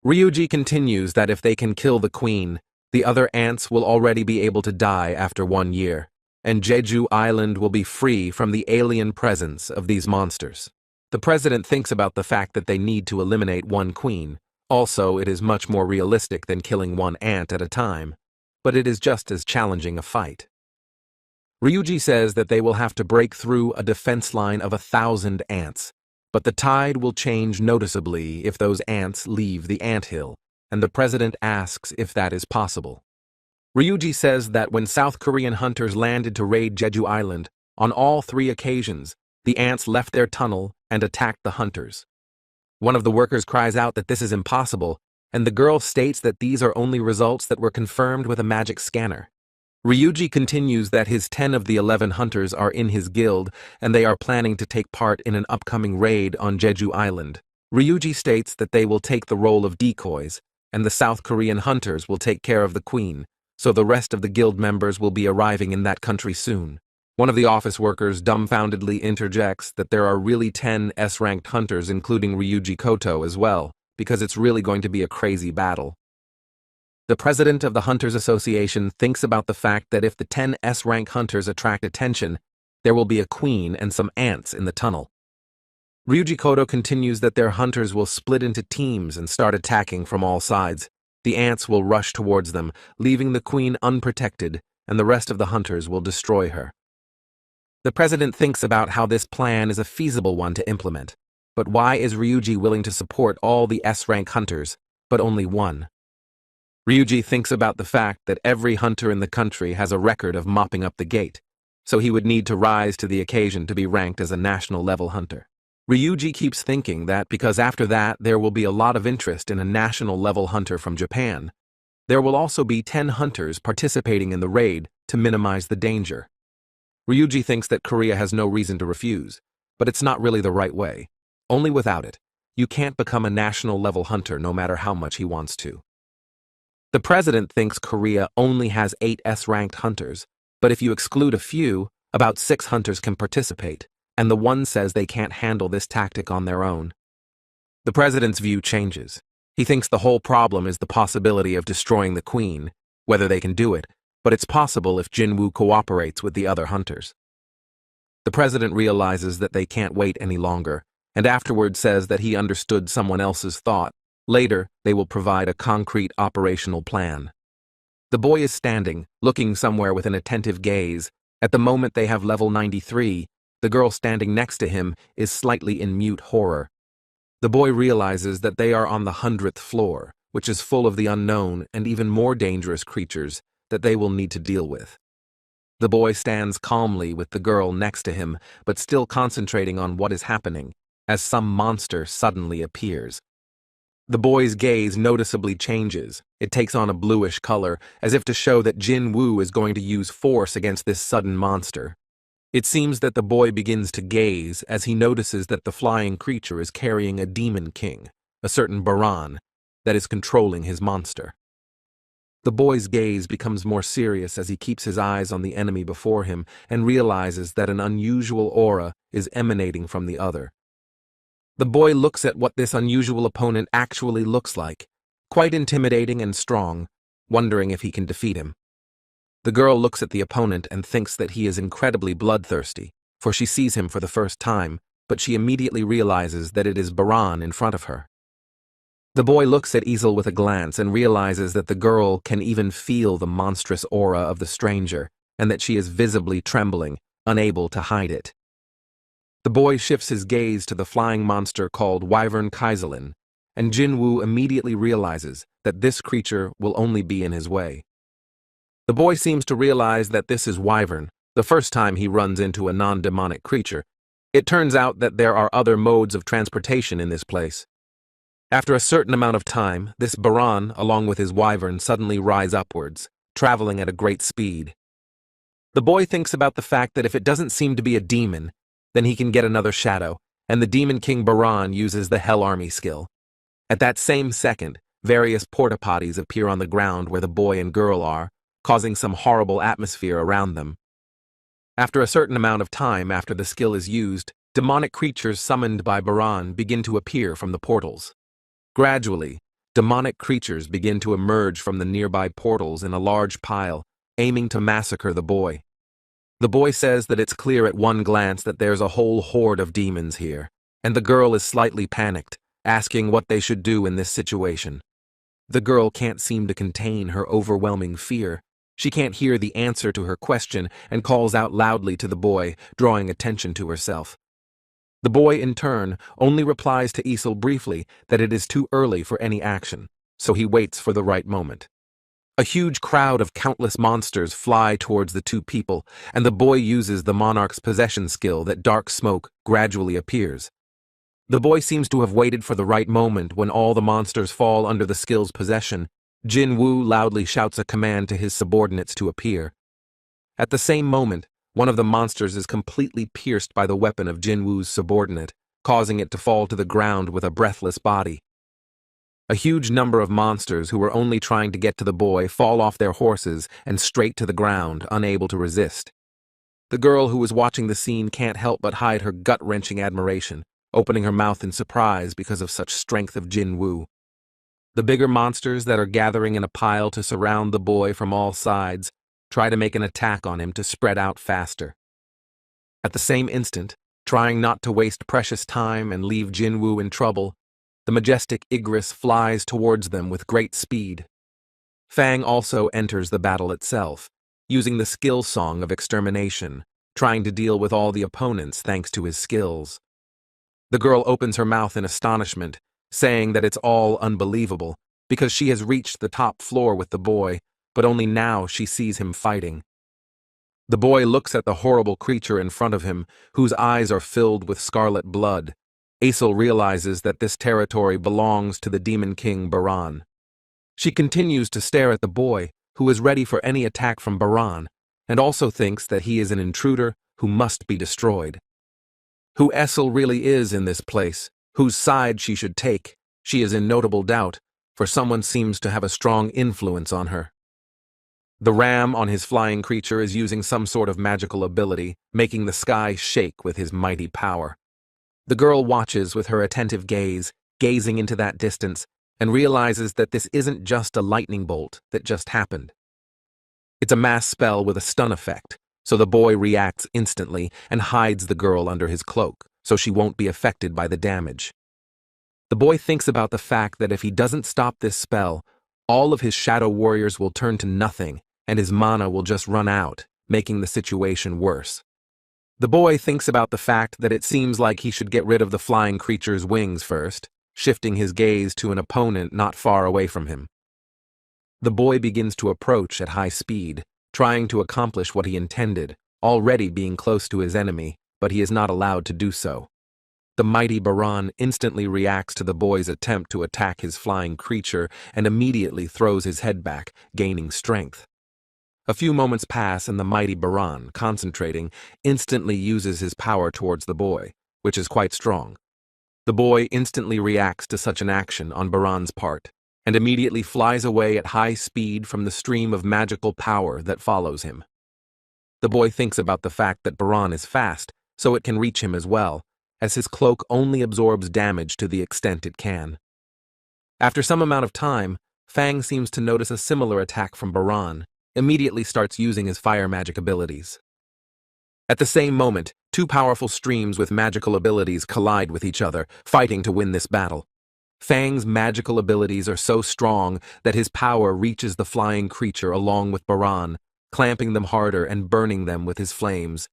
S1: Ryuji continues that if they can kill the queen, the other ants will already be able to die after 1 year, and Jeju Island will be free from the alien presence of these monsters. The president thinks about the fact that they need to eliminate 1 queen. Also, it is much more realistic than killing 1 ant at a time, but it is just as challenging a fight. Ryuji says that they will have to break through a defense line of 1,000 ants, but the tide will change noticeably if those ants leave the anthill, and the president asks if that is possible. Ryuji says that when South Korean hunters landed to raid Jeju Island, on all 3 occasions, the ants left their tunnel and attacked the hunters. One of the workers cries out that this is impossible, and the girl states that these are only results that were confirmed with a magic scanner. Ryuji continues that his 10 of the 11 hunters are in his guild, and they are planning to take part in an upcoming raid on Jeju Island. Ryuji states that they will take the role of decoys, and the South Korean hunters will take care of the queen, so the rest of the guild members will be arriving in that country soon. One of the office workers dumbfoundedly interjects that there are really 10 S-ranked hunters including Ryuji Koto as well, because it's really going to be a crazy battle. The president of the Hunters Association thinks about the fact that if the 10 S-rank hunters attract attention, there will be a queen and some ants in the tunnel. Ryuji Koto continues that their hunters will split into teams and start attacking from all sides. The ants will rush towards them, leaving the queen unprotected, and the rest of the hunters will destroy her. The president thinks about how this plan is a feasible one to implement, but why is Ryuji willing to support all the S-rank hunters, but only 1? Ryuji thinks about the fact that every hunter in the country has a record of mopping up the gate, so he would need to rise to the occasion to be ranked as a national-level hunter. Ryuji keeps thinking that because after that there will be a lot of interest in a national-level hunter from Japan, there will also be 10 hunters participating in the raid to minimize the danger. Ryuji thinks that Korea has no reason to refuse, but it's not really the right way. Only without it, you can't become a national-level hunter no matter how much he wants to. The president thinks Korea only has 8 S-ranked hunters, but if you exclude a few, about 6 hunters can participate, and the one says they can't handle this tactic on their own. The president's view changes. He thinks the whole problem is the possibility of destroying the queen, whether they can do it, but it's possible if Jinwoo cooperates with the other hunters. The president realizes that they can't wait any longer, and afterward says that he understood someone else's thought. Later, they will provide a concrete operational plan. The boy is standing, looking somewhere with an attentive gaze. At the moment they have level 93, the girl standing next to him is slightly in mute horror. The boy realizes that they are on the 100th floor, which is full of the unknown and even more dangerous creatures that they will need to deal with. The boy stands calmly with the girl next to him, but still concentrating on what is happening, as some monster suddenly appears. The boy's gaze noticeably changes. It takes on a bluish color, as if to show that Jinwoo is going to use force against this sudden monster. It seems that the boy begins to gaze as he notices that the flying creature is carrying a demon king, a certain Baran, that is controlling his monster. The boy's gaze becomes more serious as he keeps his eyes on the enemy before him and realizes that an unusual aura is emanating from the other. The boy looks at what this unusual opponent actually looks like, quite intimidating and strong, wondering if he can defeat him. The girl looks at the opponent and thinks that he is incredibly bloodthirsty, for she sees him for the first time, but she immediately realizes that it is Baran in front of her. The boy looks at Isel with a glance and realizes that the girl can even feel the monstrous aura of the stranger, and that she is visibly trembling, unable to hide it. The boy shifts his gaze to the flying monster called Wyvern Kaiselin, and Jinwoo immediately realizes that this creature will only be in his way. The boy seems to realize that this is Wyvern, the first time he runs into a non-demonic creature. It turns out that there are other modes of transportation in this place. After a certain amount of time, this Baran, along with his wyvern, suddenly rise upwards, traveling at a great speed. The boy thinks about the fact that if it doesn't seem to be a demon, then he can get another shadow, and the Demon King Baran uses the Hell Army skill. At that same second, various porta potties appear on the ground where the boy and girl are, causing some horrible atmosphere around them. After a certain amount of time after the skill is used, demonic creatures summoned by Baran begin to appear from the portals. Gradually, demonic creatures begin to emerge from the nearby portals in a large pile, aiming to massacre the boy. The boy says that it's clear at one glance that there's a whole horde of demons here, and the girl is slightly panicked, asking what they should do in this situation. The girl can't seem to contain her overwhelming fear. She can't hear the answer to her question and calls out loudly to the boy, drawing attention to herself. The boy, in turn, only replies to Isel briefly that it is too early for any action, so he waits for the right moment. A huge crowd of countless monsters fly towards the two people, and the boy uses the monarch's possession skill that dark smoke gradually appears. The boy seems to have waited for the right moment when all the monsters fall under the skill's possession. Jinwoo loudly shouts a command to his subordinates to appear. At the same moment, one of the monsters is completely pierced by the weapon of Jinwoo's subordinate, causing it to fall to the ground with a breathless body. A huge number of monsters who were only trying to get to the boy fall off their horses and straight to the ground, unable to resist. The girl who was watching the scene can't help but hide her gut-wrenching admiration, opening her mouth in surprise because of such strength of Jinwoo. The bigger monsters that are gathering in a pile to surround the boy from all sides try to make an attack on him to spread out faster. At the same instant, trying not to waste precious time and leave Jinwoo in trouble, the majestic Igris flies towards them with great speed. Fang also enters the battle itself, using the skill song of extermination, trying to deal with all the opponents thanks to his skills. The girl opens her mouth in astonishment, saying that it's all unbelievable, because she has reached the top floor with the boy, but only now she sees him fighting. The boy looks at the horrible creature in front of him, whose eyes are filled with scarlet blood. Isel realizes that this territory belongs to the Demon King Baran. She continues to stare at the boy, who is ready for any attack from Baran, and also thinks that he is an intruder who must be destroyed. Who Isel really is in this place, whose side she should take, she is in notable doubt, for someone seems to have a strong influence on her. The ram on his flying creature is using some sort of magical ability, making the sky shake with his mighty power. The girl watches with her attentive gaze, gazing into that distance, and realizes that this isn't just a lightning bolt that just happened. It's a mass spell with a stun effect, so the boy reacts instantly and hides the girl under his cloak, so she won't be affected by the damage. The boy thinks about the fact that if he doesn't stop this spell, all of his shadow warriors will turn to nothing, and his mana will just run out, making the situation worse. The boy thinks about the fact that it seems like he should get rid of the flying creature's wings first, shifting his gaze to an opponent not far away from him. The boy begins to approach at high speed, trying to accomplish what he intended, already being close to his enemy, but he is not allowed to do so. The mighty Baran instantly reacts to the boy's attempt to attack his flying creature and immediately throws his head back, gaining strength. A few moments pass and the mighty Baran, concentrating, instantly uses his power towards the boy, which is quite strong. The boy instantly reacts to such an action on Baran's part, and immediately flies away at high speed from the stream of magical power that follows him. The boy thinks about the fact that Baran is fast, so it can reach him as well, as his cloak only absorbs damage to the extent it can. After some amount of time, Fang seems to notice a similar attack from Baran, immediately starts using his fire magic abilities. At the same moment, two powerful streams with magical abilities collide with each other, fighting to win this battle. Fang's magical abilities are so strong that his power reaches the flying creature along with Baran, clamping them harder and burning them with his flames.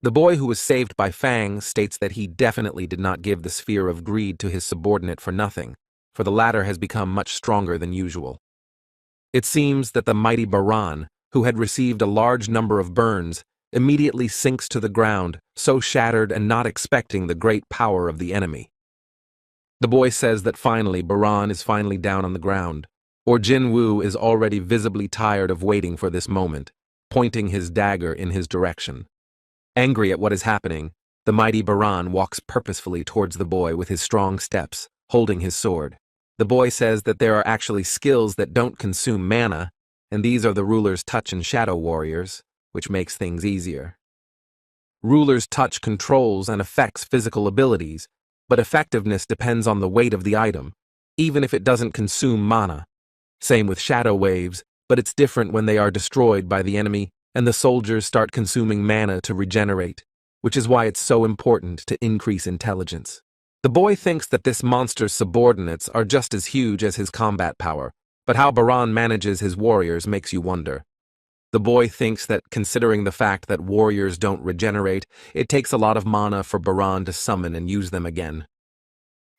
S1: The boy who was saved by Fang states that he definitely did not give the sphere of greed to his subordinate for nothing, for the latter has become much stronger than usual. It seems that the mighty Baran, who had received a large number of burns, immediately sinks to the ground, so shattered and not expecting the great power of the enemy. The boy says that finally Baran is finally down on the ground, or Jinwoo is already visibly tired of waiting for this moment, pointing his dagger in his direction. Angry at what is happening, the mighty Baran walks purposefully towards the boy with his strong steps, holding his sword. The boy says that there are actually skills that don't consume mana, and these are the ruler's touch and shadow warriors, which makes things easier. Ruler's touch controls and affects physical abilities, but effectiveness depends on the weight of the item, even if it doesn't consume mana. Same with shadow waves, but it's different when they are destroyed by the enemy and the soldiers start consuming mana to regenerate, which is why it's so important to increase intelligence. The boy thinks that this monster's subordinates are just as huge as his combat power, but how Baran manages his warriors makes you wonder. The boy thinks that considering the fact that warriors don't regenerate, it takes a lot of mana for Baran to summon and use them again.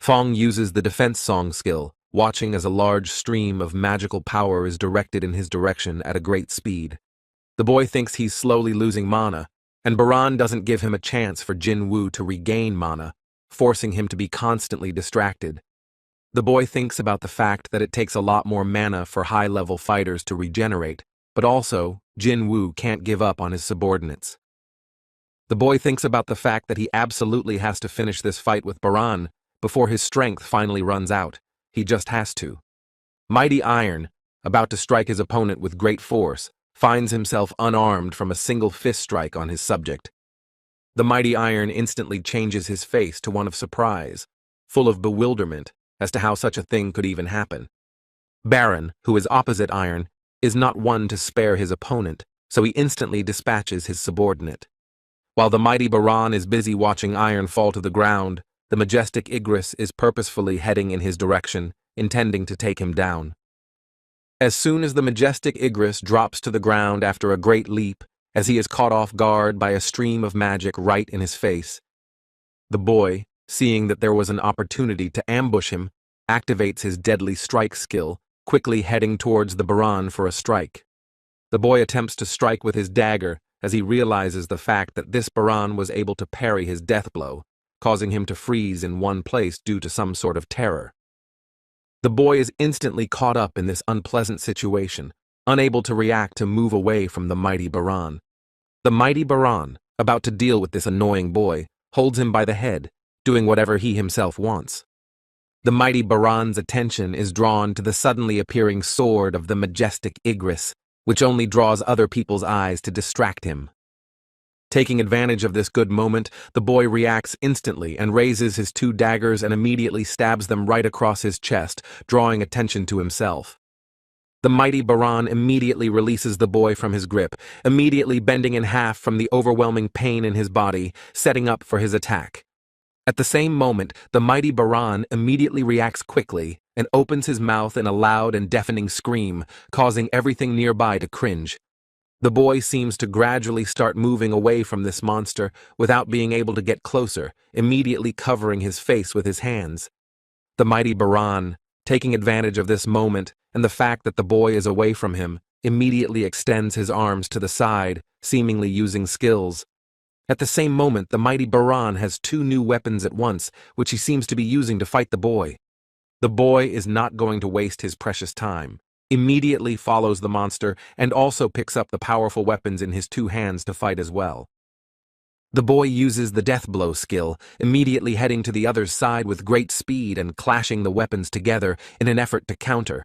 S1: Fong uses the defense song skill, watching as a large stream of magical power is directed in his direction at a great speed. The boy thinks he's slowly losing mana, and Baran doesn't give him a chance for Jinwoo to regain mana, forcing him to be constantly distracted. The boy thinks about the fact that it takes a lot more mana for high-level fighters to regenerate, but also, Jinwoo can't give up on his subordinates. The boy thinks about the fact that he absolutely has to finish this fight with Baran before his strength finally runs out. He just has to. Mighty Iron, about to strike his opponent with great force, finds himself unarmed from a single fist strike on his subject. The Mighty Iron instantly changes his face to one of surprise, full of bewilderment as to how such a thing could even happen. Baran, who is opposite Iron, is not one to spare his opponent, so he instantly dispatches his subordinate. While the mighty Baran is busy watching Iron fall to the ground, the majestic Igris is purposefully heading in his direction, intending to take him down. As soon as the majestic Igris drops to the ground after a great leap, as he is caught off guard by a stream of magic right in his face, the boy, seeing that there was an opportunity to ambush him, activates his deadly strike skill, quickly heading towards the Baran for a strike. The boy attempts to strike with his dagger as he realizes the fact that this Baran was able to parry his death blow, causing him to freeze in one place due to some sort of terror. The boy is instantly caught up in this unpleasant situation, unable to react to move away from the mighty Baran. The mighty Baran, about to deal with this annoying boy, holds him by the head, doing whatever he himself wants. The mighty Baran's attention is drawn to the suddenly appearing sword of the majestic Igris, which only draws other people's eyes to distract him. Taking advantage of this good moment, the boy reacts instantly and raises his two daggers and immediately stabs them right across his chest, drawing attention to himself. The mighty Baran immediately releases the boy from his grip, immediately bending in half from the overwhelming pain in his body, setting up for his attack. At the same moment, the mighty Baran immediately reacts quickly and opens his mouth in a loud and deafening scream, causing everything nearby to cringe. The boy seems to gradually start moving away from this monster without being able to get closer, immediately covering his face with his hands. The mighty Baran, taking advantage of this moment and the fact that the boy is away from him, immediately extends his arms to the side, seemingly using skills. At the same moment, the mighty Baran has two new weapons at once, which he seems to be using to fight the boy. The boy is not going to waste his precious time, immediately follows the monster, and also picks up the powerful weapons in his two hands to fight as well. The boy uses the death blow skill, immediately heading to the other's side with great speed and clashing the weapons together in an effort to counter.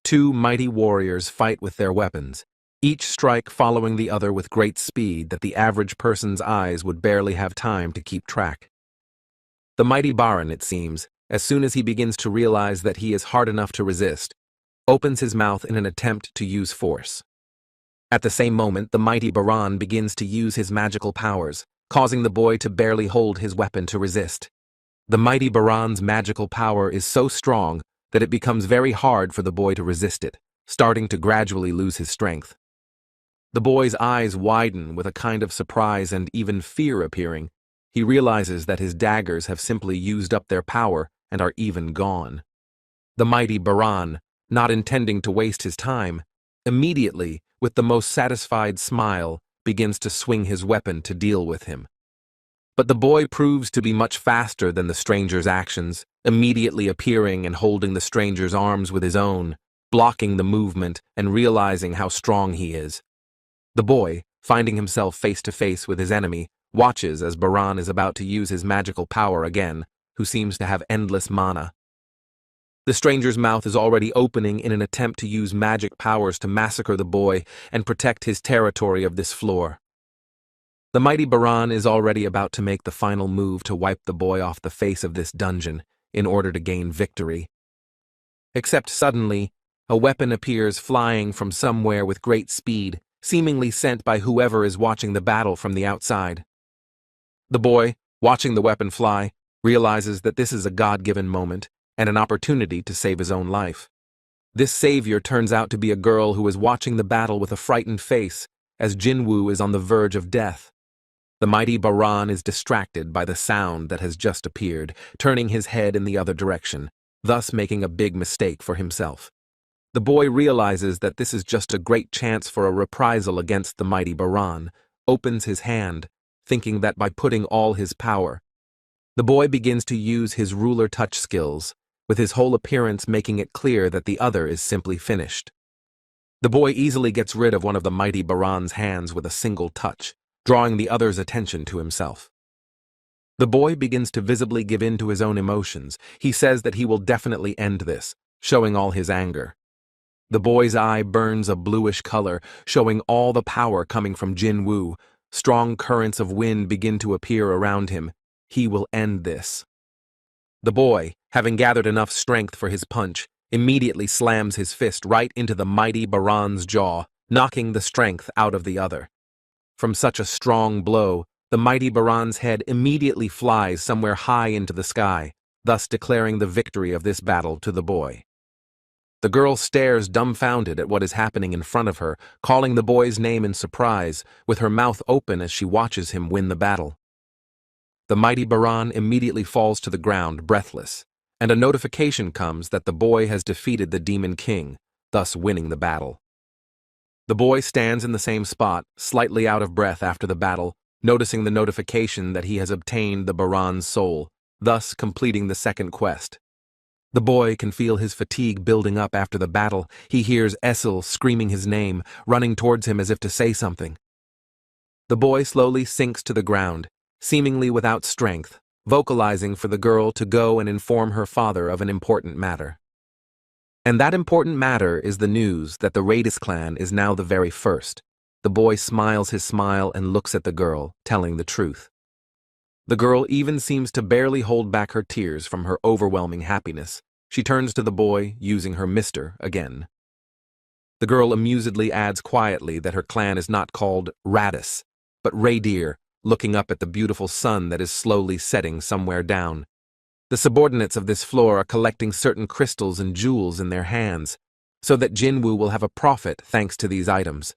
S1: Two mighty warriors fight with their weapons, each strike following the other with great speed that the average person's eyes would barely have time to keep track. The mighty Baran, it seems, as soon as he begins to realize that he is hard enough to resist, opens his mouth in an attempt to use force. At the same moment, the mighty Baran begins to use his magical powers, causing the boy to barely hold his weapon to resist. The mighty Baran's magical power is so strong that it becomes very hard for the boy to resist it, starting to gradually lose his strength. The boy's eyes widen with a kind of surprise and even fear appearing. He realizes that his daggers have simply used up their power and are even gone. The mighty Baran, not intending to waste his time, immediately, with the most satisfied smile, begins to swing his weapon to deal with him. But the boy proves to be much faster than the stranger's actions, immediately appearing and holding the stranger's arms with his own, blocking the movement and realizing how strong he is. The boy, finding himself face to face with his enemy, watches as Baran is about to use his magical power again, who seems to have endless mana. The stranger's mouth is already opening in an attempt to use magic powers to massacre the boy and protect his territory of this floor. The mighty Baran is already about to make the final move to wipe the boy off the face of this dungeon in order to gain victory. Except suddenly, a weapon appears flying from somewhere with great speed, seemingly sent by whoever is watching the battle from the outside. The boy, watching the weapon fly, realizes that this is a God-given moment and an opportunity to save his own life. This savior turns out to be a girl who is watching the battle with a frightened face, as Jinwoo is on the verge of death. The mighty Baran is distracted by the sound that has just appeared, turning his head in the other direction, thus making a big mistake for himself. The boy realizes that this is just a great chance for a reprisal against the mighty Baran, opens his hand, thinking that by putting all his power, the boy begins to use his ruler touch skills, with his whole appearance making it clear that the other is simply finished. The boy easily gets rid of one of the mighty Baran's hands with a single touch, drawing the other's attention to himself. The boy begins to visibly give in to his own emotions. He says that he will definitely end this, showing all his anger. The boy's eye burns a bluish color, showing all the power coming from Jinwoo. Strong currents of wind begin to appear around him. He will end this. The boy, having gathered enough strength for his punch, immediately slams his fist right into the mighty Baran's jaw, knocking the strength out of the other. From such a strong blow, the mighty Baran's head immediately flies somewhere high into the sky, thus declaring the victory of this battle to the boy. The girl stares dumbfounded at what is happening in front of her, calling the boy's name in surprise, with her mouth open as she watches him win the battle. The mighty Baran immediately falls to the ground, breathless, and a notification comes that the boy has defeated the Demon King, thus winning the battle. The boy stands in the same spot, slightly out of breath after the battle, noticing the notification that he has obtained the Baran's soul, thus completing the second quest. The boy can feel his fatigue building up after the battle. He hears Essil screaming his name, running towards him as if to say something. The boy slowly sinks to the ground, seemingly without strength, vocalizing for the girl to go and inform her father of an important matter. And that important matter is the news that the Radis clan is now the very first. The boy smiles his smile and looks at the girl, telling the truth. The girl even seems to barely hold back her tears from her overwhelming happiness. She turns to the boy, using her Mr. again. The girl amusedly adds quietly that her clan is not called Radis, but Raydeer, looking up at the beautiful sun that is slowly setting somewhere down. The subordinates of this floor are collecting certain crystals and jewels in their hands, so that Jinwoo will have a profit thanks to these items.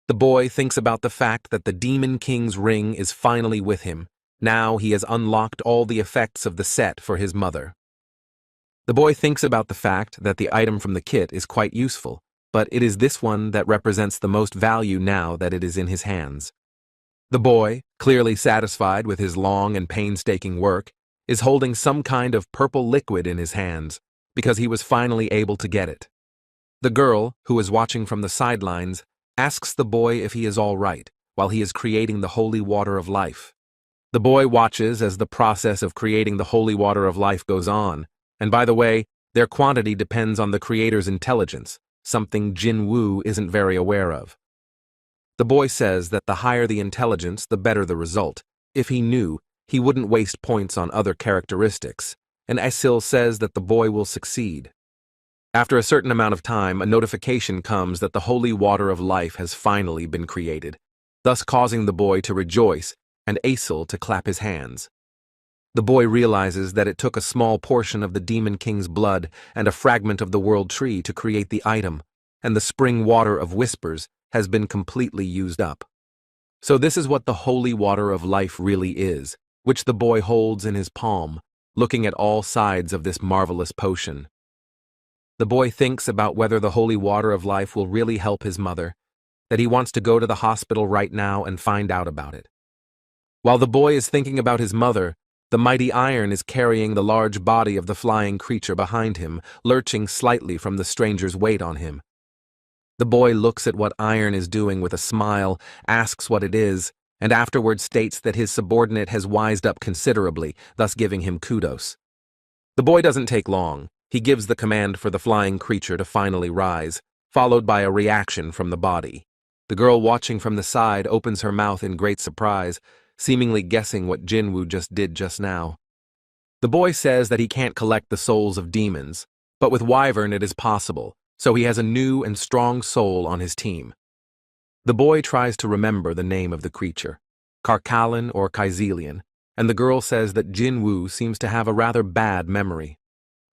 S1: The boy thinks about the fact that the Demon King's ring is finally with him. Now he has unlocked all the effects of the set for his mother. The boy thinks about the fact that the item from the kit is quite useful, but it is this one that represents the most value now that it is in his hands. The boy, clearly satisfied with his long and painstaking work, is holding some kind of purple liquid in his hands, because he was finally able to get it. The girl, who is watching from the sidelines, asks the boy if he is all right, while he is creating the holy water of life. The boy watches as the process of creating the holy water of life goes on, and by the way, their quantity depends on the creator's intelligence, something Jinwoo isn't very aware of. The boy says that the higher the intelligence, the better the result. If he knew, he wouldn't waste points on other characteristics, and Essil says that the boy will succeed. After a certain amount of time, a notification comes that the holy water of life has finally been created, thus causing the boy to rejoice and Essil to clap his hands. The boy realizes that it took a small portion of the Demon King's blood and a fragment of the World Tree to create the item, and the spring water of whispers has been completely used up. So this is what the holy water of life really is, which the boy holds in his palm, looking at all sides of this marvelous potion. The boy thinks about whether the holy water of life will really help his mother, that he wants to go to the hospital right now and find out about it. While the boy is thinking about his mother, the mighty iron is carrying the large body of the flying creature behind him, lurching slightly from the stranger's weight on him. The boy looks at what iron is doing with a smile, asks what it is, and afterwards states that his subordinate has wised up considerably, thus giving him kudos. The boy doesn't take long. He gives the command for the flying creature to finally rise, followed by a reaction from the body. The girl watching from the side opens her mouth in great surprise, seemingly guessing what Jinwoo just did just now. The boy says that he can't collect the souls of demons, but with Wyvern it is possible, so he has a new and strong soul on his team. The boy tries to remember the name of the creature, Karkalan or Kaizelian, and the girl says that Jinwoo seems to have a rather bad memory.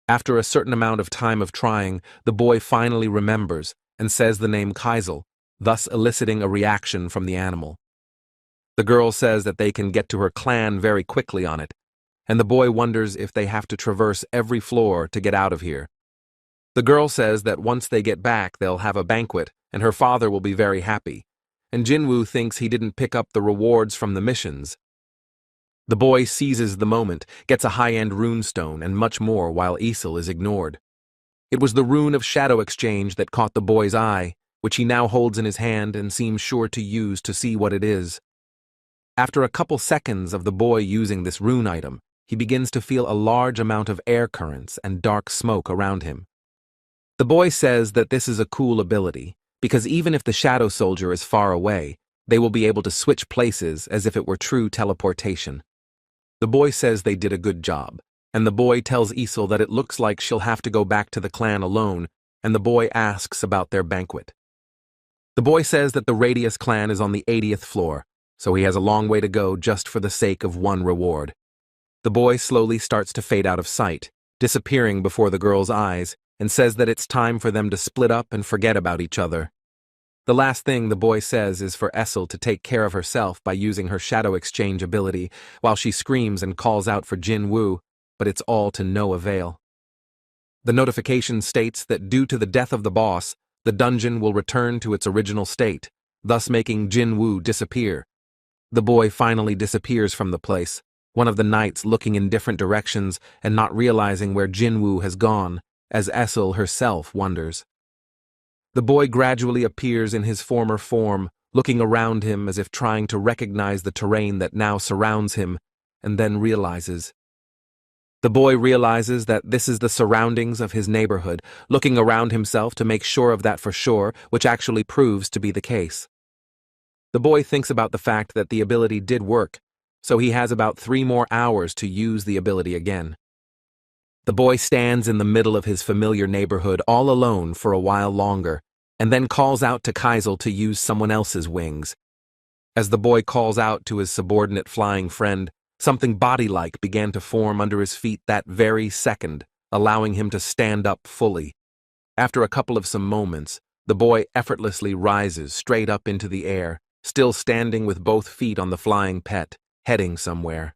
S1: After a certain amount of time of trying, the boy finally remembers and says the name Kaisel, thus eliciting a reaction from the animal. The girl says that they can get to her clan very quickly on it, and the boy wonders if they have to traverse every floor to get out of here. The girl says that once they get back, they'll have a banquet, and her father will be very happy, and Jinwoo thinks he didn't pick up the rewards from the missions. The boy seizes the moment, gets a high-end runestone, and much more while Isel is ignored. It was the rune of shadow exchange that caught the boy's eye, which he now holds in his hand and seems sure to use to see what it is. After a couple seconds of the boy using this rune item, he begins to feel a large amount of air currents and dark smoke around him. The boy says that this is a cool ability, because even if the shadow soldier is far away, they will be able to switch places as if it were true teleportation. The boy says they did a good job, and the boy tells Isel that it looks like she'll have to go back to the clan alone, and the boy asks about their banquet. The boy says that the Radius clan is on the 80th floor, so he has a long way to go just for the sake of one reward. The boy slowly starts to fade out of sight, disappearing before the girl's eyes, and says that it's time for them to split up and forget about each other. The last thing the boy says is for Isel to take care of herself by using her shadow exchange ability, while she screams and calls out for Jinwoo, but it's all to no avail. The notification states that due to the death of the boss, the dungeon will return to its original state, thus making Jinwoo disappear. The boy finally disappears from the place, one of the knights looking in different directions and not realizing where Jinwoo has gone, as Isel herself wonders. The boy gradually appears in his former form, looking around him as if trying to recognize the terrain that now surrounds him, and then realizes. The boy realizes that this is the surroundings of his neighborhood, looking around himself to make sure of that for sure, which actually proves to be the case. The boy thinks about the fact that the ability did work, so he has about 3 more hours to use the ability again. The boy stands in the middle of his familiar neighborhood all alone for a while longer, and then calls out to Kaisel to use someone else's wings. As the boy calls out to his subordinate flying friend, something body-like began to form under his feet that very second, allowing him to stand up fully. After a couple of some moments, the boy effortlessly rises straight up into the air, still standing with both feet on the flying pet, heading somewhere.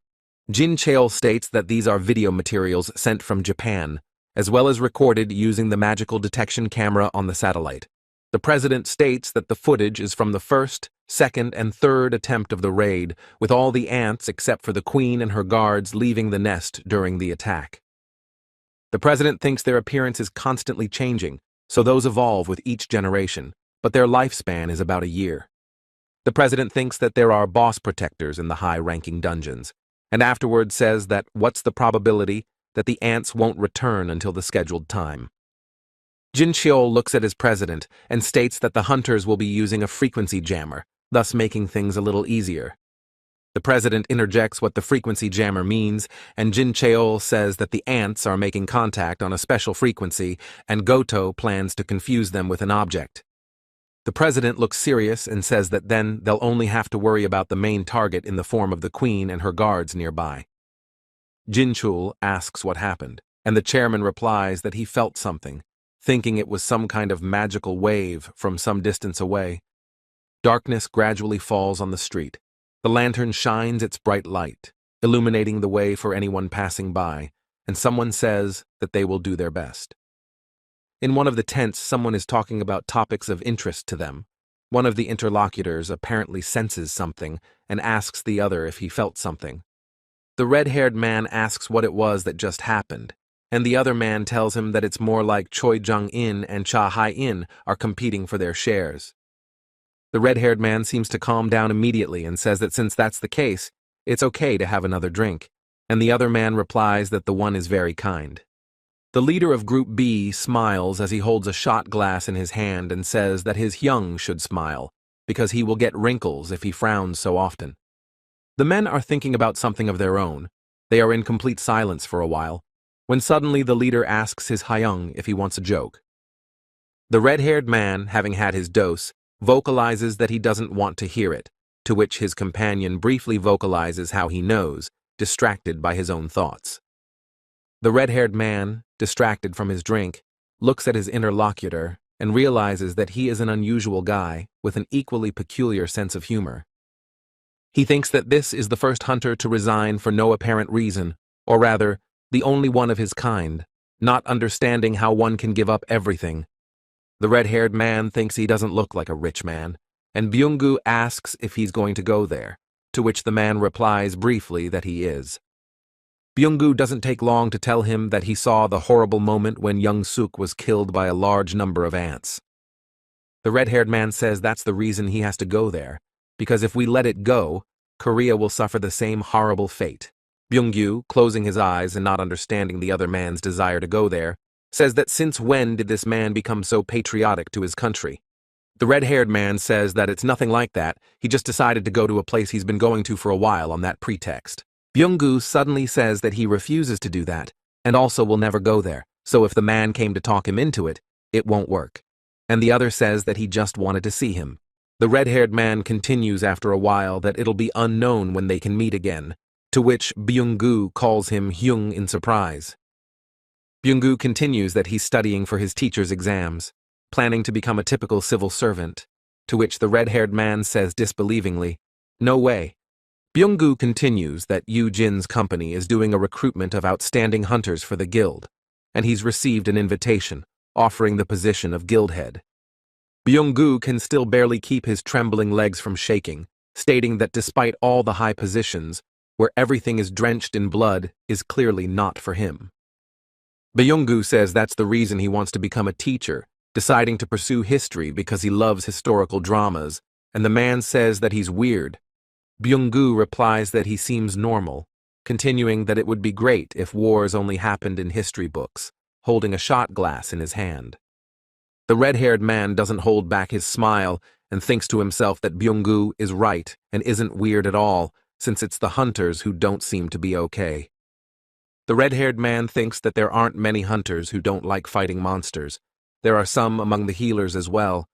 S1: Jin Cheol states that these are video materials sent from Japan, as well as recorded using the magical detection camera on the satellite. The president states that the footage is from the first, second, and third attempt of the raid, with all the ants except for the queen and her guards leaving the nest during the attack. The president thinks their appearance is constantly changing, so those evolve with each generation, but their lifespan is about a year. The president thinks that there are boss protectors in the high-ranking dungeons, and afterwards says that what's the probability that the ants won't return until the scheduled time. Jin Cheol looks at his president and states that the hunters will be using a frequency jammer, thus making things a little easier. The president interjects what the frequency jammer means, and Jin Cheol says that the ants are making contact on a special frequency, and Goto plans to confuse them with an object. The president looks serious and says that then they'll only have to worry about the main target in the form of the queen and her guards nearby. Jinchul asks what happened, and the chairman replies that he felt something, thinking it was some kind of magical wave from some distance away. Darkness gradually falls on the street. The lantern shines its bright light, illuminating the way for anyone passing by, and someone says that they will do their best. In one of the tents, someone is talking about topics of interest to them. One of the interlocutors apparently senses something and asks the other if he felt something. The red-haired man asks what it was that just happened, and the other man tells him that it's more like Choi Jung-in and Cha Hai-in are competing for their shares. The red-haired man seems to calm down immediately and says that since that's the case, it's okay to have another drink, and the other man replies that the one is very kind. The leader of Group B smiles as he holds a shot glass in his hand and says that his Hyung should smile, because he will get wrinkles if he frowns so often. The men are thinking about something of their own. They are in complete silence for a while, when suddenly the leader asks his Hyung if he wants a joke. The red-haired man, having had his dose, vocalizes that he doesn't want to hear it, to which his companion briefly vocalizes how he knows, distracted by his own thoughts. The red-haired man, distracted from his drink, looks at his interlocutor and realizes that he is an unusual guy with an equally peculiar sense of humor. He thinks that this is the first hunter to resign for no apparent reason, or rather, the only one of his kind, not understanding how one can give up everything. The red-haired man thinks he doesn't look like a rich man, and Byung-gu asks if he's going to go there, to which the man replies briefly that he is. Byung-gu doesn't take long to tell him that he saw the horrible moment when Young-suk was killed by a large number of ants. The red-haired man says that's the reason he has to go there, because if we let it go, Korea will suffer the same horrible fate. Byung-gu, closing his eyes and not understanding the other man's desire to go there, says that since when did this man become so patriotic to his country? The red-haired man says that it's nothing like that, he just decided to go to a place he's been going to for a while on that pretext. Byung-gu suddenly says that he refuses to do that, and also will never go there, so if the man came to talk him into it, it won't work. And the other says that he just wanted to see him. The red-haired man continues after a while that it'll be unknown when they can meet again, to which Byung-gu calls him Hyung in surprise. Byung-gu continues that he's studying for his teacher's exams, planning to become a typical civil servant, to which the red-haired man says disbelievingly, "No way." Byung-gu continues that Yu Jin's company is doing a recruitment of outstanding hunters for the guild, and he's received an invitation, offering the position of guild head. Byung-gu can still barely keep his trembling legs from shaking, stating that despite all the high positions, where everything is drenched in blood is clearly not for him. Byung-gu says that's the reason he wants to become a teacher, deciding to pursue history because he loves historical dramas, and the man says that he's weird. Byung-gu replies that he seems normal, continuing that it would be great if wars only happened in history books, holding a shot glass in his hand. The red-haired man doesn't hold back his smile and thinks to himself that Byung-gu is right and isn't weird at all, since it's the hunters who don't seem to be okay. The red-haired man thinks that there aren't many hunters who don't like fighting monsters. There are some among the healers as well,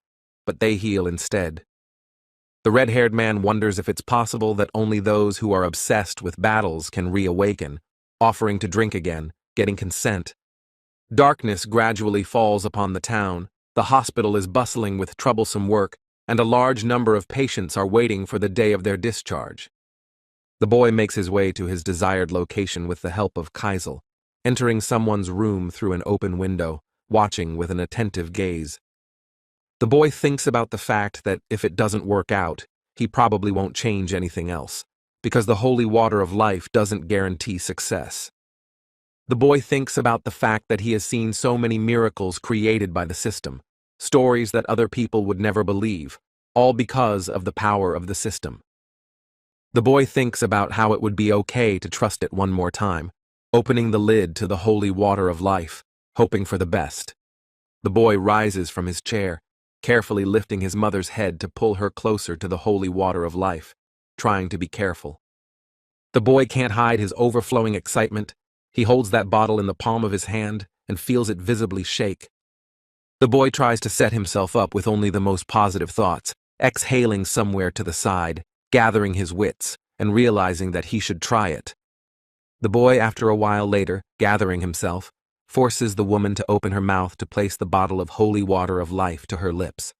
S1: but they heal instead. The red-haired man wonders if it's possible that only those who are obsessed with battles can reawaken, offering to drink again, getting consent. Darkness gradually falls upon the town. The hospital is bustling with troublesome work, and a large number of patients are waiting for the day of their discharge. The boy makes his way to his desired location with the help of Kaisel, entering someone's room through an open window, watching with an attentive gaze. The boy thinks about the fact that if it doesn't work out, he probably won't change anything else, because the holy water of life doesn't guarantee success. The boy thinks about the fact that he has seen so many miracles created by the system, stories that other people would never believe, all because of the power of the system. The boy thinks about how it would be okay to trust it one more time, opening the lid to the holy water of life, hoping for the best. The boy rises from his chair, carefully lifting his mother's head to pull her closer to the holy water of life, trying to be careful. The boy can't hide his overflowing excitement. He holds that bottle in the palm of his hand and feels it visibly shake. The boy tries to set himself up with only the most positive thoughts, exhaling somewhere to the side, gathering his wits, and realizing that he should try it. The boy, after a while later, gathering himself, forces the woman to open her mouth to place the bottle of holy water of life to her lips.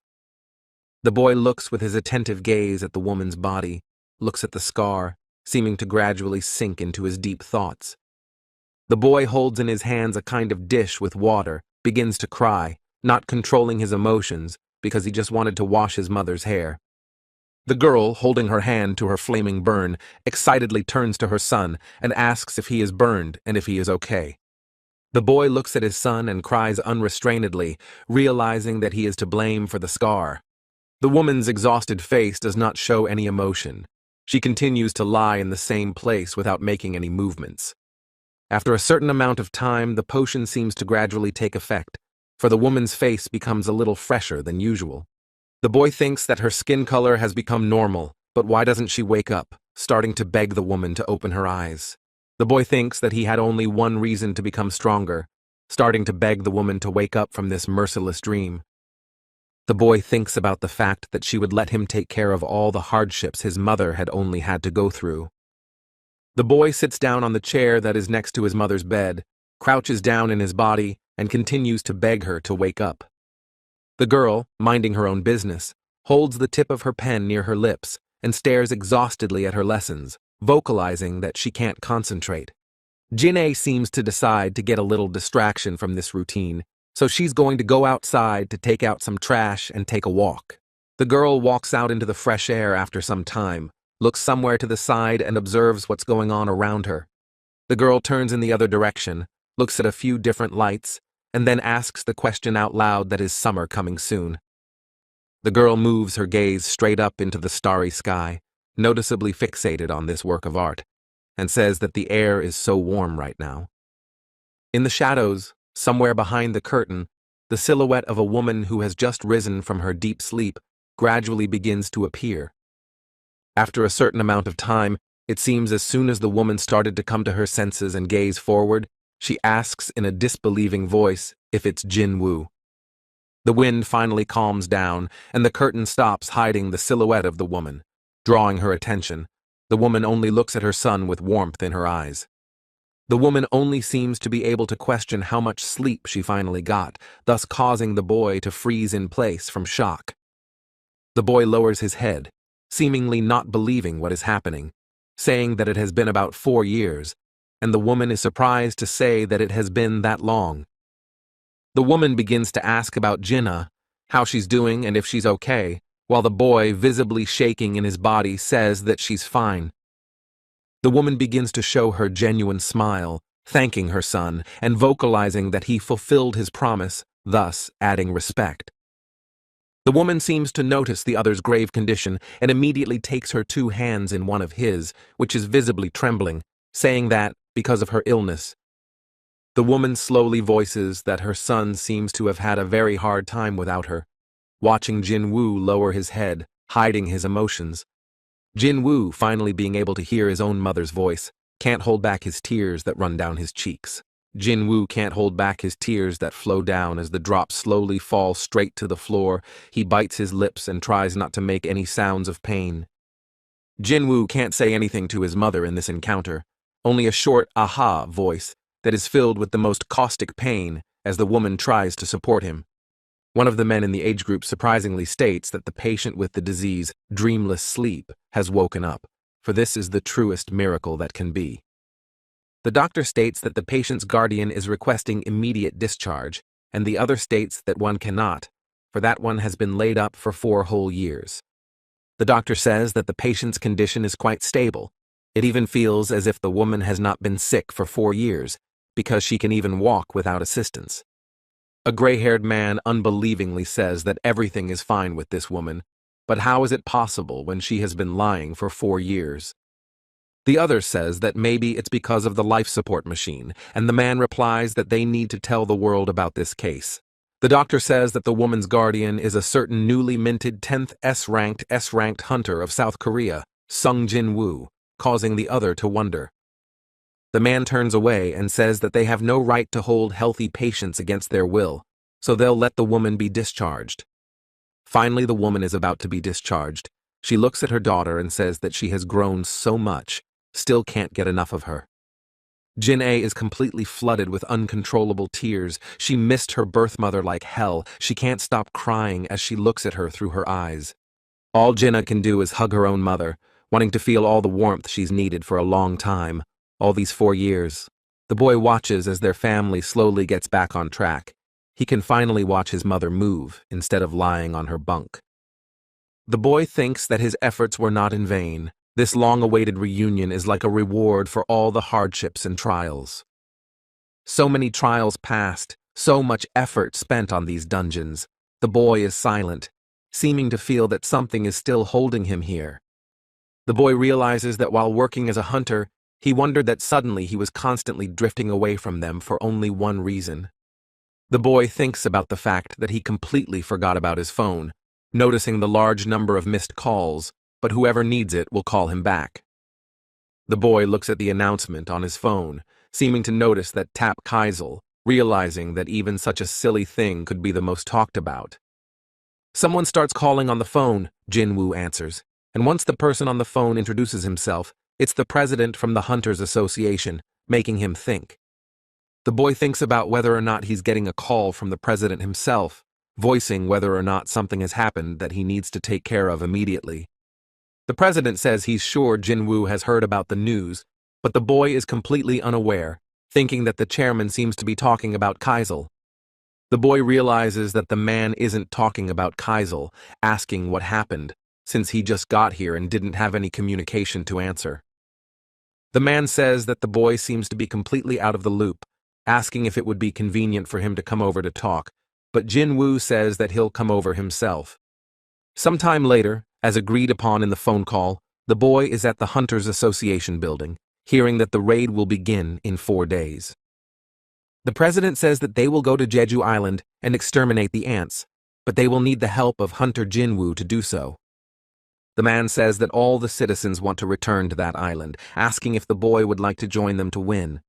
S1: The boy looks with his attentive gaze at the woman's body, looks at the scar, seeming to gradually sink into his deep thoughts. The boy holds in his hands a kind of dish with water, begins to cry, not controlling his emotions because he just wanted to wash his mother's hair. The girl, holding her hand to her flaming burn, excitedly turns to her son and asks if he is burned and if he is okay. The boy looks at his son and cries unrestrainedly, realizing that he is to blame for the scar. The woman's exhausted face does not show any emotion. She continues to lie in the same place without making any movements. After a certain amount of time, the potion seems to gradually take effect, for the woman's face becomes a little fresher than usual. The boy thinks that her skin color has become normal, but why doesn't she wake up, starting to beg the woman to open her eyes? The boy thinks that he had only one reason to become stronger, starting to beg the woman to wake up from this merciless dream. The boy thinks about the fact that she would let him take care of all the hardships his mother had only had to go through. The boy sits down on the chair that is next to his mother's bed, crouches down in his body, and continues to beg her to wake up. The girl, minding her own business, holds the tip of her pen near her lips and stares exhaustedly at her lessons, vocalizing that she can't concentrate. Jin-ae seems to decide to get a little distraction from this routine, so she's going to go outside to take out some trash and take a walk. The girl walks out into the fresh air after some time, looks somewhere to the side and observes what's going on around her. The girl turns in the other direction, looks at a few different lights, and then asks the question out loud that is summer coming soon. The girl moves her gaze straight up into the starry sky, noticeably fixated on this work of art, and says that the air is so warm right now. In the shadows, somewhere behind the curtain, the silhouette of a woman who has just risen from her deep sleep gradually begins to appear. After a certain amount of time, it seems as soon as the woman started to come to her senses and gaze forward, she asks in a disbelieving voice if it's Jinwoo. The wind finally calms down, and the curtain stops hiding the silhouette of the woman. Drawing her attention, the woman only looks at her son with warmth in her eyes. The woman only seems to be able to question how much sleep she finally got, thus causing the boy to freeze in place from shock. The boy lowers his head, seemingly not believing what is happening, saying that it has been about 4 years, and the woman is surprised to say that it has been that long. The woman begins to ask about Jinna, how she's doing and if she's okay, while the boy, visibly shaking in his body, says that she's fine. The woman begins to show her genuine smile, thanking her son and vocalizing that he fulfilled his promise, thus adding respect. The woman seems to notice the other's grave condition and immediately takes her 2 hands in one of his, which is visibly trembling, saying that, because of her illness. The woman slowly voices that her son seems to have had a very hard time without her, watching Jinwoo lower his head, hiding his emotions. Jinwoo, finally being able to hear his own mother's voice, can't hold back his tears that run down his cheeks. Jinwoo can't hold back his tears that flow down as the drops slowly fall straight to the floor. He bites his lips and tries not to make any sounds of pain. Jinwoo can't say anything to his mother in this encounter, only a short aha voice that is filled with the most caustic pain as the woman tries to support him. One of the men in the age group surprisingly states that the patient with the disease, dreamless sleep, has woken up, for this is the truest miracle that can be. The doctor states that the patient's guardian is requesting immediate discharge, and the other states that one cannot, for that one has been laid up for 4 whole years. The doctor says that the patient's condition is quite stable. It even feels as if the woman has not been sick for 4 years, because she can even walk without assistance. A gray-haired man unbelievingly says that everything is fine with this woman, but how is it possible when she has been lying for 4 years? The other says that maybe it's because of the life support machine, and the man replies that they need to tell the world about this case. The doctor says that the woman's guardian is a certain newly minted 10th S-ranked hunter of South Korea, Sung Jinwoo, causing the other to wonder. The man turns away and says that they have no right to hold healthy patients against their will, so they'll let the woman be discharged. Finally, the woman is about to be discharged. She looks at her daughter and says that she has grown so much, still can't get enough of her. Jin-A is completely flooded with uncontrollable tears. She missed her birth mother like hell. She can't stop crying as she looks at her through her eyes. All Jin-A can do is hug her own mother, wanting to feel all the warmth she's needed for a long time, all these 4 years. The boy watches as their family slowly gets back on track. He can finally watch his mother move instead of lying on her bunk. The boy thinks that his efforts were not in vain. This long-awaited reunion is like a reward for all the hardships and trials. So many trials passed, so much effort spent on these dungeons. The boy is silent, seeming to feel that something is still holding him here. The boy realizes that while working as a hunter, he wondered that suddenly he was constantly drifting away from them for only one reason. The boy thinks about the fact that he completely forgot about his phone, noticing the large number of missed calls, but whoever needs it will call him back. The boy looks at the announcement on his phone, seeming to notice that Tap Kaisel, realizing that even such a silly thing could be the most talked about. Someone starts calling on the phone, Jinwoo answers, and once the person on the phone introduces himself, it's the president from the Hunters Association, making him think. The boy thinks about whether or not he's getting a call from the president himself, voicing whether or not something has happened that he needs to take care of immediately. The president says he's sure Jinwoo has heard about the news, but the boy is completely unaware, thinking that the chairman seems to be talking about Kaisel. The boy realizes that the man isn't talking about Kaisel, asking what happened, since he just got here and didn't have any communication to answer. The man says that the boy seems to be completely out of the loop, asking if it would be convenient for him to come over to talk, but Jinwoo says that he'll come over himself. Sometime later, as agreed upon in the phone call, the boy is at the Hunters Association building, hearing that the raid will begin in 4 days. The president says that they will go to Jeju Island and exterminate the ants, but they will need the help of Hunter Jinwoo to do so. The man says that all the citizens want to return to that island, asking if the boy would like to join them to win.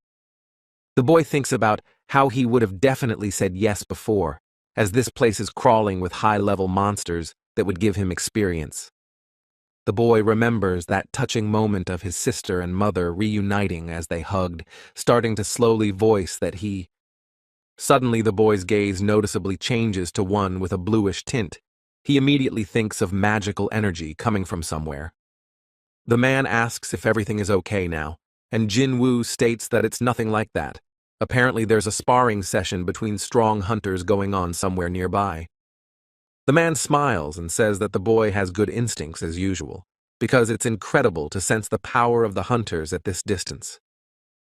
S1: The boy thinks about how he would have definitely said yes before, as this place is crawling with high-level monsters that would give him experience. The boy remembers that touching moment of his sister and mother reuniting as they hugged, starting to slowly voice that he... Suddenly the boy's gaze noticeably changes to one with a bluish tint. He immediately thinks of magical energy coming from somewhere. The man asks if everything is okay now, and Jinwoo states that it's nothing like that. Apparently there's a sparring session between strong hunters going on somewhere nearby. The man smiles and says that the boy has good instincts as usual, because it's incredible to sense the power of the hunters at this distance.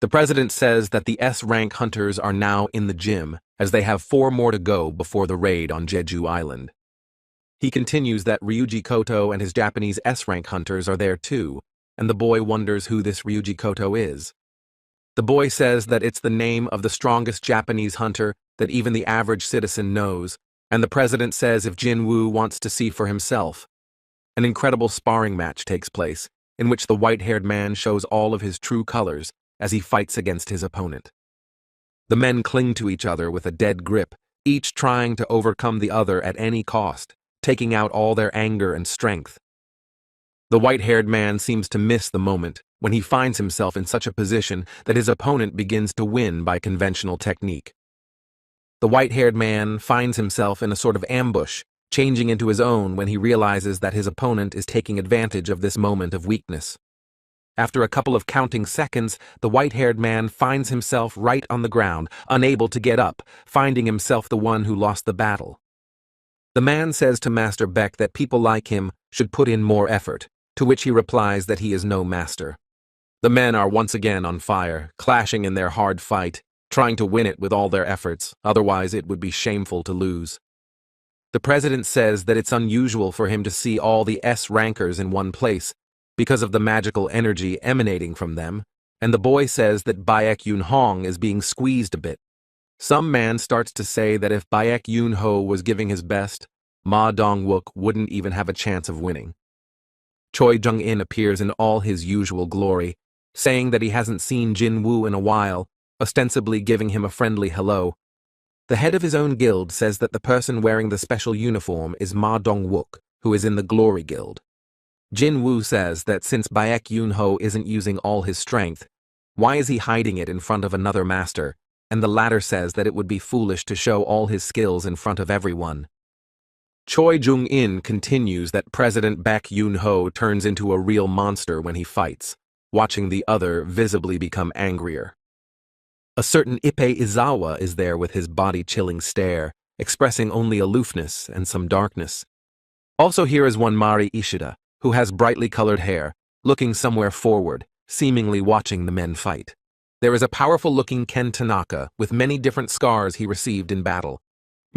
S1: The president says that the S-rank hunters are now in the gym, as they have 4 more to go before the raid on Jeju Island. He continues that Ryuji Koto and his Japanese S-rank hunters are there too, and the boy wonders who this Ryuji Koto is. The boy says that it's the name of the strongest Japanese hunter that even the average citizen knows, and the president says if Jinwoo wants to see for himself. An incredible sparring match takes place, in which the white-haired man shows all of his true colors as he fights against his opponent. The men cling to each other with a dead grip, each trying to overcome the other at any cost, taking out all their anger and strength. The white-haired man seems to miss the moment when he finds himself in such a position that his opponent begins to win by conventional technique. The white-haired man finds himself in a sort of ambush, changing into his own when he realizes that his opponent is taking advantage of this moment of weakness. After a couple of counting seconds, the white-haired man finds himself right on the ground, unable to get up, finding himself the one who lost the battle. The man says to Master Beck that people like him should put in more effort, to which he replies that he is no master. The men are once again on fire, clashing in their hard fight, trying to win it with all their efforts, otherwise it would be shameful to lose. The president says that it's unusual for him to see all the S-rankers in one place, because of the magical energy emanating from them, and the boy says that Baek Yoon-hong is being squeezed a bit. Some man starts to say that if Baek Yoon-ho was giving his best, Ma Dong-wook wouldn't even have a chance of winning. Choi Jung-in appears in all his usual glory, saying that he hasn't seen Jinwoo in a while, ostensibly giving him a friendly hello. The head of his own guild says that the person wearing the special uniform is Ma Dong-wook, who is in the Glory Guild. Jinwoo says that since Baek Yoon-ho isn't using all his strength, Why is he hiding it in front of another master? And the latter says that it would be foolish to show all his skills in front of everyone. Choi Jung-in continues that President Baek Yoon-ho turns into a real monster when he fights, watching the other visibly become angrier. A certain Ippei Izawa is there with his body-chilling stare, expressing only aloofness and some darkness. Also here is one Mari Ishida, who has brightly colored hair, looking somewhere forward, seemingly watching the men fight. There is a powerful-looking Ken Tanaka with many different scars he received in battle.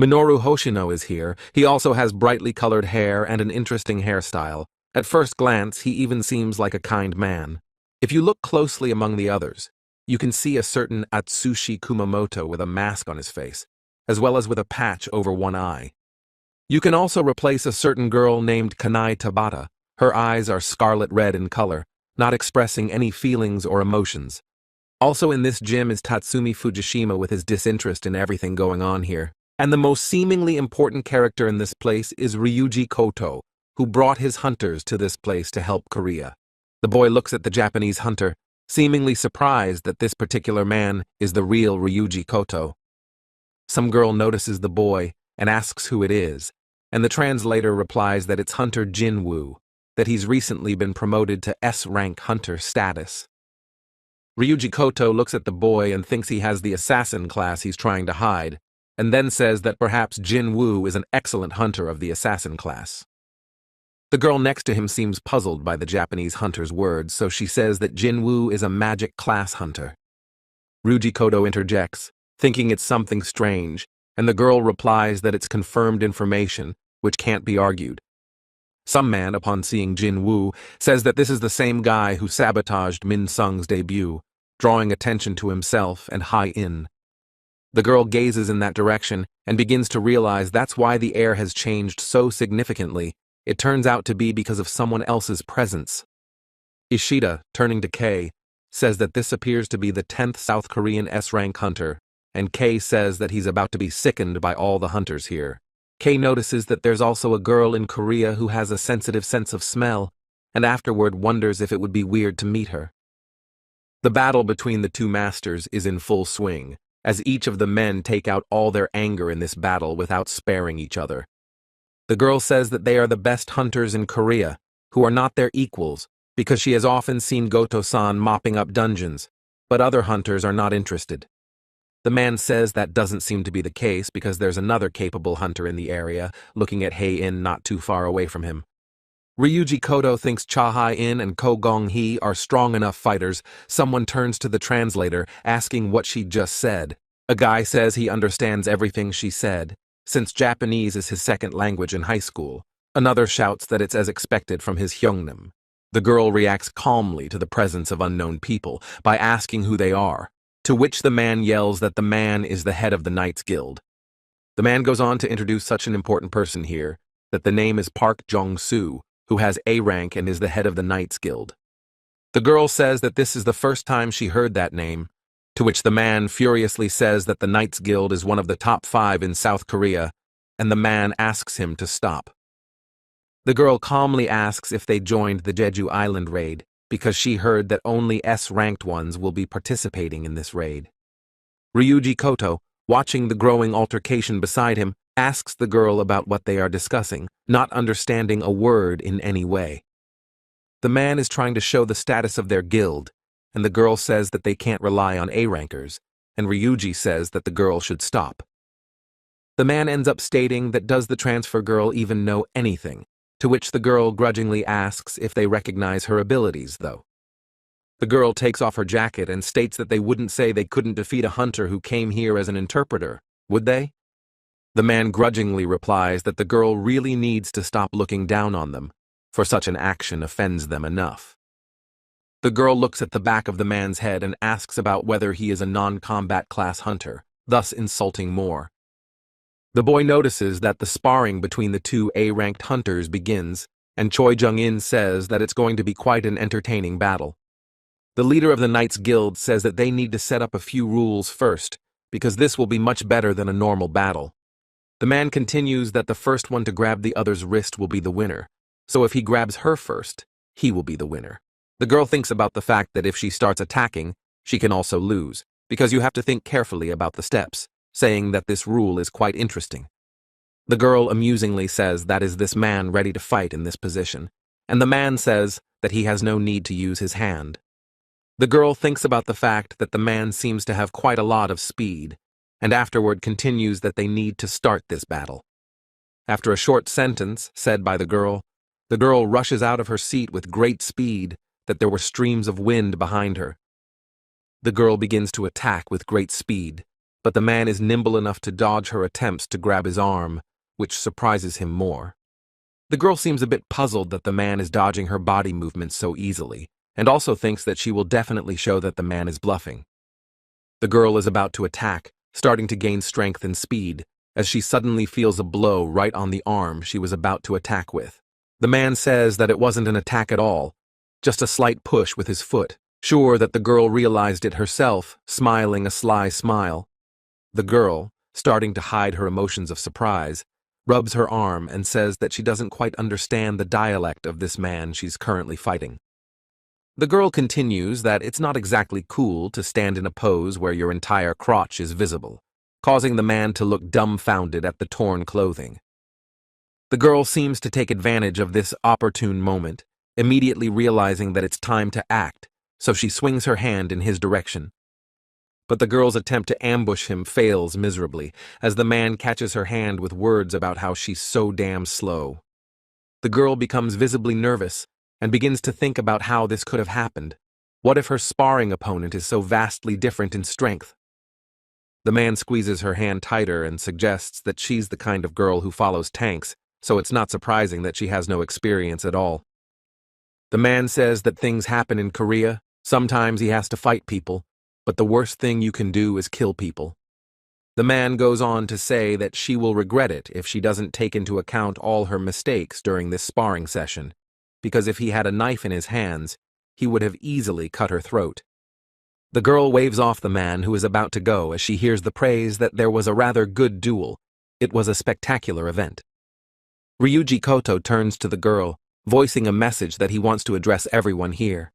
S1: Minoru Hoshino is here. He also has brightly colored hair and an interesting hairstyle. At first glance, he even seems like a kind man. If you look closely among the others, you can see a certain Atsushi Kumamoto with a mask on his face, as well as with a patch over one eye. You can also replace a certain girl named Kanai Tabata. Her eyes are scarlet red in color, not expressing any feelings or emotions. Also in this gym is Tatsumi Fujishima with his disinterest in everything going on here. And the most seemingly important character in this place is Ryuji Koto, who brought his hunters to this place to help Korea. The boy looks at the Japanese hunter, seemingly surprised that this particular man is the real Ryuji Koto. Some girl notices the boy and asks who it is, and the translator replies that it's Hunter Jinwoo, that he's recently been promoted to S-rank hunter status. Ryuji Koto looks at the boy and thinks he has the assassin class he's trying to hide, and then says that perhaps Jinwoo is an excellent hunter of the assassin class. The girl next to him seems puzzled by the Japanese hunter's words, so she says that Jinwoo is a magic class hunter. Ryuji Koto interjects, thinking it's something strange, and the girl replies that it's confirmed information, which can't be argued. Some man, upon seeing Jinwoo, says that this is the same guy who sabotaged Min Sung's debut, drawing attention to himself and Hai-In. The girl gazes in that direction and begins to realize that's why the air has changed so significantly. It turns out to be because of someone else's presence. Ishida, turning to Kei, says that this appears to be the 10th South Korean S-rank hunter, and Kei says that he's about to be sickened by all the hunters here. Kei notices that there's also a girl in Korea who has a sensitive sense of smell, and afterward wonders if it would be weird to meet her. The battle between the two masters is in full swing, as each of the men take out all their anger in this battle without sparing each other. The girl says that they are the best hunters in Korea, who are not their equals, because she has often seen Goto-san mopping up dungeons, but other hunters are not interested. The man says that doesn't seem to be the case because there's another capable hunter in the area, looking at Hai-In not too far away from him. Ryuji Koto thinks Cha Hai-In and Ko Gong-hee are strong enough fighters. Someone turns to the translator, asking what she just said. A guy says he understands everything she said, since Japanese is his second language in high school. Another shouts that it's as expected from his Hyungnim. The girl reacts calmly to the presence of unknown people by asking who they are, to which the man yells that the man is the head of the Knights Guild. The man goes on to introduce such an important person here, that the name is Park Jong-soo, who has A rank and is the head of the Knights Guild. The girl says that this is the first time she heard that name, to which the man furiously says that the Knights Guild is one of the top 5 in South Korea, and the man asks him to stop. The girl calmly asks if they joined the Jeju Island raid, because she heard that only S-ranked ones will be participating in this raid. Ryuji Koto, watching the growing altercation beside him, asks the girl about what they are discussing, not understanding a word in any way. The man is trying to show the status of their guild, and the girl says that they can't rely on A-rankers, and Ryuji says that the girl should stop. The man ends up stating that does the transfer girl even know anything, to which the girl grudgingly asks if they recognize her abilities, though. The girl takes off her jacket and states that they wouldn't say they couldn't defeat a hunter who came here as an interpreter, would they? The man grudgingly replies that the girl really needs to stop looking down on them, for such an action offends them enough. The girl looks at the back of the man's head and asks about whether he is a non-combat class hunter, thus insulting more. The boy notices that the sparring between the two A-ranked hunters begins, and Choi Jung-in says that it's going to be quite an entertaining battle. The leader of the Knights Guild says that they need to set up a few rules first, because this will be much better than a normal battle. The man continues that the first one to grab the other's wrist will be the winner, so if he grabs her first, he will be the winner. The girl thinks about the fact that if she starts attacking, She can also lose, because you have to think carefully about the steps, saying that this rule is quite interesting. The girl amusingly says that is this man ready to fight in this position, and the man says that he has no need to use his hand. The girl thinks about the fact that the man seems to have quite a lot of speed, and afterward continues that they need to start this battle. After a short sentence said by the girl rushes out of her seat with great speed that there were streams of wind behind her. The girl begins to attack with great speed, but the man is nimble enough to dodge her attempts to grab his arm, which surprises him more. The girl seems a bit puzzled that the man is dodging her body movements so easily, and also thinks that she will definitely show that the man is bluffing. The girl is about to attack, starting to gain strength and speed, as she suddenly feels a blow right on the arm she was about to attack with. The man says that it wasn't an attack at all, just a slight push with his foot, sure that the girl realized it herself, smiling a sly smile. The girl, starting to hide her emotions of surprise, rubs her arm and says that she doesn't quite understand the dialect of this man she's currently fighting. The girl continues that it's not exactly cool to stand in a pose where your entire crotch is visible, causing the man to look dumbfounded at the torn clothing. The girl seems to take advantage of this opportune moment, immediately realizing that it's time to act, so she swings her hand in his direction. But the girl's attempt to ambush him fails miserably, as the man catches her hand with words about how she's so damn slow. The girl becomes visibly nervous, and begins to think about how this could have happened. What if her sparring opponent is so vastly different in strength? The man squeezes her hand tighter and suggests that she's the kind of girl who follows tanks, so it's not surprising that she has no experience at all. The man says that things happen in Korea, sometimes he has to fight people, but the worst thing you can do is kill people. The man goes on to say that she will regret it if she doesn't take into account all her mistakes during this sparring session, because if he had a knife in his hands, he would have easily cut her throat. The girl waves off the man who is about to go as she hears the praise that there was a rather good duel. It was a spectacular event. Ryuji Koto turns to the girl, voicing a message that he wants to address everyone here.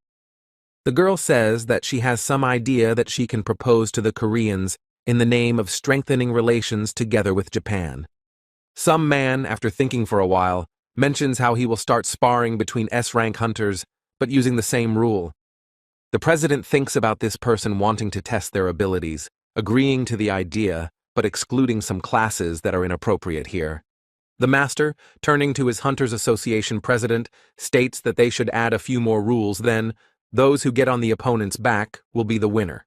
S1: The girl says that she has some idea that she can propose to the Koreans in the name of strengthening relations together with Japan. Some man, after thinking for a while, mentions how he will start sparring between S-rank hunters, but using the same rule. The president thinks about this person wanting to test their abilities, agreeing to the idea, but excluding some classes that are inappropriate here. The master, turning to his Hunters Association president, states that they should add a few more rules, then those who get on the opponent's back will be the winner.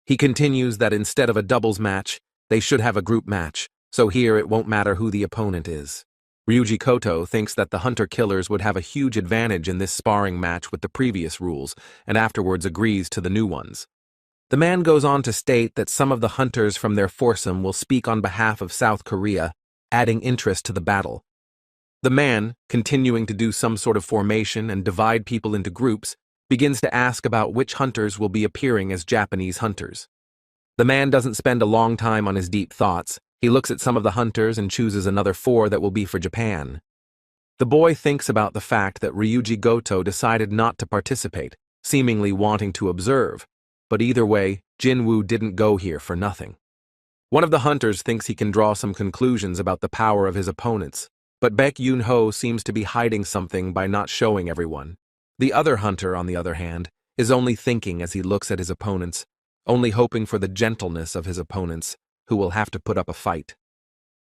S1: He continues that instead of a doubles match, they should have a group match, so here it won't matter who the opponent is. Ryuji Koto thinks that the hunter-killers would have a huge advantage in this sparring match with the previous rules, and afterwards agrees to the new ones. The man goes on to state that some of the hunters from their foursome will speak on behalf of South Korea, adding interest to the battle. The man, continuing to do some sort of formation and divide people into groups, begins to ask about which hunters will be appearing as Japanese hunters. The man doesn't spend a long time on his deep thoughts. He looks at some of the hunters and chooses another 4 that will be for Japan. The boy thinks about the fact that Ryuji Goto decided not to participate, seemingly wanting to observe, but either way, Jinwoo didn't go here for nothing. One of the hunters thinks he can draw some conclusions about the power of his opponents, but Baek Yoon-ho seems to be hiding something by not showing everyone. The other hunter, on the other hand, is only thinking as he looks at his opponents, only hoping for the gentleness of his opponents, who will have to put up a fight.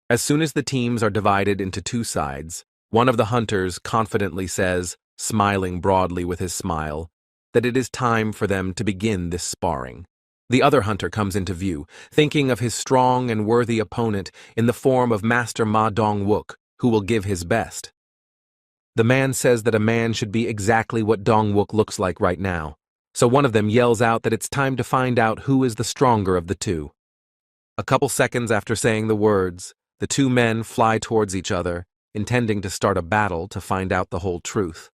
S1: As soon as the teams are divided into 2 sides, one of the hunters confidently says, smiling broadly with his smile, that it is time for them to begin this sparring. The other hunter comes into view, thinking of his strong and worthy opponent in the form of Master Ma Dong-wook, who will give his best. The man says that a man should be exactly what Dong-wook looks like right now, so one of them yells out that it's time to find out who is the stronger of the 2. A couple seconds after saying the words, the 2 men fly towards each other, intending to start a battle to find out the whole truth.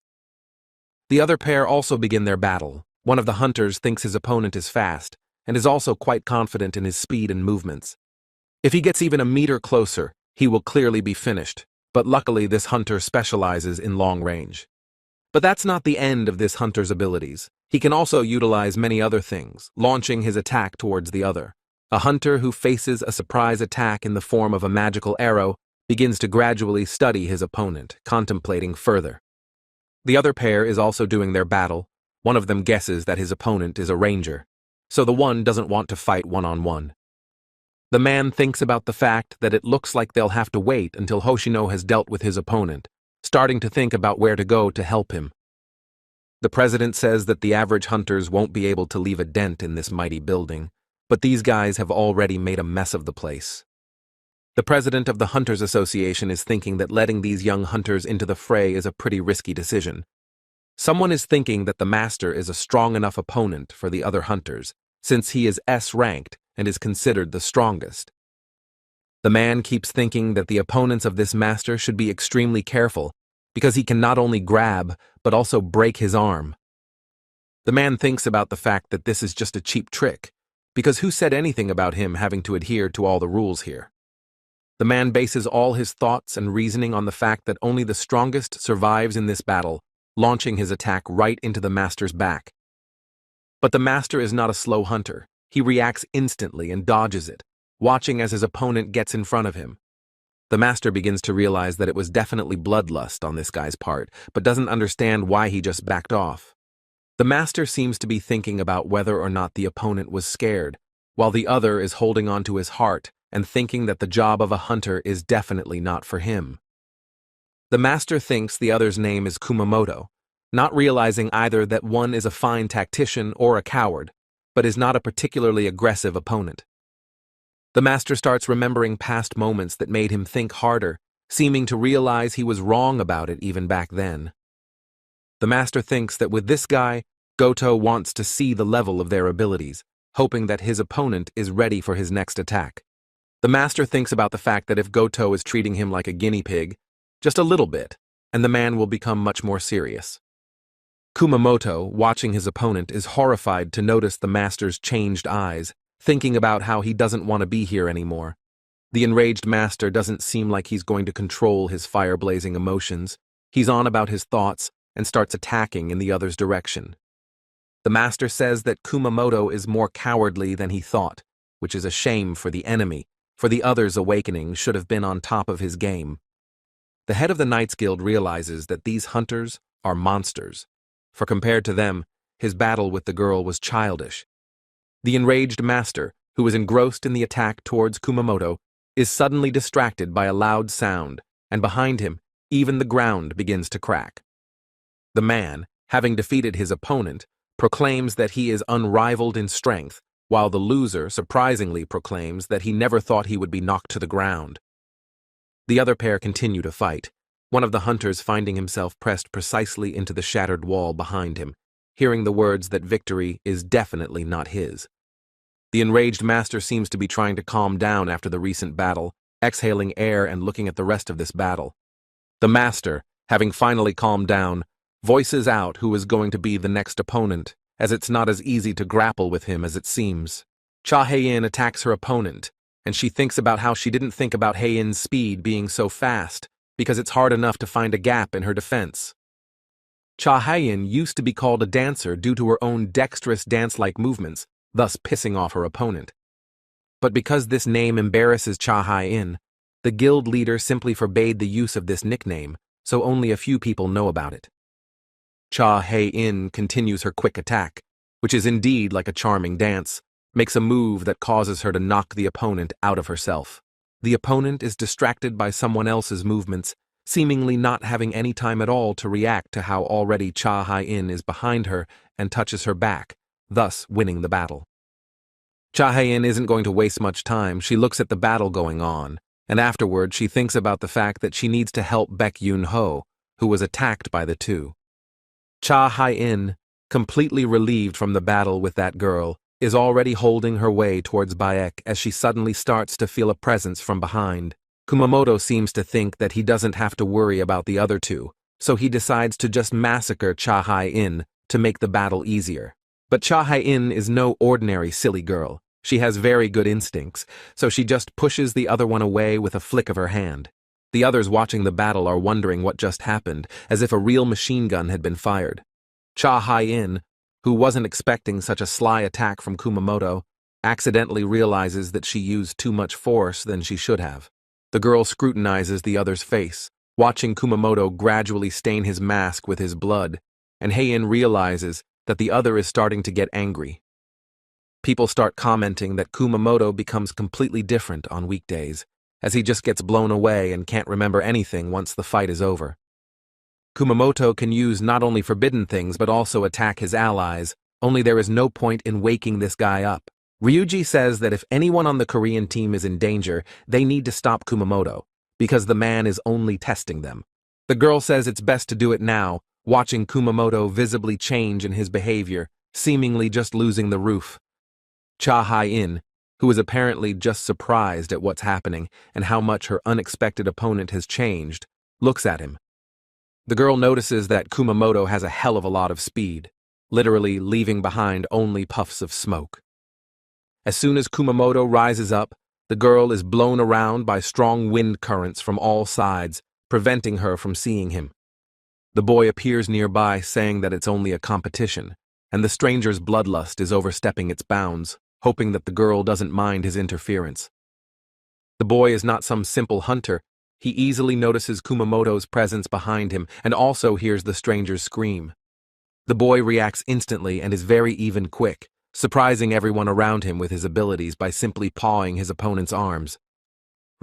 S1: The other pair also begin their battle. One of the hunters thinks his opponent is fast, and is also quite confident in his speed and movements. If he gets even a meter closer, he will clearly be finished, but luckily this hunter specializes in long range. But that's not the end of this hunter's abilities. He can also utilize many other things, launching his attack towards the other. A hunter who faces a surprise attack in the form of a magical arrow begins to gradually study his opponent, contemplating further. The other pair is also doing their battle. One of them guesses that his opponent is a ranger, so the one doesn't want to fight one-on-one. The man thinks about the fact that it looks like they'll have to wait until Hoshino has dealt with his opponent, starting to think about where to go to help him. The president says that the average hunters won't be able to leave a dent in this mighty building, but these guys have already made a mess of the place. The president of the Hunters Association is thinking that letting these young hunters into the fray is a pretty risky decision. Someone is thinking that the master is a strong enough opponent for the other hunters, since he is S-ranked and is considered the strongest. The man keeps thinking that the opponents of this master should be extremely careful, because he can not only grab, but also break his arm. The man thinks about the fact that this is just a cheap trick, because who said anything about him having to adhere to all the rules here? The man bases all his thoughts and reasoning on the fact that only the strongest survives in this battle, launching his attack right into the master's back. But the master is not a slow hunter. He reacts instantly and dodges it, watching as his opponent gets in front of him. The master begins to realize that it was definitely bloodlust on this guy's part, but doesn't understand why he just backed off. The master seems to be thinking about whether or not the opponent was scared, while the other is holding on to his heart and thinking that the job of a hunter is definitely not for him. The master thinks the other's name is Kumamoto, not realizing either that one is a fine tactician or a coward, but is not a particularly aggressive opponent. The master starts remembering past moments that made him think harder, seeming to realize he was wrong about it even back then. The master thinks that with this guy, Goto wants to see the level of their abilities, hoping that his opponent is ready for his next attack. The master thinks about the fact that if Goto is treating him like a guinea pig, just a little bit, and the man will become much more serious. Kumamoto, watching his opponent, is horrified to notice the master's changed eyes, thinking about how he doesn't want to be here anymore. The enraged master doesn't seem like he's going to control his fire-blazing emotions. He's on about his thoughts and starts attacking in the other's direction. The master says that Kumamoto is more cowardly than he thought, which is a shame for the enemy, for the other's awakening should have been on top of his game. The head of the Knights Guild realizes that these hunters are monsters, for compared to them, his battle with the girl was childish. The enraged master, who is engrossed in the attack towards Kumamoto, is suddenly distracted by a loud sound, and behind him, even the ground begins to crack. The man, having defeated his opponent, proclaims that he is unrivaled in strength, while the loser surprisingly proclaims that he never thought he would be knocked to the ground. The other pair continue to fight, one of the hunters finding himself pressed precisely into the shattered wall behind him, hearing the words that victory is definitely not his. The enraged master seems to be trying to calm down after the recent battle, exhaling air and looking at the rest of this battle. The master, having finally calmed down, voices out who is going to be the next opponent, as it's not as easy to grapple with him as it seems. Cha Hae-in attacks her opponent, and she thinks about how she didn't think about Hae-in's speed being so fast, because it's hard enough to find a gap in her defense. Cha Hae-in used to be called a dancer due to her own dexterous dance-like movements, thus pissing off her opponent. But because this name embarrasses Cha Hae-in, the guild leader simply forbade the use of this nickname, so only a few people know about it. Cha Hae-in continues her quick attack, which is indeed like a charming dance, makes a move that causes her to knock the opponent out of herself. The opponent is distracted by someone else's movements, seemingly not having any time at all to react to how already Cha Hae-in is behind her and touches her back, thus winning the battle. Cha Hae-in isn't going to waste much time. She looks at the battle going on, and afterward she thinks about the fact that she needs to help Baek Yun-ho, who was attacked by the two. Cha Hae-in, completely relieved from the battle with that girl, is already holding her way towards Baek as she suddenly starts to feel a presence from behind. Kumamoto seems to think that he doesn't have to worry about the other two, so he decides to just massacre Cha Hae-in to make the battle easier. But Cha Hae-in is no ordinary silly girl. She has very good instincts, so she just pushes the other one away with a flick of her hand. The others watching the battle are wondering what just happened, as if a real machine gun had been fired. Cha Hai-in, who wasn't expecting such a sly attack from Kumamoto, accidentally realizes that she used too much force than she should have. The girl scrutinizes the other's face, watching Kumamoto gradually stain his mask with his blood, and Hai-in realizes that the other is starting to get angry. People start commenting that Kumamoto becomes completely different on weekdays, as he just gets blown away and can't remember anything once the fight is over. Kumamoto can use not only forbidden things but also attack his allies, only there is no point in waking this guy up. Ryuji says that if anyone on the Korean team is in danger, they need to stop Kumamoto, because the man is only testing them. The girl says it's best to do it now, watching Kumamoto visibly change in his behavior, seemingly just losing the roof. Cha Hai-in, who is apparently just surprised at what's happening and how much her unexpected opponent has changed, looks at him. The girl notices that Kumamoto has a hell of a lot of speed, literally leaving behind only puffs of smoke. As soon as Kumamoto rises up, the girl is blown around by strong wind currents from all sides, preventing her from seeing him. The boy appears nearby, saying that it's only a competition, and the stranger's bloodlust is overstepping its bounds, hoping that the girl doesn't mind his interference. The boy is not some simple hunter. He easily notices Kumamoto's presence behind him and also hears the stranger's scream. The boy reacts instantly and is very even quick, surprising everyone around him with his abilities by simply pawing his opponent's arms.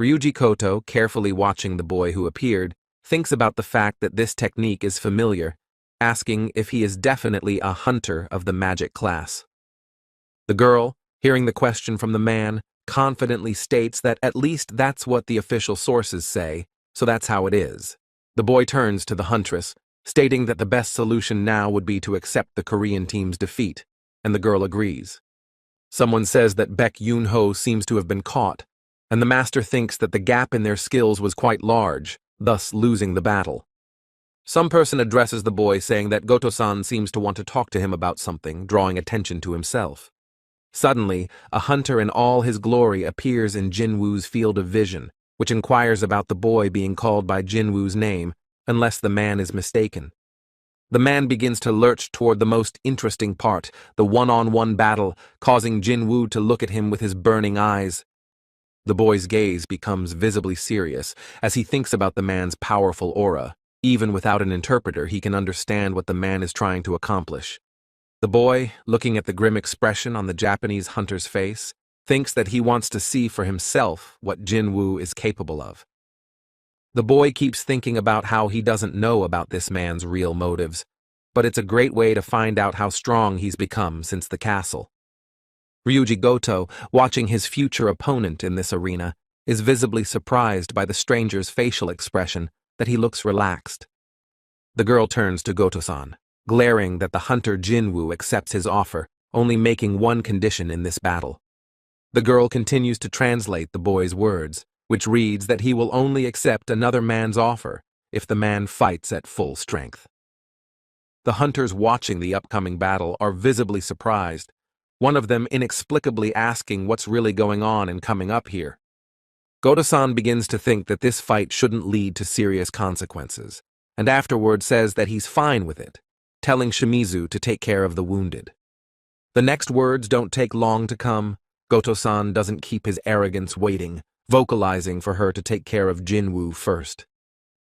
S1: Ryuji Koto, carefully watching the boy who appeared, thinks about the fact that this technique is familiar, asking if he is definitely a hunter of the magic class. The girl, hearing the question from the man, confidently states that at least that's what the official sources say, so that's how it is. The boy turns to the huntress, stating that the best solution now would be to accept the Korean team's defeat, and the girl agrees. Someone says that Baek Yoon-ho seems to have been caught, and the master thinks that the gap in their skills was quite large, thus losing the battle. Some person addresses the boy, saying that Goto-san seems to want to talk to him about something, drawing attention to himself. Suddenly, a hunter in all his glory appears in Jinwoo's field of vision, which inquires about the boy being called by Jinwoo's name, unless the man is mistaken. The man begins to lurch toward the most interesting part, the one-on-one battle, causing Jinwoo to look at him with his burning eyes. The boy's gaze becomes visibly serious as he thinks about the man's powerful aura. Even without an interpreter, he can understand what the man is trying to accomplish. The boy, looking at the grim expression on the Japanese hunter's face, thinks that he wants to see for himself what Jinwoo is capable of. The boy keeps thinking about how he doesn't know about this man's real motives, but it's a great way to find out how strong he's become since the castle. Ryuji Goto, watching his future opponent in this arena, is visibly surprised by the stranger's facial expression, that he looks relaxed. The girl turns to Goto-san, glaring that the hunter Jinwoo accepts his offer, only making one condition in this battle. The girl continues to translate the boy's words, which reads that he will only accept another man's offer if the man fights at full strength. The hunters watching the upcoming battle are visibly surprised, one of them inexplicably asking what's really going on and coming up here. Goto-san begins to think that this fight shouldn't lead to serious consequences, and afterward says that he's fine with it, telling Shimizu to take care of the wounded. The next words don't take long to come. Goto-san doesn't keep his arrogance waiting, vocalizing for her to take care of Jinwoo first.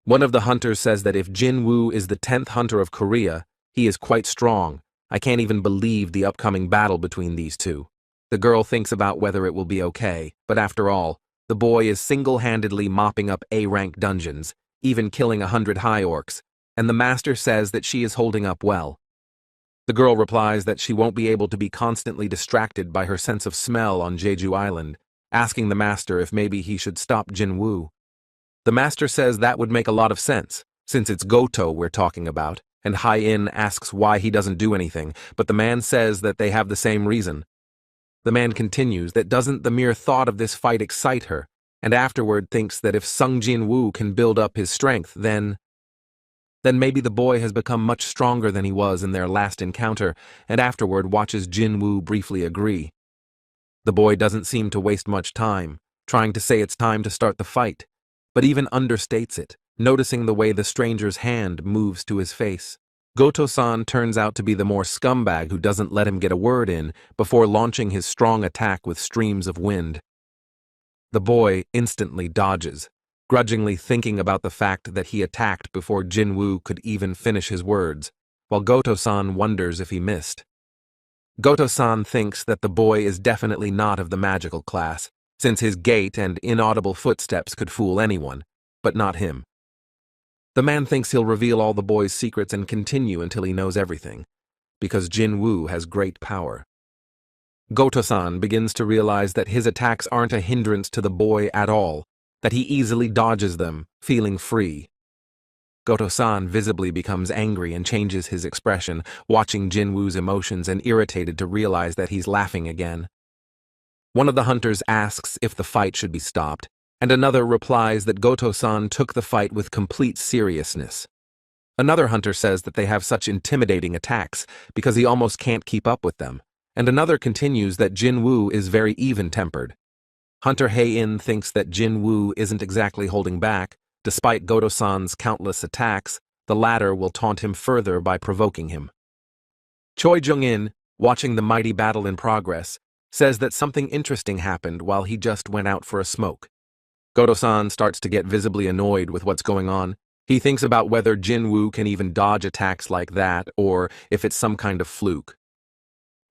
S1: One of the hunters says that if Jinwoo is the 10th hunter of Korea, he is quite strong. I can't even believe the upcoming battle between these two. The girl thinks about whether it will be okay, but after all, the boy is single-handedly mopping up A-rank dungeons, even killing 100 high orcs, and the master says that she is holding up well. The girl replies that she won't be able to be constantly distracted by her sense of smell on Jeju Island, asking the master if maybe he should stop Jinwoo. The master says that would make a lot of sense, since it's Goto we're talking about, and Hai-in asks why he doesn't do anything, but the man says that they have the same reason. The man continues that doesn't the mere thought of this fight excite her, and afterward thinks that if Sung Jinwoo can build up his strength, then maybe the boy has become much stronger than he was in their last encounter, and afterward watches Jinwoo briefly agree. The boy doesn't seem to waste much time, trying to say it's time to start the fight. but even understates it, noticing the way the stranger's hand moves to his face. Goto-san turns out to be the more scumbag who doesn't let him get a word in before launching his strong attack with streams of wind. The boy instantly dodges, grudgingly thinking about the fact that he attacked before Jinwoo could even finish his words, while Goto-san wonders if he missed. Goto-san thinks that the boy is definitely not of the magical class, since his gait and inaudible footsteps could fool anyone, but not him. The man thinks he'll reveal all the boy's secrets and continue until he knows everything, because Jinwoo has great power. Goto-san begins to realize that his attacks aren't a hindrance to the boy at all, that he easily dodges them, feeling free. Goto-san visibly becomes angry and changes his expression, watching Jinwoo's emotions and irritated to realize that he's laughing again. One of the hunters asks if the fight should be stopped, and another replies that Goto-san took the fight with complete seriousness. Another hunter says that they have such intimidating attacks because he almost can't keep up with them, and another continues that Jinwoo is very even-tempered. Hunter Hei-in thinks that Jinwoo isn't exactly holding back. Despite Goto-san's countless attacks, the latter will taunt him further by provoking him. Choi Jung-in, watching the mighty battle in progress, says that something interesting happened while he just went out for a smoke. Goto-san starts to get visibly annoyed with what's going on. He thinks about whether Jinwoo can even dodge attacks like that or if it's some kind of fluke.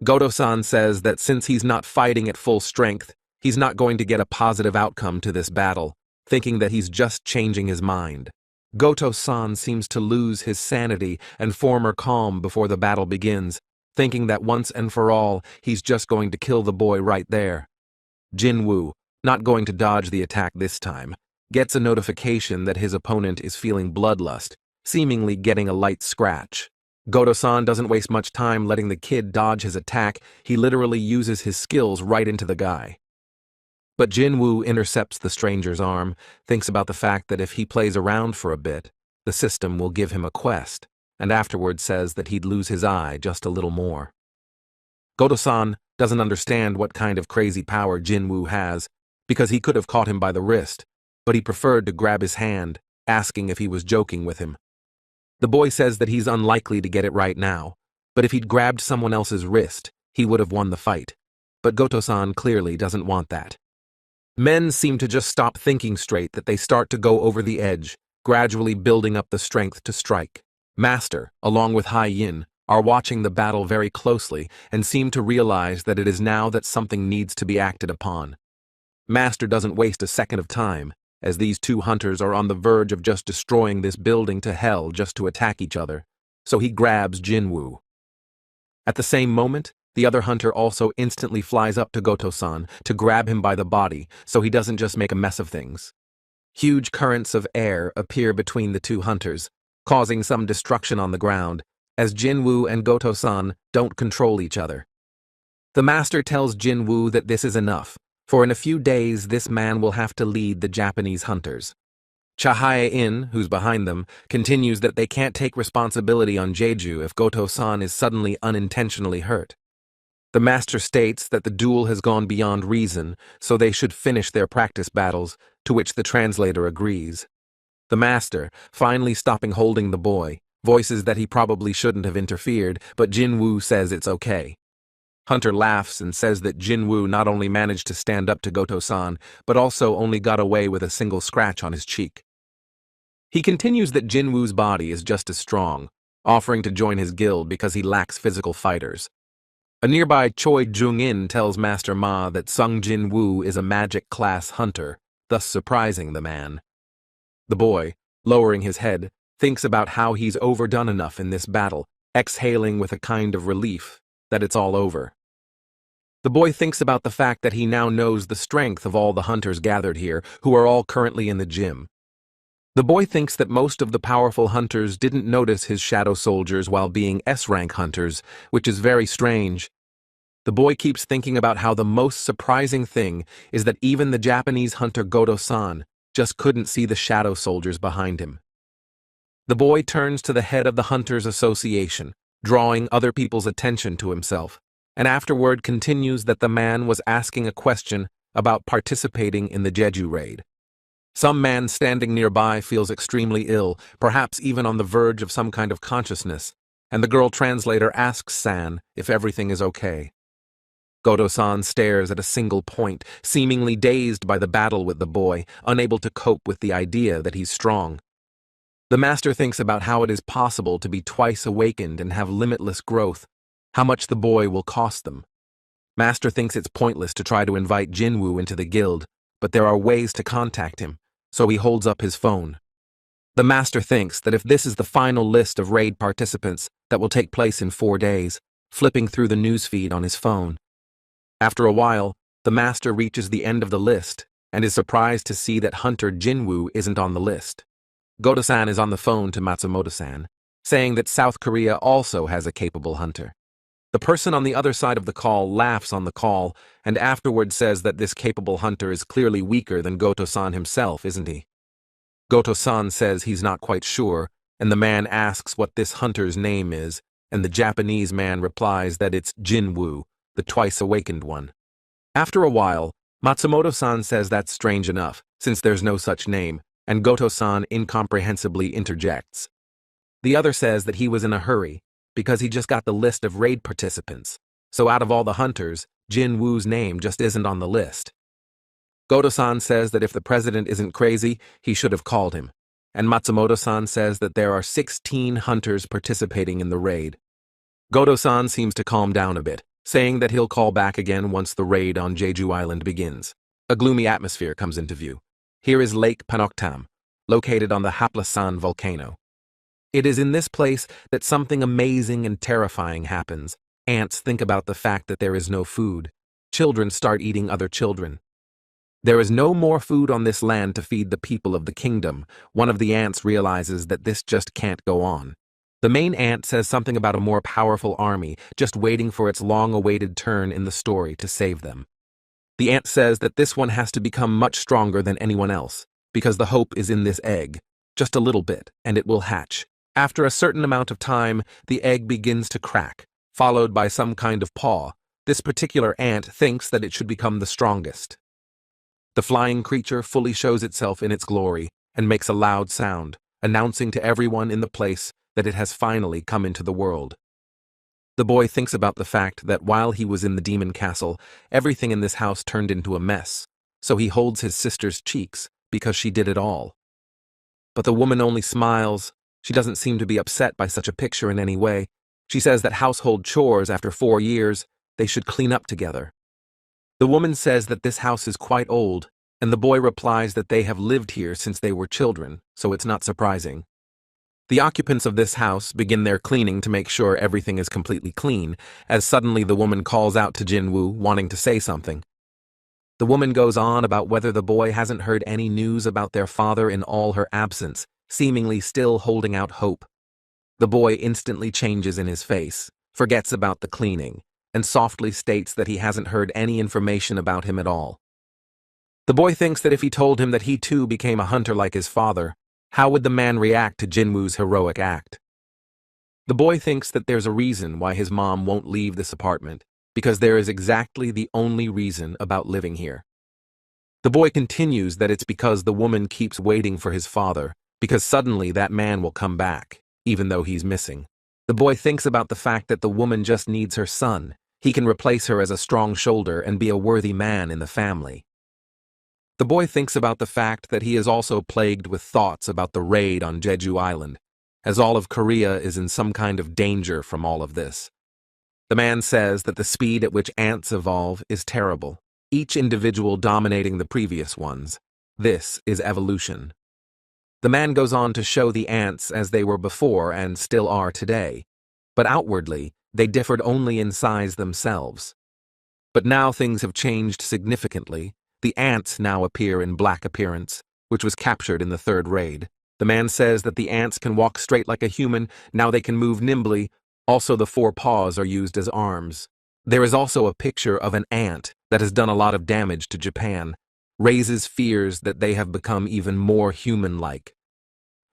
S1: Goto-san says that since he's not fighting at full strength, he's not going to get a positive outcome to this battle, thinking that he's just changing his mind. Goto-san seems to lose his sanity and former calm before the battle begins, thinking that once and for all, he's just going to kill the boy right there. Jinwoo, not going to dodge the attack this time, gets a notification that his opponent is feeling bloodlust, seemingly getting a light scratch. Goto-san doesn't waste much time letting the kid dodge his attack. He literally uses his skills right into the guy. But Jinwoo intercepts the stranger's arm, thinks about the fact that if he plays around for a bit, the system will give him a quest, and afterwards says that he'd lose his eye just a little more. Goto-san doesn't understand what kind of crazy power Jinwoo has, because he could have caught him by the wrist, but he preferred to grab his hand, asking if he was joking with him. The boy says that he's unlikely to get it right now, but if he'd grabbed someone else's wrist, he would have won the fight. But Goto-san clearly doesn't want that. Men seem to just stop thinking straight that they start to go over the edge, gradually building up the strength to strike. Master, along with Hai-yin, are watching the battle very closely and seem to realize that it is now that something needs to be acted upon. Master doesn't waste a second of time, as these two hunters are on the verge of just destroying this building to hell just to attack each other, so he grabs Jinwoo. At the same moment, the other hunter also instantly flies up to Goto-san to grab him by the body so he doesn't just make a mess of things. Huge currents of air appear between the two hunters, causing some destruction on the ground, as Jinwoo and Goto-san don't control each other. The master tells Jinwoo that this is enough, for in a few days this man will have to lead the Japanese hunters. Cha-Hae-in, who's behind them, continues that they can't take responsibility on Jeju if Goto-san is suddenly unintentionally hurt. The master states that the duel has gone beyond reason, so they should finish their practice battles, to which the translator agrees. The master, finally stopping holding the boy, voices that he probably shouldn't have interfered, but Jinwoo says it's okay. Hunter laughs and says that Jinwoo not only managed to stand up to Goto-san, but also only got away with a single scratch on his cheek. He continues that Jinwoo's body is just as strong, offering to join his guild because he lacks physical fighters. A nearby Choi Jung-in tells Master Ma that Sung Jinwoo is a magic-class hunter, thus surprising the man. The boy, lowering his head, thinks about how he's overdone enough in this battle, exhaling with a kind of relief that it's all over. The boy thinks about the fact that he now knows the strength of all the hunters gathered here, who are all currently in the gym. The boy thinks that most of the powerful hunters didn't notice his shadow soldiers while being S-rank hunters, which is very strange. The boy keeps thinking about how the most surprising thing is that even the Japanese hunter Goto-san just couldn't see the shadow soldiers behind him. The boy turns to the head of the Hunters Association, drawing other people's attention to himself, and afterward continues that the man was asking a question about participating in the Jeju raid. Some man standing nearby feels extremely ill, perhaps even on the verge of some kind of consciousness, and the girl translator asks San if everything is okay. Goto-san stares at a single point, seemingly dazed by the battle with the boy, unable to cope with the idea that he's strong. The master thinks about how it is possible to be twice awakened and have limitless growth, how much the boy will cost them. Master thinks it's pointless to try to invite Jinwoo into the guild, but there are ways to contact him, so he holds up his phone. The master thinks that if this is the final list of raid participants that will take place in 4 days, flipping through the newsfeed on his phone. After a while, the master reaches the end of the list and is surprised to see that Hunter Jinwoo isn't on the list. Goto-san is on the phone to Matsumoto-san, saying that South Korea also has a capable hunter. The person on the other side of the call laughs on the call and afterwards says that this capable hunter is clearly weaker than Goto-san himself, isn't he? Goto-san says he's not quite sure, and the man asks what this hunter's name is, and the Japanese man replies that it's Jinwoo, the twice-awakened one. After a while, Matsumoto-san says that's strange enough, since there's no such name, and Goto-san incomprehensibly interjects. The other says that he was in a hurry, because he just got the list of raid participants, so out of all the hunters, Jinwoo's name just isn't on the list. Goto-san says that if the president isn't crazy, he should have called him, and Matsumoto-san says that there are 16 hunters participating in the raid. Goto-san seems to calm down a bit, saying that he'll call back again once the raid on Jeju Island begins. A gloomy atmosphere comes into view. Here is Lake Panoktam, located on the Haplasan volcano. It is in this place that something amazing and terrifying happens. Ants think about the fact that there is no food. Children start eating other children. There is no more food on this land to feed the people of the kingdom. One of the ants realizes that this just can't go on. The main ant says something about a more powerful army just waiting for its long-awaited turn in the story to save them. The ant says that this one has to become much stronger than anyone else, because the hope is in this egg, just a little bit, and it will hatch. After a certain amount of time, the egg begins to crack, followed by some kind of paw. This particular ant thinks that it should become the strongest. The flying creature fully shows itself in its glory and makes a loud sound, announcing to everyone in the place that it has finally come into the world. The boy thinks about the fact that while he was in the demon castle, everything in this house turned into a mess, so he holds his sister's cheeks because she did it all. But the woman only smiles. She doesn't seem to be upset by such a picture in any way. She says that household chores after 4 years, they should clean up together. The woman says that this house is quite old, and the boy replies that they have lived here since they were children, so it's not surprising. The occupants of this house begin their cleaning to make sure everything is completely clean, as suddenly the woman calls out to Jinwoo, wanting to say something. The woman goes on about whether the boy hasn't heard any news about their father in all her absence, seemingly still holding out hope. The boy instantly changes in his face, forgets about the cleaning, and softly states that he hasn't heard any information about him at all. The boy thinks that if he told him that he too became a hunter like his father, how would the man react to Jinwoo's heroic act? The boy thinks that there's a reason why his mom won't leave this apartment, because there is exactly the only reason about living here. The boy continues that it's because the woman keeps waiting for his father, because suddenly that man will come back, even though he's missing. The boy thinks about the fact that the woman just needs her son. He can replace her as a strong shoulder and be a worthy man in the family. The boy thinks about the fact that he is also plagued with thoughts about the raid on Jeju Island, as all of Korea is in some kind of danger from all of this. The man says that the speed at which ants evolve is terrible, each individual dominating the previous ones. This is evolution. The man goes on to show the ants as they were before and still are today, but outwardly, they differed only in size themselves. But now things have changed significantly. The ants now appear in black appearance, which was captured in the 3rd raid. The man says that the ants can walk straight like a human, now they can move nimbly. Also, the 4 paws are used as arms. There is also a picture of an ant that has done a lot of damage to Japan, raises fears that they have become even more human-like.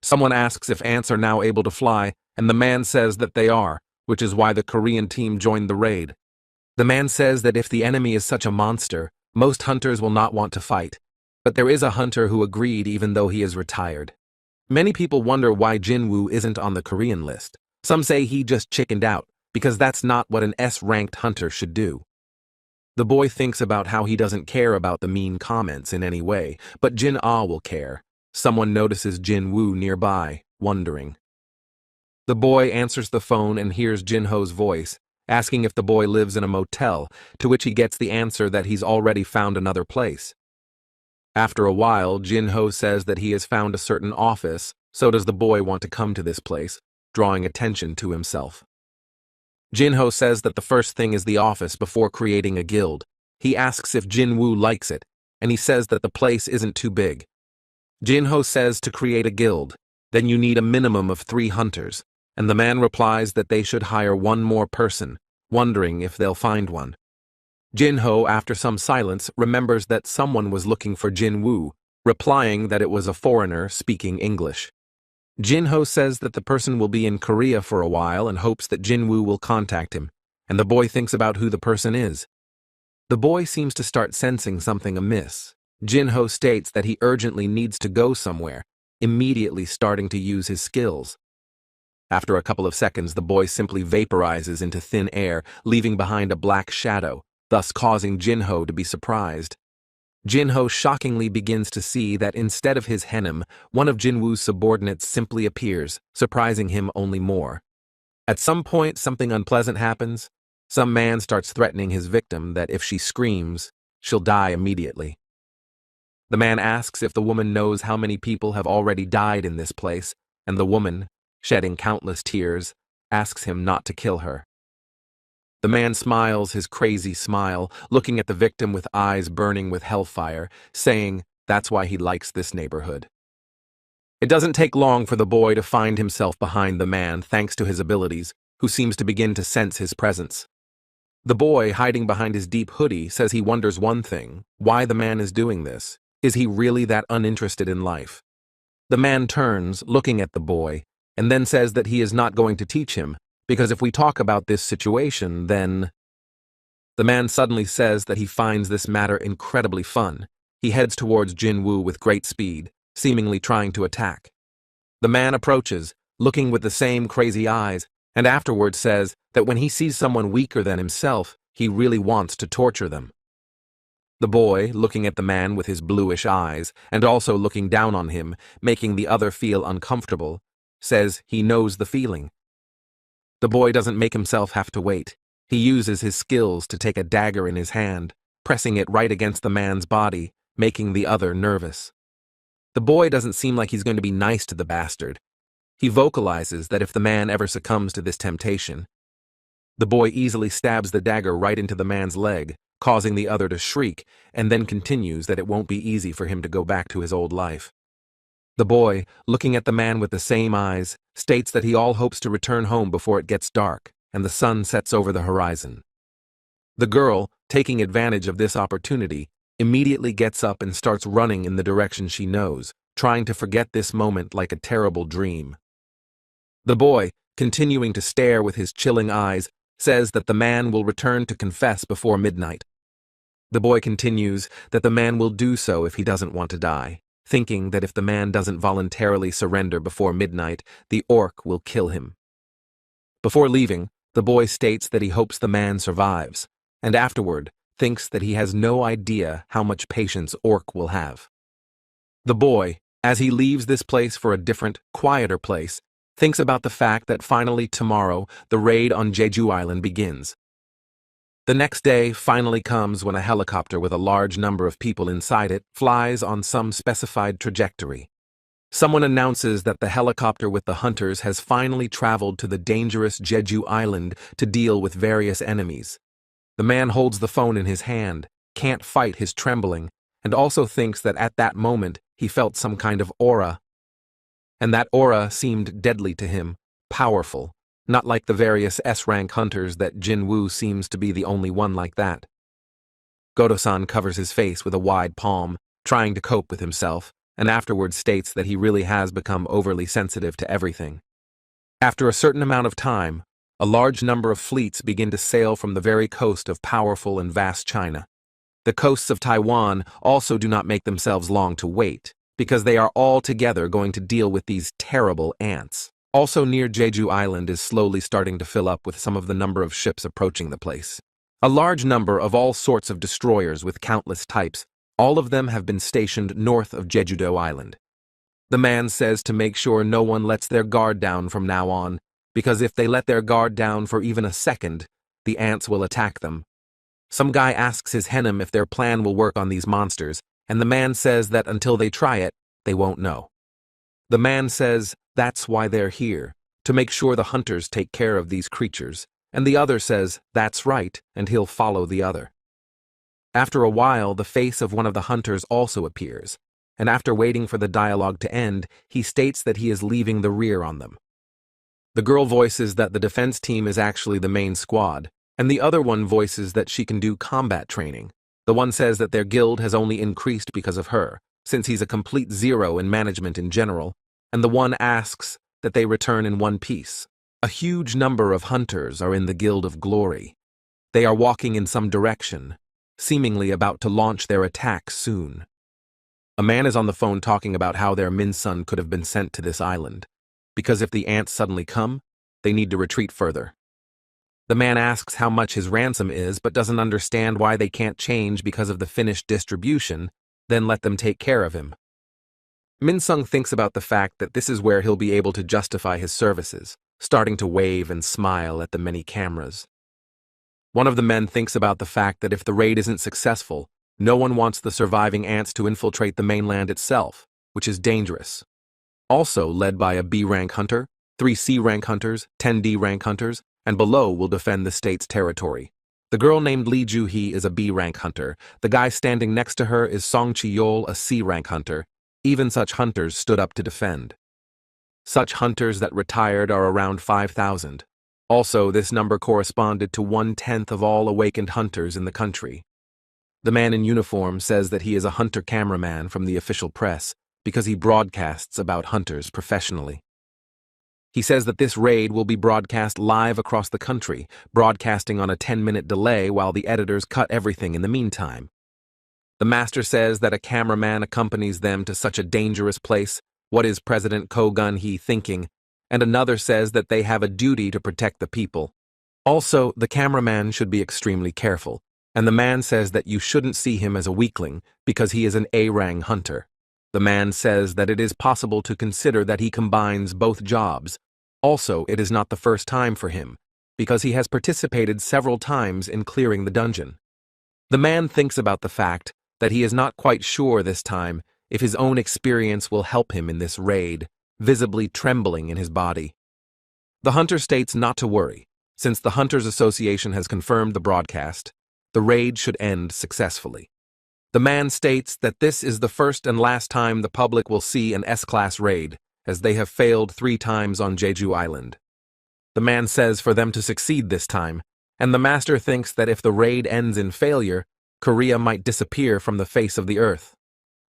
S1: Someone asks if ants are now able to fly, and the man says that they are, which is why the Korean team joined the raid. The man says that if the enemy is such a monster, most hunters will not want to fight, But there is a hunter who agreed even though he is retired. Many people wonder why Jinwoo isn't on the Korean list. Some say he just chickened out, because that's not what an S-ranked hunter should do. The boy thinks about how he doesn't care about the mean comments in any way, but Jin-ah will care. Someone notices Jinwoo nearby, wondering. The boy answers the phone and hears Jinho's voice, asking if the boy lives in a motel, to which he gets the answer that he's already found another place. After a while, Jinho says that he has found a certain office, so does the boy want to come to this place, drawing attention to himself. Jinho says that the first thing is the office before creating a guild. He asks if Jinwoo likes it, and he says that the place isn't too big. Jinho says to create a guild, then you need a minimum of 3 hunters, and the man replies that they should hire one more person, wondering if they'll find one. Jinho, after some silence, remembers that someone was looking for Jinwoo, replying that it was a foreigner speaking English. Jinho says that the person will be in Korea for a while and hopes that Jinwoo will contact him, and the boy thinks about who the person is. The boy seems to start sensing something amiss. Jinho states that he urgently needs to go somewhere, immediately starting to use his skills. After a couple of seconds, the boy simply vaporizes into thin air, leaving behind a black shadow, thus causing Jinho to be surprised. Jinho shockingly begins to see that instead of his Henim, one of Jinwoo's subordinates simply appears, surprising him only more. At some point, something unpleasant happens. Some man starts threatening his victim that if she screams, she'll die immediately. The man asks if the woman knows how many people have already died in this place, and the woman, shedding countless tears, asks him not to kill her. The man smiles his crazy smile, looking at the victim with eyes burning with hellfire, saying that's why he likes this neighborhood. It doesn't take long for the boy to find himself behind the man thanks to his abilities, who seems to begin to sense his presence. The boy, hiding behind his deep hoodie, says he wonders one thing, why the man is doing this. Is he really that uninterested in life? The man turns, looking at the boy, and then says that he is not going to teach him, because if we talk about this situation, then... The man suddenly says that he finds this matter incredibly fun. He heads towards Jinwoo with great speed, seemingly trying to attack. The man approaches, looking with the same crazy eyes, and afterwards says that when he sees someone weaker than himself, he really wants to torture them. The boy, looking at the man with his bluish eyes, and also looking down on him, making the other feel uncomfortable, says he knows the feeling. The boy doesn't make himself have to wait. He uses his skills to take a dagger in his hand, pressing it right against the man's body, making the other nervous. The boy doesn't seem like he's going to be nice to the bastard. He vocalizes that if the man ever succumbs to this temptation, the boy easily stabs the dagger right into the man's leg, causing the other to shriek, and then continues that it won't be easy for him to go back to his old life. The boy, looking at the man with the same eyes, states that he all hopes to return home before it gets dark and the sun sets over the horizon. The girl, taking advantage of this opportunity, immediately gets up and starts running in the direction she knows, trying to forget this moment like a terrible dream. The boy, continuing to stare with his chilling eyes, says that the man will return to confess before midnight. The boy continues that the man will do so if he doesn't want to die, thinking that if the man doesn't voluntarily surrender before midnight, the orc will kill him. Before leaving, the boy states that he hopes the man survives, and afterward thinks that he has no idea how much patience orc will have. The boy, as he leaves this place for a different, quieter place, thinks about the fact that finally tomorrow the raid on Jeju Island begins. The next day finally comes when a helicopter with a large number of people inside it flies on some specified trajectory. Someone announces that the helicopter with the hunters has finally traveled to the dangerous Jeju Island to deal with various enemies. The man holds the phone in his hand, can't fight his trembling, and also thinks that at that moment he felt some kind of aura. And that aura seemed deadly to him, powerful, not like the various S-rank hunters that Jinwoo seems to be the only one like that. Goto-san covers his face with a wide palm, trying to cope with himself, and afterwards states that he really has become overly sensitive to everything. After a certain amount of time, a large number of fleets begin to sail from the very coast of powerful and vast China. The coasts of Taiwan also do not make themselves long to wait, because they are all together going to deal with these terrible ants. Also near Jeju Island is slowly starting to fill up with some of the number of ships approaching the place. A large number of all sorts of destroyers with countless types, all of them have been stationed north of Jeju Island. The man says to make sure no one lets their guard down from now on, because if they let their guard down for even a second, the ants will attack them. Some guy asks his henim if their plan will work on these monsters, and the man says that until they try it, they won't know. The man says that's why they're here, to make sure the hunters take care of these creatures, and the other says that's right, and he'll follow the other. After a while, the face of one of the hunters also appears, and after waiting for the dialogue to end, he states that he is leaving the rear on them. The girl voices that the defense team is actually the main squad, and the other one voices that she can do combat training. The one says that their guild has only increased because of her, since he's a complete zero in management in general, and the one asks that they return in one piece. A huge number of hunters are in the Guild of Glory. They are walking in some direction, seemingly about to launch their attack soon. A man is on the phone talking about how their Min-sun could have been sent to this island, because if the ants suddenly come, they need to retreat further. The man asks how much his ransom is but doesn't understand why they can't change because of the finished distribution, then let them take care of him. Min-sung thinks about the fact that this is where he'll be able to justify his services, starting to wave and smile at the many cameras. One of the men thinks about the fact that if the raid isn't successful, no one wants the surviving ants to infiltrate the mainland itself, which is dangerous. Also led by a B-rank hunter, 3 C-rank hunters, 10 D-rank hunters, and below will defend the state's territory. The girl named Lee Ju-hee is a B-rank hunter. The guy standing next to her is Song Chi-yeol, a C-rank hunter. Even such hunters stood up to defend. Such hunters that retired are around 5,000. Also, this number corresponded to 1/10 of all awakened hunters in the country. The man in uniform says that he is a hunter cameraman from the official press because he broadcasts about hunters professionally. He says that this raid will be broadcast live across the country, broadcasting on a 10-minute delay while the editors cut everything in the meantime. The master says that a cameraman accompanies them to such a dangerous place. What is President Ko Gun-hee thinking? And another says that they have a duty to protect the people. Also, the cameraman should be extremely careful, and the man says that you shouldn't see him as a weakling because he is an A-rang hunter. The man says that it is possible to consider that he combines both jobs. Also, it is not the first time for him, because he has participated several times in clearing the dungeon. The man thinks about the fact that he is not quite sure this time if his own experience will help him in this raid, visibly trembling in his body. The hunter states not to worry, since the Hunters Association has confirmed the broadcast. The raid should end successfully. The man states that this is the first and last time the public will see an S-class raid, as they have failed 3 times on Jeju Island. The man says for them to succeed this time, and the master thinks that if the raid ends in failure, Korea might disappear from the face of the earth.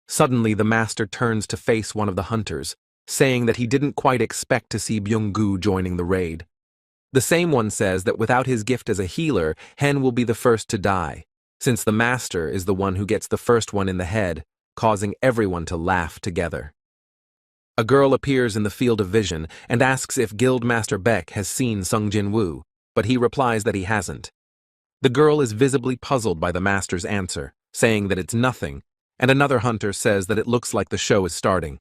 S1: Suddenly, the master turns to face one of the hunters, saying that he didn't quite expect to see Byung-gu joining the raid. The same one says that without his gift as a healer, Hen will be the first to die, since the master is the one who gets the first one in the head, causing everyone to laugh together. A girl appears in the field of vision and asks if Guildmaster Beck has seen Sung Jinwoo, but he replies that he hasn't. The girl is visibly puzzled by the master's answer, saying that it's nothing, and another hunter says that it looks like the show is starting.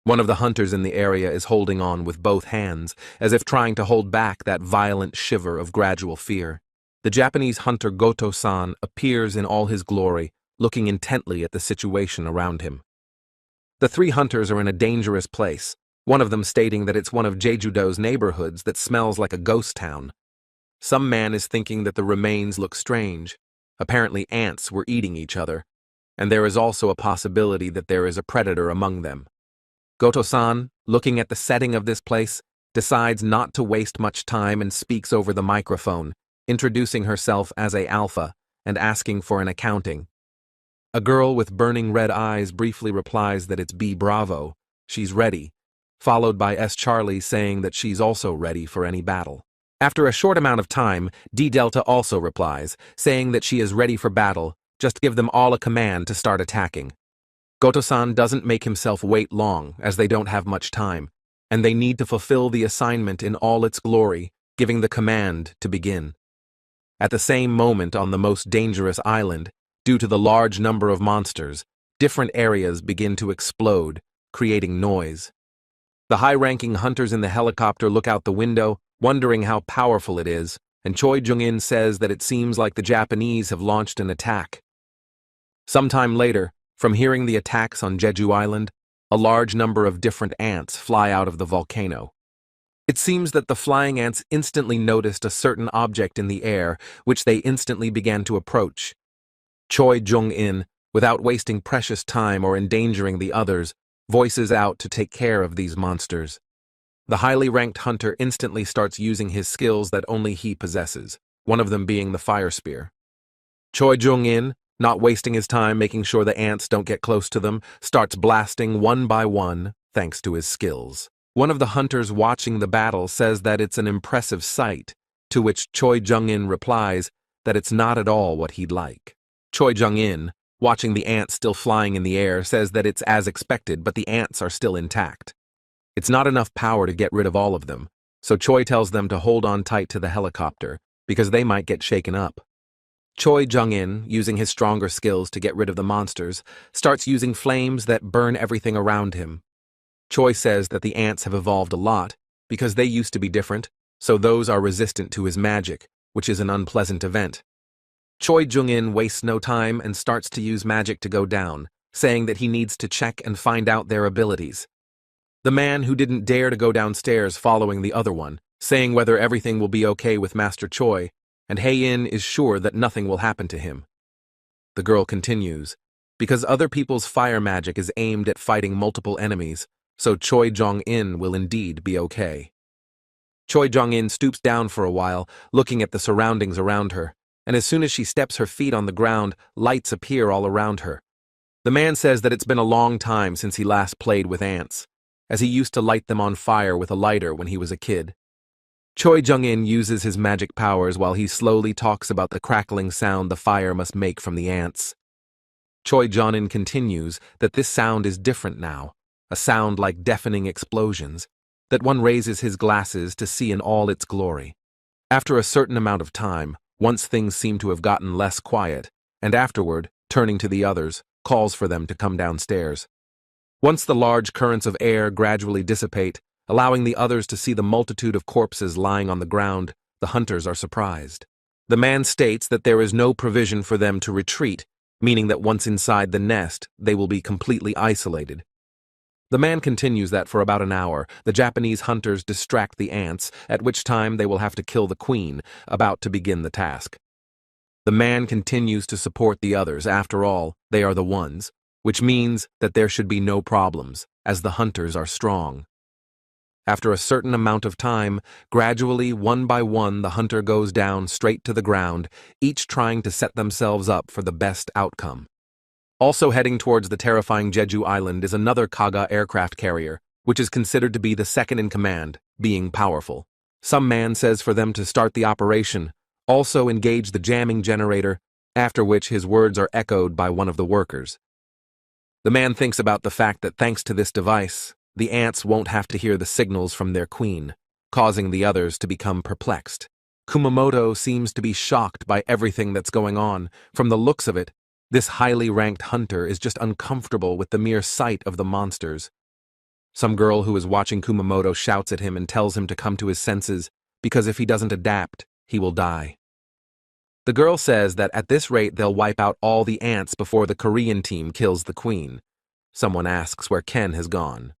S1: One of the hunters in the area is holding on with both hands, as if trying to hold back that violent shiver of gradual fear. The Japanese hunter Goto-san appears in all his glory, looking intently at the situation around him. The 3 hunters are in a dangerous place, one of them stating that it's one of Jeju-do's neighborhoods that smells like a ghost town. Some man is thinking that the remains look strange. Apparently ants were eating each other, and there is also a possibility that there is a predator among them. Goto-san, looking at the setting of this place, decides not to waste much time and speaks over the microphone, introducing herself as a alpha and asking for an accounting. A girl with burning red eyes briefly replies that it's B Bravo, she's ready, followed by S Charlie saying that she's also ready for any battle. After a short amount of time, D Delta also replies, saying that she is ready for battle, Just give them all a command to start attacking. Goto-san doesn't make himself wait long, as they don't have much time, and they need to fulfill the assignment in all its glory, giving the command to begin. At the same moment on the most dangerous island, due to the large number of monsters, different areas begin to explode, creating noise. The high-ranking hunters in the helicopter look out the window, wondering how powerful it is, and Choi Jung-in says that it seems like the Japanese have launched an attack. Sometime later, from hearing the attacks on Jeju Island, a large number of different ants fly out of the volcano. It seems that the flying ants instantly noticed a certain object in the air, which they instantly began to approach. Choi Jung-in, without wasting precious time or endangering the others, voices out to take care of these monsters. The highly ranked hunter instantly starts using his skills that only he possesses, one of them being the fire spear. Choi Jung-in, not wasting his time making sure the ants don't get close to them, starts blasting one by one, thanks to his skills. One of the hunters watching the battle says that it's an impressive sight, to which Choi Jung-in replies that it's not at all what he'd like. Choi Jung-in, watching the ants still flying in the air, says that it's as expected, but the ants are still intact. It's not enough power to get rid of all of them, so Choi tells them to hold on tight to the helicopter, because they might get shaken up. Choi Jung-in, using his stronger skills to get rid of the monsters, starts using flames that burn everything around him. Choi says that the ants have evolved a lot, because they used to be different, so those are resistant to his magic, which is an unpleasant event. Choi Jung-in wastes no time and starts to use magic to go down, saying that he needs to check and find out their abilities. The man who didn't dare to go downstairs following the other one, saying whether everything will be okay with Master Choi, and Hae-in is sure that nothing will happen to him. The girl continues, because other people's fire magic is aimed at fighting multiple enemies, so Choi Jong-in will indeed be okay. Choi Jong-in stoops down for a while, looking at the surroundings around her, and as soon as she steps her feet on the ground, lights appear all around her. The man says that it's been a long time since he last played with ants, as he used to light them on fire with a lighter when he was a kid. Choi Jung-in uses his magic powers while he slowly talks about the crackling sound the fire must make from the ants. Choi Jung-in continues that this sound is different now, a sound like deafening explosions, that one raises his glasses to see in all its glory. After a certain amount of time, once things seem to have gotten less quiet, and afterward, turning to the others, calls for them to come downstairs. Once the large currents of air gradually dissipate, allowing the others to see the multitude of corpses lying on the ground, the hunters are surprised. The man states that there is no provision for them to retreat, meaning that once inside the nest, they will be completely isolated. The man continues that for about an hour, the Japanese hunters distract the ants, at which time they will have to kill the queen, about to begin the task. The man continues to support the others. After all, they are the ones, which means that there should be no problems, as the hunters are strong. After a certain amount of time, gradually, one by one, the hunter goes down straight to the ground, each trying to set themselves up for the best outcome. Also heading towards the terrifying Jeju Island is another Kaga aircraft carrier, which is considered to be the second in command, being powerful. Some man says for them to start the operation, also engage the jamming generator, after which his words are echoed by one of the workers. The man thinks about the fact that thanks to this device, the ants won't have to hear the signals from their queen, causing the others to become perplexed. Kumamoto seems to be shocked by everything that's going on. From the looks of it, this highly ranked hunter is just uncomfortable with the mere sight of the monsters. Some girl who is watching Kumamoto shouts at him and tells him to come to his senses, because if he doesn't adapt, he will die. The girl says that at this rate they'll wipe out all the ants before the Korean team kills the queen. Someone asks where Ken has gone.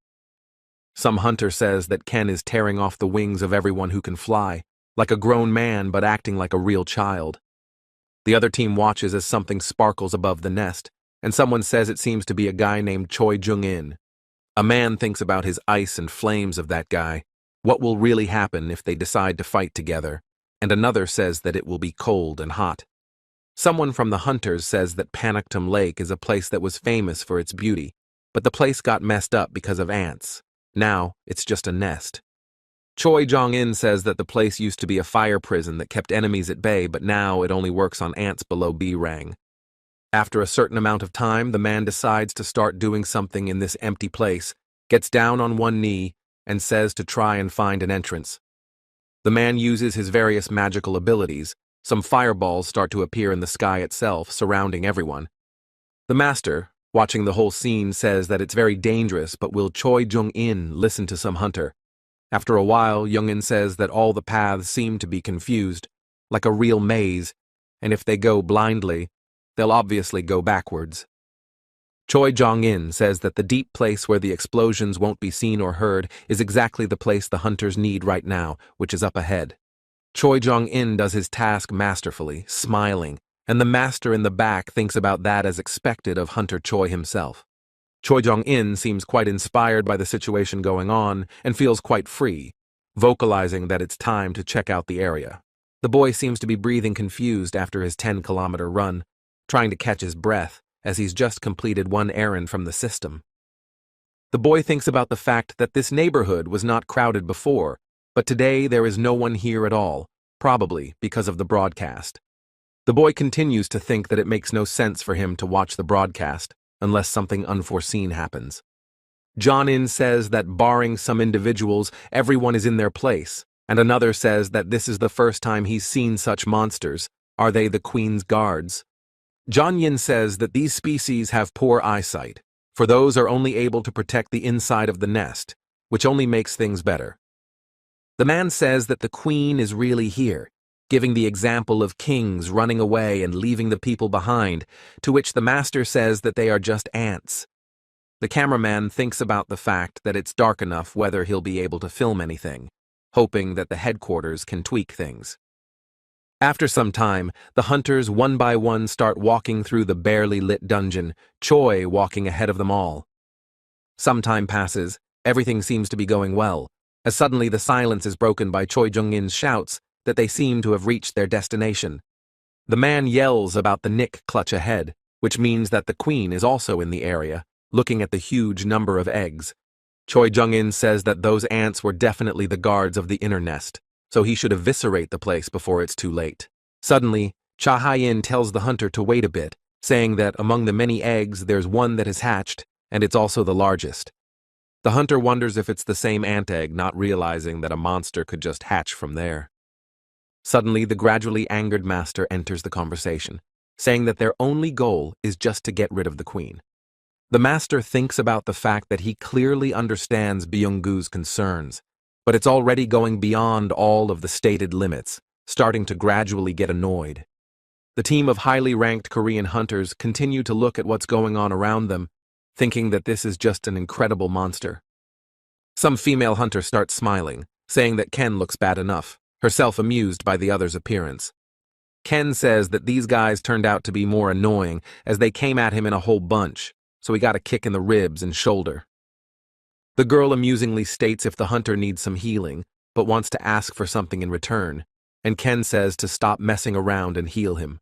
S1: Some hunter says that Ken is tearing off the wings of everyone who can fly, like a grown man but acting like a real child. The other team watches as something sparkles above the nest, and someone says it seems to be a guy named Choi Jung-in. A man thinks about his ice and flames of that guy. What will really happen if they decide to fight together? And another says that it will be cold and hot. Someone from the hunters says that Panaktum Lake is a place that was famous for its beauty, but the place got messed up because of ants. Now, it's just a nest. Choi Jong-in says that the place used to be a fire prison that kept enemies at bay, but now it only works on ants below B rang. After a certain amount of time, the man decides to start doing something in this empty place, gets down on one knee, and says to try and find an entrance. The man uses his various magical abilities. Some fireballs start to appear in the sky itself, surrounding everyone. The master, watching the whole scene, says that it's very dangerous, but will Choi Jung-in listen to some hunter? After a while, Jung-in says that all the paths seem to be confused, like a real maze, and if they go blindly, they'll obviously go backwards. Choi Jong-in says that the deep place where the explosions won't be seen or heard is exactly the place the hunters need right now, which is up ahead. Choi Jong-in does his task masterfully, smiling, and the master in the back thinks about that as expected of Hunter Choi himself. Choi Jong-in seems quite inspired by the situation going on and feels quite free, vocalizing that it's time to check out the area. The boy seems to be breathing confused after his 10-kilometer run, trying to catch his breath, as he's just completed one errand from the system. The boy thinks about the fact that this neighborhood was not crowded before, but today there is no one here at all, probably because of the broadcast. The boy continues to think that it makes no sense for him to watch the broadcast, unless something unforeseen happens. John-in says that barring some individuals, everyone is in their place, and another says that this is the first time he's seen such monsters. Are they the Queen's guards? John-yin says that these species have poor eyesight, for those are only able to protect the inside of the nest, which only makes things better. The man says that the Queen is really here, giving the example of kings running away and leaving the people behind, to which the master says that they are just ants. The cameraman thinks about the fact that it's dark enough whether he'll be able to film anything, hoping that the headquarters can tweak things. After some time, the hunters one by one start walking through the barely lit dungeon, Choi walking ahead of them all. Some time passes, everything seems to be going well, as suddenly the silence is broken by Choi Jung-in's shouts that they seem to have reached their destination. The man yells about the nick clutch ahead, which means that the Queen is also in the area, looking at the huge number of eggs. Choi Jung-in says that those ants were definitely the guards of the inner nest, so he should eviscerate the place before it's too late. Suddenly, Cha Hai-in tells the hunter to wait a bit, saying that among the many eggs there's one that has hatched, and it's also the largest. The hunter wonders if it's the same ant egg, not realizing that a monster could just hatch from there. Suddenly, the gradually angered master enters the conversation, saying that their only goal is just to get rid of the Queen. The master thinks about the fact that he clearly understands Byung-gu's concerns, but it's already going beyond all of the stated limits, starting to gradually get annoyed. The team of highly ranked Korean hunters continue to look at what's going on around them, thinking that this is just an incredible monster. Some female hunter starts smiling, saying that Ken looks bad enough, herself amused by the other's appearance. Ken says that these guys turned out to be more annoying as they came at him in a whole bunch, so he got a kick in the ribs and shoulder. The girl amusingly states if the hunter needs some healing, but wants to ask for something in return, and Ken says to stop messing around and heal him.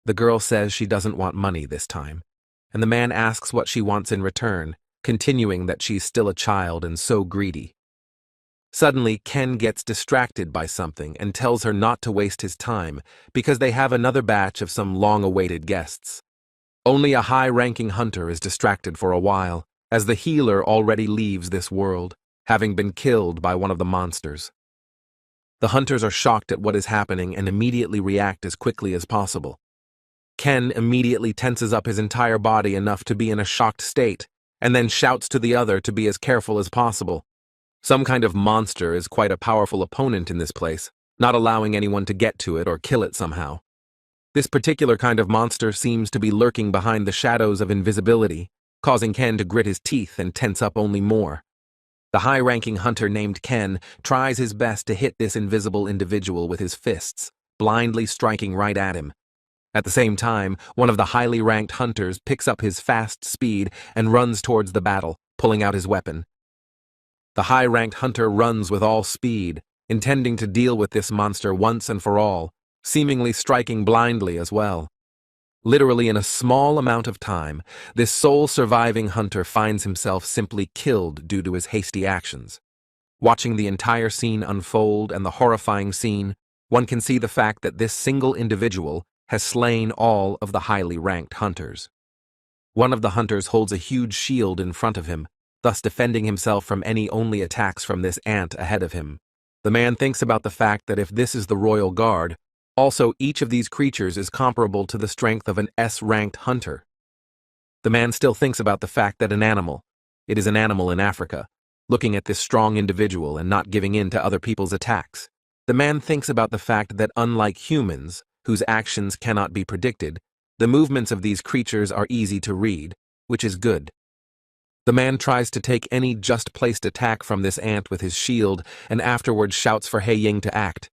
S1: The girl says she doesn't want money this time, and the man asks what she wants in return, continuing that she's still a child and so greedy. Suddenly, Ken gets distracted by something and tells her not to waste his time because they have another batch of some long-awaited guests. Only a high-ranking hunter is distracted for a while, as the healer already leaves this world, having been killed by one of the monsters. The hunters are shocked at what is happening and immediately react as quickly as possible. Ken immediately tenses up his entire body enough to be in a shocked state, and then shouts to the other to be as careful as possible. Some kind of monster is quite a powerful opponent in this place, not allowing anyone to get to it or kill it somehow. This particular kind of monster seems to be lurking behind the shadows of invisibility, causing Ken to grit his teeth and tense up only more. The high-ranking hunter named Ken tries his best to hit this invisible individual with his fists, blindly striking right at him. At the same time, one of the highly ranked hunters picks up his fast speed and runs towards the battle, pulling out his weapon. The high-ranked hunter runs with all speed, intending to deal with this monster once and for all, seemingly striking blindly as well. Literally in a small amount of time, this sole surviving hunter finds himself simply killed due to his hasty actions. Watching the entire scene unfold and the horrifying scene, one can see the fact that this single individual has slain all of the highly ranked hunters. One of the hunters holds a huge shield in front of him, thus defending himself from any only attacks from this ant ahead of him. The man thinks about the fact that if this is the royal guard, also each of these creatures is comparable to the strength of an S-ranked hunter. The man still thinks about the fact that it is an animal in Africa, looking at this strong individual and not giving in to other people's attacks. The man thinks about the fact that unlike humans, whose actions cannot be predicted, the movements of these creatures are easy to read, which is good. The man tries to take any just-placed attack from this ant with his shield and afterwards shouts for He Ying to act.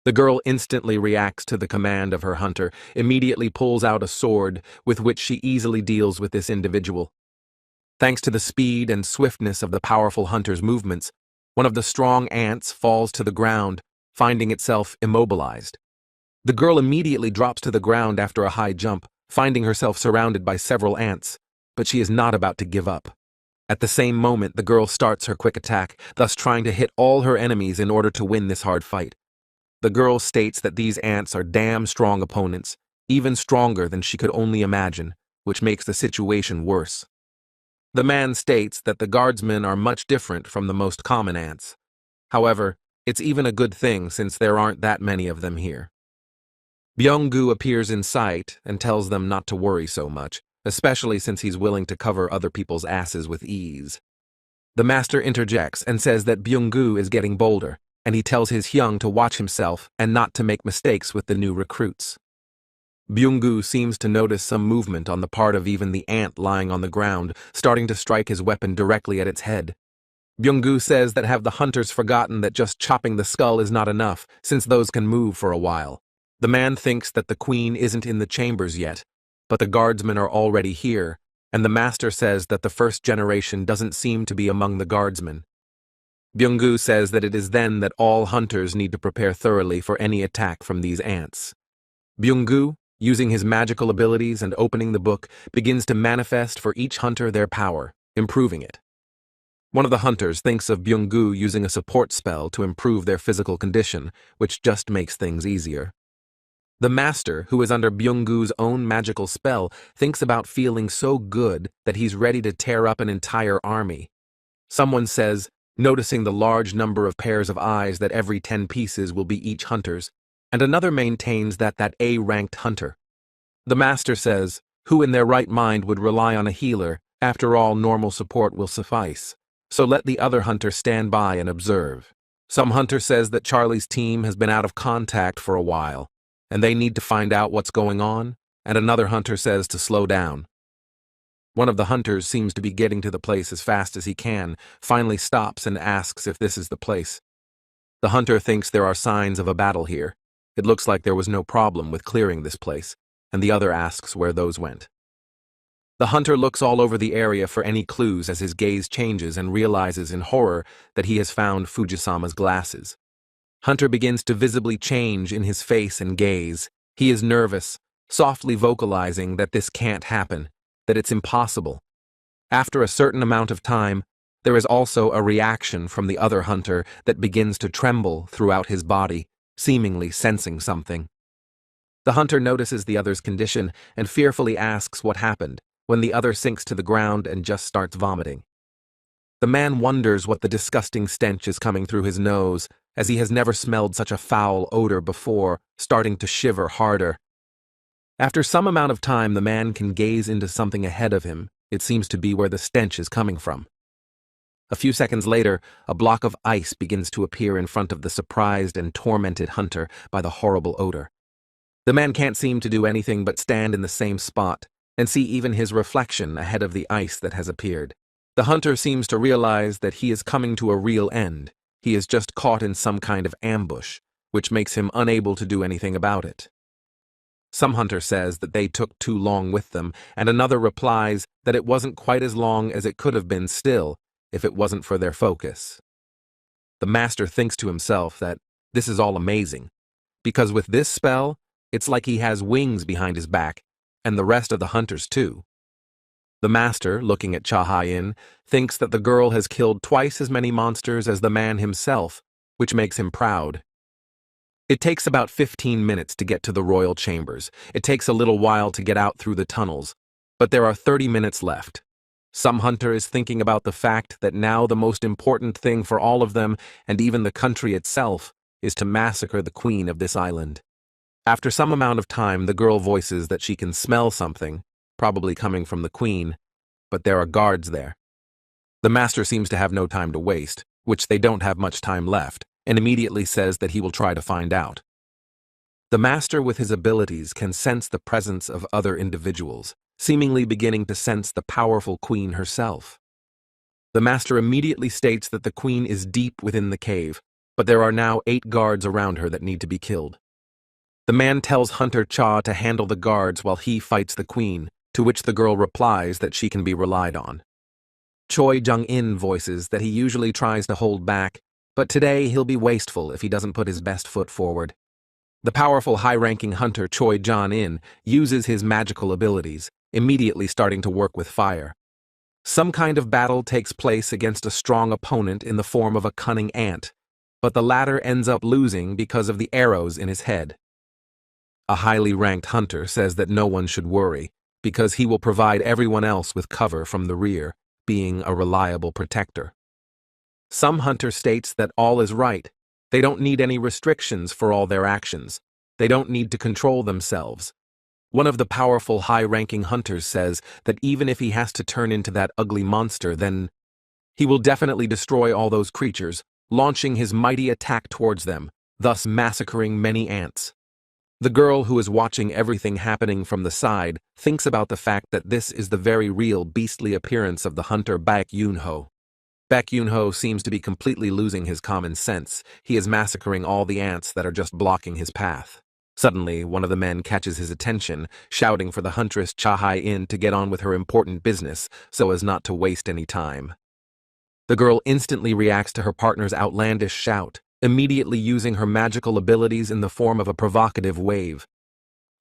S1: The girl instantly reacts to the command of her hunter, immediately pulls out a sword with which she easily deals with this individual. Thanks to the speed and swiftness of the powerful hunter's movements, one of the strong ants falls to the ground, finding itself immobilized. The girl immediately drops to the ground after a high jump, finding herself surrounded by several ants, but she is not about to give up. At the same moment, the girl starts her quick attack, thus trying to hit all her enemies in order to win this hard fight. The girl states that these ants are damn strong opponents, even stronger than she could only imagine, which makes the situation worse. The man states that the guardsmen are much different from the most common ants. However, it's even a good thing since there aren't that many of them here. Byung-gu appears in sight and tells them not to worry so much, especially since he's willing to cover other people's asses with ease. The master interjects and says that Byung-gu is getting bolder, and he tells his Hyung to watch himself and not to make mistakes with the new recruits. Byung-gu seems to notice some movement on the part of even the ant lying on the ground, starting to strike his weapon directly at its head. Byung-gu says that have the hunters forgotten that just chopping the skull is not enough, since those can move for a while. The man thinks that the queen isn't in the chambers yet, but the guardsmen are already here, and the master says that the first generation doesn't seem to be among the guardsmen. Byung-gu says that it is then that all hunters need to prepare thoroughly for any attack from these ants. Byung-gu, using his magical abilities and opening the book, begins to manifest for each hunter their power, improving it. One of the hunters thinks of Byung-gu using a support spell to improve their physical condition, which just makes things easier. The master, who is under Byung-gu's own magical spell, thinks about feeling so good that he's ready to tear up an entire army. Someone says, noticing the large number of pairs of eyes that every 10 pieces will be each hunter's, and another maintains that A-ranked hunter. The master says, who in their right mind would rely on a healer, after all normal support will suffice, so let the other hunter stand by and observe. Some hunter says that Charlie's team has been out of contact for a while, and they need to find out what's going on, and another hunter says to slow down. One of the hunters seems to be getting to the place as fast as he can, finally stops and asks if this is the place. The hunter thinks there are signs of a battle here. It looks like there was no problem with clearing this place, and the other asks where those went. The hunter looks all over the area for any clues as his gaze changes and realizes in horror that he has found Fujisama's glasses. Hunter begins to visibly change in his face and gaze. He is nervous, softly vocalizing that this can't happen, that it's impossible. After a certain amount of time, there is also a reaction from the other hunter that begins to tremble throughout his body, seemingly sensing something. The hunter notices the other's condition and fearfully asks what happened, when the other sinks to the ground and just starts vomiting. The man wonders what the disgusting stench is coming through his nose, as he has never smelled such a foul odor before, starting to shiver harder. After some amount of time, the man can gaze into something ahead of him. It seems to be where the stench is coming from. A few seconds later, a block of ice begins to appear in front of the surprised and tormented hunter by the horrible odor. The man can't seem to do anything but stand in the same spot and see even his reflection ahead of the ice that has appeared. The hunter seems to realize that he is coming to a real end. He is just caught in some kind of ambush, which makes him unable to do anything about it. Some hunter says that they took too long with them, and another replies that it wasn't quite as long as it could have been still, if it wasn't for their focus. The master thinks to himself that this is all amazing, because with this spell, it's like he has wings behind his back, and the rest of the hunters too. The master, looking at Cha Ha-in, thinks that the girl has killed twice as many monsters as the man himself, which makes him proud. It takes about 15 minutes to get to the royal chambers. It takes a little while to get out through the tunnels, but there are 30 minutes left. Some hunter is thinking about the fact that now the most important thing for all of them, and even the country itself, is to massacre the queen of this island. After some amount of time, the girl voices that she can smell something, probably coming from the queen, but there are guards there. The master seems to have no time to waste, which they don't have much time left, and immediately says that he will try to find out. The master with his abilities can sense the presence of other individuals, seemingly beginning to sense the powerful queen herself. The master immediately states that the queen is deep within the cave, but there are now 8 guards around her that need to be killed. The man tells Hunter Cha to handle the guards while he fights the queen, to which the girl replies that she can be relied on. Choi Jung-in voices that he usually tries to hold back, but today he'll be wasteful if he doesn't put his best foot forward. The powerful high-ranking hunter Choi Jung-in uses his magical abilities, immediately starting to work with fire. Some kind of battle takes place against a strong opponent in the form of a cunning ant, but the latter ends up losing because of the arrows in his head. A highly ranked hunter says that no one should worry, because he will provide everyone else with cover from the rear, being a reliable protector. Some hunter states that all is right. They don't need any restrictions for all their actions. They don't need to control themselves. One of the powerful high-ranking hunters says that even if he has to turn into that ugly monster, then he will definitely destroy all those creatures, launching his mighty attack towards them, thus massacring many ants. The girl who is watching everything happening from the side thinks about the fact that this is the very real beastly appearance of the hunter Baek Yoon-ho. Baek Yoon-ho seems to be completely losing his common sense. He is massacring all the ants that are just blocking his path. Suddenly, one of the men catches his attention, shouting for the huntress Cha Hai-in to get on with her important business so as not to waste any time. The girl instantly reacts to her partner's outlandish shout, immediately using her magical abilities in the form of a provocative wave.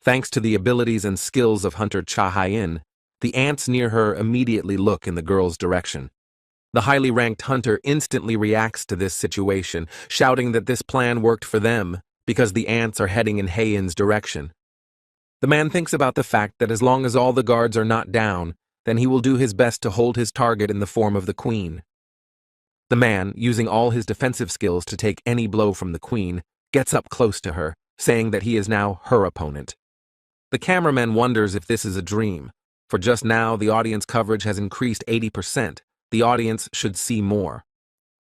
S1: Thanks to the abilities and skills of hunter Cha Hai-in, the ants near her immediately look in the girl's direction. The highly ranked hunter instantly reacts to this situation, shouting that this plan worked for them because the ants are heading in Hae-in's direction. The man thinks about the fact that as long as all the guards are not down, then he will do his best to hold his target in the form of the queen. The man, using all his defensive skills to take any blow from the queen, gets up close to her, saying that he is now her opponent. The cameraman wonders if this is a dream, for just now the audience coverage has increased 80%. The audience should see more.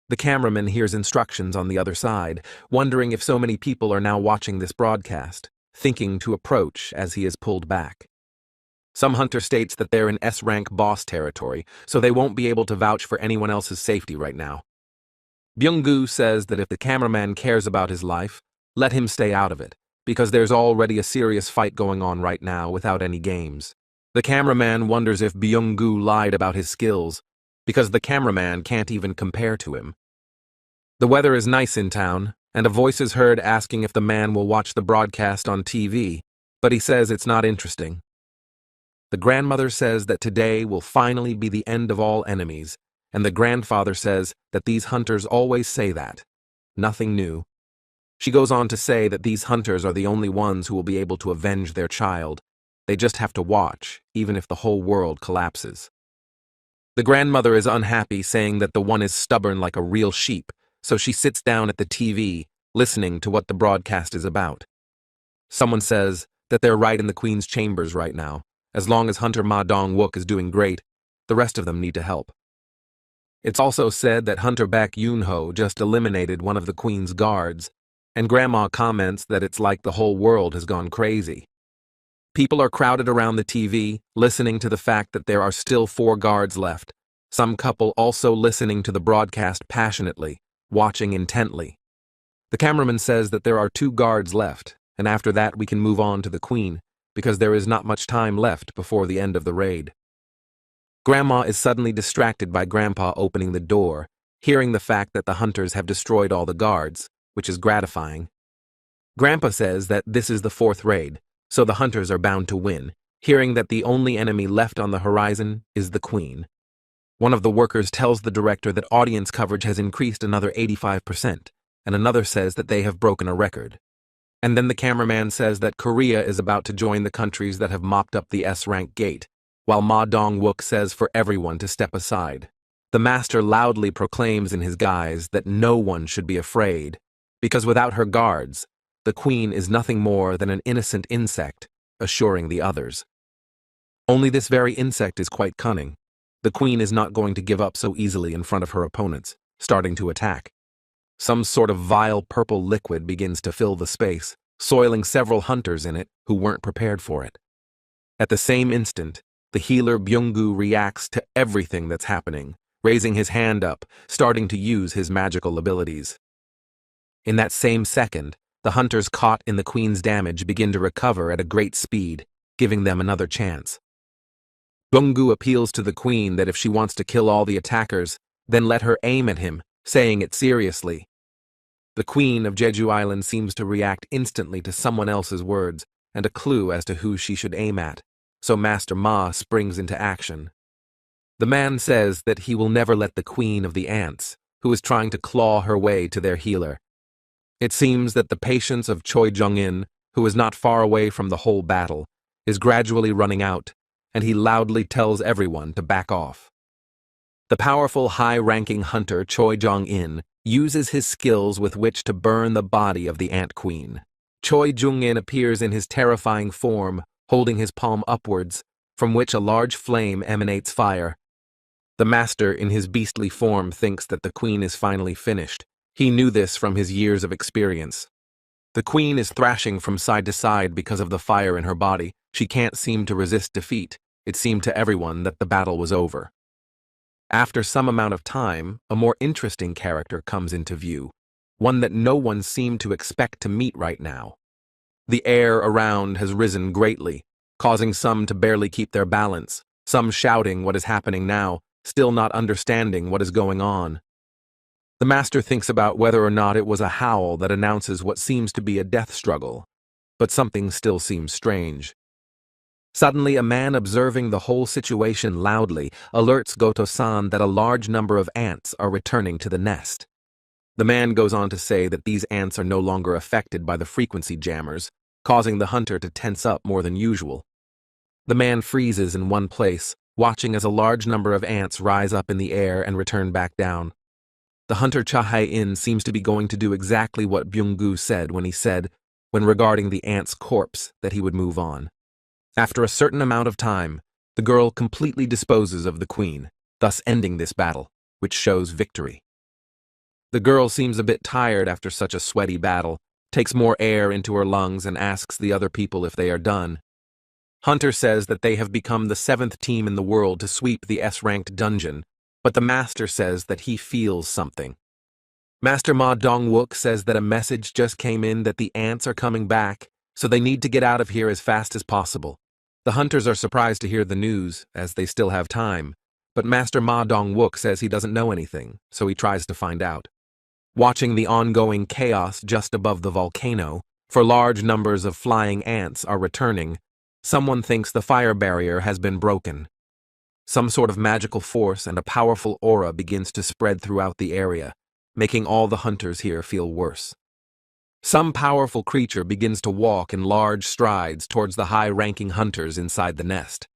S1: The cameraman hears instructions on the other side, wondering if so many people are now watching this broadcast, thinking to approach as he is pulled back. Some hunter states that they're in S-rank boss territory, so they won't be able to vouch for anyone else's safety right now. Byung-gu says that if the cameraman cares about his life, let him stay out of it, because there's already a serious fight going on right now without any games. The cameraman wonders if Byung-gu lied about his skills, because the cameraman can't even compare to him. The weather is nice in town, and a voice is heard asking if the man will watch the broadcast on TV, but he says it's not interesting. The grandmother says that today will finally be the end of all enemies, and the grandfather says that these hunters always say that. Nothing new. She goes on to say that these hunters are the only ones who will be able to avenge their child. They just have to watch, even if the whole world collapses. The grandmother is unhappy, saying that the one is stubborn like a real sheep, so she sits down at the TV, listening to what the broadcast is about. Someone says that they're right in the Queen's chambers right now. As long as Hunter Ma Dong-wook is doing great, the rest of them need to help. It's also said that Hunter Baek Yoon-ho just eliminated one of the Queen's guards, and Grandma comments that it's like the whole world has gone crazy. People are crowded around the TV, listening to the fact that there are still 4 guards left. Some couple also listening to the broadcast passionately, watching intently. The cameraman says that there are 2 guards left, and after that we can move on to the Queen, because there is not much time left before the end of the raid. Grandma is suddenly distracted by Grandpa opening the door, hearing the fact that the hunters have destroyed all the guards, which is gratifying. Grandpa says that this is the 4th raid, so the hunters are bound to win, hearing that the only enemy left on the horizon is the Queen. One of the workers tells the director that audience coverage has increased another 85%, and another says that they have broken a record. And then the cameraman says that Korea is about to join the countries that have mopped up the S-rank gate, while Ma Dong-wook says for everyone to step aside. The master loudly proclaims in his guise that no one should be afraid, because without her guards, the queen is nothing more than an innocent insect, assuring the others. Only this very insect is quite cunning. The queen is not going to give up so easily in front of her opponents, starting to attack. Some sort of vile purple liquid begins to fill the space, soiling several hunters in it who weren't prepared for it. At the same instant, the healer Byung-gu reacts to everything that's happening, raising his hand up, starting to use his magical abilities. In that same second, the hunters caught in the queen's damage begin to recover at a great speed, giving them another chance. Byung-gu appeals to the queen that if she wants to kill all the attackers, then let her aim at him, saying it seriously. The queen of Jeju Island seems to react instantly to someone else's words and a clue as to who she should aim at, so Master Ma springs into action. The man says that he will never let the queen of the ants, who is trying to claw her way to their healer. It seems that the patience of Choi Jung-in, who is not far away from the whole battle, is gradually running out, and he loudly tells everyone to back off. The powerful high-ranking hunter Choi Jung-in uses his skills with which to burn the body of the ant queen. Choi Jung-in appears in his terrifying form, holding his palm upwards, from which a large flame emanates fire. The master in his beastly form thinks that the queen is finally finished. He knew this from his years of experience. The queen is thrashing from side to side because of the fire in her body. She can't seem to resist defeat. It seemed to everyone that the battle was over. After some amount of time, a more interesting character comes into view, one that no one seemed to expect to meet right now. The air around has risen greatly, causing some to barely keep their balance, some shouting what is happening now, still not understanding what is going on. The master thinks about whether or not it was a howl that announces what seems to be a death struggle, but something still seems strange. Suddenly, a man observing the whole situation loudly alerts Goto-san that a large number of ants are returning to the nest. The man goes on to say that these ants are no longer affected by the frequency jammers, causing the hunter to tense up more than usual. The man freezes in one place, watching as a large number of ants rise up in the air and return back down. The hunter Cha Hae-in seems to be going to do exactly what Byung-gu said when regarding the ant's corpse, that he would move on. After a certain amount of time, the girl completely disposes of the queen, thus ending this battle, which shows victory. The girl seems a bit tired after such a sweaty battle, takes more air into her lungs and asks the other people if they are done. Hunter says that they have become the 7th team in the world to sweep the S-ranked dungeon, but the master says that he feels something. Master Ma Dong-wook says that a message just came in that the ants are coming back, so they need to get out of here as fast as possible. The hunters are surprised to hear the news, as they still have time, but Master Ma Dong-wook says he doesn't know anything, so he tries to find out. Watching the ongoing chaos just above the volcano, for large numbers of flying ants are returning, someone thinks the fire barrier has been broken. Some sort of magical force and a powerful aura begins to spread throughout the area, making all the hunters here feel worse. Some powerful creature begins to walk in large strides towards the high-ranking hunters inside the nest.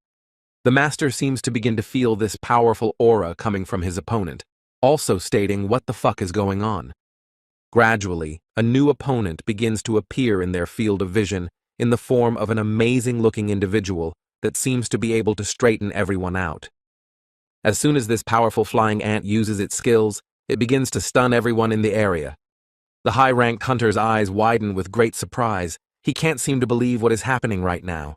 S1: The master seems to begin to feel this powerful aura coming from his opponent, also stating what the fuck is going on. Gradually, a new opponent begins to appear in their field of vision in the form of an amazing-looking individual that seems to be able to straighten everyone out. As soon as this powerful flying ant uses its skills, it begins to stun everyone in the area. The high-ranked hunter's eyes widen with great surprise. He can't seem to believe what is happening right now.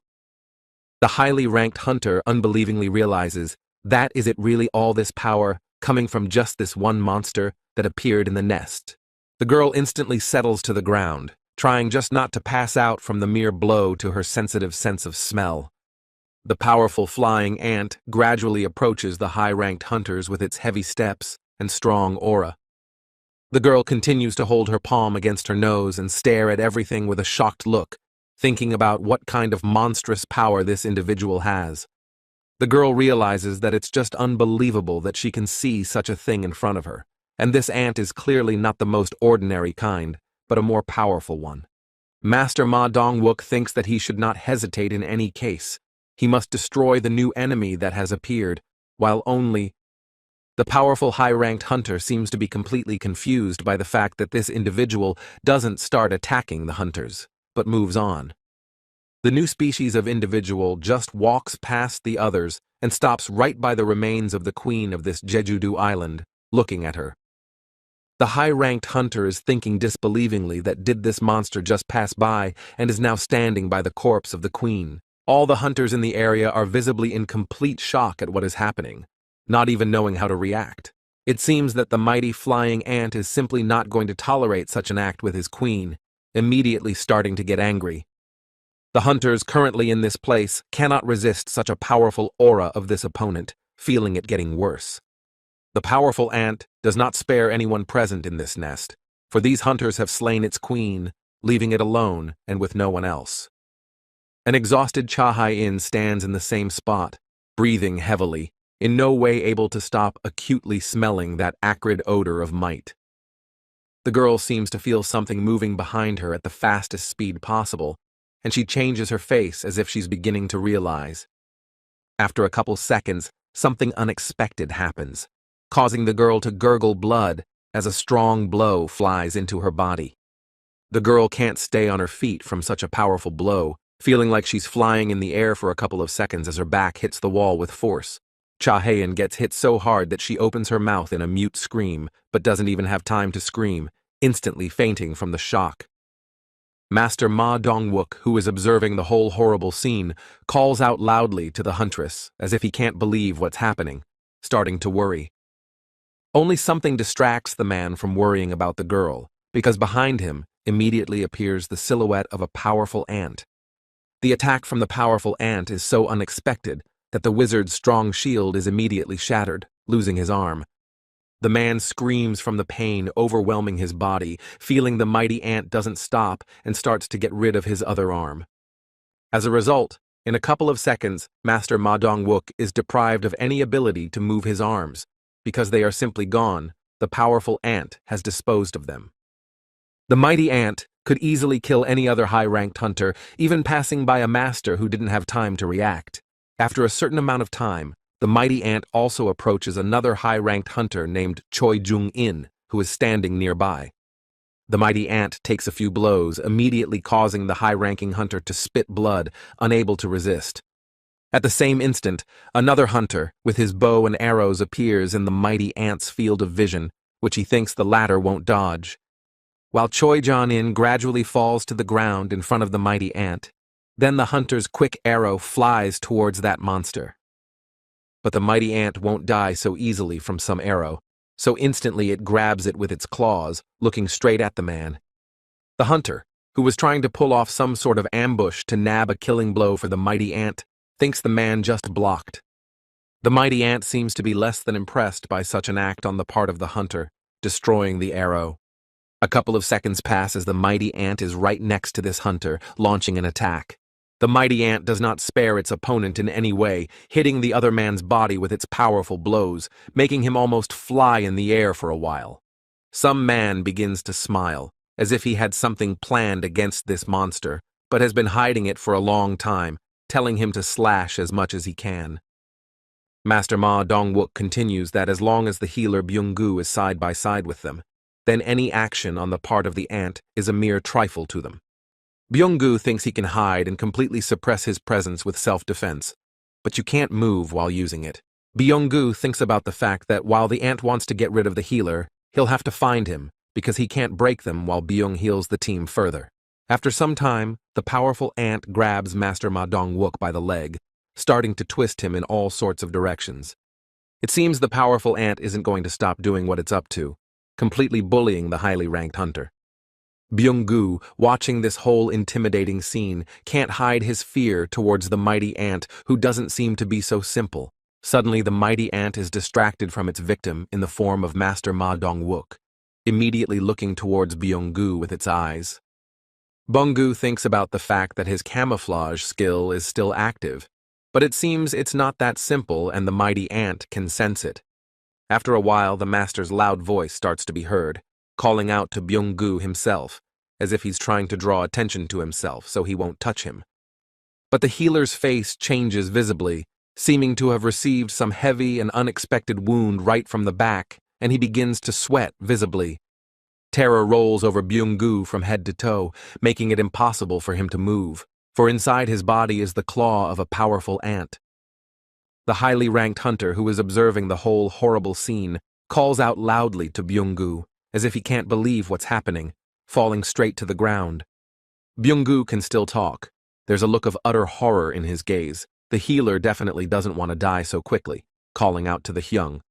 S1: The highly ranked hunter unbelievingly realizes that is it really all this power coming from just this one monster that appeared in the nest. The girl instantly settles to the ground, trying just not to pass out from the mere blow to her sensitive sense of smell. The powerful flying ant gradually approaches the high-ranked hunters with its heavy steps and strong aura. The girl continues to hold her palm against her nose and stare at everything with a shocked look, thinking about what kind of monstrous power this individual has. The girl realizes that it's just unbelievable that she can see such a thing in front of her, and this ant is clearly not the most ordinary kind, but a more powerful one. Master Ma Dong-wook thinks that he should not hesitate in any case. He must destroy the new enemy that has appeared, while only the powerful high-ranked hunter seems to be completely confused by the fact that this individual doesn't start attacking the hunters, but moves on. The new species of individual just walks past the others and stops right by the remains of the queen of this Jeju-do island, looking at her. The high-ranked hunter is thinking disbelievingly that did this monster just pass by and is now standing by the corpse of the queen. All the hunters in the area are visibly in complete shock at what is happening, not even knowing how to react. It seems that the mighty flying ant is simply not going to tolerate such an act with his queen, immediately starting to get angry. The hunters currently in this place cannot resist such a powerful aura of this opponent, feeling it getting worse. The powerful ant does not spare anyone present in this nest, for these hunters have slain its queen, leaving it alone and with no one else. An exhausted Cha Hai-in stands in the same spot, breathing heavily, in no way able to stop acutely smelling that acrid odor of might. The girl seems to feel something moving behind her at the fastest speed possible, and she changes her face as if she's beginning to realize. After a couple seconds, something unexpected happens, causing the girl to gurgle blood as a strong blow flies into her body. The girl can't stay on her feet from such a powerful blow, feeling like she's flying in the air for a couple of seconds as her back hits the wall with force. Cha Hae-in gets hit so hard that she opens her mouth in a mute scream, but doesn't even have time to scream, instantly fainting from the shock. Master Ma Dong-wook, who is observing the whole horrible scene, calls out loudly to the huntress, as if he can't believe what's happening, starting to worry. Only something distracts the man from worrying about the girl, because behind him immediately appears the silhouette of a powerful ant. The attack from the powerful ant is so unexpected that the wizard's strong shield is immediately shattered, losing his arm. The man screams from the pain overwhelming his body, feeling the mighty ant doesn't stop and starts to get rid of his other arm. As a result, in a couple of seconds, Master Ma Dong-wook is deprived of any ability to move his arms. Because they are simply gone, the powerful ant has disposed of them. The mighty ant could easily kill any other high-ranked hunter, even passing by a master who didn't have time to react. After a certain amount of time, the mighty ant also approaches another high-ranked hunter named Choi Jung-in, who is standing nearby. The mighty ant takes a few blows, immediately causing the high-ranking hunter to spit blood, unable to resist. At the same instant, another hunter, with his bow and arrows, appears in the mighty ant's field of vision, which he thinks the latter won't dodge. While Choi Jung-in gradually falls to the ground in front of the mighty ant, then the hunter's quick arrow flies towards that monster. But the mighty ant won't die so easily from some arrow, so instantly it grabs it with its claws, looking straight at the man. The hunter, who was trying to pull off some sort of ambush to nab a killing blow for the mighty ant, thinks the man just blocked. The mighty ant seems to be less than impressed by such an act on the part of the hunter, destroying the arrow. A couple of seconds pass as the mighty ant is right next to this hunter, launching an attack. The mighty ant does not spare its opponent in any way, hitting the other man's body with its powerful blows, making him almost fly in the air for a while. Some man begins to smile, as if he had something planned against this monster, but has been hiding it for a long time, telling him to slash as much as he can. Master Ma Dong-wook continues that as long as the healer Byung-gu is side by side with them, then any action on the part of the ant is a mere trifle to them. Byung-gu thinks he can hide and completely suppress his presence with self-defense, but you can't move while using it. Byung-gu thinks about the fact that while the ant wants to get rid of the healer, he'll have to find him, because he can't break them while Byung heals the team further. After some time, the powerful ant grabs Master Ma Dong-wook by the leg, starting to twist him in all sorts of directions. It seems the powerful ant isn't going to stop doing what it's up to, completely bullying the highly ranked hunter. Byung-gu, watching this whole intimidating scene, can't hide his fear towards the mighty ant, who doesn't seem to be so simple. Suddenly, the mighty ant is distracted from its victim in the form of Master Ma Dong-wook, immediately looking towards Byung-gu with its eyes. Byung-gu thinks about the fact that his camouflage skill is still active, but it seems it's not that simple and the mighty ant can sense it. After a while, the master's loud voice starts to be heard, calling out to Byung-gu himself, as if he's trying to draw attention to himself so he won't touch him. But the healer's face changes visibly, seeming to have received some heavy and unexpected wound right from the back, and he begins to sweat visibly. Terror rolls over Byung-gu from head to toe, making it impossible for him to move, for inside his body is the claw of a powerful ant. The highly ranked hunter who is observing the whole horrible scene calls out loudly to Byung-gu, as if he can't believe what's happening, falling straight to the ground. Byung-gu can still talk. There's a look of utter horror in his gaze. The healer definitely doesn't want to die so quickly, calling out to the Hyung.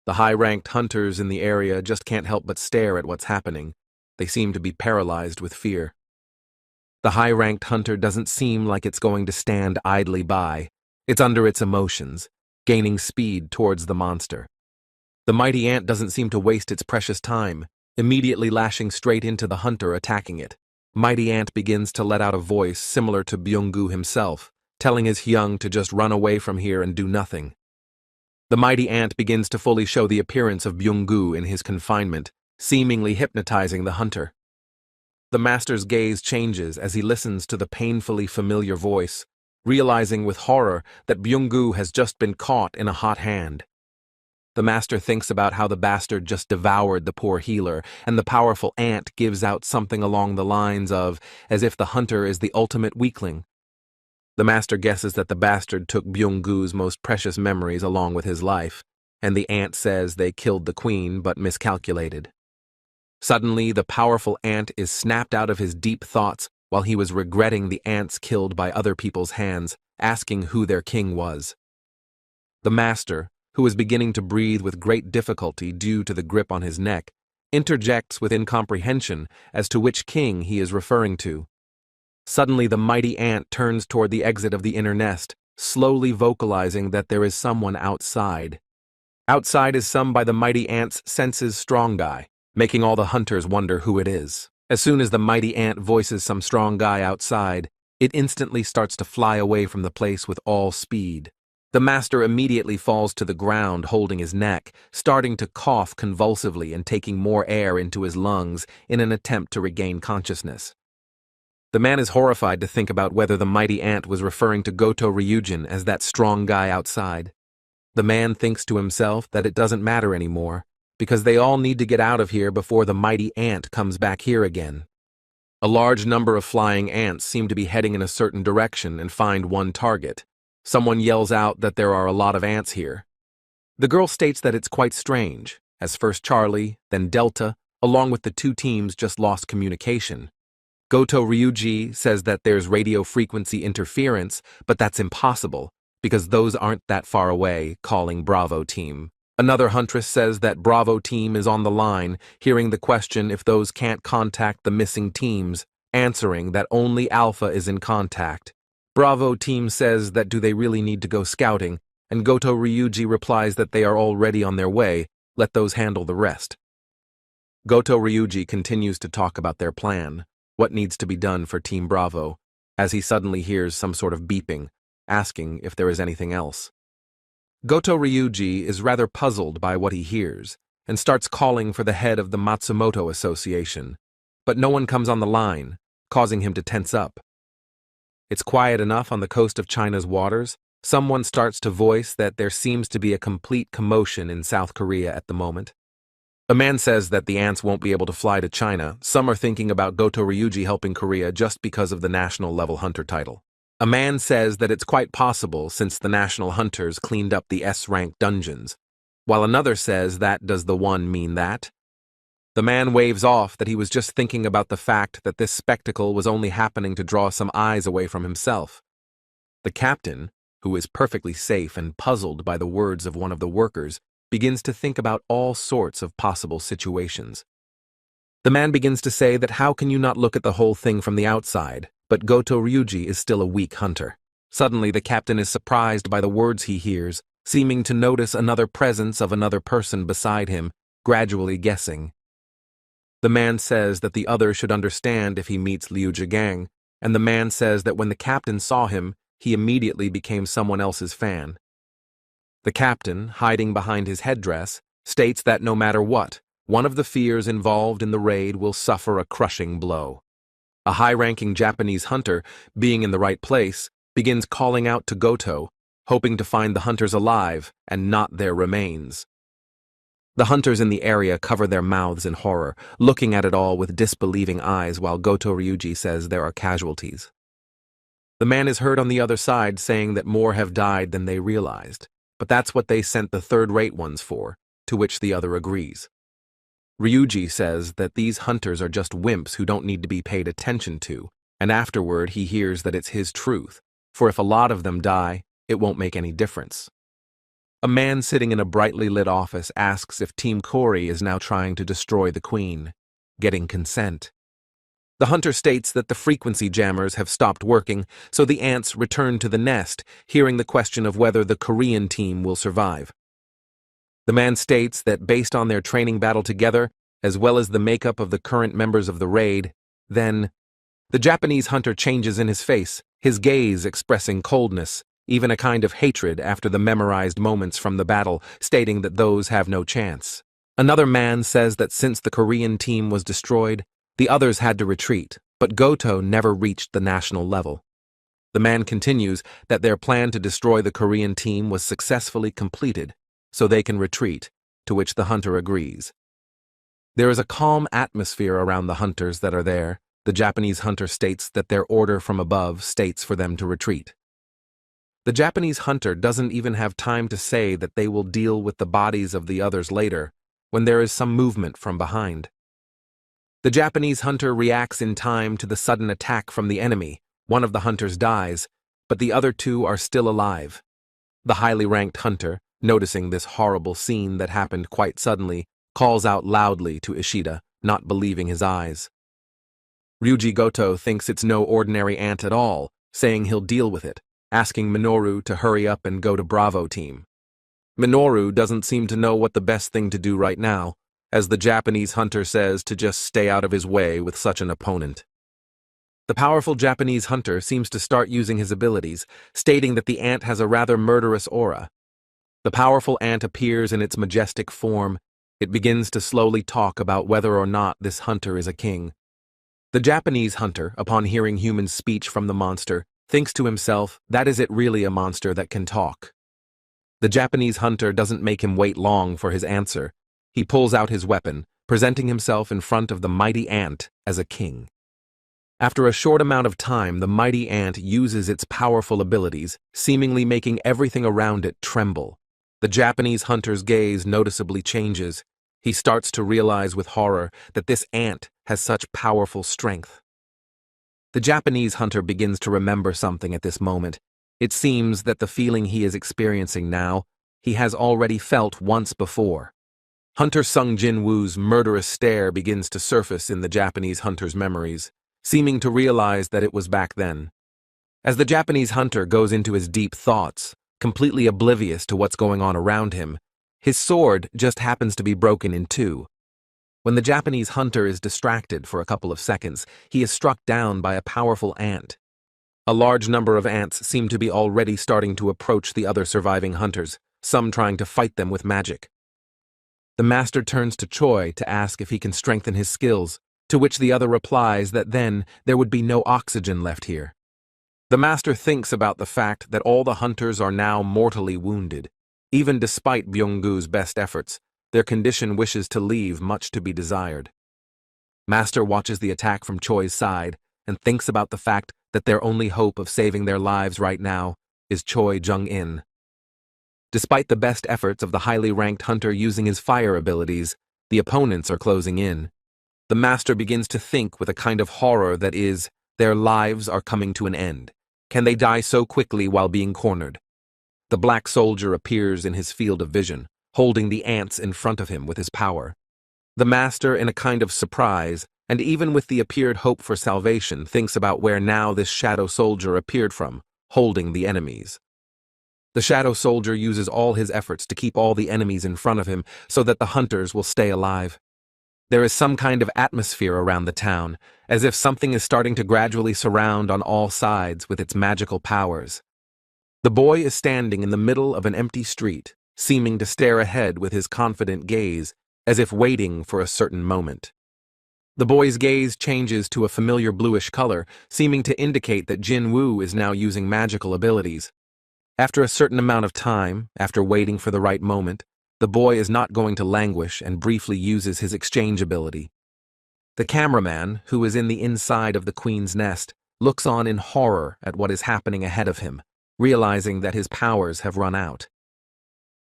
S1: The high-ranked hunters in the area just can't help but stare at what's happening. They seem to be paralyzed with fear. The high-ranked hunter doesn't seem like it's going to stand idly by. It's under its emotions, gaining speed towards the monster. The mighty ant doesn't seem to waste its precious time, immediately lashing straight into the hunter attacking it. Mighty ant begins to let out a voice similar to Byung-gu himself, telling his Hyung to just run away from here and do nothing. The mighty ant begins to fully show the appearance of Byung-gu in his confinement, seemingly hypnotizing the hunter. The master's gaze changes as he listens to the painfully familiar voice, realizing with horror that Byung-gu has just been caught in a hot hand. The master thinks about how the bastard just devoured the poor healer, and the powerful ant gives out something along the lines of, as if the hunter is the ultimate weakling. The master guesses that the bastard took Byung-gu's most precious memories along with his life, and the ant says they killed the queen but miscalculated. Suddenly, the powerful ant is snapped out of his deep thoughts while he was regretting the ants killed by other people's hands, asking who their king was. The master, who is beginning to breathe with great difficulty due to the grip on his neck, interjects with incomprehension as to which king he is referring to. Suddenly, the mighty ant turns toward the exit of the inner nest, slowly vocalizing that there is someone outside. Outside is summed by the mighty ant's senses strong guy, making all the hunters wonder who it is. As soon as the mighty ant voices some strong guy outside, it instantly starts to fly away from the place with all speed. The master immediately falls to the ground holding his neck, starting to cough convulsively and taking more air into his lungs in an attempt to regain consciousness. The man is horrified to think about whether the mighty ant was referring to Goto Ryujin as that strong guy outside. The man thinks to himself that it doesn't matter anymore, because they all need to get out of here before the mighty ant comes back here again. A large number of flying ants seem to be heading in a certain direction and find one target. Someone yells out that there are a lot of ants here. The girl states that it's quite strange, as first Charlie, then Delta, along with the two teams just lost communication. Goto Ryuji says that there's radio frequency interference, but that's impossible, because those aren't that far away, calling Bravo Team. Another huntress says that Bravo Team is on the line, hearing the question if those can't contact the missing teams, answering that only Alpha is in contact. Bravo Team says that do they really need to go scouting, and Goto Ryuji replies that they are already on their way, let those handle the rest. Goto Ryuji continues to talk about their plan, what needs to be done for Team Bravo, as he suddenly hears some sort of beeping, asking if there is anything else. Goto Ryuji is rather puzzled by what he hears, and starts calling for the head of the Matsumoto Association, but no one comes on the line, causing him to tense up. It's quiet enough on the coast of China's waters. Someone starts to voice that there seems to be a complete commotion in South Korea at the moment. A man says that the ants won't be able to fly to China. Some are thinking about Goto Ryuji helping Korea just because of the national-level hunter title. A man says that it's quite possible since the national hunters cleaned up the S-rank dungeons, while another says that does the one mean that? The man waves off that he was just thinking about the fact that this spectacle was only happening to draw some eyes away from himself. The captain, who is perfectly safe and puzzled by the words of one of the workers, begins to think about all sorts of possible situations. The man begins to say that how can you not look at the whole thing from the outside, but Goto Ryuji is still a weak hunter. Suddenly the captain is surprised by the words he hears, seeming to notice another presence of another person beside him, gradually guessing. The man says that the other should understand if he meets Liu Zhigang, and the man says that when the captain saw him, he immediately became someone else's fan. The captain, hiding behind his headdress, states that no matter what, one of the fears involved in the raid will suffer a crushing blow. A high-ranking Japanese hunter, being in the right place, begins calling out to Goto, hoping to find the hunters alive and not their remains. The hunters in the area cover their mouths in horror, looking at it all with disbelieving eyes while Goto Ryuji says there are casualties. The man is heard on the other side saying that more have died than they realized, but that's what they sent the third-rate ones for, to which the other agrees. Ryuji says that these hunters are just wimps who don't need to be paid attention to, and afterward he hears that it's his truth, for if a lot of them die, it won't make any difference. A man sitting in a brightly lit office asks if Team Cory is now trying to destroy the queen, getting consent. The hunter states that the frequency jammers have stopped working, so the ants return to the nest, hearing the question of whether the Korean team will survive. The man states that based on their training battle together, as well as the makeup of the current members of the raid, then the Japanese hunter changes in his face, his gaze expressing coldness, even a kind of hatred after the memorized moments from the battle, stating that those have no chance. Another man says that since the Korean team was destroyed, the others had to retreat, but Goto never reached the national level. The man continues that their plan to destroy the Korean team was successfully completed, so they can retreat, to which the hunter agrees. There is a calm atmosphere around the hunters that are there. The Japanese hunter states that their order from above states for them to retreat. The Japanese hunter doesn't even have time to say that they will deal with the bodies of the others later, when there is some movement from behind. The Japanese hunter reacts in time to the sudden attack from the enemy. One of the hunters dies, but the other two are still alive. The highly ranked hunter, noticing this horrible scene that happened quite suddenly, calls out loudly to Ishida, not believing his eyes. Ryuji Goto thinks it's no ordinary ant at all, saying he'll deal with it, asking Minoru to hurry up and go to Bravo team. Minoru doesn't seem to know what the best thing to do right now, as the Japanese hunter says to just stay out of his way with such an opponent. The powerful Japanese hunter seems to start using his abilities, stating that the ant has a rather murderous aura. The powerful ant appears in its majestic form. It begins to slowly talk about whether or not this hunter is a king. The Japanese hunter, upon hearing human speech from the monster, thinks to himself, that is it really a monster that can talk. The Japanese hunter doesn't make him wait long for his answer. He pulls out his weapon, presenting himself in front of the mighty ant as a king. After a short amount of time, the mighty ant uses its powerful abilities, seemingly making everything around it tremble. The Japanese hunter's gaze noticeably changes. He starts to realize with horror that this ant has such powerful strength. The Japanese hunter begins to remember something at this moment. It seems that the feeling he is experiencing now, he has already felt once before. Hunter Sung Jinwoo's murderous stare begins to surface in the Japanese hunter's memories, seeming to realize that it was back then. As the Japanese hunter goes into his deep thoughts, completely oblivious to what's going on around him, his sword just happens to be broken in two. When the Japanese hunter is distracted for a couple of seconds, he is struck down by a powerful ant. A large number of ants seem to be already starting to approach the other surviving hunters, some trying to fight them with magic. The master turns to Choi to ask if he can strengthen his skills, to which the other replies that then there would be no oxygen left here. The master thinks about the fact that all the hunters are now mortally wounded. Even despite Byung-gu's best efforts, their condition wishes to leave much to be desired. Master watches the attack from Choi's side and thinks about the fact that their only hope of saving their lives right now is Choi Jung-in. Despite the best efforts of the highly ranked hunter using his fire abilities, the opponents are closing in. The master begins to think with a kind of horror that is, their lives are coming to an end. Can they die so quickly while being cornered? The black soldier appears in his field of vision, holding the ants in front of him with his power. The master, in a kind of surprise, and even with the appeared hope for salvation, thinks about where now this shadow soldier appeared from, holding the enemies. The shadow soldier uses all his efforts to keep all the enemies in front of him so that the hunters will stay alive. There is some kind of atmosphere around the town, as if something is starting to gradually surround on all sides with its magical powers. The boy is standing in the middle of an empty street, seeming to stare ahead with his confident gaze, as if waiting for a certain moment. The boy's gaze changes to a familiar bluish color, seeming to indicate that Jinwoo is now using magical abilities. After a certain amount of time, after waiting for the right moment, the boy is not going to languish and briefly uses his exchange ability. The cameraman, who is in the inside of the queen's nest, looks on in horror at what is happening ahead of him, realizing that his powers have run out.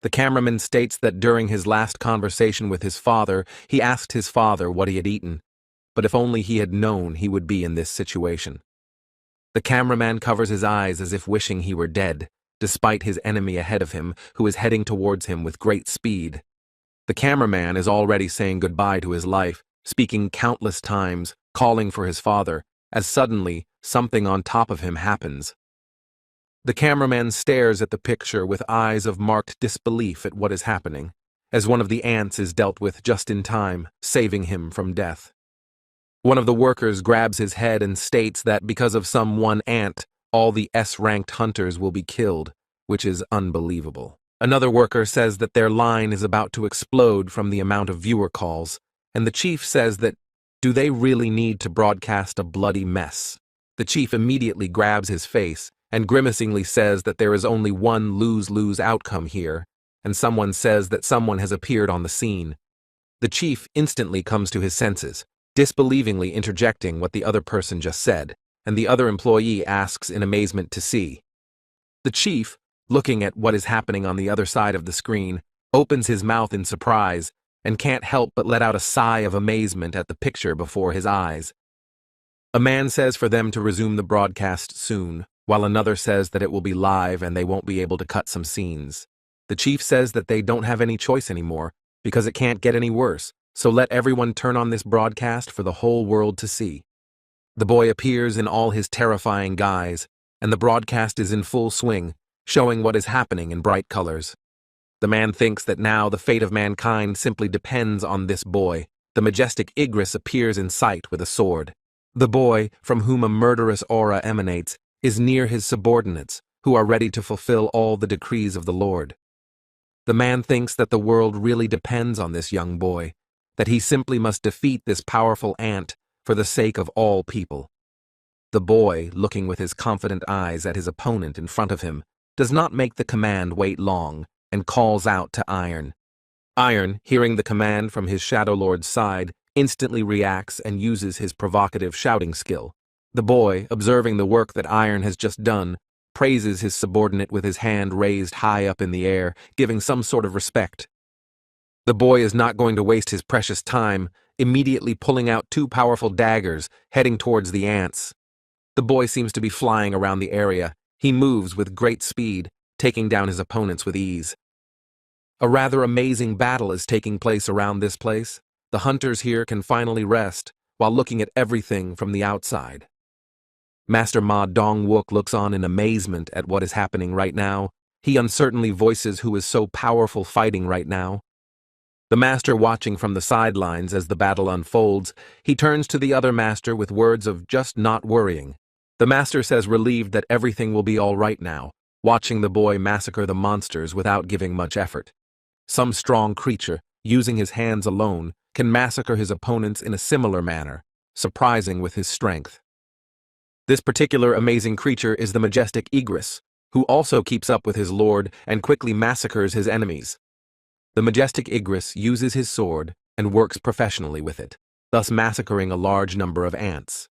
S1: The cameraman states that during his last conversation with his father, he asked his father what he had eaten, but if only he had known he would be in this situation. The cameraman covers his eyes as if wishing he were dead, despite his enemy ahead of him, who is heading towards him with great speed. The cameraman is already saying goodbye to his life, speaking countless times, calling for his father, as suddenly something on top of him happens. The cameraman stares at the picture with eyes of marked disbelief at what is happening, as one of the ants is dealt with just in time, saving him from death. One of the workers grabs his head and states that because of some one ant, all the S-ranked hunters will be killed, which is unbelievable. Another worker says that their line is about to explode from the amount of viewer calls, and the chief says that, do they really need to broadcast a bloody mess? The chief immediately grabs his face and grimacingly says that there is only one lose-lose outcome here, and someone says that someone has appeared on the scene. The chief instantly comes to his senses, disbelievingly interjecting what the other person just said, and the other employee asks in amazement to see. The chief, looking at what is happening on the other side of the screen, opens his mouth in surprise and can't help but let out a sigh of amazement at the picture before his eyes. A man says for them to resume the broadcast soon, while another says that it will be live and they won't be able to cut some scenes. The chief says that they don't have any choice anymore because it can't get any worse, so let everyone turn on this broadcast for the whole world to see. The boy appears in all his terrifying guise, and the broadcast is in full swing, showing what is happening in bright colors. The man thinks that now the fate of mankind simply depends on this boy. The majestic Igris appears in sight with a sword. The boy, from whom a murderous aura emanates, is near his subordinates, who are ready to fulfill all the decrees of the Lord. The man thinks that the world really depends on this young boy, that he simply must defeat this powerful ant for the sake of all people. The boy, looking with his confident eyes at his opponent in front of him, does not make the command wait long, and calls out to Iron. Iron, hearing the command from his Shadow Lord's side, instantly reacts and uses his provocative shouting skill. The boy, observing the work that Iron has just done, praises his subordinate with his hand raised high up in the air, giving some sort of respect. The boy is not going to waste his precious time, immediately pulling out two powerful daggers, heading towards the ants. The boy seems to be flying around the area. He moves with great speed, taking down his opponents with ease. A rather amazing battle is taking place around this place. The hunters here can finally rest, while looking at everything from the outside. Master Ma Dong-wook looks on in amazement at what is happening right now. He uncertainly voices who is so powerful fighting right now. The master watching from the sidelines as the battle unfolds, he turns to the other master with words of just not worrying. The master says relieved that everything will be all right now, watching the boy massacre the monsters without giving much effort. Some strong creature, using his hands alone, can massacre his opponents in a similar manner, surprising with his strength. This particular amazing creature is the majestic Igris, who also keeps up with his lord and quickly massacres his enemies. The majestic Igris uses his sword and works professionally with it, thus massacring a large number of ants.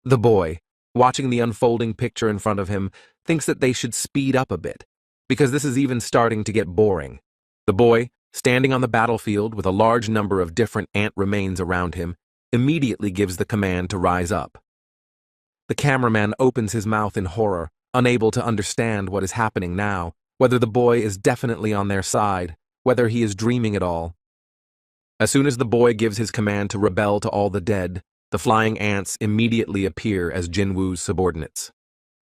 S1: The boy, watching the unfolding picture in front of him, thinks that they should speed up a bit, because this is even starting to get boring. The boy, standing on the battlefield with a large number of different ant remains around him, immediately gives the command to rise up. The cameraman opens his mouth in horror, unable to understand what is happening now, whether the boy is definitely on their side, whether he is dreaming at all. As soon as the boy gives his command to rebel to all the dead, the flying ants immediately appear as Jinwoo's subordinates.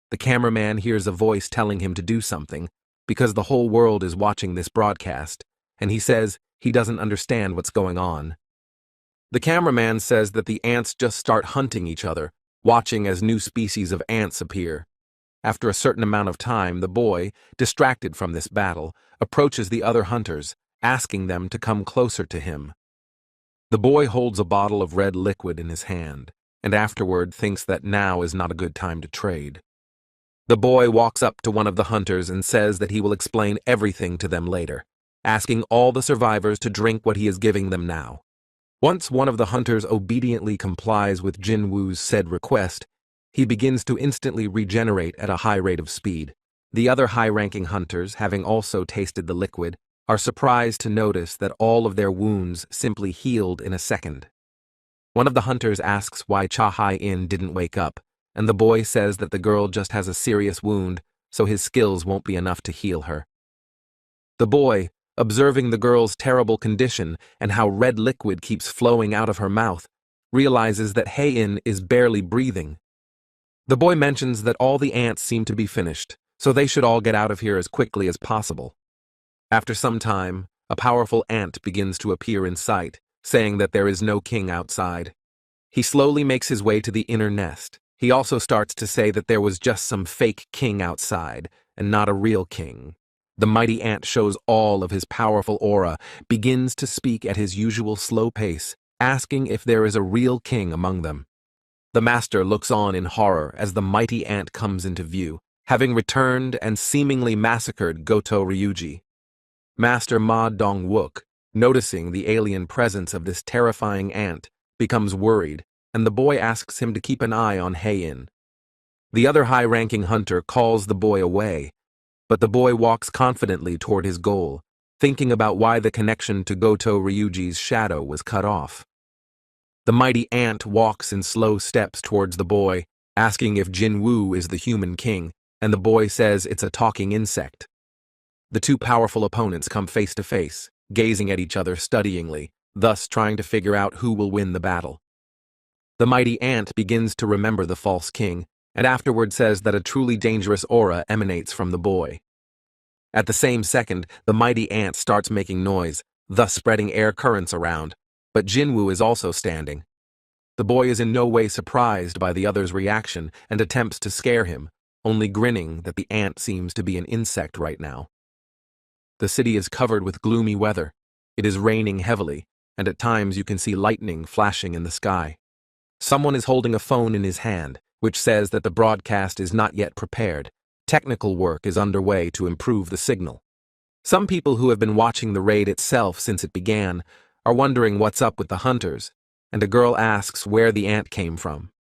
S1: The cameraman hears a voice telling him to do something, because the whole world is watching this broadcast, and he says he doesn't understand what's going on. The cameraman says that the ants just start hunting each other, watching as new species of ants appear. After a certain amount of time, the boy, distracted from this battle, approaches the other hunters, asking them to come closer to him. The boy holds a bottle of red liquid in his hand, and afterward thinks that now is not a good time to trade. The boy walks up to one of the hunters and says that he will explain everything to them later, asking all the survivors to drink what he is giving them now. Once one of the hunters obediently complies with Jinwoo's said request, he begins to instantly regenerate at a high rate of speed. The other high-ranking hunters, having also tasted the liquid, are surprised to notice that all of their wounds simply healed in a second. One of the hunters asks why Cha Hai-in didn't wake up, and the boy says that the girl just has a serious wound, so his skills won't be enough to heal her. The boy, observing the girl's terrible condition and how red liquid keeps flowing out of her mouth, realizes that Hai-in is barely breathing. The boy mentions that all the ants seem to be finished, so they should all get out of here as quickly as possible. After some time, a powerful ant begins to appear in sight, saying that there is no king outside. He slowly makes his way to the inner nest. He also starts to say that there was just some fake king outside, and not a real king. The mighty ant shows all of his powerful aura, begins to speak at his usual slow pace, asking if there is a real king among them. The master looks on in horror as the mighty ant comes into view, having returned and seemingly massacred Goto Ryuji. Master Ma Dong-wook, noticing the alien presence of this terrifying ant, becomes worried, and the boy asks him to keep an eye on Hai-in. The other high-ranking hunter calls the boy away, but the boy walks confidently toward his goal, thinking about why the connection to Goto Ryuji's shadow was cut off. The mighty ant walks in slow steps towards the boy, asking if Jinwoo is the human king, and the boy says it's a talking insect. The two powerful opponents come face to face, gazing at each other studyingly, thus trying to figure out who will win the battle. The mighty ant begins to remember the false king, and afterward says that a truly dangerous aura emanates from the boy. At the same second, the mighty ant starts making noise, thus spreading air currents around, but Jinwoo is also standing. The boy is in no way surprised by the other's reaction and attempts to scare him, only grinning that the ant seems to be an insect right now. The city is covered with gloomy weather. It is raining heavily, and at times you can see lightning flashing in the sky. Someone is holding a phone in his hand, which says that the broadcast is not yet prepared. Technical work is underway to improve the signal. Some people who have been watching the raid itself since it began are wondering what's up with the hunters, and a girl asks where the ant came from.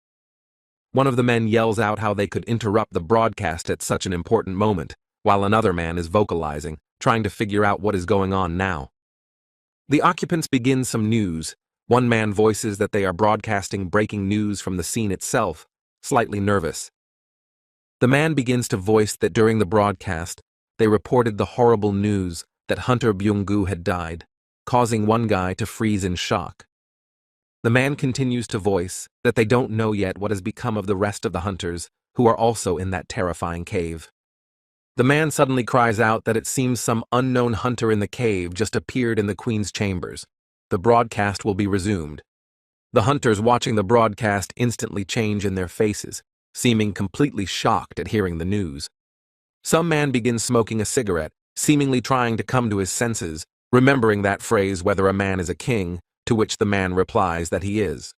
S1: One of the men yells out how they could interrupt the broadcast at such an important moment, while another man is vocalizing, trying to figure out what is going on now. The occupants begin some news. One man voices that they are broadcasting breaking news from the scene itself, slightly nervous. The man begins to voice that during the broadcast, they reported the horrible news that Hunter Byung-gu had died, causing one guy to freeze in shock. The man continues to voice that they don't know yet what has become of the rest of the hunters, who are also in that terrifying cave. The man suddenly cries out that it seems some unknown hunter in the cave just appeared in the queen's chambers. The broadcast will be resumed. The hunters watching the broadcast instantly change in their faces, seeming completely shocked at hearing the news. Some man begins smoking a cigarette, seemingly trying to come to his senses, remembering that phrase whether a man is a king, to which the man replies that he is.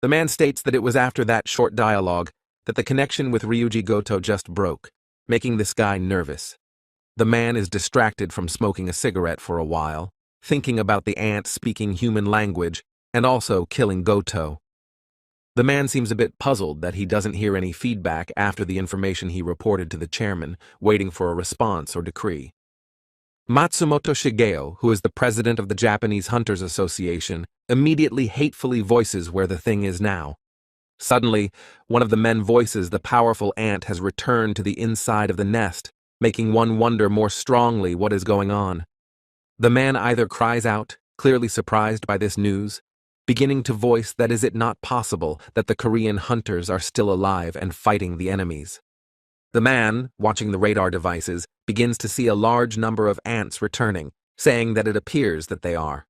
S1: The man states that it was after that short dialogue that the connection with Ryuji Goto just broke, making this guy nervous. The man is distracted from smoking a cigarette for a while, thinking about the ant speaking human language and also killing Goto. The man seems a bit puzzled that he doesn't hear any feedback after the information he reported to the chairman, waiting for a response or decree. Matsumoto Shigeo, who is the president of the Japanese Hunters Association, immediately hatefully voices where the thing is now. Suddenly, one of the men voices the powerful ant has returned to the inside of the nest, making one wonder more strongly what is going on. The man either cries out, clearly surprised by this news, beginning to voice that is it not possible that the Korean hunters are still alive and fighting the enemies. The man, watching the radar devices, begins to see a large number of ants returning, saying that it appears that they are.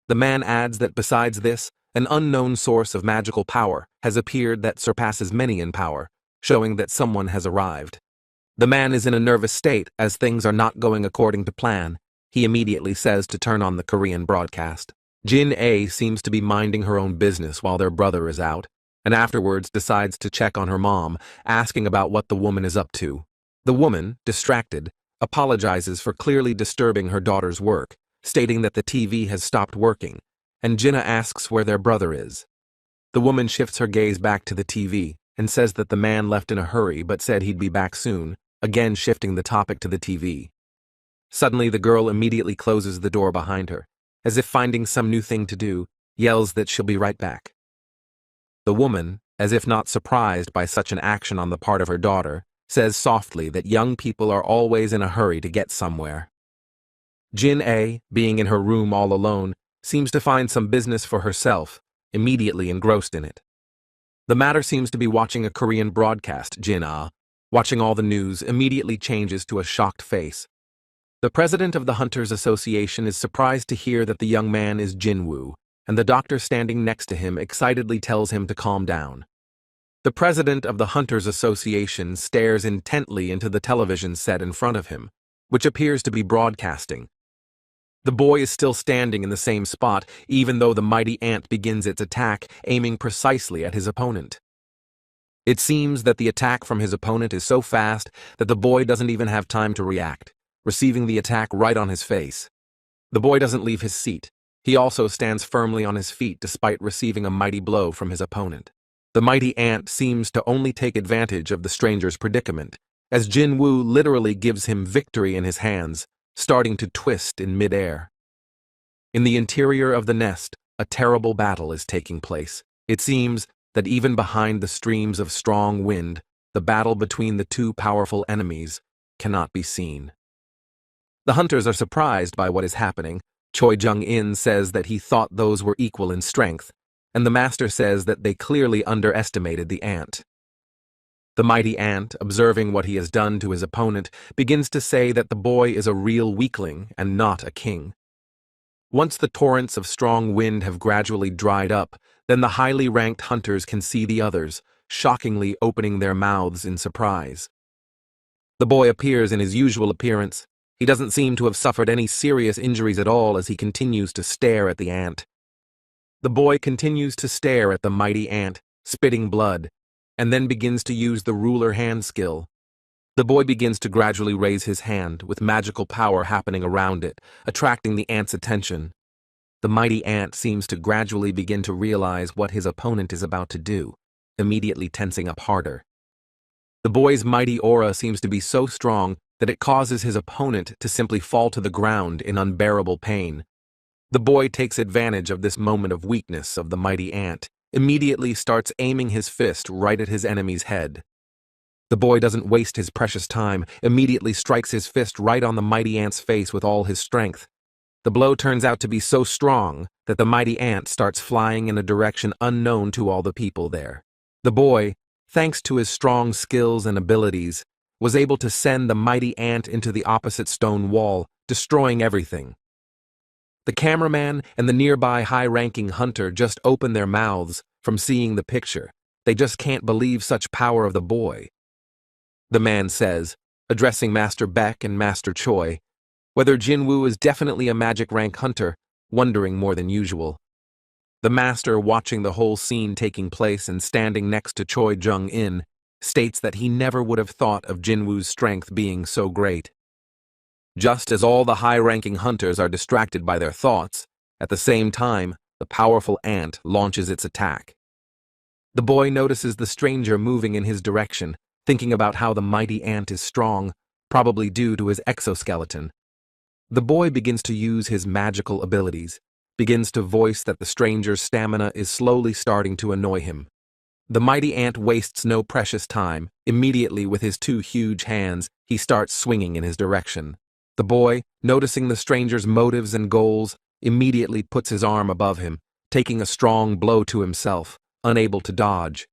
S1: The man adds that besides this, an unknown source of magical power has appeared that surpasses many in power, showing that someone has arrived. The man is in a nervous state as things are not going according to plan. He immediately says to turn on the Korean broadcast. Jin-A seems to be minding her own business while their brother is out, and afterwards decides to check on her mom, asking about what the woman is up to. The woman, distracted, apologizes for clearly disturbing her daughter's work, stating that the TV has stopped working, and Jinna asks where their brother is. The woman shifts her gaze back to the TV and says that the man left in a hurry but said he'd be back soon, again shifting the topic to the TV. Suddenly, the girl immediately closes the door behind her, as if finding some new thing to do, yells that she'll be right back. The woman, as if not surprised by such an action on the part of her daughter, says softly that young people are always in a hurry to get somewhere. Jin-A, being in her room all alone, seems to find some business for herself, immediately engrossed in it. The matter seems to be watching a Korean broadcast. Jin-A, watching all the news, immediately changes to a shocked face. The president of the Hunters Association is surprised to hear that the young man is Jinwoo, and the doctor standing next to him excitedly tells him to calm down. The president of the Hunters Association stares intently into the television set in front of him, which appears to be broadcasting. The boy is still standing in the same spot, even though the mighty ant begins its attack, aiming precisely at his opponent. It seems that the attack from his opponent is so fast that the boy doesn't even have time to react, receiving the attack right on his face. The boy doesn't leave his seat. He also stands firmly on his feet despite receiving a mighty blow from his opponent. The mighty ant seems to only take advantage of the stranger's predicament, as Jinwoo literally gives him victory in his hands, starting to twist in midair. In the interior of the nest, a terrible battle is taking place. It seems that even behind the streams of strong wind, the battle between the two powerful enemies cannot be seen. The hunters are surprised by what is happening. Choi Jung-in says that he thought those were equal in strength, and the master says that they clearly underestimated the ant. The mighty ant, observing what he has done to his opponent, begins to say that the boy is a real weakling and not a king. Once the torrents of strong wind have gradually dried up, then the highly ranked hunters can see the others, shockingly opening their mouths in surprise. The boy appears in his usual appearance. He doesn't seem to have suffered any serious injuries at all as he continues to stare at the ant. The boy continues to stare at the mighty ant, spitting blood, and then begins to use the ruler hand skill. The boy begins to gradually raise his hand, with magical power happening around it, attracting the ant's attention. The mighty ant seems to gradually begin to realize what his opponent is about to do, immediately tensing up harder. The boy's mighty aura seems to be so strong that it causes his opponent to simply fall to the ground in unbearable pain. The boy takes advantage of this moment of weakness of the mighty ant, immediately starts aiming his fist right at his enemy's head. The boy doesn't waste his precious time, immediately strikes his fist right on the mighty ant's face with all his strength. The blow turns out to be so strong that the mighty ant starts flying in a direction unknown to all the people there. The boy, thanks to his strong skills and abilities, was able to send the mighty ant into the opposite stone wall, destroying everything. The cameraman and the nearby high-ranking hunter just open their mouths from seeing the picture. They just can't believe such power of the boy. The man says, addressing Master Beck and Master Choi, whether Jinwoo is definitely a magic rank hunter, wondering more than usual. The master, watching the whole scene taking place and standing next to Choi Jung-in, states that he never would have thought of Jinwoo's strength being so great. Just as all the high-ranking hunters are distracted by their thoughts, at the same time, the powerful ant launches its attack. The boy notices the stranger moving in his direction, thinking about how the mighty ant is strong, probably due to his exoskeleton. The boy begins to use his magical abilities, begins to voice that the stranger's stamina is slowly starting to annoy him. The mighty ant wastes no precious time. Immediately, with his two huge hands, he starts swinging in his direction. The boy, noticing the stranger's motives and goals, immediately puts his arm above him, taking a strong blow to himself, unable to dodge.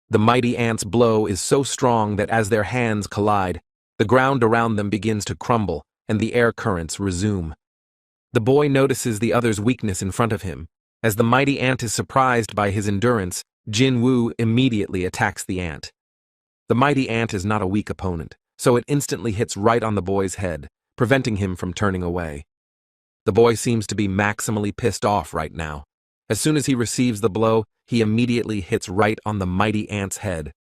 S1: The mighty ant's blow is so strong that as their hands collide, the ground around them begins to crumble, and the air currents resume. The boy notices the other's weakness in front of him. As the mighty ant is surprised by his endurance, Jinwoo immediately attacks the ant. The mighty ant is not a weak opponent, so it instantly hits right on the boy's head, preventing him from turning away. The boy seems to be maximally pissed off right now. As soon as he receives the blow, he immediately hits right on the mighty ant's head.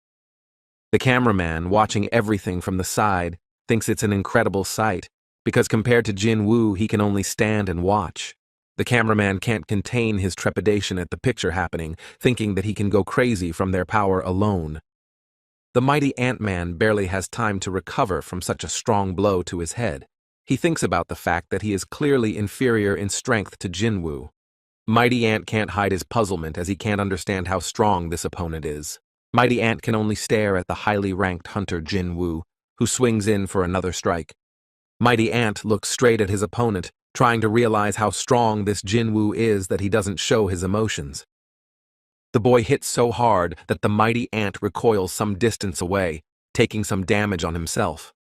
S1: The cameraman, watching everything from the side, thinks it's an incredible sight, because compared to Jinwoo, he can only stand and watch. The cameraman can't contain his trepidation at the picture happening, thinking that he can go crazy from their power alone. The mighty Ant-Man barely has time to recover from such a strong blow to his head. He thinks about the fact that he is clearly inferior in strength to Jinwoo. Mighty Ant can't hide his puzzlement as he can't understand how strong this opponent is. Mighty Ant can only stare at the highly ranked hunter Jinwoo, who swings in for another strike. Mighty Ant looks straight at his opponent, trying to realize how strong this Jinwoo is that he doesn't show his emotions. The boy hits so hard that the mighty ant recoils some distance away, taking some damage on himself.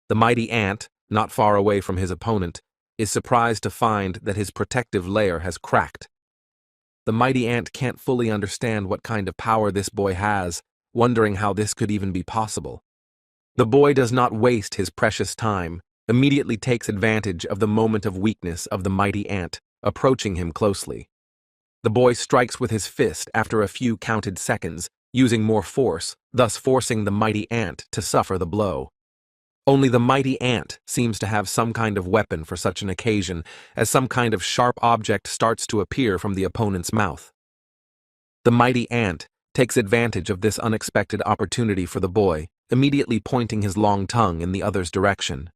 S1: The mighty ant, not far away from his opponent, is surprised to find that his protective layer has cracked. The mighty ant can't fully understand what kind of power this boy has, wondering how this could even be possible. The boy does not waste his precious time, immediately takes advantage of the moment of weakness of the mighty ant, approaching him closely. The boy strikes with his fist after a few counted seconds, using more force, thus forcing the mighty ant to suffer the blow. Only the mighty ant seems to have some kind of weapon for such an occasion, as some kind of sharp object starts to appear from the opponent's mouth. The mighty ant takes advantage of this unexpected opportunity for the boy, immediately pointing his long tongue in the other's direction.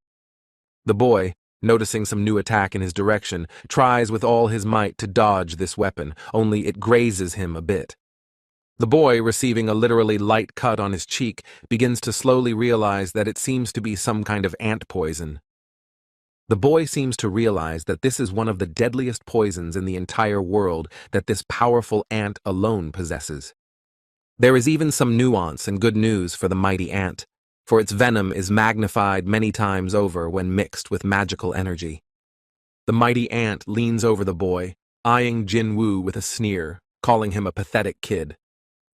S1: The boy, noticing some new attack in his direction, tries with all his might to dodge this weapon, only it grazes him a bit. The boy, receiving a literally light cut on his cheek, begins to slowly realize that it seems to be some kind of ant poison. The boy seems to realize that this is one of the deadliest poisons in the entire world that this powerful ant alone possesses. There is even some nuance and good news for the mighty ant, for its venom is magnified many times over when mixed with magical energy. The mighty ant leans over the boy, eyeing Jinwoo with a sneer, calling him a pathetic kid.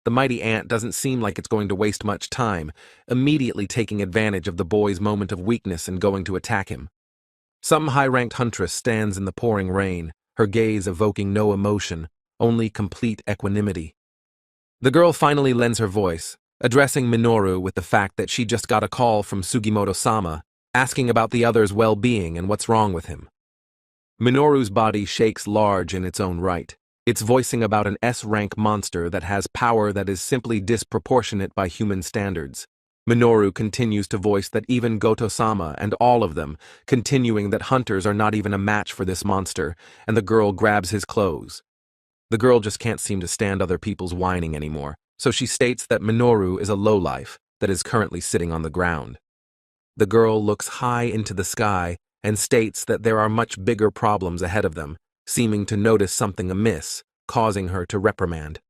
S1: The mighty ant doesn't seem like it's going to waste much time, immediately taking advantage of the boy's moment of weakness and going to attack him. Some high-ranked huntress stands in the pouring rain, her gaze evoking no emotion, only complete equanimity. The girl finally lends her voice, addressing Minoru with the fact that she just got a call from Sugimoto-sama, asking about the other's well-being and what's wrong with him. Minoru's body shakes large in its own right. It's voicing about an S-rank monster that has power that is simply disproportionate by human standards. Minoru continues to voice that even Goto-sama and all of them, continuing that hunters are not even a match for this monster, and the girl grabs his clothes. The girl just can't seem to stand other people's whining anymore, so she states that Minoru is a lowlife that is currently sitting on the ground. The girl looks high into the sky and states that there are much bigger problems ahead of them, seeming to notice something amiss, causing her to reprimand.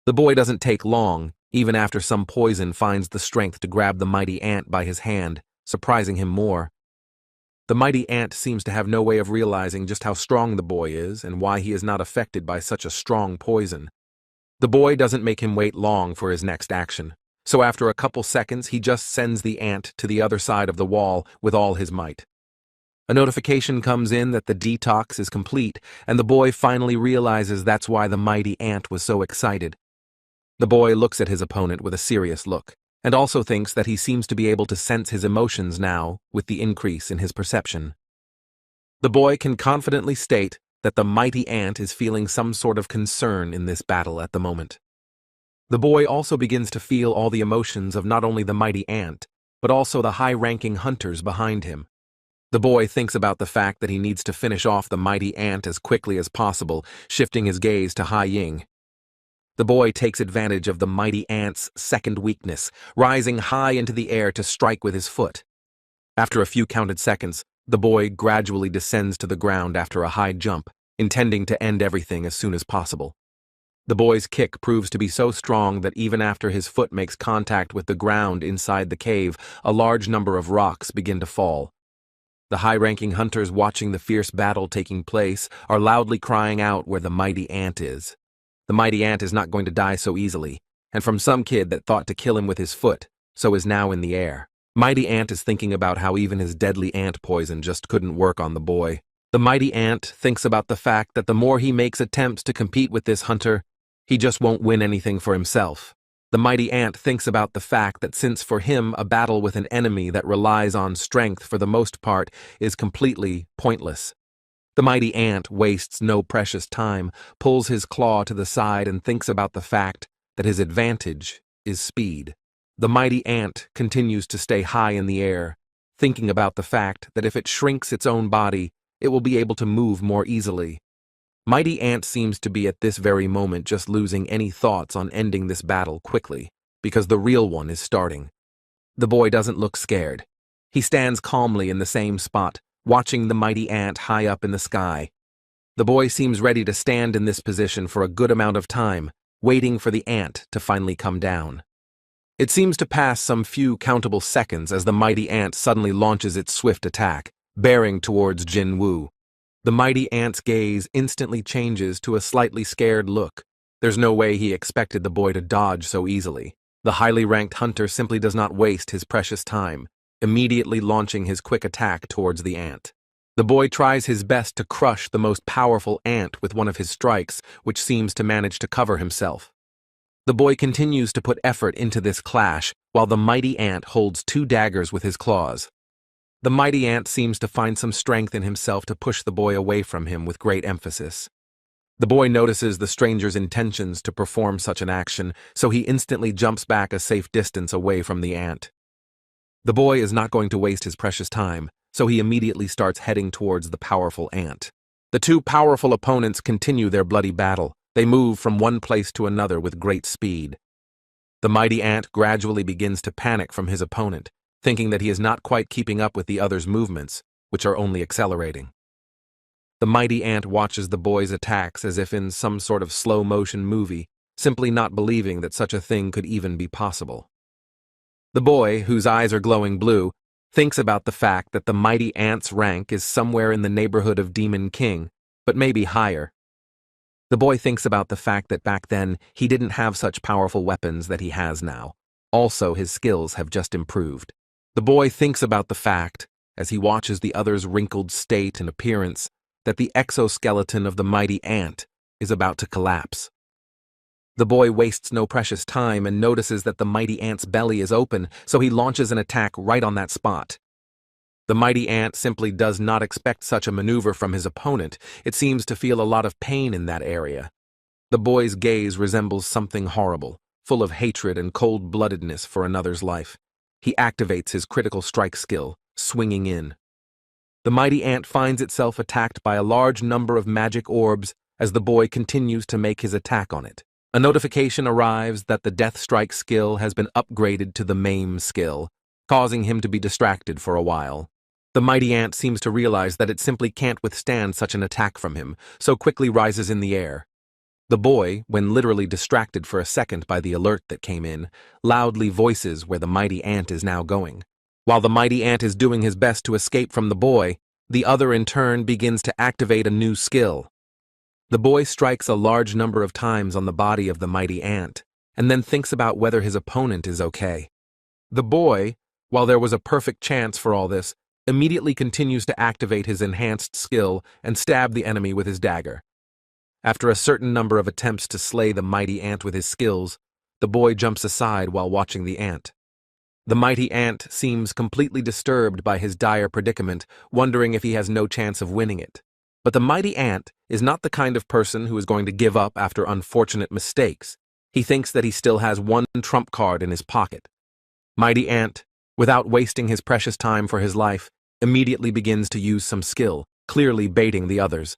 S1: The boy doesn't take long, even after some poison finds the strength to grab the mighty ant by his hand, surprising him more. The mighty ant seems to have no way of realizing just how strong the boy is and why he is not affected by such a strong poison. The boy doesn't make him wait long for his next action, so after a couple seconds he just sends the ant to the other side of the wall with all his might. A notification comes in that the detox is complete, and the boy finally realizes that's why the mighty ant was so excited. The boy looks at his opponent with a serious look, and also thinks that he seems to be able to sense his emotions now with the increase in his perception. The boy can confidently state that the mighty ant is feeling some sort of concern in this battle at the moment. The boy also begins to feel all the emotions of not only the mighty ant, but also the high-ranking hunters behind him. The boy thinks about the fact that he needs to finish off the mighty ant as quickly as possible, shifting his gaze to Hai Ying. The boy takes advantage of the mighty ant's second weakness, rising high into the air to strike with his foot. After a few counted seconds, the boy gradually descends to the ground after a high jump, intending to end everything as soon as possible. The boy's kick proves to be so strong that even after his foot makes contact with the ground inside the cave, a large number of rocks begin to fall. The high-ranking hunters watching the fierce battle taking place are loudly crying out where the mighty ant is. The mighty ant is not going to die so easily, and from some kid that thought to kill him with his foot, so is now in the air. Mighty ant is thinking about how even his deadly ant poison just couldn't work on the boy. The mighty ant thinks about the fact that the more he makes attempts to compete with this hunter, he just won't win anything for himself. The mighty ant thinks about the fact that since for him a battle with an enemy that relies on strength for the most part is completely pointless. The mighty ant wastes no precious time, pulls his claw to the side and thinks about the fact that his advantage is speed. The mighty ant continues to stay high in the air, thinking about the fact that if it shrinks its own body, it will be able to move more easily. Mighty Ant seems to be at this very moment just losing any thoughts on ending this battle quickly, because the real one is starting. The boy doesn't look scared. He stands calmly in the same spot, watching the mighty ant high up in the sky. The boy seems ready to stand in this position for a good amount of time, waiting for the ant to finally come down. It seems to pass some few countable seconds as the mighty ant suddenly launches its swift attack, bearing towards Jinwoo. The mighty ant's gaze instantly changes to a slightly scared look. There's no way he expected the boy to dodge so easily. The highly ranked hunter simply does not waste his precious time, immediately launching his quick attack towards the ant. The boy tries his best to crush the most powerful ant with one of his strikes, which seems to manage to cover himself. The boy continues to put effort into this clash, while the mighty ant holds 2 daggers with his claws. The mighty ant seems to find some strength in himself to push the boy away from him with great emphasis. The boy notices the stranger's intentions to perform such an action, so he instantly jumps back a safe distance away from the ant. The boy is not going to waste his precious time, so he immediately starts heading towards the powerful ant. The 2 powerful opponents continue their bloody battle. They move from one place to another with great speed. The mighty ant gradually begins to panic from his opponent, thinking that he is not quite keeping up with the other's movements, which are only accelerating. The mighty ant watches the boy's attacks as if in some sort of slow-motion movie, simply not believing that such a thing could even be possible. The boy, whose eyes are glowing blue, thinks about the fact that the mighty ant's rank is somewhere in the neighborhood of Demon King, but maybe higher. The boy thinks about the fact that back then he didn't have such powerful weapons that he has now. Also, his skills have just improved. The boy thinks about the fact, as he watches the other's wrinkled state and appearance, that the exoskeleton of the mighty ant is about to collapse. The boy wastes no precious time and notices that the mighty ant's belly is open, so he launches an attack right on that spot. The mighty ant simply does not expect such a maneuver from his opponent. It seems to feel a lot of pain in that area. The boy's gaze resembles something horrible, full of hatred and cold-bloodedness for another's life. He activates his critical strike skill, swinging in. The mighty ant finds itself attacked by a large number of magic orbs as the boy continues to make his attack on it. A notification arrives that the death strike skill has been upgraded to the maim skill, causing him to be distracted for a while. The mighty ant seems to realize that it simply can't withstand such an attack from him, so quickly rises in the air. The boy, when literally distracted for a second by the alert that came in, loudly voices where the mighty ant is now going. While the mighty ant is doing his best to escape from the boy, the other in turn begins to activate a new skill. The boy strikes a large number of times on the body of the mighty ant, and then thinks about whether his opponent is okay. The boy, while there was a perfect chance for all this, immediately continues to activate his enhanced skill and stab the enemy with his dagger. After a certain number of attempts to slay the mighty ant with his skills, the boy jumps aside while watching the ant. The mighty ant seems completely disturbed by his dire predicament, wondering if he has no chance of winning it. But the mighty ant is not the kind of person who is going to give up after unfortunate mistakes. He thinks that he still has one trump card in his pocket. Mighty ant, without wasting his precious time for his life, immediately begins to use some skill, clearly baiting the others.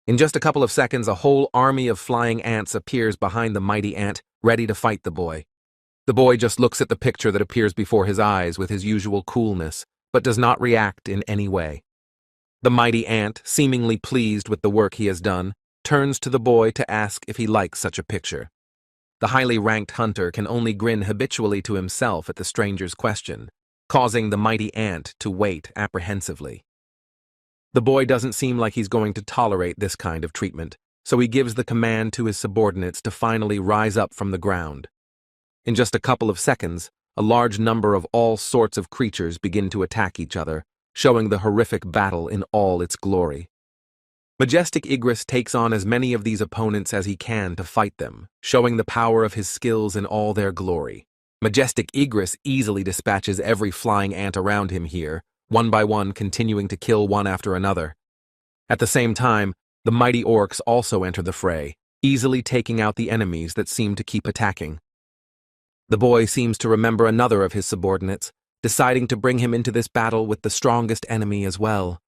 S1: In just a couple of seconds, a whole army of flying ants appears behind the mighty ant, ready to fight the boy. The boy just looks at the picture that appears before his eyes with his usual coolness, but does not react in any way. The mighty ant, seemingly pleased with the work he has done, turns to the boy to ask if he likes such a picture. The highly ranked hunter can only grin habitually to himself at the stranger's question, causing the mighty ant to wait apprehensively. The boy doesn't seem like he's going to tolerate this kind of treatment, so he gives the command to his subordinates to finally rise up from the ground. In just a couple of seconds, a large number of all sorts of creatures begin to attack each other, showing the horrific battle in all its glory. Majestic Igris takes on as many of these opponents as he can to fight them, showing the power of his skills in all their glory. Majestic Igris easily dispatches every flying ant around him here, one by one continuing to kill one after another. At the same time, the mighty orcs also enter the fray, easily taking out the enemies that seem to keep attacking. The boy seems to remember another of his subordinates, deciding to bring him into this battle with the strongest enemy as well.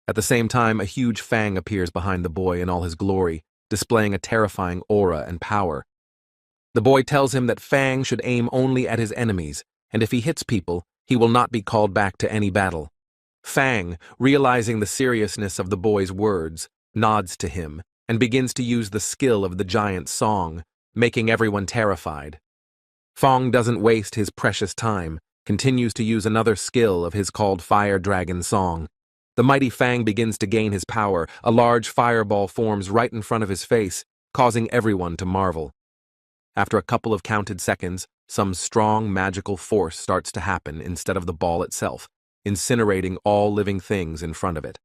S1: At the same time, a huge fang appears behind the boy in all his glory, displaying a terrifying aura and power. The boy tells him that Fang should aim only at his enemies, and if he hits people, he will not be called back to any battle. Fang, realizing the seriousness of the boy's words, nods to him and begins to use the skill of the giant song, making everyone terrified. Fang doesn't waste his precious time, continues to use another skill of his called Fire Dragon Song. The mighty Fang begins to gain his power. A large fireball forms right in front of his face, causing everyone to marvel. After a couple of counted seconds, some strong magical force starts to happen instead of the ball itself, incinerating all living things in front of it.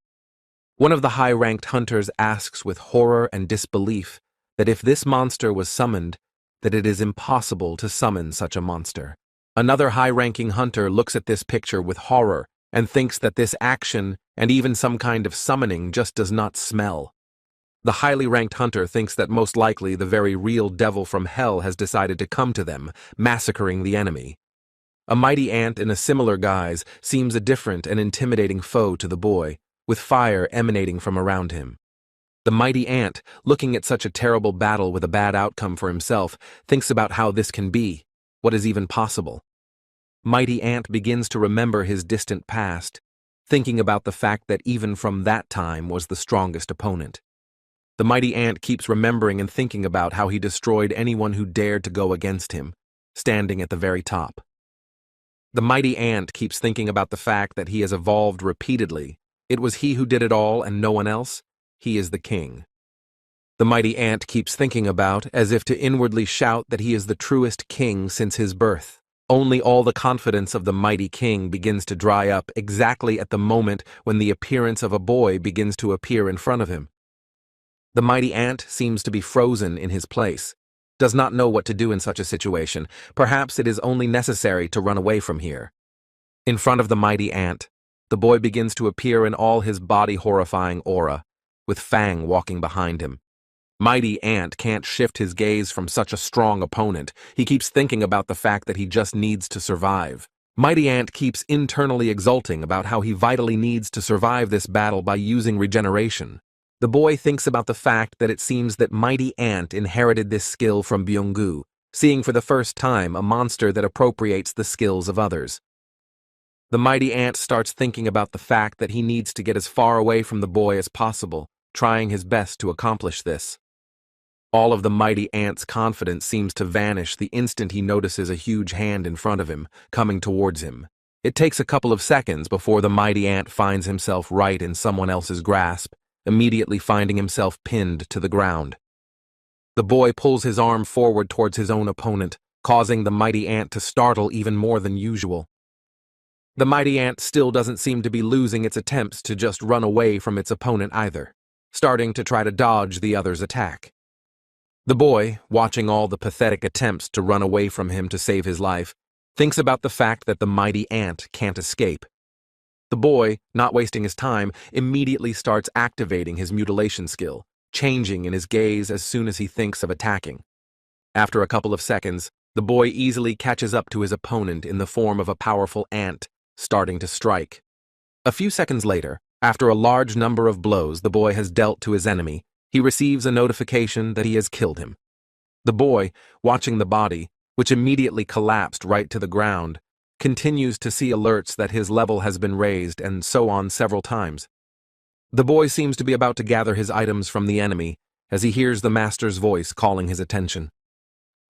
S1: One of the high-ranked hunters asks with horror and disbelief that if this monster was summoned, that it is impossible to summon such a monster. Another high-ranking hunter looks at this picture with horror and thinks that this action and even some kind of summoning just does not smell. The highly ranked hunter thinks that most likely the very real devil from hell has decided to come to them, massacring the enemy. A mighty ant in a similar guise seems a different and intimidating foe to the boy, with fire emanating from around him. The mighty ant, looking at such a terrible battle with a bad outcome for himself, thinks about how this can be, what is even possible. Mighty ant begins to remember his distant past, thinking about the fact that even from that time was the strongest opponent. The mighty ant keeps remembering and thinking about how he destroyed anyone who dared to go against him, standing at the very top. The mighty ant keeps thinking about the fact that he has evolved repeatedly. It was he who did it all and no one else. He is the king. The mighty ant keeps thinking about, as if to inwardly shout that he is the truest king since his birth. Only all the confidence of the mighty king begins to dry up exactly at the moment when the appearance of a boy begins to appear in front of him. The mighty ant seems to be frozen in his place, does not know what to do in such a situation. Perhaps it is only necessary to run away from here. In front of the mighty ant, the boy begins to appear in all his body-horrifying aura, with Fang walking behind him. Mighty ant can't shift his gaze from such a strong opponent. He keeps thinking about the fact that he just needs to survive. Mighty ant keeps internally exulting about how he vitally needs to survive this battle by using regeneration. The boy thinks about the fact that it seems that Mighty Ant inherited this skill from Byung-gu, seeing for the first time a monster that appropriates the skills of others. The Mighty Ant starts thinking about the fact that he needs to get as far away from the boy as possible, trying his best to accomplish this. All of the Mighty Ant's confidence seems to vanish the instant he notices a huge hand in front of him, coming towards him. It takes a couple of seconds before the Mighty Ant finds himself right in someone else's grasp, immediately finding himself pinned to the ground. The boy pulls his arm forward towards his own opponent, causing the mighty ant to startle even more than usual. The mighty ant still doesn't seem to be losing its attempts to just run away from its opponent either, starting to try to dodge the other's attack. The boy, watching all the pathetic attempts to run away from him to save his life, thinks about the fact that the mighty ant can't escape. The boy, not wasting his time, immediately starts activating his mutilation skill, changing in his gaze as soon as he thinks of attacking. After a couple of seconds, the boy easily catches up to his opponent in the form of a powerful ant, starting to strike. A few seconds later, after a large number of blows the boy has dealt to his enemy, he receives a notification that he has killed him. The boy, watching the body, which immediately collapsed right to the ground, continues to see alerts that his level has been raised and so on several times. The boy seems to be about to gather his items from the enemy as he hears the master's voice calling his attention.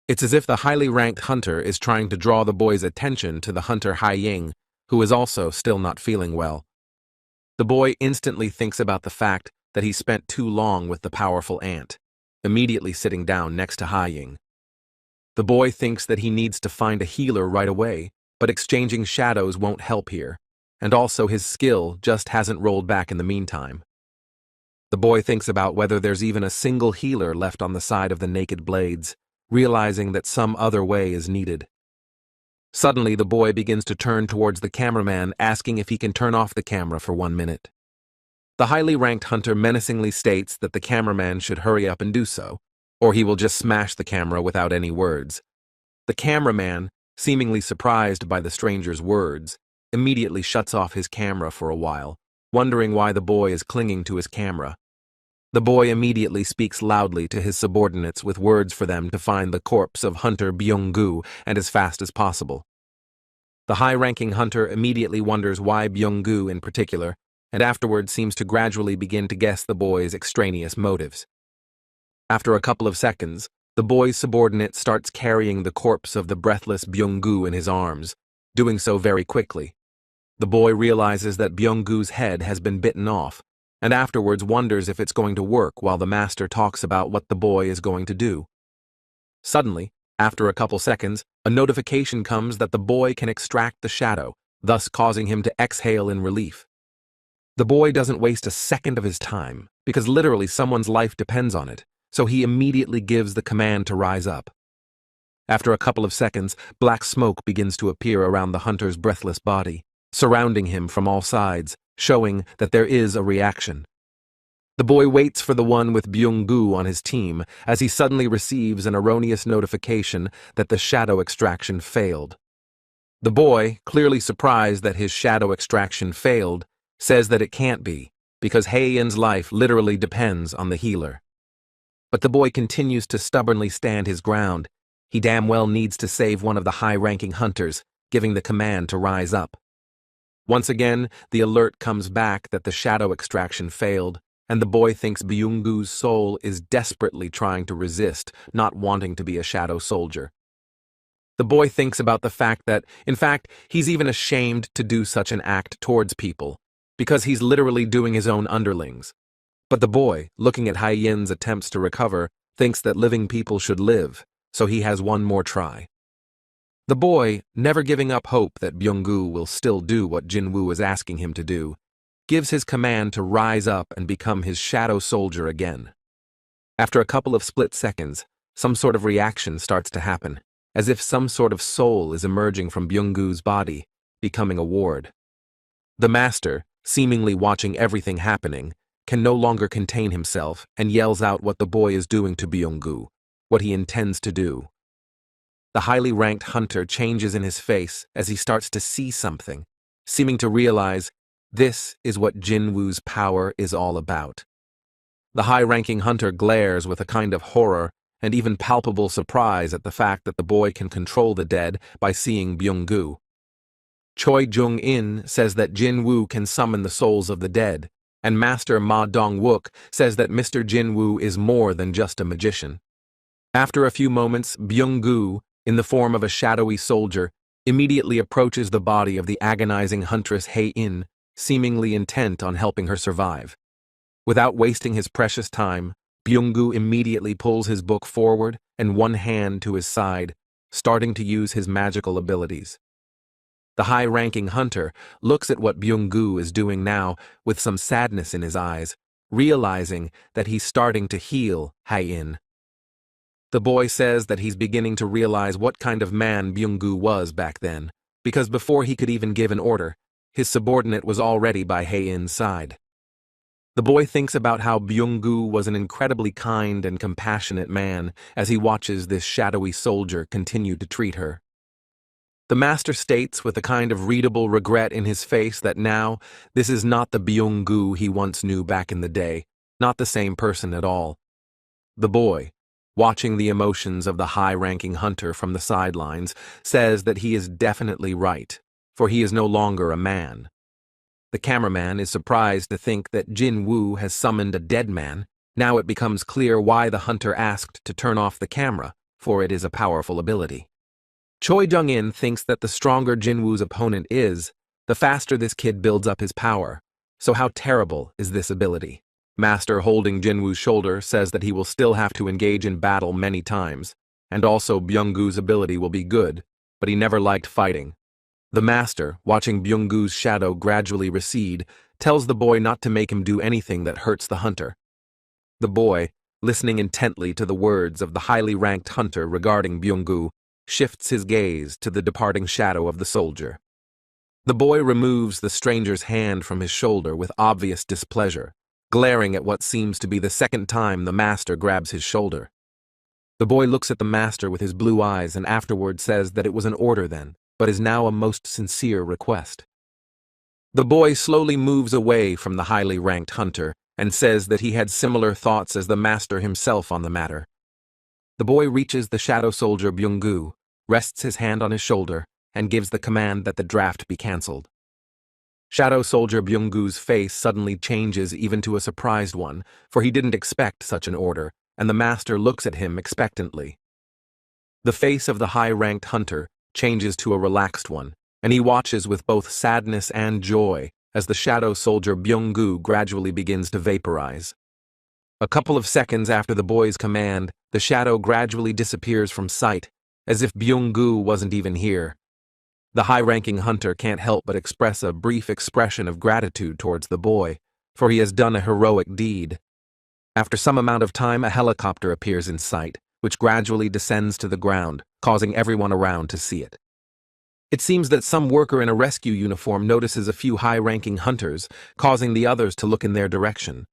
S1: It's as if the highly ranked hunter is trying to draw the boy's attention to the hunter Hai Ying, who is also still not feeling well. The boy instantly thinks about the fact that he spent too long with the powerful ant, immediately sitting down next to Hai Ying. The boy thinks that he needs to find a healer right away, but exchanging shadows won't help here, and also his skill just hasn't rolled back in the meantime. The boy thinks about whether there's even a single healer left on the side of the naked blades, realizing that some other way is needed. Suddenly, the boy begins to turn towards the cameraman, asking if he can turn off the camera for 1 minute. The highly ranked hunter menacingly states that the cameraman should hurry up and do so, or he will just smash the camera without any words. The cameraman, seemingly surprised by the stranger's words, immediately shuts off his camera for a while, wondering why the boy is clinging to his camera. The boy immediately speaks loudly to his subordinates with words for them to find the corpse of Hunter Byung-gu and as fast as possible. The high-ranking hunter immediately wonders why Byung-gu in particular, and afterwards seems to gradually begin to guess the boy's extraneous motives. After a couple of seconds, the boy's subordinate starts carrying the corpse of the breathless Byung-gu in his arms, doing so very quickly. The boy realizes that Byung-gu's head has been bitten off, and afterwards wonders if it's going to work while the master talks about what the boy is going to do. Suddenly, after a couple seconds, a notification comes that the boy can extract the shadow, thus causing him to exhale in relief. The boy doesn't waste a second of his time, because literally someone's life depends on it, so he immediately gives the command to rise up. After a couple of seconds, black smoke begins to appear around the hunter's breathless body, surrounding him from all sides, showing that there is a reaction. The boy waits for the one with Byung-gu on his team as he suddenly receives an erroneous notification that the shadow extraction failed. The boy, clearly surprised that his shadow extraction failed, says that it can't be, because Hae-in's life literally depends on the healer. But the boy continues to stubbornly stand his ground. He damn well needs to save one of the high-ranking hunters, giving the command to rise up. Once again, the alert comes back that the shadow extraction failed, and the boy thinks Byung-gu's soul is desperately trying to resist, not wanting to be a shadow soldier. The boy thinks about the fact that, in fact, he's even ashamed to do such an act towards people, because he's literally doing his own underlings. But the boy, looking at Hae-in's attempts to recover, thinks that living people should live, so he has one more try. The boy, never giving up hope that Byung-gu will still do what Jinwoo is asking him to do, gives his command to rise up and become his shadow soldier again. After a couple of split seconds, some sort of reaction starts to happen, as if some sort of soul is emerging from Byung-gu's body, becoming a ward. The master, seemingly watching everything happening, can no longer contain himself and yells out what the boy is doing to Byung-gu, what he intends to do. The highly ranked hunter changes in his face as he starts to see something, seeming to realize this is what Jinwoo's power is all about. The high-ranking hunter glares with a kind of horror and even palpable surprise at the fact that the boy can control the dead by seeing Byung-gu. Choi Jung-in says that Jinwoo can summon the souls of the dead, and Master Ma Dong-wook says that Mr. Jinwoo is more than just a magician. After a few moments, Byung-gu, in the form of a shadowy soldier, immediately approaches the body of the agonizing huntress Hae-in, seemingly intent on helping her survive. Without wasting his precious time, Byung-gu immediately pulls his book forward and one hand to his side, starting to use his magical abilities. The high-ranking hunter looks at what Byung-gu is doing now with some sadness in his eyes, realizing that he's starting to heal Hae-in. The boy says that he's beginning to realize what kind of man Byung-gu was back then, because before he could even give an order, his subordinate was already by Hae-in's side. The boy thinks about how Byung-gu was an incredibly kind and compassionate man as he watches this shadowy soldier continue to treat her. The master states with a kind of readable regret in his face that now, this is not the Byung-gu he once knew back in the day, not the same person at all. The boy, watching the emotions of the high-ranking hunter from the sidelines, says that he is definitely right, for he is no longer a man. The cameraman is surprised to think that Jinwoo has summoned a dead man. Now it becomes clear why the hunter asked to turn off the camera, for it is a powerful ability. Choi Jung-in thinks that the stronger Jinwoo's opponent is, the faster this kid builds up his power. So how terrible is this ability? Master, holding Jinwoo's shoulder, says that he will still have to engage in battle many times, and also Byung-gu's ability will be good, but he never liked fighting. The master, watching Byung-gu's shadow gradually recede, tells the boy not to make him do anything that hurts the hunter, The boy, listening intently to the words of the highly ranked hunter regarding Byung-gu, shifts his gaze to the departing shadow of the soldier. The boy removes the stranger's hand from his shoulder with obvious displeasure, glaring at what seems to be the second time the master grabs his shoulder. The boy looks at the master with his blue eyes and afterward says that it was an order then, but is now a most sincere request. The boy slowly moves away from the highly ranked hunter and says that he had similar thoughts as the master himself on the matter. The boy reaches the shadow soldier Byung-gu, rests his hand on his shoulder, and gives the command that the draft be cancelled. Shadow soldier Byung-gu's face suddenly changes even to a surprised one, for he didn't expect such an order, and the master looks at him expectantly. The face of the high-ranked hunter changes to a relaxed one, and he watches with both sadness and joy as the shadow soldier Byung-gu gradually begins to vaporize. A couple of seconds after the boy's command, the shadow gradually disappears from sight, as if Byung-gu wasn't even here. The high-ranking hunter can't help but express a brief expression of gratitude towards the boy, for he has done a heroic deed. After some amount of time, a helicopter appears in sight, which gradually descends to the ground, causing everyone around to see it. It seems that some worker in a rescue uniform notices a few high-ranking hunters, causing the others to look in their direction.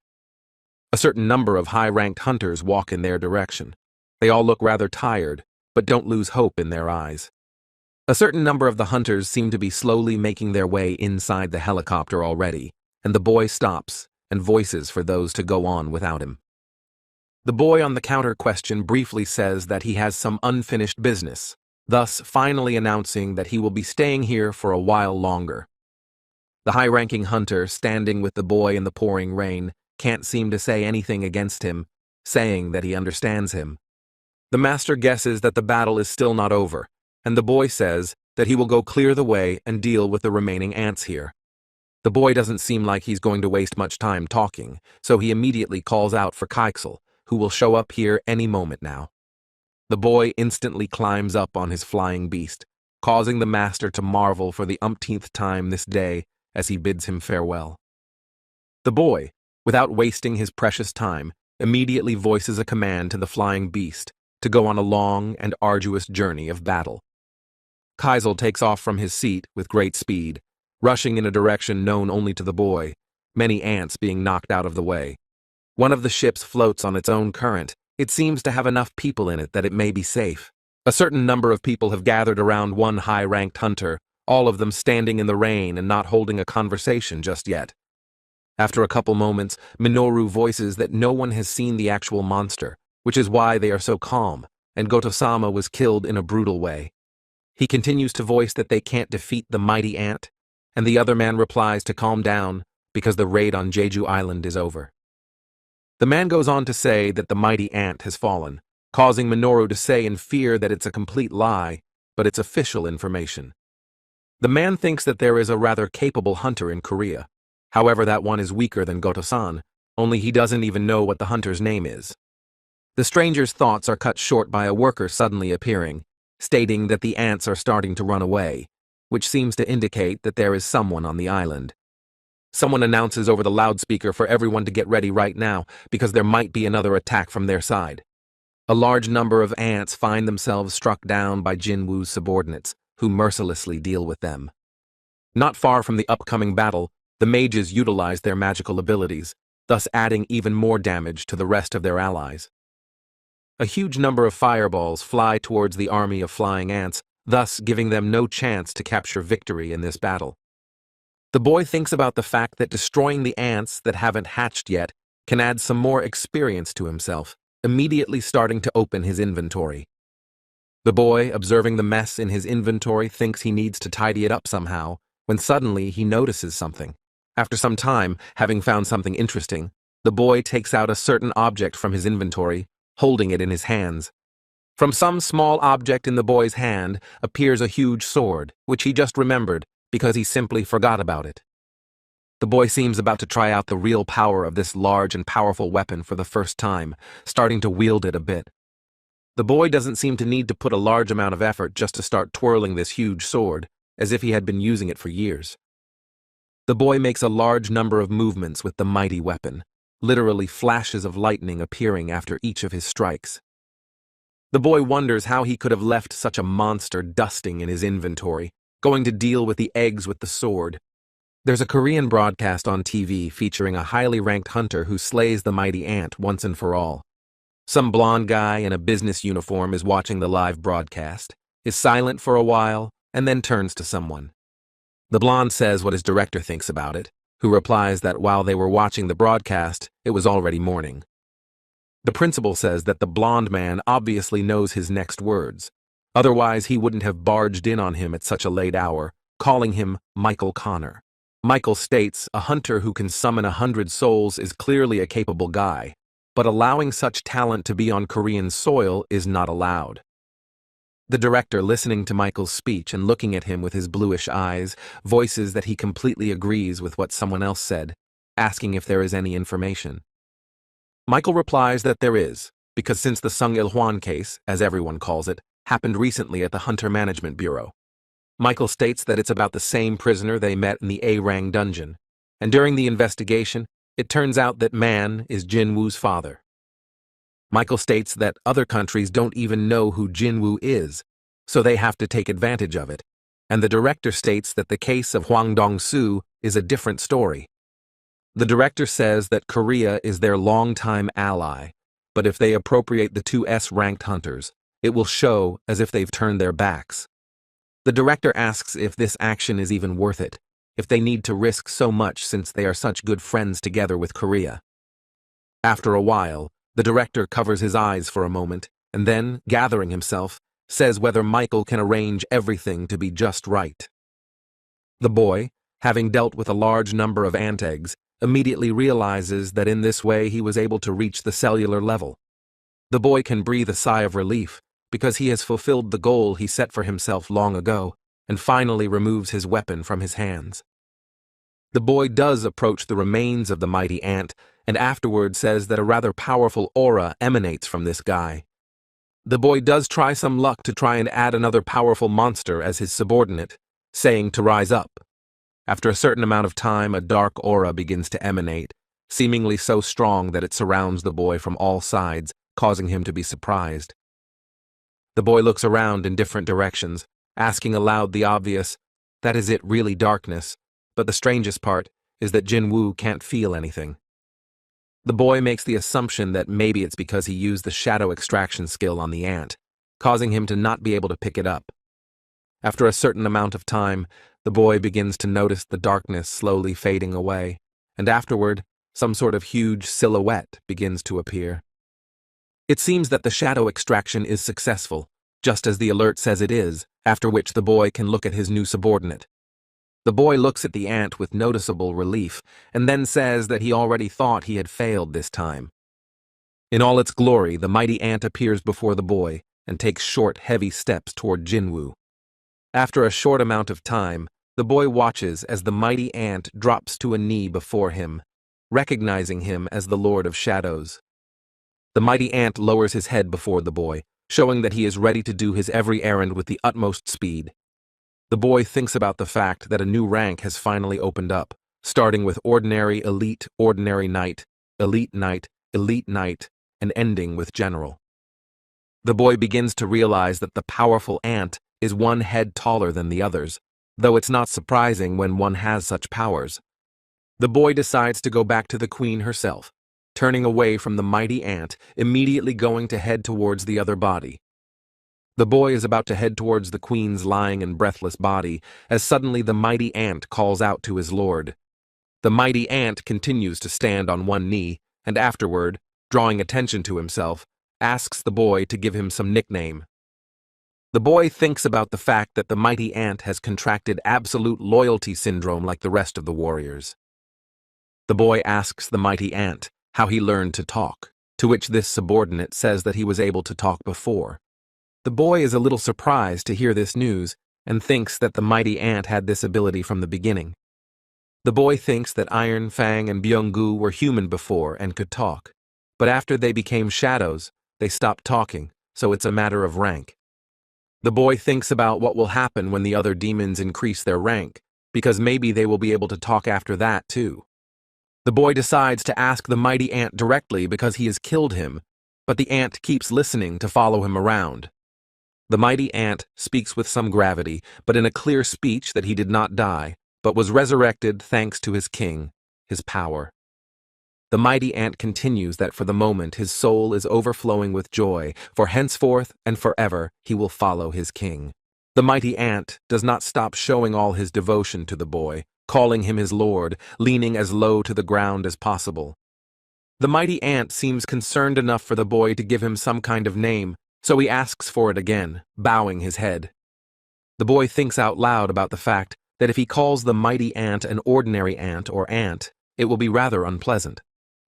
S1: A certain number of high-ranked hunters walk in their direction. They all look rather tired, but don't lose hope in their eyes. A certain number of the hunters seem to be slowly making their way inside the helicopter already, and the boy stops and voices for those to go on without him. The boy on the counter question briefly says that he has some unfinished business, thus finally announcing that he will be staying here for a while longer. The high-ranking hunter, standing with the boy in the pouring rain, can't seem to say anything against him, saying that he understands him. The master guesses that the battle is still not over, and the boy says that he will go clear the way and deal with the remaining ants here. The boy doesn't seem like he's going to waste much time talking, so he immediately calls out for Keixel, who will show up here any moment now. The boy instantly climbs up on his flying beast, causing the master to marvel for the umpteenth time this day as he bids him farewell. The boy, without wasting his precious time, immediately voices a command to the flying beast to go on a long and arduous journey of battle. Keixel takes off from his seat with great speed, rushing in a direction known only to the boy, many ants being knocked out of the way. One of the ships floats on its own current. It seems to have enough people in it that it may be safe. A certain number of people have gathered around one high-ranked hunter, all of them standing in the rain and not holding a conversation just yet. After a couple moments, Minoru voices that no one has seen the actual monster, which is why they are so calm, and Goto-sama was killed in a brutal way. He continues to voice that they can't defeat the mighty ant, and the other man replies to calm down because the raid on Jeju Island is over. The man goes on to say that the mighty ant has fallen, causing Minoru to say in fear that it's a complete lie, but it's official information. The man thinks that there is a rather capable hunter in Korea. However, that one is weaker than Goto-san, only he doesn't even know what the hunter's name is. The stranger's thoughts are cut short by a worker suddenly appearing, stating that the ants are starting to run away, which seems to indicate that there is someone on the island. Someone announces over the loudspeaker for everyone to get ready right now because there might be another attack from their side. A large number of ants find themselves struck down by Jinwoo's subordinates, who mercilessly deal with them. Not far from the upcoming battle, the mages utilize their magical abilities, thus adding even more damage to the rest of their allies. A huge number of fireballs fly towards the army of flying ants, thus giving them no chance to capture victory in this battle. The boy thinks about the fact that destroying the ants that haven't hatched yet can add some more experience to himself, immediately starting to open his inventory. The boy, observing the mess in his inventory, thinks he needs to tidy it up somehow, when suddenly he notices something. After some time, having found something interesting, the boy takes out a certain object from his inventory, holding it in his hands. From some small object in the boy's hand appears a huge sword, which he just remembered because he simply forgot about it. The boy seems about to try out the real power of this large and powerful weapon for the first time, starting to wield it a bit. The boy doesn't seem to need to put a large amount of effort just to start twirling this huge sword, as if he had been using it for years. The boy makes a large number of movements with the mighty weapon, literally flashes of lightning appearing after each of his strikes. The boy wonders how he could have left such a monster dusting in his inventory, going to deal with the eggs with the sword. There's a Korean broadcast on TV featuring a highly ranked hunter who slays the mighty ant once and for all. Some blonde guy in a business uniform is watching the live broadcast, is silent for a while, and then turns to someone. The blonde says what his director thinks about it, who replies that while they were watching the broadcast, it was already morning. The principal says that the blonde man obviously knows his next words. Otherwise, he wouldn't have barged in on him at such a late hour, calling him Michael Connor. Michael states a hunter who can summon 100 souls is clearly a capable guy, but allowing such talent to be on Korean soil is not allowed. The director, listening to Michael's speech and looking at him with his bluish eyes, voices that he completely agrees with what someone else said, asking if there is any information. Michael replies that there is, because since the Sung Il-hwan case, as everyone calls it, happened recently at the Hunter Management Bureau. Michael states that it's about the same prisoner they met in the A-Rang dungeon, and during the investigation, it turns out that Man is Jinwoo's father. Michael states that other countries don't even know who Jinwoo is, so they have to take advantage of it, and the director states that the case of Hwang Dong-soo is a different story. The director says that Korea is their longtime ally, but if they appropriate the two S-ranked hunters, it will show as if they've turned their backs. The director asks if this action is even worth it, if they need to risk so much since they are such good friends together with Korea. After a while, the director covers his eyes for a moment, and then, gathering himself, says whether Michael can arrange everything to be just right. The boy, having dealt with a large number of ant eggs, immediately realizes that in this way he was able to reach the cellular level. The boy can breathe a sigh of relief, because he has fulfilled the goal he set for himself long ago, and finally removes his weapon from his hands. The boy does approach the remains of the mighty ant, and afterward says that a rather powerful aura emanates from this guy. The boy does try some luck to try and add another powerful monster as his subordinate, saying to rise up. After a certain amount of time, a dark aura begins to emanate, seemingly so strong that it surrounds the boy from all sides, causing him to be surprised. The boy looks around in different directions, asking aloud the obvious, that is it really darkness, but the strangest part is that Jinwoo can't feel anything. The boy makes the assumption that maybe it's because he used the shadow extraction skill on the ant, causing him to not be able to pick it up. After a certain amount of time, the boy begins to notice the darkness slowly fading away, and afterward, some sort of huge silhouette begins to appear. It seems that the shadow extraction is successful, just as the alert says it is, after which the boy can look at his new subordinate. The boy looks at the ant with noticeable relief, and then says that he already thought he had failed this time. In all its glory, the mighty ant appears before the boy, and takes short, heavy steps toward Jinwoo. After a short amount of time, the boy watches as the mighty ant drops to a knee before him, recognizing him as the Lord of Shadows. The mighty ant lowers his head before the boy, showing that he is ready to do his every errand with the utmost speed. The boy thinks about the fact that a new rank has finally opened up, starting with ordinary knight, elite knight, and ending with general. The boy begins to realize that the powerful ant is one head taller than the others, though it's not surprising when one has such powers. The boy decides to go back to the queen herself, turning away from the mighty ant, immediately going to head towards the other body. The boy is about to head towards the queen's lying and breathless body, as suddenly the mighty ant calls out to his lord. The mighty ant continues to stand on one knee, and afterward, drawing attention to himself, asks the boy to give him some nickname. The boy thinks about the fact that the mighty ant has contracted absolute loyalty syndrome like the rest of the warriors. The boy asks the mighty ant how he learned to talk, to which this subordinate says that he was able to talk before. The boy is a little surprised to hear this news and thinks that the mighty ant had this ability from the beginning. The boy thinks that Iron Fang and Byung-gu were human before and could talk, but after they became shadows, they stopped talking, so it's a matter of rank. The boy thinks about what will happen when the other demons increase their rank, because maybe they will be able to talk after that too. The boy decides to ask the mighty ant directly because he has killed him, but the ant keeps listening to follow him around. The mighty ant speaks with some gravity, but in a clear speech that he did not die, but was resurrected thanks to his king, his power. The mighty ant continues that for the moment his soul is overflowing with joy, for henceforth and forever he will follow his king. The mighty ant does not stop showing all his devotion to the boy, calling him his lord, leaning as low to the ground as possible. The mighty ant seems concerned enough for the boy to give him some kind of name, so he asks for it again, bowing his head. The boy thinks out loud about the fact that if he calls the mighty ant an ordinary ant or ant, it will be rather unpleasant.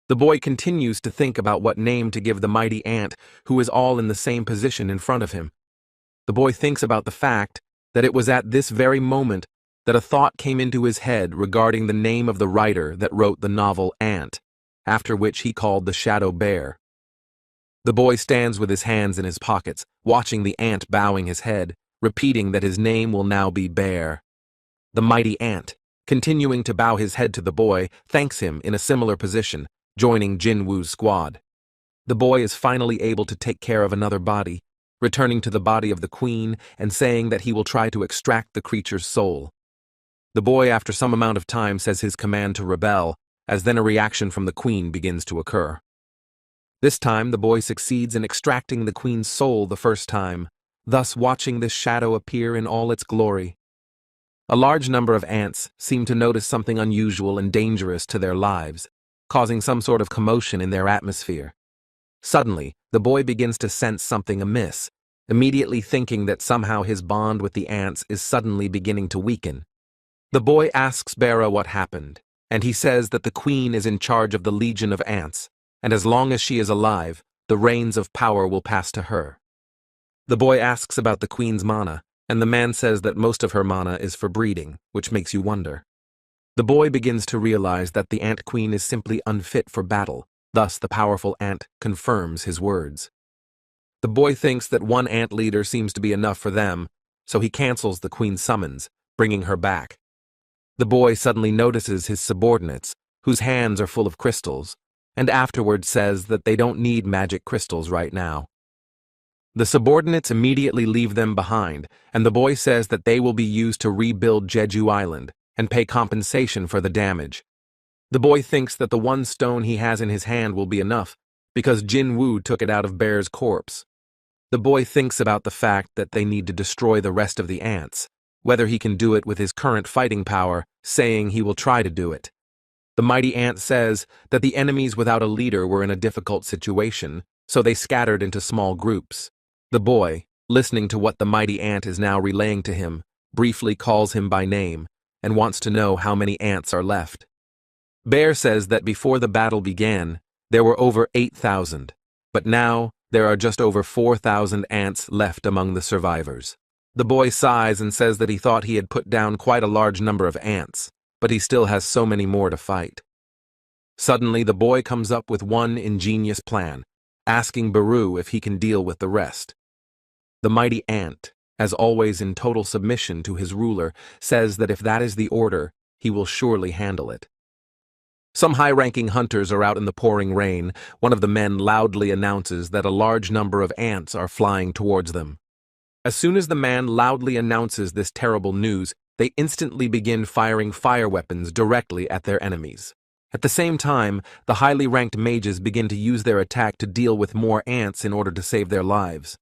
S1: The boy continues to think about what name to give the mighty ant who is all in the same position in front of him. The boy thinks about the fact that it was at this very moment that a thought came into his head regarding the name of the writer that wrote the novel Ant, after which he called the shadow bear. The boy stands with his hands in his pockets, watching the ant bowing his head, repeating that his name will now be Bear. The mighty ant, continuing to bow his head to the boy, thanks him in a similar position, joining Jinwoo's squad. The boy is finally able to take care of another body, returning to the body of the queen and saying that he will try to extract the creature's soul. The boy, after some amount of time, says his command to rebel, as then a reaction from the queen begins to occur. This time, the boy succeeds in extracting the queen's soul the first time, thus watching this shadow appear in all its glory. A large number of ants seem to notice something unusual and dangerous to their lives, causing some sort of commotion in their atmosphere. Suddenly, the boy begins to sense something amiss, immediately thinking that somehow his bond with the ants is suddenly beginning to weaken. The boy asks Bera what happened, and he says that the queen is in charge of the legion of ants, and as long as she is alive, the reins of power will pass to her. The boy asks about the queen's mana, and the man says that most of her mana is for breeding, which makes you wonder. The boy begins to realize that the ant queen is simply unfit for battle, thus the powerful ant confirms his words. The boy thinks that one ant leader seems to be enough for them, so he cancels the queen's summons, bringing her back. The boy suddenly notices his subordinates, whose hands are full of crystals, and afterward says that they don't need magic crystals right now. The subordinates immediately leave them behind, and the boy says that they will be used to rebuild Jeju Island and pay compensation for the damage. The boy thinks that the one stone he has in his hand will be enough, because Jinwoo took it out of Bear's corpse. The boy thinks about the fact that they need to destroy the rest of the ants, whether he can do it with his current fighting power, saying he will try to do it. The mighty ant says that the enemies without a leader were in a difficult situation, so they scattered into small groups. The boy, listening to what the mighty ant is now relaying to him, briefly calls him by name and wants to know how many ants are left. Bear says that before the battle began, there were over 8,000, but now there are just over 4,000 ants left among the survivors. The boy sighs and says that he thought he had put down quite a large number of ants, but he still has so many more to fight. Suddenly, the boy comes up with one ingenious plan, asking Baru if he can deal with the rest. The mighty ant, as always in total submission to his ruler, says that if that is the order, he will surely handle it. Some high-ranking hunters are out in the pouring rain. One of the men loudly announces that a large number of ants are flying towards them. As soon as the man loudly announces this terrible news, they instantly begin firing fire weapons directly at their enemies. At the same time, the highly ranked mages begin to use their attack to deal with more ants in order to save their lives.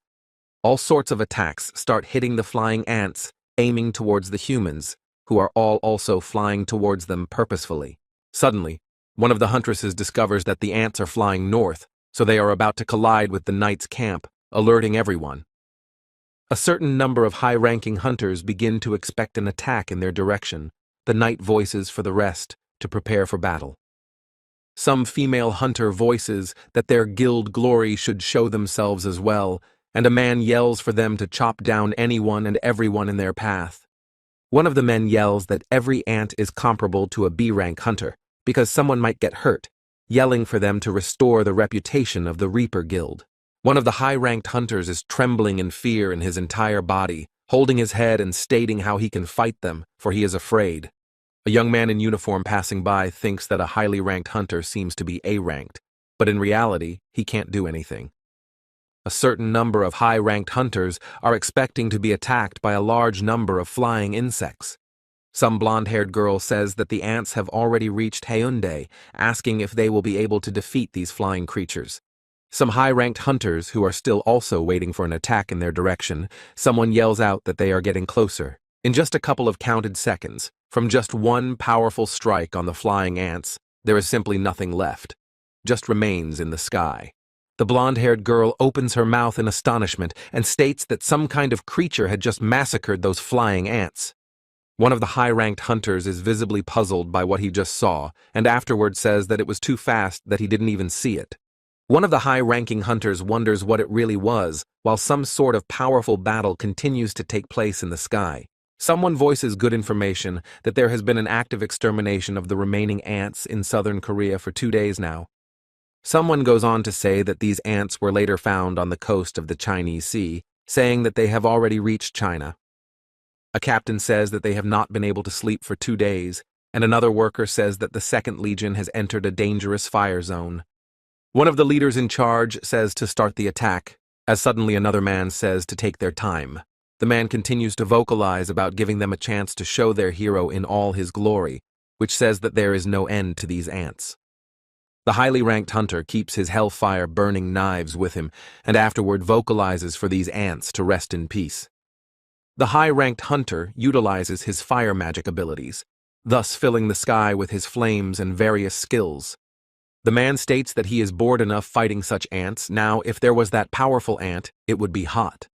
S1: All sorts of attacks start hitting the flying ants, aiming towards the humans, who are all also flying towards them purposefully. Suddenly, one of the huntresses discovers that the ants are flying north, so they are about to collide with the knight's camp, alerting everyone. A certain number of high-ranking hunters begin to expect an attack in their direction. The knight voices for the rest to prepare for battle. Some female hunter voices that their guild glory should show themselves as well, and a man yells for them to chop down anyone and everyone in their path. One of the men yells that every ant is comparable to a B-rank hunter, because someone might get hurt, yelling for them to restore the reputation of the Reaper Guild. One of the high-ranked hunters is trembling in fear in his entire body, holding his head and stating how he can fight them, for he is afraid. A young man in uniform passing by thinks that a highly ranked hunter seems to be A-ranked, but in reality, he can't do anything. A certain number of high-ranked hunters are expecting to be attacked by a large number of flying insects. Some blonde-haired girl says that the ants have already reached Haeundae, asking if they will be able to defeat these flying creatures. Some high-ranked hunters who are still also waiting for an attack in their direction, someone yells out that they are getting closer. In just a couple of counted seconds, from just one powerful strike on the flying ants, there is simply nothing left. Just remains in the sky. The blonde-haired girl opens her mouth in astonishment and states that some kind of creature had just massacred those flying ants. One of the high-ranked hunters is visibly puzzled by what he just saw, and afterward says that it was too fast that he didn't even see it. One of the high-ranking hunters wonders what it really was, while some sort of powerful battle continues to take place in the sky. Someone voices good information that there has been an active extermination of the remaining ants in southern Korea for 2 days now. Someone goes on to say that these ants were later found on the coast of the Chinese Sea, saying that they have already reached China. A captain says that they have not been able to sleep for 2 days, and another worker says that the 2nd Legion has entered a dangerous fire zone. One of the leaders in charge says to start the attack, as suddenly another man says to take their time. The man continues to vocalize about giving them a chance to show their hero in all his glory, which says that there is no end to these ants. The highly ranked hunter keeps his hellfire burning knives with him, and afterward vocalizes for these ants to rest in peace. The high-ranked hunter utilizes his fire magic abilities, thus filling the sky with his flames and various skills. The man states that he is bored enough fighting such ants. Now, if there was that powerful ant, it would be hot.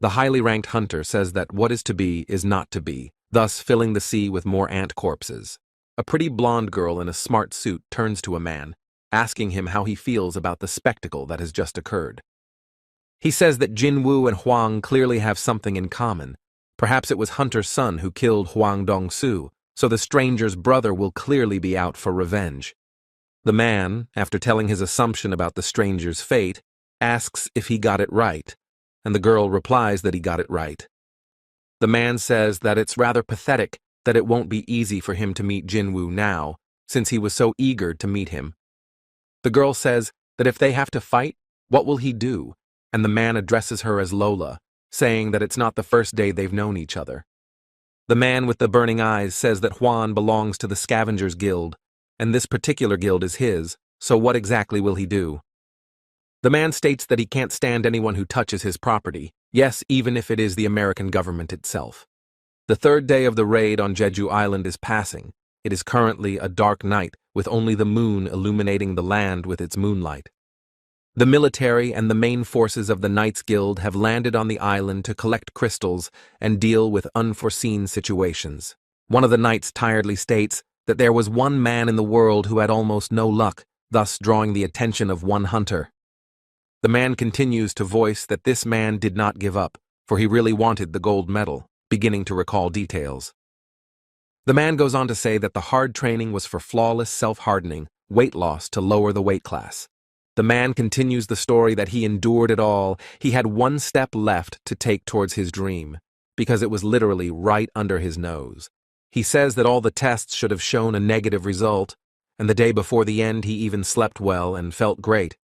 S1: The highly ranked hunter says that what is to be is not to be, thus filling the sea with more ant corpses. A pretty blonde girl in a smart suit turns to a man, asking him how he feels about the spectacle that has just occurred. He says that Jinwoo and Hwang clearly have something in common. Perhaps it was Hunter's son who killed Hwang Dong-soo, so the stranger's brother will clearly be out for revenge. The man, after telling his assumption about the stranger's fate, asks if he got it right, and the girl replies that he got it right. The man says that it's rather pathetic that it won't be easy for him to meet Jinwoo now, since he was so eager to meet him. The girl says that if they have to fight, what will he do? And the man addresses her as Lola, saying that it's not the first day they've known each other. The man with the burning eyes says that Hwan belongs to the Scavengers Guild, and this particular guild is his, so what exactly will he do? The man states that he can't stand anyone who touches his property, yes, even if it is the American government itself. The 3rd day of the raid on Jeju Island is passing. It is currently a dark night, with only the moon illuminating the land with its moonlight. The military and the main forces of the Knights Guild have landed on the island to collect crystals and deal with unforeseen situations. One of the knights tiredly states that there was one man in the world who had almost no luck, thus drawing the attention of one hunter. The man continues to voice that this man did not give up, for he really wanted the gold medal, beginning to recall details. The man goes on to say that the hard training was for flawless self-hardening, weight loss to lower the weight class. The man continues the story that he endured it all. He had one step left to take towards his dream, because it was literally right under his nose. He says that all the tests should have shown a negative result, and the day before the end he even slept well and felt great.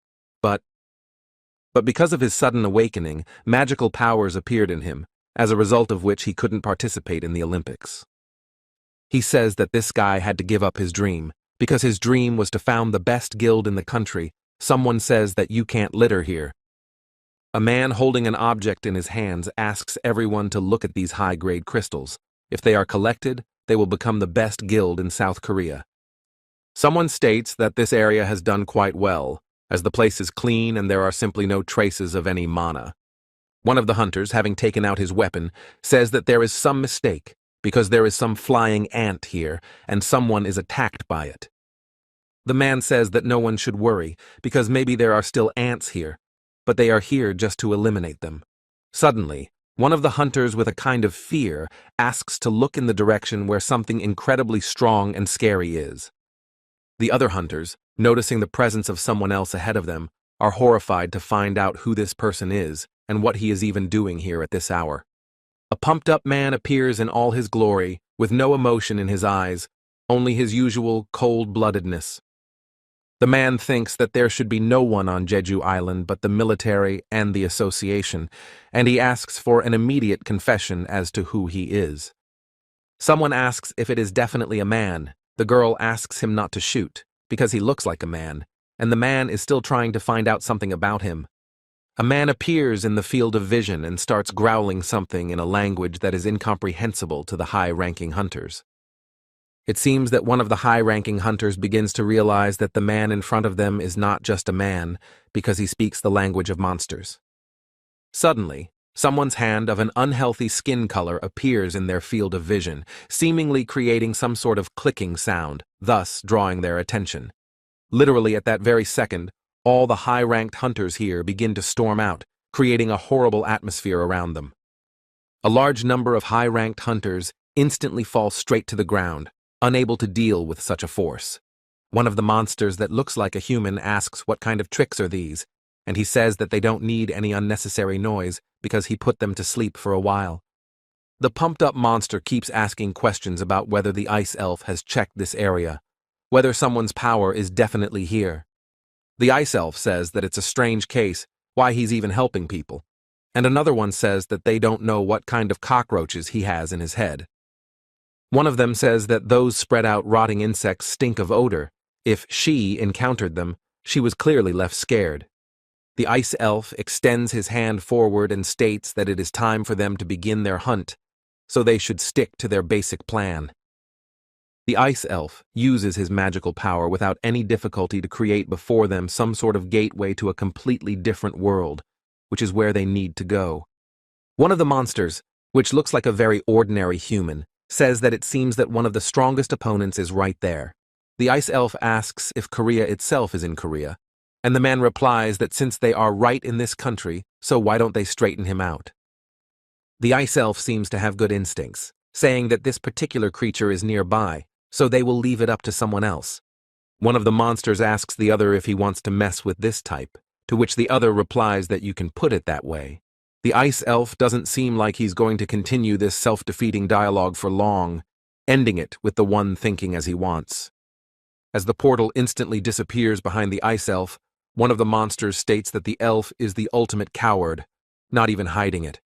S1: But because of his sudden awakening, magical powers appeared in him, as a result of which he couldn't participate in the Olympics. He says that this guy had to give up his dream, because his dream was to found the best guild in the country. Someone says that you can't litter here. A man holding an object in his hands asks everyone to look at these high-grade crystals. If they are collected, they will become the best guild in South Korea. Someone states that this area has done quite well, as the place is clean and there are simply no traces of any mana. One of the hunters, having taken out his weapon, says that there is some mistake, because there is some flying ant here, and someone is attacked by it. The man says that no one should worry, because maybe there are still ants here, but they are here just to eliminate them. Suddenly, one of the hunters with a kind of fear asks to look in the direction where something incredibly strong and scary is. The other hunters, noticing the presence of someone else ahead of them, are horrified to find out who this person is and what he is even doing here at this hour. A pumped-up man appears in all his glory, with no emotion in his eyes, only his usual cold-bloodedness. The man thinks that there should be no one on Jeju Island but the military and the association, and he asks for an immediate confession as to who he is. Someone asks if it is definitely a man. The girl asks him not to shoot, because he looks like a man, and the man is still trying to find out something about him. A man appears in the field of vision and starts growling something in a language that is incomprehensible to the high-ranking hunters. It seems that one of the high-ranking hunters begins to realize that the man in front of them is not just a man because he speaks the language of monsters. Suddenly, someone's hand of an unhealthy skin color appears in their field of vision, seemingly creating some sort of clicking sound, thus drawing their attention. Literally at that very second, all the high-ranked hunters here begin to storm out, creating a horrible atmosphere around them. A large number of high-ranked hunters instantly fall straight to the ground, unable to deal with such a force. One of the monsters that looks like a human asks what kind of tricks are these, and he says that they don't need any unnecessary noise because he put them to sleep for a while. The pumped-up monster keeps asking questions about whether the ice elf has checked this area, whether someone's power is definitely here. The ice elf says that it's a strange case, why he's even helping people, and another one says that they don't know what kind of cockroaches he has in his head. One of them says that those spread-out rotting insects stink of odor. If she encountered them, she was clearly left scared. The ice elf extends his hand forward and states that it is time for them to begin their hunt, so they should stick to their basic plan. The ice elf uses his magical power without any difficulty to create before them some sort of gateway to a completely different world, which is where they need to go. One of the monsters, which looks like a very ordinary human, says that it seems that one of the strongest opponents is right there. The ice elf asks if Korea itself is in Korea, and the man replies that since they are right in this country, so why don't they straighten him out? The ice elf seems to have good instincts, saying that this particular creature is nearby, so they will leave it up to someone else. One of the monsters asks the other if he wants to mess with this type, to which the other replies that you can put it that way. The ice elf doesn't seem like he's going to continue this self-defeating dialogue for long, ending it with the one thinking as he wants. As the portal instantly disappears behind the ice elf, one of the monsters states that the elf is the ultimate coward, not even hiding it.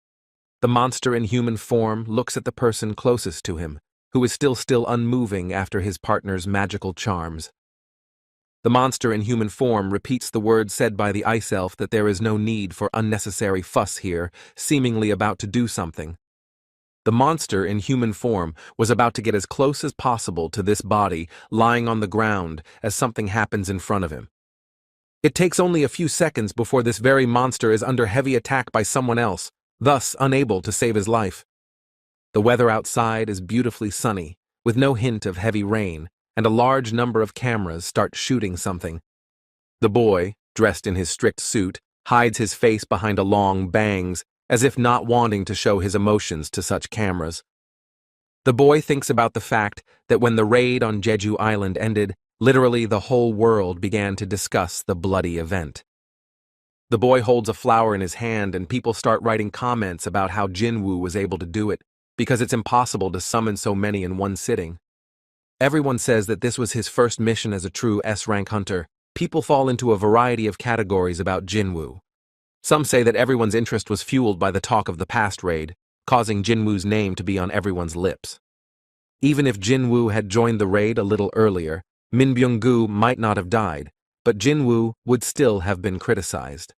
S1: The monster in human form looks at the person closest to him, who is still unmoving after his partner's magical charms. The monster in human form repeats the words said by the ice elf that there is no need for unnecessary fuss here, seemingly about to do something. The monster in human form was about to get as close as possible to this body lying on the ground as something happens in front of him. It takes only a few seconds before this very monster is under heavy attack by someone else, thus unable to save his life. The weather outside is beautifully sunny, with no hint of heavy rain, and a large number of cameras start shooting something. The boy, dressed in his strict suit, hides his face behind a long bangs, as if not wanting to show his emotions to such cameras. The boy thinks about the fact that when the raid on Jeju Island ended, literally the whole world began to discuss the bloody event. The boy holds a flower in his hand and people start writing comments about how Jinwoo was able to do it, because it's impossible to summon so many in one sitting. Everyone says that this was his first mission as a true S-rank hunter. People fall into a variety of categories about Jinwoo. Some say that everyone's interest was fueled by the talk of the past raid, causing Jinwoo's name to be on everyone's lips. Even if Jinwoo had joined the raid a little earlier, Min Byung-gu might not have died, but Jinwoo would still have been criticized.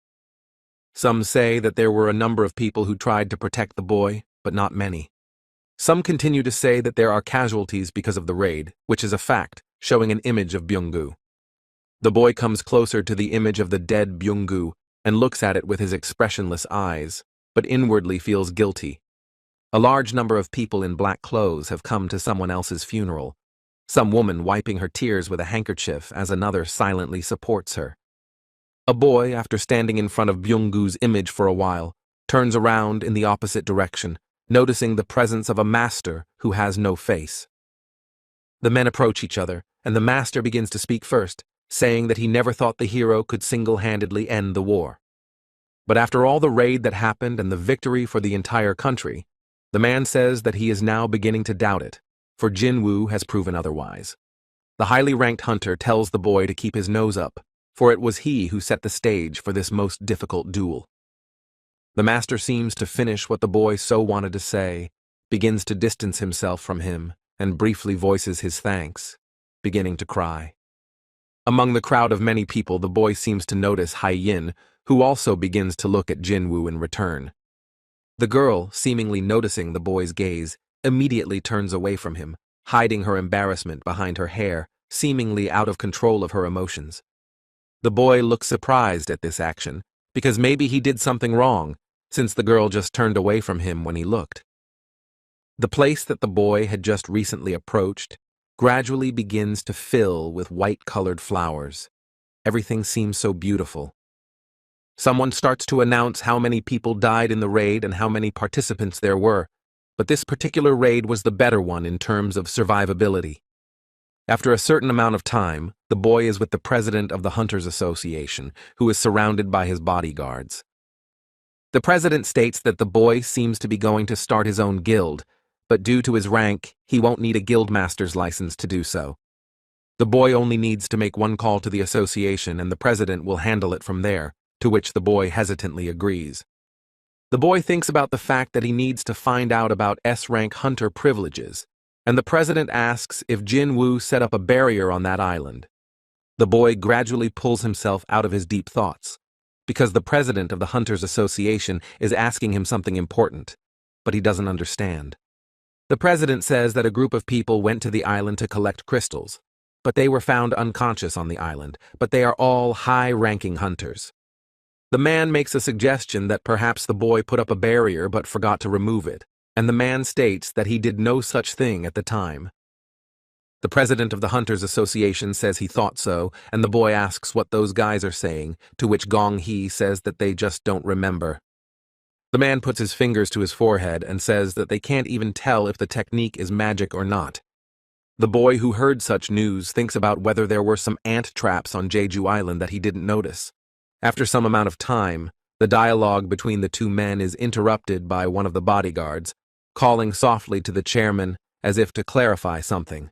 S1: Some say that there were a number of people who tried to protect the boy, but not many. Some continue to say that there are casualties because of the raid, which is a fact, showing an image of Byung-gu. The boy comes closer to the image of the dead Byung-gu and looks at it with his expressionless eyes, but inwardly feels guilty. A large number of people in black clothes have come to someone else's funeral, some woman wiping her tears with a handkerchief as another silently supports her. A boy, after standing in front of Byung-gu's image for a while, turns around in the opposite direction, noticing the presence of a master who has no face. The men approach each other, and the master begins to speak first, saying that he never thought the hero could single-handedly end the war. But after all the raid that happened and the victory for the entire country, the man says that he is now beginning to doubt it. for Jinwoo has proven otherwise. The highly ranked hunter tells the boy to keep his nose up, for it was he who set the stage for this most difficult duel. The master seems to finish what the boy so wanted to say, begins to distance himself from him, and briefly voices his thanks, beginning to cry. Among the crowd of many people, the boy seems to notice Hai-yin, who also begins to look at Jinwoo in return. The girl, seemingly noticing the boy's gaze, immediately turns away from him, hiding her embarrassment behind her hair, seemingly out of control of her emotions. The boy looks surprised at this action, because maybe he did something wrong, since the girl just turned away from him when he looked. The place that the boy had just recently approached gradually begins to fill with white-colored flowers. Everything seems so beautiful. Someone starts to announce how many people died in the raid and how many participants there were, but this particular raid was the better one in terms of survivability. After a certain amount of time, the boy is with the president of the Hunters Association, who is surrounded by his bodyguards. The president states that the boy seems to be going to start his own guild, but due to his rank, he won't need a guildmaster's license to do so. The boy only needs to make one call to the association and the president will handle it from there, to which the boy hesitantly agrees. The boy thinks about the fact that he needs to find out about S-rank hunter privileges, and the president asks if Jinwoo set up a barrier on that island. The boy gradually pulls himself out of his deep thoughts, because the president of the Hunters Association is asking him something important, but he doesn't understand. The president says that a group of people went to the island to collect crystals, but they were found unconscious on the island, but they are all high-ranking hunters. The man makes a suggestion that perhaps the boy put up a barrier but forgot to remove it, and the man states that he did no such thing at the time. The president of the Hunters Association says he thought so, and the boy asks what those guys are saying, to which Gong Hee says that they just don't remember. The man puts his fingers to his forehead and says that they can't even tell if the technique is magic or not. The boy who heard such news thinks about whether there were some ant traps on Jeju Island that he didn't notice. After some amount of time, the dialogue between the two men is interrupted by one of the bodyguards, calling softly to the chairman as if to clarify something.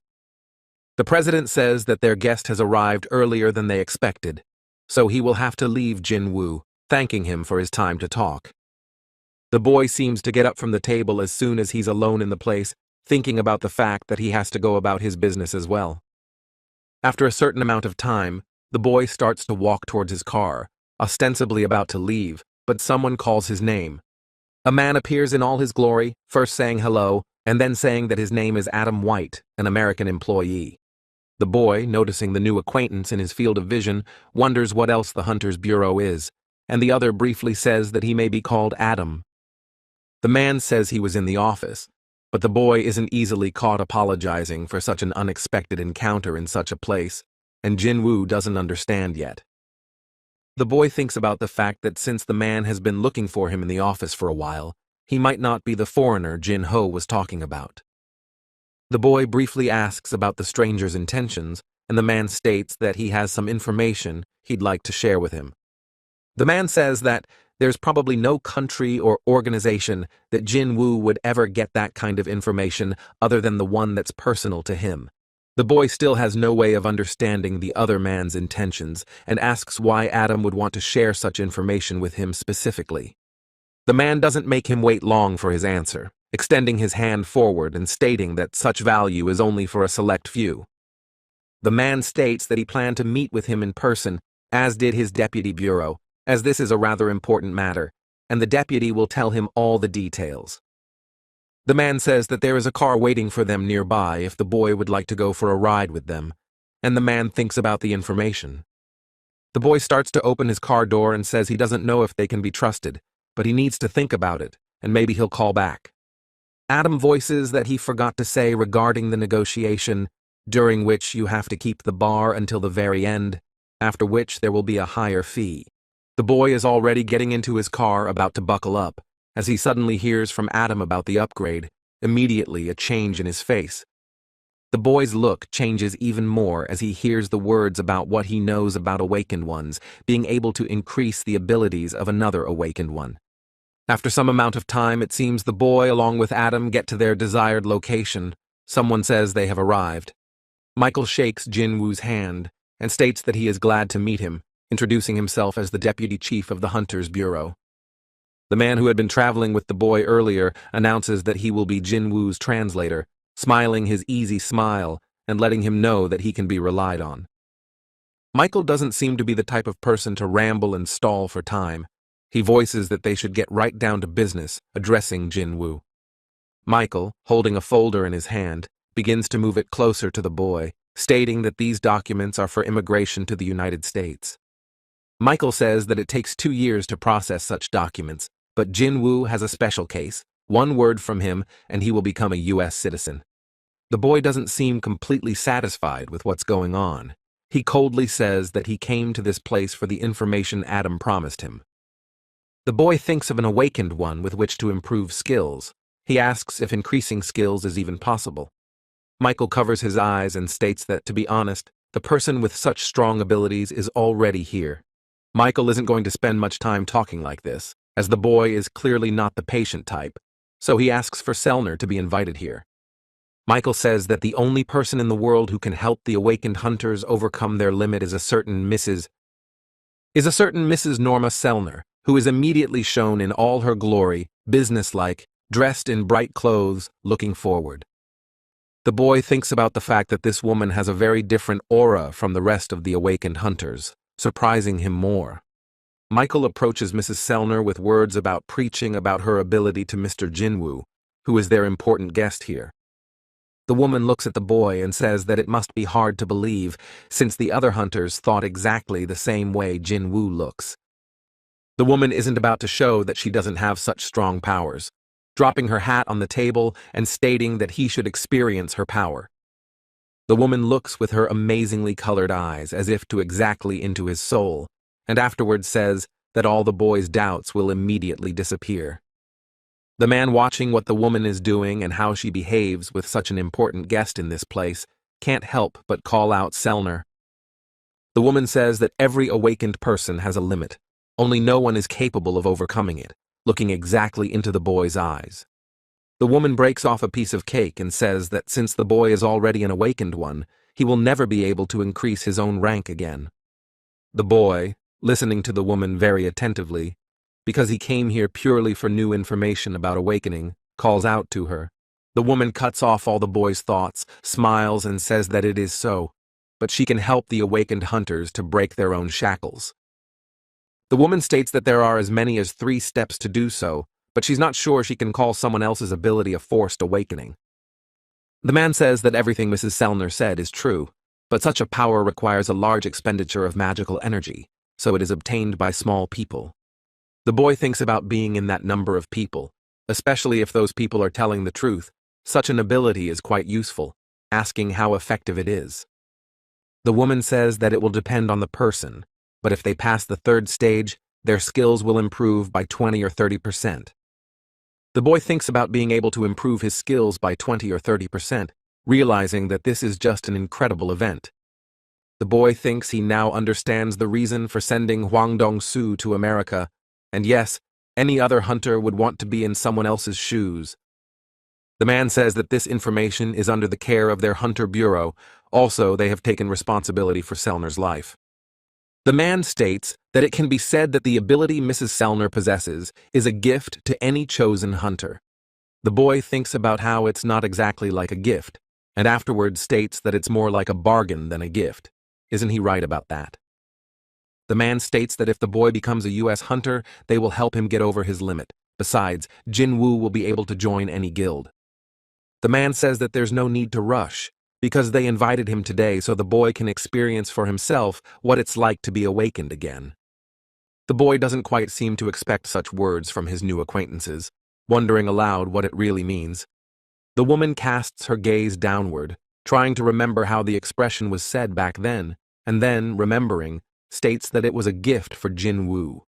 S1: The president says that their guest has arrived earlier than they expected, so he will have to leave Jinwoo, thanking him for his time to talk. The boy seems to get up from the table as soon as he's alone in the place, thinking about the fact that he has to go about his business as well. After a certain amount of time, the boy starts to walk towards his car, ostensibly about to leave, but someone calls his name. A man appears in all his glory, first saying hello, and then saying that his name is Adam White, an American employee. The boy, noticing the new acquaintance in his field of vision, wonders what else the Hunters Bureau is, and the other briefly says that he may be called Adam. The man says he was in the office, but the boy isn't easily caught apologizing for such an unexpected encounter in such a place, and Jinwoo doesn't understand yet. The boy thinks about the fact that since the man has been looking for him in the office for a while, he might not be the foreigner Jin-ho was talking about. The boy briefly asks about the stranger's intentions, and the man states that he has some information he'd like to share with him. The man says that there's probably no country or organization that Jinwoo would ever get that kind of information other than the one that's personal to him. The boy still has no way of understanding the other man's intentions and asks why Adam would want to share such information with him specifically. The man doesn't make him wait long for his answer, extending his hand forward and stating that such value is only for a select few. The man states that he planned to meet with him in person, as did his deputy bureau, as this is a rather important matter, and the deputy will tell him all the details. The man says that there is a car waiting for them nearby if the boy would like to go for a ride with them, and the man thinks about the information. The boy starts to open his car door and says he doesn't know if they can be trusted, but he needs to think about it, and maybe he'll call back. Adam voices that he forgot to say regarding the negotiation, during which you have to keep the bar until the very end, after which there will be a higher fee. The boy is already getting into his car about to buckle up, as he suddenly hears from Adam about the upgrade, immediately a change in his face. The boy's look changes even more as he hears the words about what he knows about awakened ones, being able to increase the abilities of another awakened one. After some amount of time, it seems the boy along with Adam get to their desired location, Someone says they have arrived. Michael shakes Jinwoo's hand and states that he is glad to meet him, introducing himself as the deputy chief of the Hunters Bureau. The man who had been traveling with the boy earlier announces that he will be Jinwoo's translator, smiling his easy smile and letting him know that he can be relied on. Michael doesn't seem to be the type of person to ramble and stall for time. He voices that they should get right down to business, addressing Jinwoo. Michael, holding a folder in his hand, begins to move it closer to the boy, stating that these documents are for immigration to the United States. Michael says that it takes 2 years to process such documents, but Jinwoo has a special case, 1 word from him, and he will become a U.S. citizen. The boy doesn't seem completely satisfied with what's going on. He coldly says that he came to this place for the information Adam promised him. The boy thinks of an awakened one with which to improve skills. He asks if increasing skills is even possible. Michael covers his eyes and states that, to be honest, the person with such strong abilities is already here. Michael isn't going to spend much time talking like this, as the boy is clearly not the patient type, so he asks for Selner to be invited here. Michael says that the only person in the world who can help the awakened hunters overcome their limit is a certain Mrs. Norma Selner, who is immediately shown in all her glory, businesslike, dressed in bright clothes, looking forward. The boy thinks about the fact that this woman has a very different aura from the rest of the awakened hunters, surprising him more. Michael approaches Mrs. Selner with words about preaching about her ability to Mr. Jinwoo, who is their important guest here. The woman looks at the boy and says that it must be hard to believe, since the other hunters thought exactly the same way Jinwoo looks. The woman isn't about to show that she doesn't have such strong powers, dropping her hat on the table and stating that he should experience her power. The woman looks with her amazingly colored eyes as if to exactly into his soul, and afterwards says that all the boy's doubts will immediately disappear. The man, watching what the woman is doing and how she behaves with such an important guest in this place, can't help but call out Selner. The woman says that every awakened person has a limit, only no one is capable of overcoming it, looking exactly into the boy's eyes. The woman breaks off a piece of cake and says that since the boy is already an awakened one, he will never be able to increase his own rank again. The boy, listening to the woman very attentively, because he came here purely for new information about awakening, calls out to her. The woman cuts off all the boy's thoughts, smiles, and says that it is so, but she can help the awakened hunters to break their own shackles. The woman states that there are as many as 3 steps to do so, but she's not sure she can call someone else's ability a forced awakening. The man says that everything Mrs. Selner said is true, but such a power requires a large expenditure of magical energy, so it is obtained by small people. The boy thinks about being in that number of people, especially if those people are telling the truth. Such an ability is quite useful, asking how effective it is. The woman says that it will depend on the person, but if they pass the 3rd stage, their skills will improve by 20 or 30%. The boy thinks about being able to improve his skills by 20 or 30%, realizing that this is just an incredible event. The boy thinks he now understands the reason for sending Hwang Dong-soo to America, and yes, any other hunter would want to be in someone else's shoes. The man says that this information is under the care of their Hunter Bureau. Also, they have taken responsibility for Selner's life. The man states that it can be said that the ability Mrs. Selner possesses is a gift to any chosen hunter. The boy thinks about how it's not exactly like a gift, and afterwards states that it's more like a bargain than a gift. Isn't he right about that? The man states that if the boy becomes a U.S. hunter, they will help him get over his limit. Besides, Jinwoo will be able to join any guild. The man says that there's no need to rush, because they invited him today so the boy can experience for himself what it's like to be awakened again. The boy doesn't quite seem to expect such words from his new acquaintances, wondering aloud what it really means. The woman casts her gaze downward, trying to remember how the expression was said back then, and then, remembering, states that it was a gift for Jinwoo.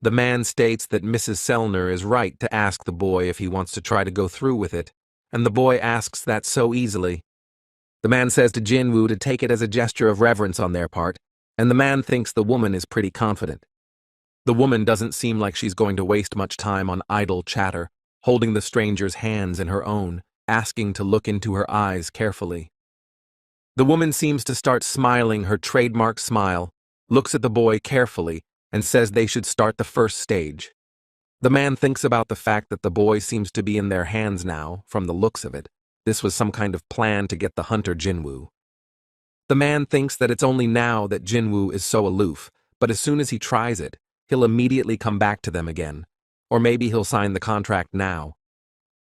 S1: The man states that Mrs. Selner is right to ask the boy if he wants to try to go through with it, and the boy asks that so easily. The man says to Jinwoo to take it as a gesture of reverence on their part, and the man thinks the woman is pretty confident. The woman doesn't seem like she's going to waste much time on idle chatter, holding the stranger's hands in her own, asking to look into her eyes carefully. The woman seems to start smiling her trademark smile, looks at the boy carefully, and says they should start the first stage. The man thinks about the fact that the boy seems to be in their hands now, from the looks of it. This was some kind of plan to get the hunter Jinwoo. The man thinks that it's only now that Jinwoo is so aloof, but as soon as he tries it, he'll immediately come back to them again. Or maybe he'll sign the contract now.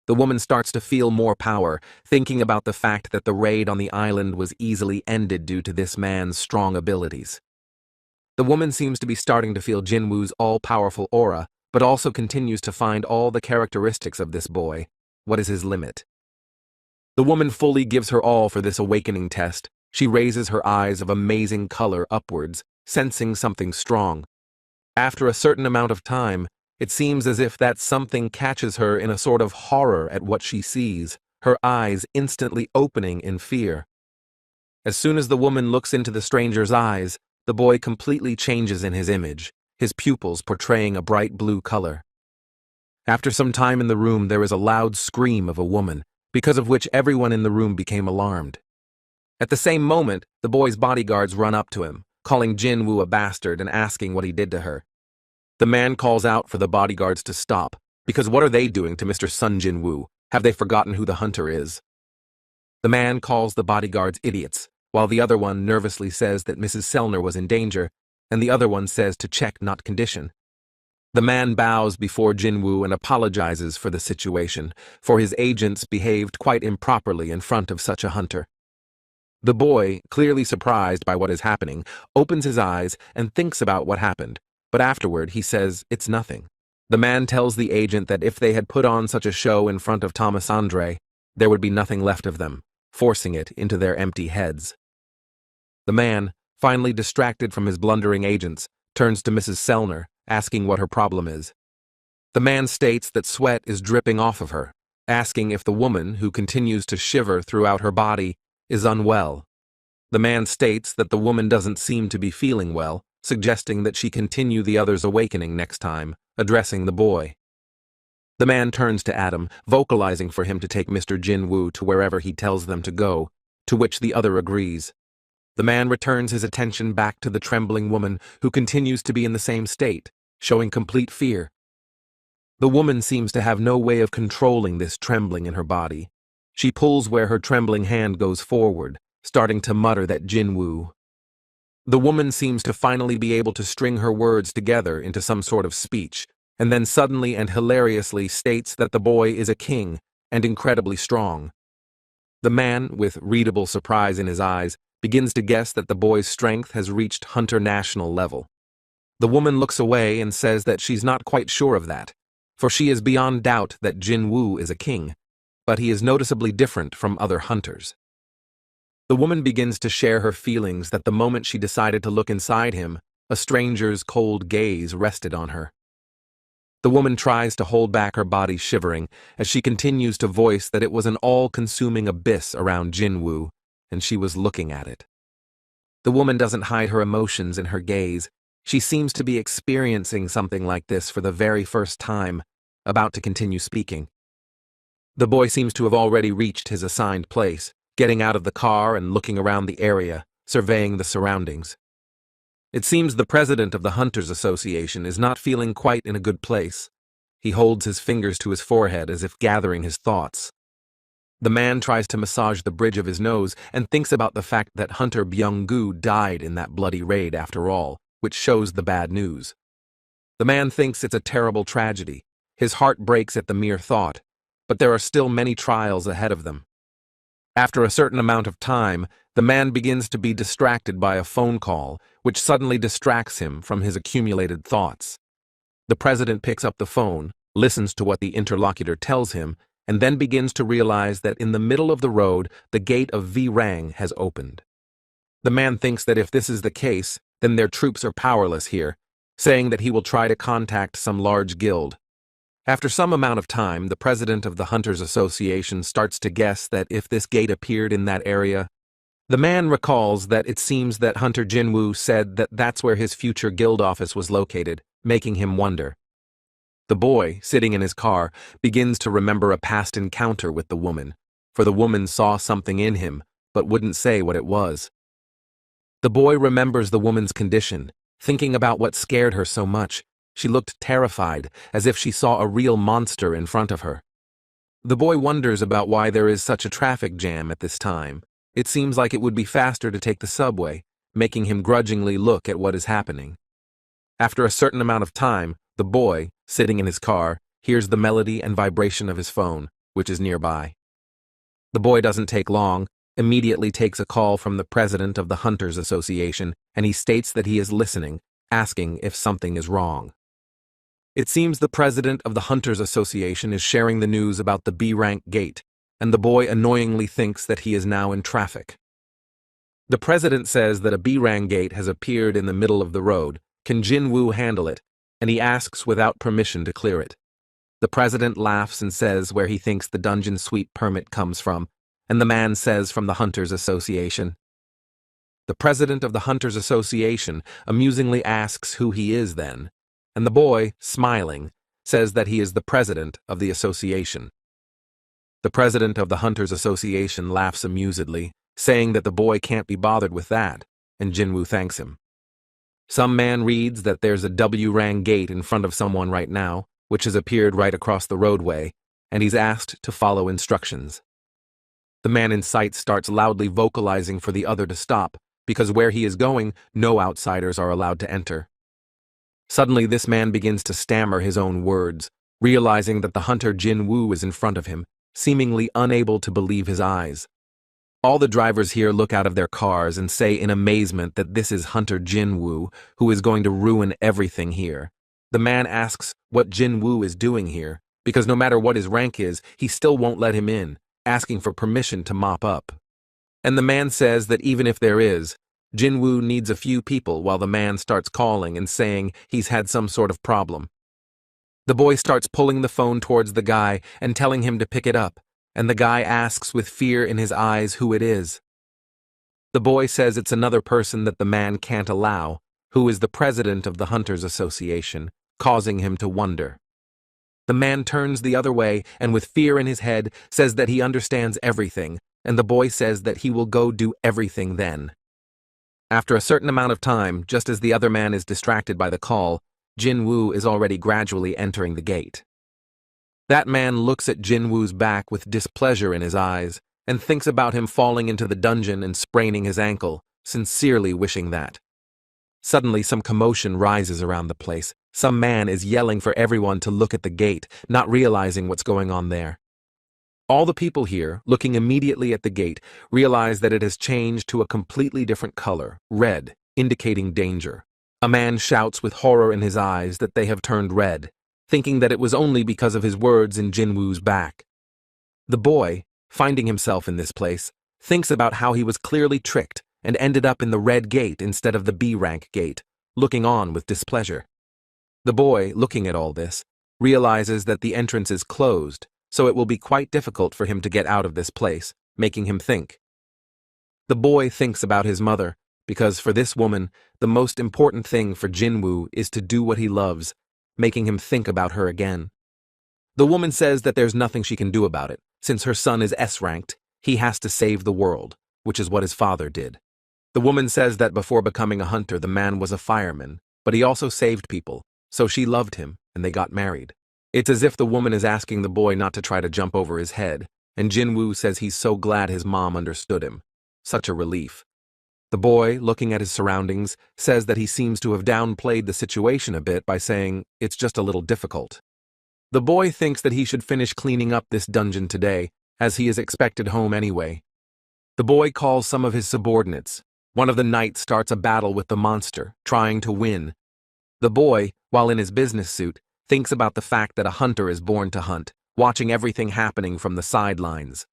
S1: The woman starts to feel more power, thinking about the fact that the raid on the island was easily ended due to this man's strong abilities. The woman seems to be starting to feel Jinwoo's all-powerful aura, but also continues to find all the characteristics of this boy. What is his limit? The woman fully gives her all for this awakening test. She raises her eyes of amazing color upwards, sensing something strong. After a certain amount of time, it seems as if that something catches her in a sort of horror at what she sees, her eyes instantly opening in fear. As soon as the woman looks into the stranger's eyes, the boy completely changes in his image, his pupils portraying a bright blue color. After some time in the room, there is a loud scream of a woman, because of which everyone in the room became alarmed. At the same moment, the boy's bodyguards run up to him, calling Jinwoo a bastard and asking what he did to her. The man calls out for the bodyguards to stop, because what are they doing to Mr. Sung Jinwoo? Have they forgotten who the hunter is? The man calls the bodyguards idiots, while the other one nervously says that Mrs. Sellner was in danger, and the other one says to check, not condition. The man bows before Jinwoo and apologizes for the situation, for his agents behaved quite improperly in front of such a hunter. The boy, clearly surprised by what is happening, opens his eyes and thinks about what happened, but afterward he says it's nothing. The man tells the agent that if they had put on such a show in front of Thomas Andre, there would be nothing left of them, forcing it into their empty heads. The man, finally distracted from his blundering agents, turns to Mrs. Sellner, asking what her problem is. The man states that sweat is dripping off of her, asking if the woman, who continues to shiver throughout her body, is unwell. The man states that the woman doesn't seem to be feeling well, suggesting that she continue the other's awakening next time, addressing the boy. The man turns to Adam, vocalizing for him to take Mr. Jinwoo to wherever he tells them to go, to which the other agrees. The man returns his attention back to the trembling woman, who continues to be in the same state, showing complete fear. The woman seems to have no way of controlling this trembling in her body. She pulls where her trembling hand goes forward, starting to mutter that Jinwoo. The woman seems to finally be able to string her words together into some sort of speech, and then suddenly and hilariously states that the boy is a king and incredibly strong. The man, with readable surprise in his eyes, begins to guess that the boy's strength has reached hunter national level. The woman looks away and says that she's not quite sure of that, for she is beyond doubt that Jinwoo is a king, but he is noticeably different from other hunters. The woman begins to share her feelings that the moment she decided to look inside him, a stranger's cold gaze rested on her. The woman tries to hold back her body shivering as she continues to voice that it was an all-consuming abyss around Jinwoo, and she was looking at it. The woman doesn't hide her emotions in her gaze. She seems to be experiencing something like this for the very first time, about to continue speaking. The boy seems to have already reached his assigned place, getting out of the car and looking around the area, surveying the surroundings. It seems the president of the Hunters Association is not feeling quite in a good place. He holds his fingers to his forehead as if gathering his thoughts. The man tries to massage the bridge of his nose and thinks about the fact that Hunter Byung-gu died in that bloody raid after all, which shows the bad news. The man thinks it's a terrible tragedy. His heart breaks at the mere thought, but there are still many trials ahead of them. After a certain amount of time, the man begins to be distracted by a phone call, which suddenly distracts him from his accumulated thoughts. The president picks up the phone, listens to what the interlocutor tells him, and then begins to realize that in the middle of the road, the gate of V-Rang has opened. The man thinks that if this is the case, then their troops are powerless here, saying that he will try to contact some large guild. After some amount of time, the president of the Hunters Association starts to guess that if this gate appeared in that area, the man recalls that it seems that Hunter Jinwoo said that that's where his future guild office was located, making him wonder. The boy, sitting in his car, begins to remember a past encounter with the woman, for the woman saw something in him, but wouldn't say what it was. The boy remembers the woman's condition, thinking about what scared her so much. She looked terrified, as if she saw a real monster in front of her. The boy wonders about why there is such a traffic jam at this time. It seems like it would be faster to take the subway, making him grudgingly look at what is happening. After a certain amount of time, the boy, sitting in his car, hears the melody and vibration of his phone, which is nearby. The boy doesn't take long, immediately takes a call from the president of the Hunters Association, and he states that he is listening, asking if something is wrong. It seems the president of the Hunters Association is sharing the news about the B-rank gate, and the boy annoyingly thinks that he is now in traffic. The president says that a B-rank gate has appeared in the middle of the road. Can Jinwoo handle it? And he asks without permission to clear it. The president laughs and says where he thinks the dungeon sweep permit comes from, and the man says from the Hunters Association. The president of the Hunters Association amusingly asks who he is then, and the boy, smiling, says that he is the president of the association. The president of the Hunters Association laughs amusedly, saying that the boy can't be bothered with that, and Jinwoo thanks him. Some man reads that there's a W-rank gate in front of someone right now, which has appeared right across the roadway, and he's asked to follow instructions. The man in sight starts loudly vocalizing for the other to stop, because where he is going, no outsiders are allowed to enter. Suddenly, this man begins to stammer his own words, realizing that the hunter Jinwoo is in front of him, seemingly unable to believe his eyes. All the drivers here look out of their cars and say in amazement that this is Hunter Jinwoo, who is going to ruin everything here. The man asks what Jinwoo is doing here, because no matter what his rank is, he still won't let him in, asking for permission to mop up. And the man says that even if there is, Jinwoo needs a few people while the man starts calling and saying he's had some sort of problem. The boy starts pulling the phone towards the guy and telling him to pick it up, and the guy asks with fear in his eyes who it is. The boy says it's another person that the man can't allow, who is the president of the Hunters Association, causing him to wonder. The man turns the other way and with fear in his head says that he understands everything, and the boy says that he will go do everything then. After a certain amount of time, just as the other man is distracted by the call, Jinwoo is already gradually entering the gate. That man looks at Jinwoo's back with displeasure in his eyes and thinks about him falling into the dungeon and spraining his ankle, sincerely wishing that. Suddenly, some commotion rises around the place. Some man is yelling for everyone to look at the gate, not realizing what's going on there. All the people here, looking immediately at the gate, realize that it has changed to a completely different color, red, indicating danger. A man shouts with horror in his eyes that they have turned red, thinking that it was only because of his words in Jinwoo's back. The boy, finding himself in this place, thinks about how he was clearly tricked and ended up in the red gate instead of the B-rank gate, looking on with displeasure. The boy, looking at all this, realizes that the entrance is closed, so it will be quite difficult for him to get out of this place, making him think. The boy thinks about his mother, because for this woman, the most important thing for Jinwoo is to do what he loves, making him think about her again. The woman says that there's nothing she can do about it. Since her son is S-ranked, he has to save the world, which is what his father did. The woman says that before becoming a hunter, the man was a fireman, but he also saved people, so she loved him, and they got married. It's as if the woman is asking the boy not to try to jump over his head, and Jinwoo says he's so glad his mom understood him. Such a relief. The boy, looking at his surroundings, says that he seems to have downplayed the situation a bit by saying it's just a little difficult. The boy thinks that he should finish cleaning up this dungeon today, as he is expected home anyway. The boy calls some of his subordinates. One of the knights starts a battle with the monster, trying to win. The boy, while in his business suit, thinks about the fact that a hunter is born to hunt, watching everything happening from the sidelines.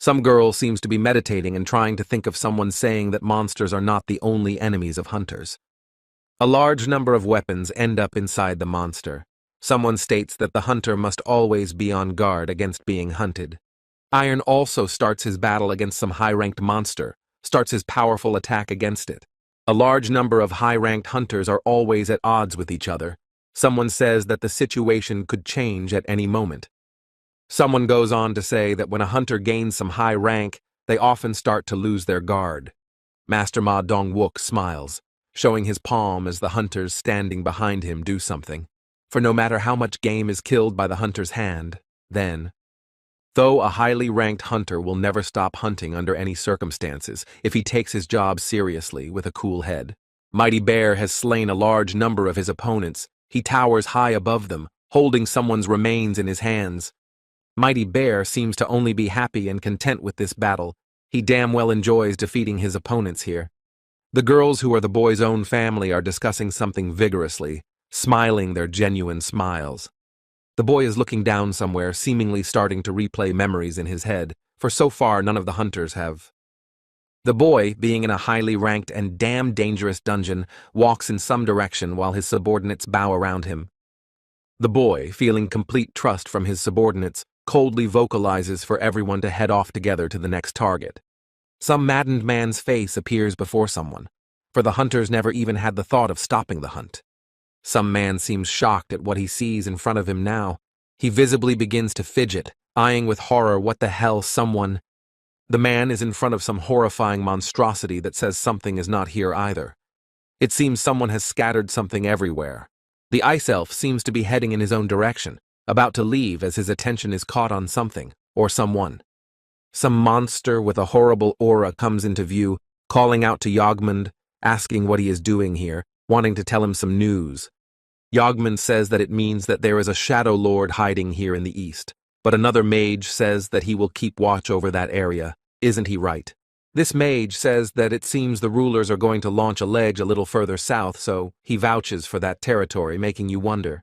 S1: Some girl seems to be meditating and trying to think of someone saying that monsters are not the only enemies of hunters. A large number of weapons end up inside the monster. Someone states that the hunter must always be on guard against being hunted. Iron also starts his battle against some high-ranked monster, starts his powerful attack against it. A large number of high-ranked hunters are always at odds with each other. Someone says that the situation could change at any moment. Someone goes on to say that when a hunter gains some high rank, they often start to lose their guard. Master Ma Dong-wook smiles, showing his palm as the hunters standing behind him do something. For no matter how much game is killed by the hunter's hand, then, though a highly ranked hunter will never stop hunting under any circumstances if he takes his job seriously with a cool head. Mighty Bear has slain a large number of his opponents. He towers high above them, holding someone's remains in his hands. Mighty Bear seems to only be happy and content with this battle. He damn well enjoys defeating his opponents here. The girls who are the boy's own family are discussing something vigorously, smiling their genuine smiles. The boy is looking down somewhere, seemingly starting to replay memories in his head, for so far none of the hunters have. The boy, being in a highly ranked and damn dangerous dungeon, walks in some direction while his subordinates bow around him. The boy, feeling complete trust from his subordinates, coldly vocalizes for everyone to head off together to the next target. Some maddened man's face appears before someone, for the hunters never even had the thought of stopping the hunt. Some man seems shocked at what he sees in front of him now. He visibly begins to fidget, eyeing with horror what the hell someone. The man is in front of some horrifying monstrosity that says something is not here either. It seems someone has scattered something everywhere. The ice elf seems to be heading in his own direction, about to leave as his attention is caught on something, or someone. Some monster with a horrible aura comes into view, calling out to Yogmund, asking what he is doing here, wanting to tell him some news. Yogmund says that it means that there is a shadow lord hiding here in the east, but another mage says that he will keep watch over that area. Isn't he right? This mage says that it seems the rulers are going to launch a ledge a little further south, so he vouches for that territory, making you wonder.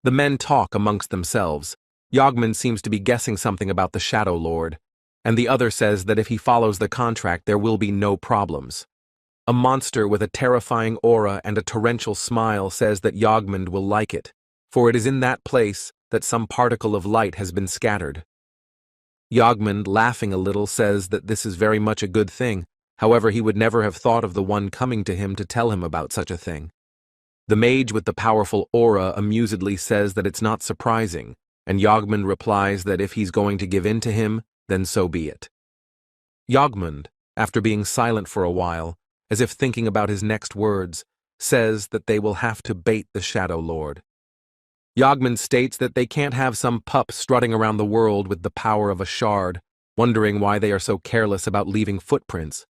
S1: The men talk amongst themselves. Yogmund seems to be guessing something about the Shadow Lord, and the other says that if he follows the contract there will be no problems. A monster with a terrifying aura and a torrential smile says that Yogmund will like it, for it is in that place that some particle of light has been scattered. Yogmund, laughing a little, says that this is very much a good thing, however he would never have thought of the one coming to him to tell him about such a thing. The mage with the powerful aura amusedly says that it's not surprising, and Yogmund replies that if he's going to give in to him, then so be it. Yogmund, after being silent for a while, as if thinking about his next words, says that they will have to bait the Shadow Lord. Yogmund states that they can't have some pup strutting around the world with the power of a shard, wondering why they are so careless about leaving footprints.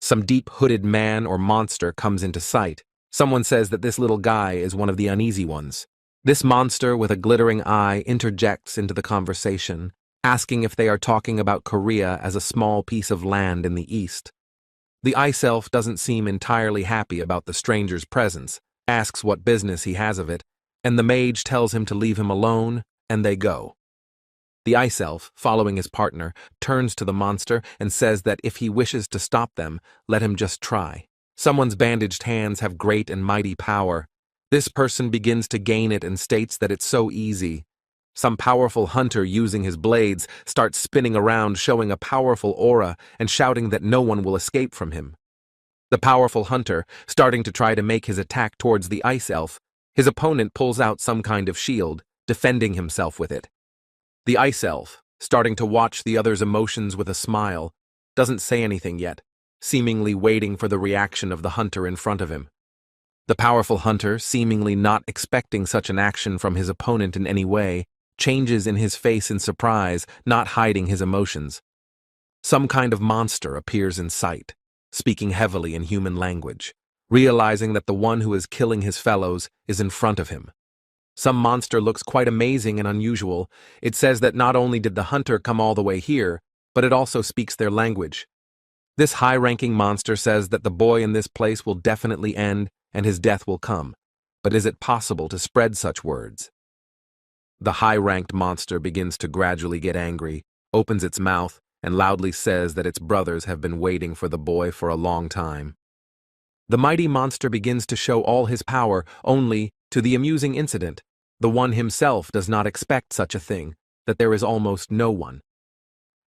S1: Some deep-hooded man or monster comes into sight. Someone says that this little guy is one of the uneasy ones. This monster with a glittering eye interjects into the conversation, asking if they are talking about Korea as a small piece of land in the east. The ice elf doesn't seem entirely happy about the stranger's presence, asks what business he has of it, and the mage tells him to leave him alone, and they go. The ice elf, following his partner, turns to the monster and says that if he wishes to stop them, let him just try. Someone's bandaged hands have great and mighty power. This person begins to gain it and states that it's so easy. Some powerful hunter using his blades starts spinning around, showing a powerful aura and shouting that no one will escape from him. The powerful hunter, starting to try to make his attack towards the ice elf, his opponent pulls out some kind of shield, defending himself with it. The ice elf, starting to watch the other's emotions with a smile, doesn't say anything yet, seemingly waiting for the reaction of the hunter in front of him. The powerful hunter, seemingly not expecting such an action from his opponent in any way, changes in his face in surprise, not hiding his emotions. Some kind of monster appears in sight, speaking heavily in human language, realizing that the one who is killing his fellows is in front of him. Some monster looks quite amazing and unusual. It says that not only did the hunter come all the way here, but it also speaks their language. This high-ranking monster says that the boy in this place will definitely end and his death will come. But is it possible to spread such words? The high-ranked monster begins to gradually get angry, opens its mouth, and loudly says that its brothers have been waiting for the boy for a long time. The mighty monster begins to show all his power, only, to the amusing incident, the one himself does not expect such a thing, that there is almost no one.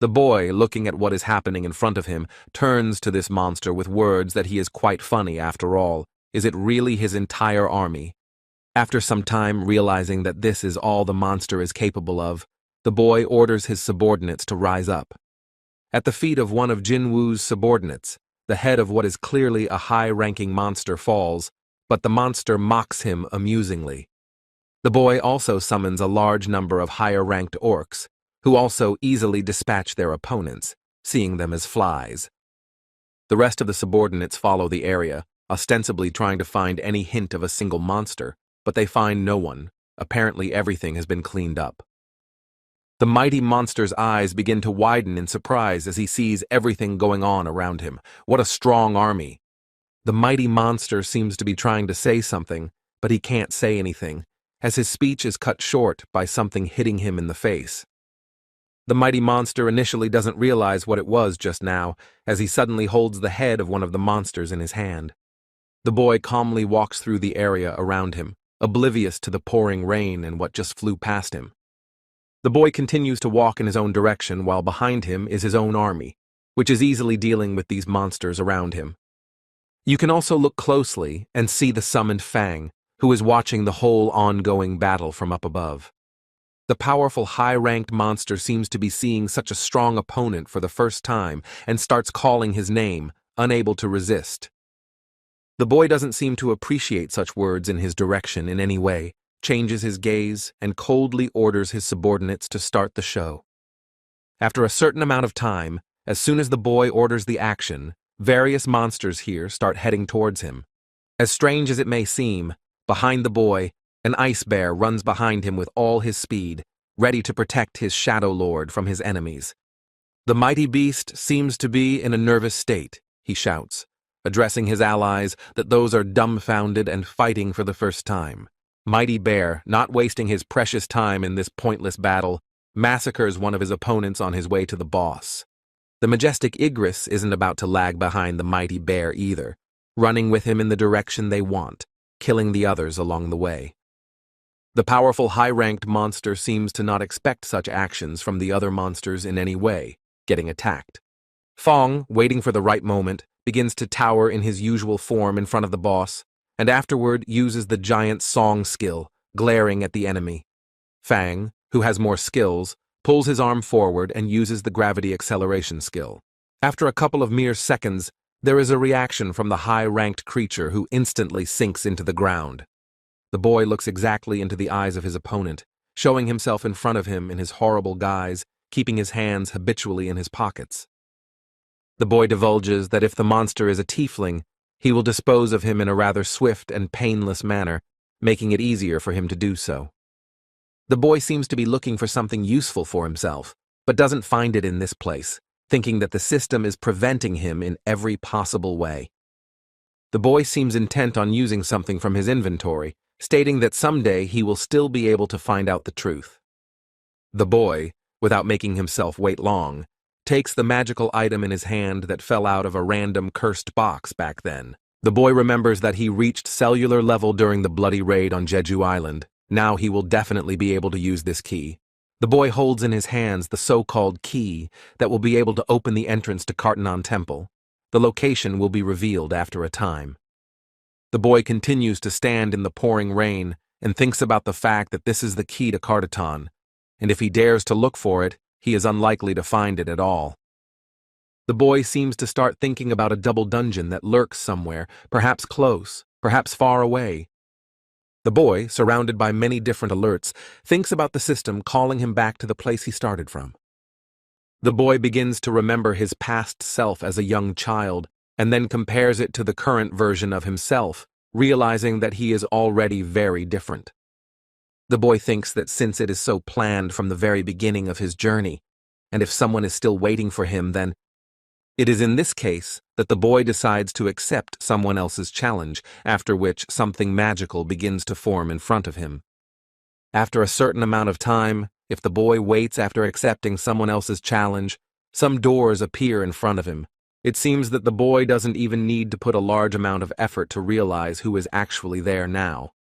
S1: The boy, looking at what is happening in front of him, turns to this monster with words that he is quite funny after all. Is it really his entire army? After some time realizing that this is all the monster is capable of, The boy orders his subordinates to rise up. At the feet of one of Jinwoo's subordinates, the head of what is clearly a high-ranking monster falls, but the monster mocks him amusingly. The boy also summons a large number of higher-ranked orcs, who also easily dispatch their opponents, seeing them as flies. The rest of the subordinates follow the area, ostensibly trying to find any hint of a single monster, but they find no one. Apparently everything has been cleaned up. The mighty monster's eyes begin to widen in surprise as he sees everything going on around him. What a strong army! The mighty monster seems to be trying to say something, but he can't say anything, as his speech is cut short by something hitting him in the face. The mighty monster initially doesn't realize what it was just now, as he suddenly holds the head of one of the monsters in his hand. The boy calmly walks through the area around him, oblivious to the pouring rain and what just flew past him. The boy continues to walk in his own direction while behind him is his own army, which is easily dealing with these monsters around him. You can also look closely and see the summoned Fang, who is watching the whole ongoing battle from up above. The powerful high-ranked monster seems to be seeing such a strong opponent for the first time and starts calling his name, unable to resist. The boy doesn't seem to appreciate such words in his direction in any way, changes his gaze, and coldly orders his subordinates to start the show. After a certain amount of time, as soon as the boy orders the action, various monsters here start heading towards him. As strange as it may seem, behind the boy, an ice bear runs behind him with all his speed, ready to protect his shadow lord from his enemies. The mighty beast seems to be in a nervous state, he shouts, addressing his allies that those are dumbfounded and fighting for the first time. Mighty Bear, not wasting his precious time in this pointless battle, massacres one of his opponents on his way to the boss. The majestic Igris isn't about to lag behind the mighty bear either, running with him in the direction they want, killing the others along the way. The powerful high-ranked monster seems to not expect such actions from the other monsters in any way, getting attacked. Fong, waiting for the right moment, begins to tower in his usual form in front of the boss, and afterward uses the giant song skill, glaring at the enemy. Fang, who has more skills, pulls his arm forward and uses the gravity acceleration skill. After a couple of mere seconds, there is a reaction from the high-ranked creature who instantly sinks into the ground. The boy looks exactly into the eyes of his opponent, showing himself in front of him in his horrible guise, keeping his hands habitually in his pockets. The boy divulges that if the monster is a tiefling, he will dispose of him in a rather swift and painless manner, making it easier for him to do so. The boy seems to be looking for something useful for himself, but doesn't find it in this place, thinking that the system is preventing him in every possible way. The boy seems intent on using something from his inventory, stating that someday he will still be able to find out the truth. The boy, without making himself wait long, takes the magical item in his hand that fell out of a random cursed box back then. The boy remembers that he reached cellular level during the bloody raid on Jeju Island. Now he will definitely be able to use this key. The boy holds in his hands the so-called key that will be able to open the entrance to Kartanon Temple. The location will be revealed after a time. The boy continues to stand in the pouring rain and thinks about the fact that this is the key to Kartanon, and if he dares to look for it, he is unlikely to find it at all. The boy seems to start thinking about a double dungeon that lurks somewhere, perhaps close, perhaps far away. The boy, surrounded by many different alerts, thinks about the system calling him back to the place he started from. The boy begins to remember his past self as a young child, and then compares it to the current version of himself, realizing that he is already very different. The boy thinks that since it is so planned from the very beginning of his journey, and if someone is still waiting for him, then it is in this case that the boy decides to accept someone else's challenge, after which something magical begins to form in front of him. After a certain amount of time, if the boy waits after accepting someone else's challenge, some doors appear in front of him. It seems that the boy doesn't even need to put a large amount of effort to realize who is actually there now.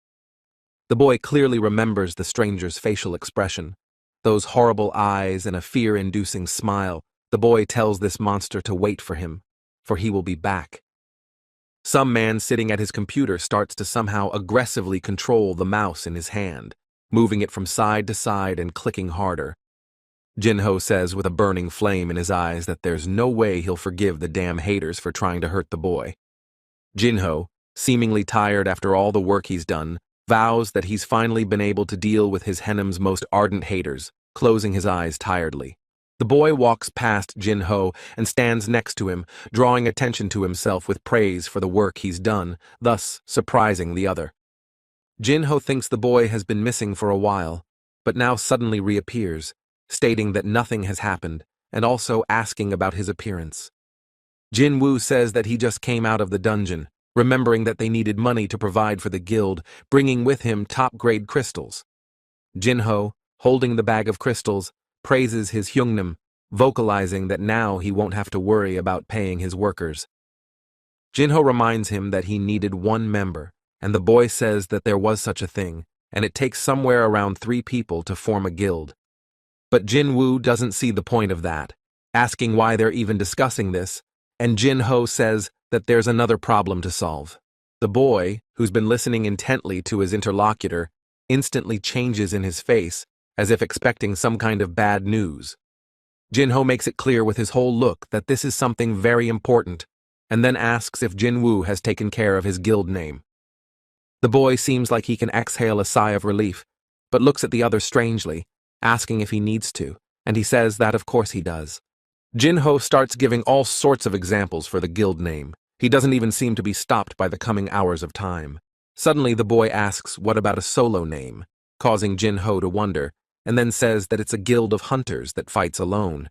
S1: The boy clearly remembers the stranger's facial expression, those horrible eyes and a fear-inducing smile. The boy tells this monster to wait for him, for he will be back. Some man sitting at his computer starts to somehow aggressively control the mouse in his hand, moving it from side to side and clicking harder. Jinho says with a burning flame in his eyes that there's no way he'll forgive the damn haters for trying to hurt the boy. Jinho, seemingly tired after all the work he's done, vows that he's finally been able to deal with his Hennem's most ardent haters, closing his eyes tiredly. The boy walks past Jinho and stands next to him, drawing attention to himself with praise for the work he's done, thus surprising the other. Jinho thinks the boy has been missing for a while, but now suddenly reappears, stating that nothing has happened, and also asking about his appearance. Jinwoo says that he just came out of the dungeon, remembering that they needed money to provide for the guild, bringing with him top-grade crystals. Jinho, holding the bag of crystals, praises his Hyungnam, vocalizing that now he won't have to worry about paying his workers. Jinho reminds him that he needed one member, and the boy says that there was such a thing, and it takes somewhere around 3 people to form a guild. But Jinwoo doesn't see the point of that, asking why they're even discussing this, and Jinho says that there's another problem to solve. The boy, who's been listening intently to his interlocutor, instantly changes in his face, as if expecting some kind of bad news. Jinho makes it clear with his whole look that this is something very important, and then asks if Jinwoo has taken care of his guild name. The boy seems like he can exhale a sigh of relief, but looks at the other strangely, asking if he needs to, and he says that of course he does. Jinho starts giving all sorts of examples for the guild name. He doesn't even seem to be stopped by the coming hours of time. Suddenly the boy asks what about a solo name, causing Jinho to wonder, and then says that it's a guild of hunters that fights alone.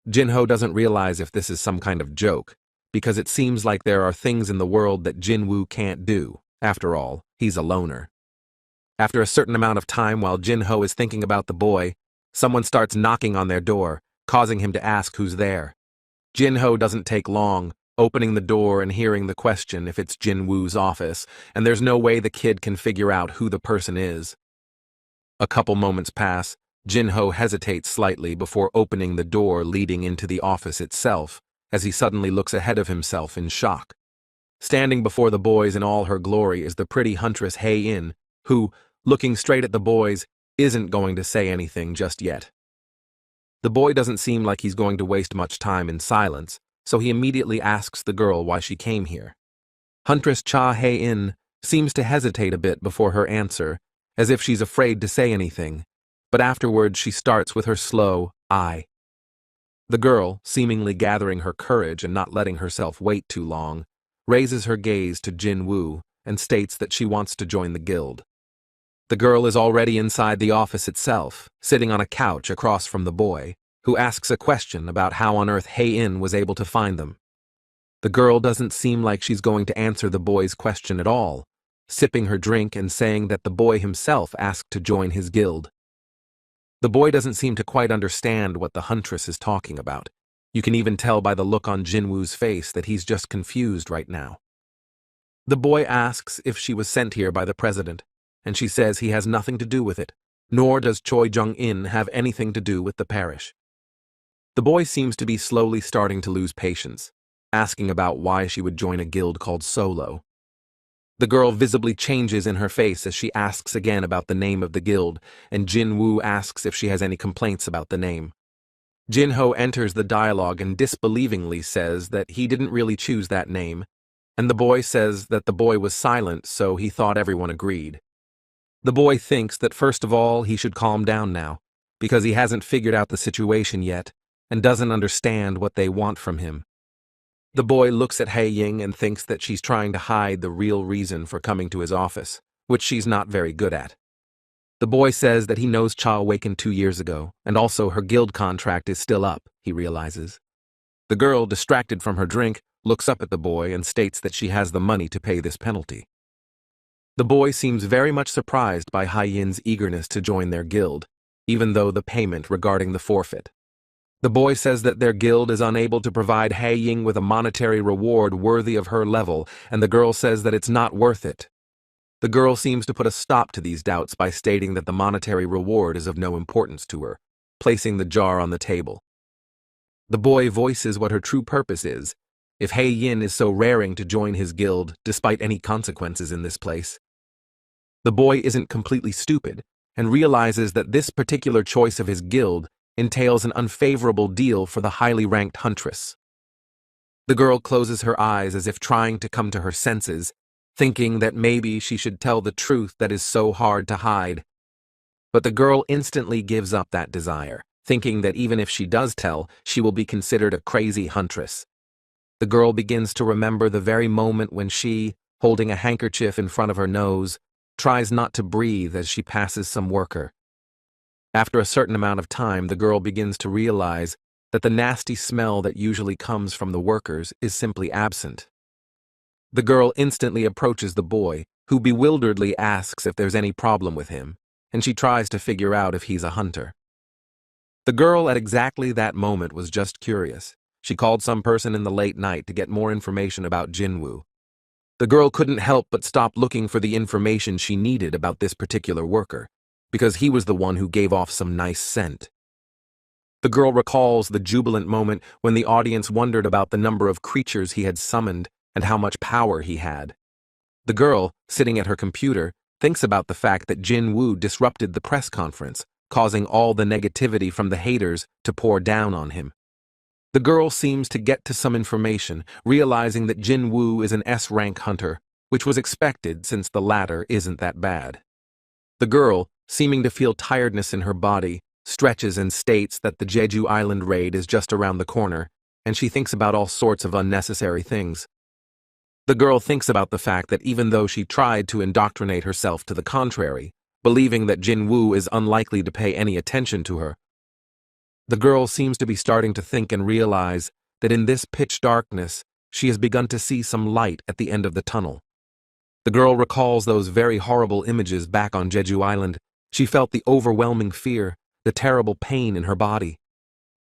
S1: Jinho doesn't realize if this is some kind of joke, because it seems like there are things in the world that Jinwoo can't do. After all, he's a loner. After a certain amount of time while Jinho is thinking about the boy, someone starts knocking on their door, causing him to ask who's there. Jinho doesn't take long, opening the door and hearing the question if it's Jinwoo's office, and there's no way the kid can figure out who the person is. A couple moments pass. Jinho hesitates slightly before opening the door leading into the office itself, as he suddenly looks ahead of himself in shock. Standing before the boys in all her glory is the pretty huntress Hae-in, who, looking straight at the boys, isn't going to say anything just yet. The boy doesn't seem like he's going to waste much time in silence, so he immediately asks the girl why she came here. Huntress Cha Hae-in seems to hesitate a bit before her answer, as if she's afraid to say anything, but afterwards she starts with her slow "I." The girl, seemingly gathering her courage and not letting herself wait too long, raises her gaze to Jinwoo and states that she wants to join the guild. The girl is already inside the office itself, sitting on a couch across from the boy, who asks a question about how on earth Hae-in was able to find them. The girl doesn't seem like she's going to answer the boy's question at all, sipping her drink and saying that the boy himself asked to join his guild. The boy doesn't seem to quite understand what the huntress is talking about. You can even tell by the look on Jinwoo's face that he's just confused right now. The boy asks if she was sent here by the president, and she says he has nothing to do with it, nor does Choi Jung-in have anything to do with the parish. The boy seems to be slowly starting to lose patience, asking about why she would join a guild called Solo. The girl visibly changes in her face as she asks again about the name of the guild, and Jinwoo asks if she has any complaints about the name. Jinho enters the dialogue and disbelievingly says that he didn't really choose that name, and the boy says that the boy was silent, so he thought everyone agreed. The boy thinks that first of all he should calm down now, because he hasn't figured out the situation yet, and doesn't understand what they want from him. The boy looks at Hae-in and thinks that she's trying to hide the real reason for coming to his office, which she's not very good at. The boy says that he knows Cha awakened 2 years ago, and also her guild contract is still up, he realizes. The girl, distracted from her drink, looks up at the boy and states that she has the money to pay this penalty. The boy seems very much surprised by Hae-in's eagerness to join their guild, even though the payment regarding the forfeit. The boy says that their guild is unable to provide Hae-in with a monetary reward worthy of her level, and the girl says that it's not worth it. The girl seems to put a stop to these doubts by stating that the monetary reward is of no importance to her, placing the jar on the table. The boy voices what her true purpose is, if Hae-in is so raring to join his guild despite any consequences in this place. The boy isn't completely stupid, and realizes that this particular choice of his guild entails an unfavorable deal for the highly ranked huntress. The girl closes her eyes as if trying to come to her senses, thinking that maybe she should tell the truth that is so hard to hide. But the girl instantly gives up that desire, thinking that even if she does tell, she will be considered a crazy huntress. The girl begins to remember the very moment when she, holding a handkerchief in front of her nose, tries not to breathe as she passes some worker. After a certain amount of time, the girl begins to realize that the nasty smell that usually comes from the workers is simply absent. The girl instantly approaches the boy, who bewilderedly asks if there's any problem with him, and she tries to figure out if he's a hunter. The girl at exactly that moment was just curious. She called some person in the late night to get more information about Jinwoo. The girl couldn't help but stop looking for the information she needed about this particular worker, because he was the one who gave off some nice scent. The girl recalls the jubilant moment when the audience wondered about the number of creatures he had summoned and how much power he had. The girl, sitting at her computer, thinks about the fact that Jinwoo disrupted the press conference, causing all the negativity from the haters to pour down on him. The girl seems to get to some information, realizing that Jinwoo is an S-rank hunter, which was expected since the latter isn't that bad. The girl, seeming to feel tiredness in her body, stretches and states that the Jeju Island raid is just around the corner, and she thinks about all sorts of unnecessary things. The girl thinks about the fact that even though she tried to indoctrinate herself to the contrary, believing that Jinwoo is unlikely to pay any attention to her, the girl seems to be starting to think and realize that in this pitch darkness, she has begun to see some light at the end of the tunnel. The girl recalls those very horrible images back on Jeju Island. She felt the overwhelming fear, the terrible pain in her body.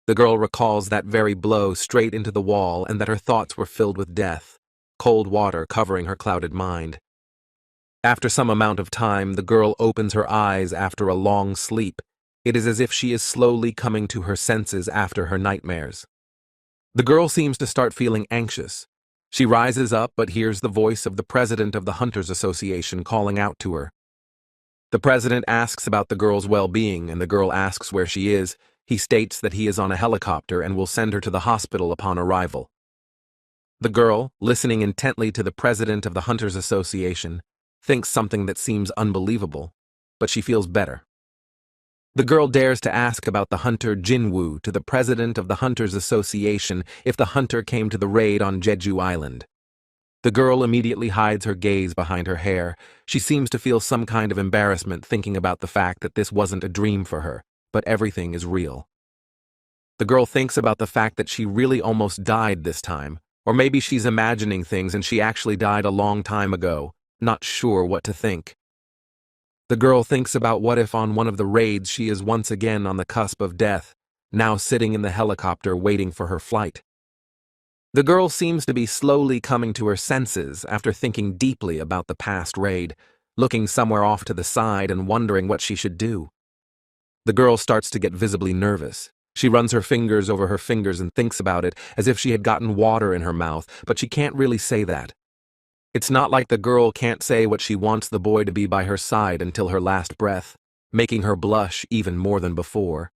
S1: The girl recalls that very blow straight into the wall and that her thoughts were filled with death, cold water covering her clouded mind. After some amount of time, the girl opens her eyes after a long sleep. It is as if she is slowly coming to her senses after her nightmares. The girl seems to start feeling anxious. She rises up but hears the voice of the president of the Hunters Association calling out to her. The president asks about the girl's well-being, and the girl asks where she is. He states that he is on a helicopter and will send her to the hospital upon arrival. The girl, listening intently to the president of the Hunters Association, thinks something that seems unbelievable, but she feels better. The girl dares to ask about the hunter Jinwoo to the president of the Hunters Association if the hunter came to the raid on Jeju Island. The girl immediately hides her gaze behind her hair. She seems to feel some kind of embarrassment thinking about the fact that this wasn't a dream for her, but everything is real. The girl thinks about the fact that she really almost died this time, or maybe she's imagining things and she actually died a long time ago, not sure what to think. The girl thinks about what if on one of the raids she is once again on the cusp of death, now sitting in the helicopter waiting for her flight. The girl seems to be slowly coming to her senses after thinking deeply about the past raid, looking somewhere off to the side and wondering what she should do. The girl starts to get visibly nervous. She runs her fingers over her fingers and thinks about it as if she had gotten water in her mouth, but she can't really say that. It's not like the girl can't say what she wants the boy to be by her side until her last breath, making her blush even more than before.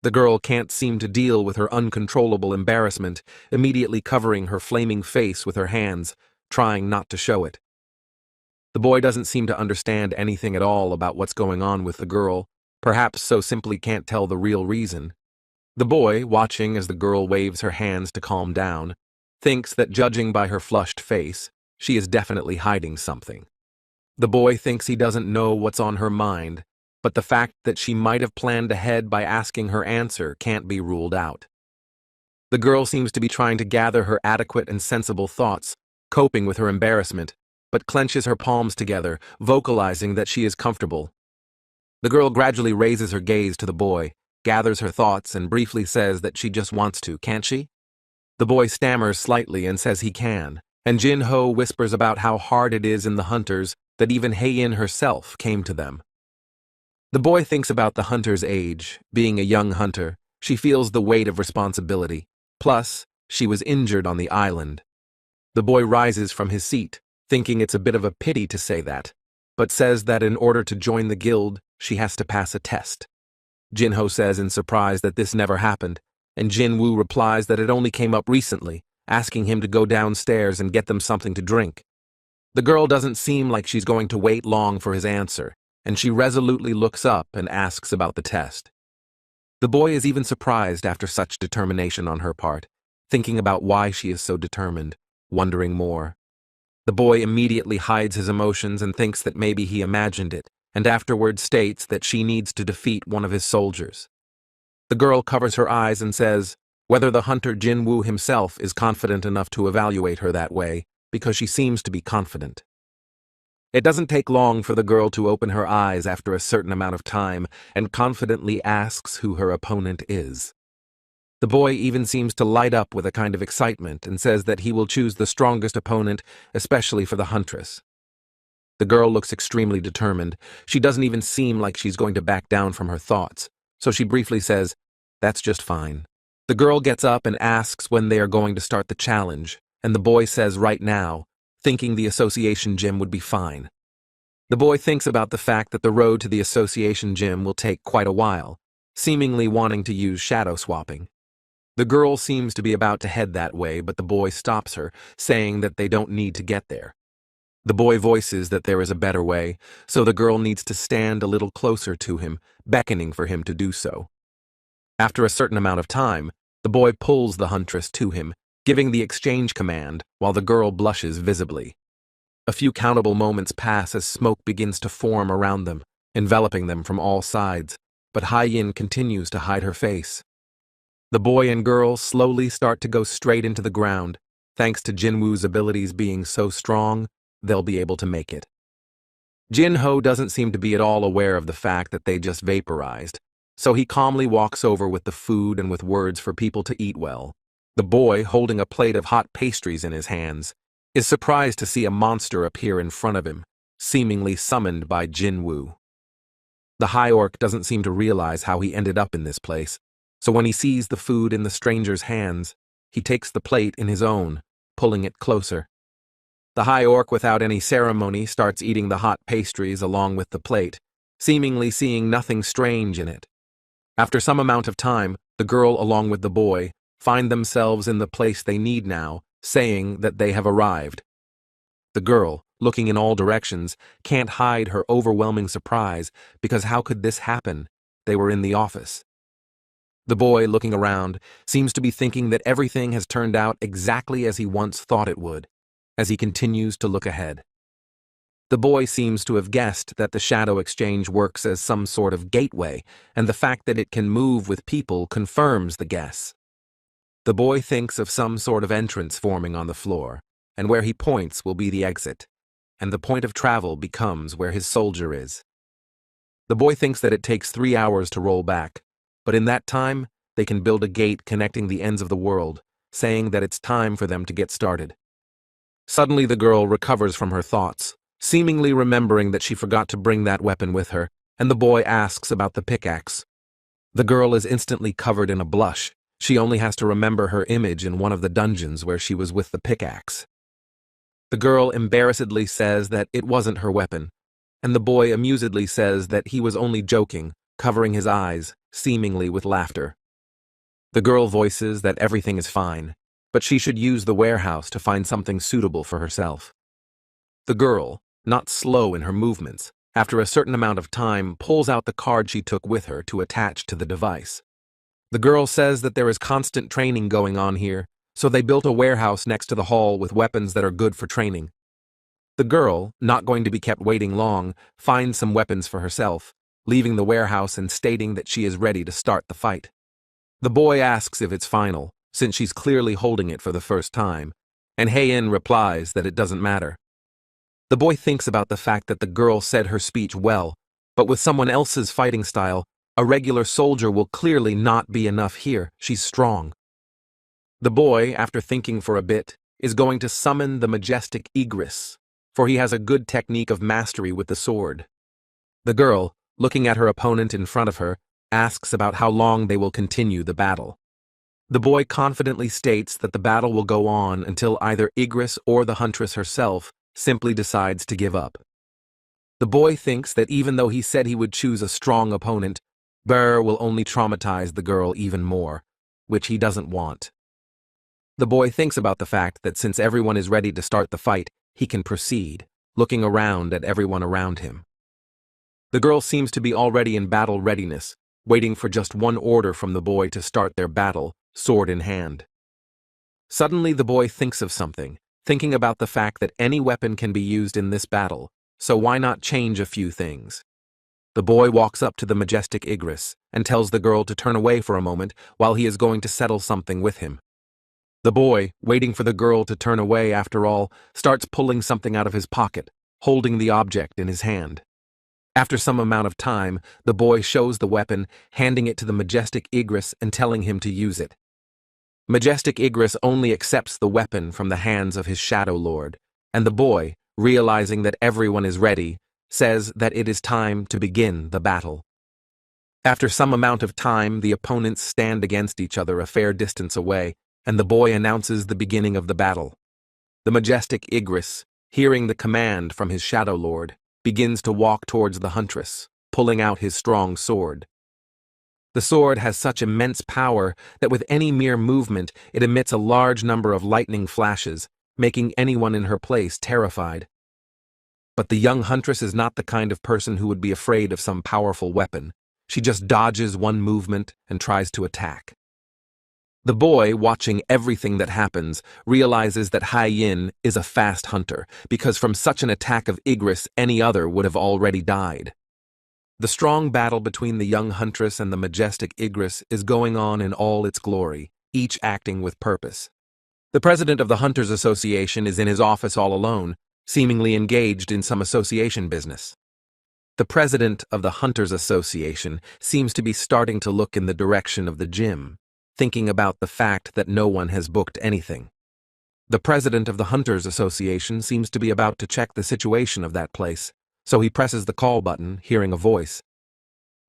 S1: The girl can't seem to deal with her uncontrollable embarrassment, immediately covering her flaming face with her hands, trying not to show it. The boy doesn't seem to understand anything at all about what's going on with the girl, perhaps so simply can't tell the real reason. The boy, watching as the girl waves her hands to calm down, thinks that judging by her flushed face, she is definitely hiding something. The boy thinks he doesn't know what's on her mind, but the fact that she might have planned ahead by asking her answer can't be ruled out. The girl seems to be trying to gather her adequate and sensible thoughts, coping with her embarrassment, but clenches her palms together, vocalizing that she is comfortable. The girl gradually raises her gaze to the boy, gathers her thoughts, and briefly says that she just wants to, can't she? The boy stammers slightly and says he can, and Jin-Ho whispers about how hard it is in the hunters that even Hae-in herself came to them. The boy thinks about the hunter's age. Being a young hunter, she feels the weight of responsibility. Plus, she was injured on the island. The boy rises from his seat, thinking it's a bit of a pity to say that, but says that in order to join the guild, she has to pass a test. Jinho says in surprise that this never happened, and Jinwoo replies that it only came up recently, asking him to go downstairs and get them something to drink. The girl doesn't seem like she's going to wait long for his answer, and she resolutely looks up and asks about the test. The boy is even surprised after such determination on her part, thinking about why she is so determined, wondering more. The boy immediately hides his emotions and thinks that maybe he imagined it, and afterwards states that she needs to defeat one of his soldiers. The girl covers her eyes and says whether the hunter Jinwoo himself is confident enough to evaluate her that way, because she seems to be confident. It doesn't take long for the girl to open her eyes after a certain amount of time and confidently asks who her opponent is. The boy even seems to light up with a kind of excitement and says that he will choose the strongest opponent, especially for the huntress. The girl looks extremely determined. She doesn't even seem like she's going to back down from her thoughts, so she briefly says, "That's just fine." The girl gets up and asks when they are going to start the challenge, and the boy says right now, thinking the association gym would be fine. The boy thinks about the fact that the road to the association gym will take quite a while, seemingly wanting to use shadow swapping. The girl seems to be about to head that way, but the boy stops her, saying that they don't need to get there. The boy voices that there is a better way, so the girl needs to stand a little closer to him, beckoning for him to do so. After a certain amount of time, the boy pulls the huntress to him, giving the exchange command, while the girl blushes visibly. A few countable moments pass as smoke begins to form around them, enveloping them from all sides, but Hai-yin continues to hide her face. The boy and girl slowly start to go straight into the ground. Thanks to Jinwoo's abilities being so strong, they'll be able to make it. Jinho doesn't seem to be at all aware of the fact that they just vaporized, so he calmly walks over with the food and with words for people to eat well. The boy, holding a plate of hot pastries in his hands, is surprised to see a monster appear in front of him, seemingly summoned by Jinwoo. The high orc doesn't seem to realize how he ended up in this place, so when he sees the food in the stranger's hands, he takes the plate in his own, pulling it closer. The high orc, without any ceremony, starts eating the hot pastries along with the plate, seemingly seeing nothing strange in it. After some amount of time, the girl along with the boy find themselves in the place they need now, saying that they have arrived. The girl, looking in all directions, can't hide her overwhelming surprise, because how could this happen? They were in the office. The boy, looking around, seems to be thinking that everything has turned out exactly as he once thought it would, as he continues to look ahead. The boy seems to have guessed that the shadow exchange works as some sort of gateway, and the fact that it can move with people confirms the guess. The boy thinks of some sort of entrance forming on the floor, and where he points will be the exit, and the point of travel becomes where his soldier is. The boy thinks that it takes 3 hours to roll back, but in that time, they can build a gate connecting the ends of the world, saying that it's time for them to get started. Suddenly the girl recovers from her thoughts, seemingly remembering that she forgot to bring that weapon with her, and the boy asks about the pickaxe. The girl is instantly covered in a blush. She only has to remember her image in one of the dungeons where she was with the pickaxe. The girl embarrassedly says that it wasn't her weapon, and the boy amusedly says that he was only joking, covering his eyes, seemingly with laughter. The girl voices that everything is fine, but she should use the warehouse to find something suitable for herself. The girl, not slow in her movements, after a certain amount of time pulls out the card she took with her to attach to the device. The girl says that there is constant training going on here, so they built a warehouse next to the hall with weapons that are good for training. The girl, not going to be kept waiting long, finds some weapons for herself, leaving the warehouse and stating that she is ready to start the fight. The boy asks if it's final, since she's clearly holding it for the first time, and Hae-in replies that it doesn't matter. The boy thinks about the fact that the girl said her speech well, but with someone else's fighting style, a regular soldier will clearly not be enough here. She's strong. The boy, after thinking for a bit, is going to summon the majestic Igris, for he has a good technique of mastery with the sword. The girl, looking at her opponent in front of her, asks about how long they will continue the battle. The boy confidently states that the battle will go on until either Igris or the huntress herself simply decides to give up. The boy thinks that even though he said he would choose a strong opponent, Burr will only traumatize the girl even more, which he doesn't want. The boy thinks about the fact that since everyone is ready to start the fight, he can proceed, looking around at everyone around him. The girl seems to be already in battle readiness, waiting for just one order from the boy to start their battle, sword in hand. Suddenly the boy thinks of something, thinking about the fact that any weapon can be used in this battle, so why not change a few things? The boy walks up to the majestic Igris and tells the girl to turn away for a moment while he is going to settle something with him. The boy, waiting for the girl to turn away after all, starts pulling something out of his pocket, holding the object in his hand. After some amount of time, the boy shows the weapon, handing it to the majestic Igris and telling him to use it. Majestic Igris only accepts the weapon from the hands of his shadow lord, and the boy, realizing that everyone is ready, says that it is time to begin the battle. After some amount of time, the opponents stand against each other a fair distance away, and the boy announces the beginning of the battle. The majestic Igris, hearing the command from his shadow lord, begins to walk towards the huntress, pulling out his strong sword. The sword has such immense power that with any mere movement it emits a large number of lightning flashes, making anyone in her place terrified. But the young huntress is not the kind of person who would be afraid of some powerful weapon. She just dodges one movement and tries to attack. The boy, watching everything that happens, realizes that Hai-Yin is a fast hunter, because from such an attack of Igris any other would have already died. The strong battle between the young huntress and the majestic Igris is going on in all its glory, each acting with purpose. The president of the Hunters Association is in his office all alone, seemingly engaged in some association business. The president of the Hunters Association seems to be starting to look in the direction of the gym, thinking about the fact that no one has booked anything. The president of the Hunters Association seems to be about to check the situation of that place, so he presses the call button, hearing a voice.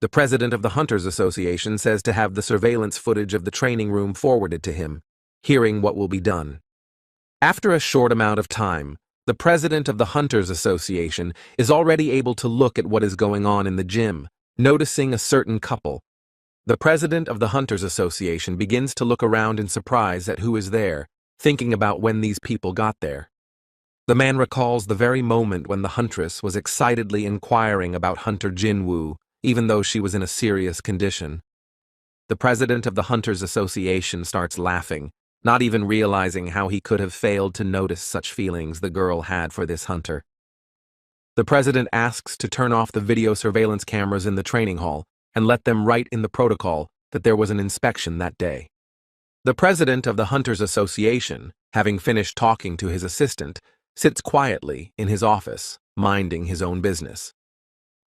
S1: The president of the Hunters Association says to have the surveillance footage of the training room forwarded to him, hearing what will be done. After a short amount of time, the president of the Hunters Association is already able to look at what is going on in the gym, noticing a certain couple. The president of the Hunters Association begins to look around in surprise at who is there, thinking about when these people got there. The man recalls the very moment when the huntress was excitedly inquiring about Hunter Jinwoo, even though she was in a serious condition. The president of the Hunters Association starts laughing, not even realizing how he could have failed to notice such feelings the girl had for this hunter. The president asks to turn off the video surveillance cameras in the training hall and let them write in the protocol that there was an inspection that day. The president of the Hunters Association, having finished talking to his assistant, sits quietly in his office, minding his own business.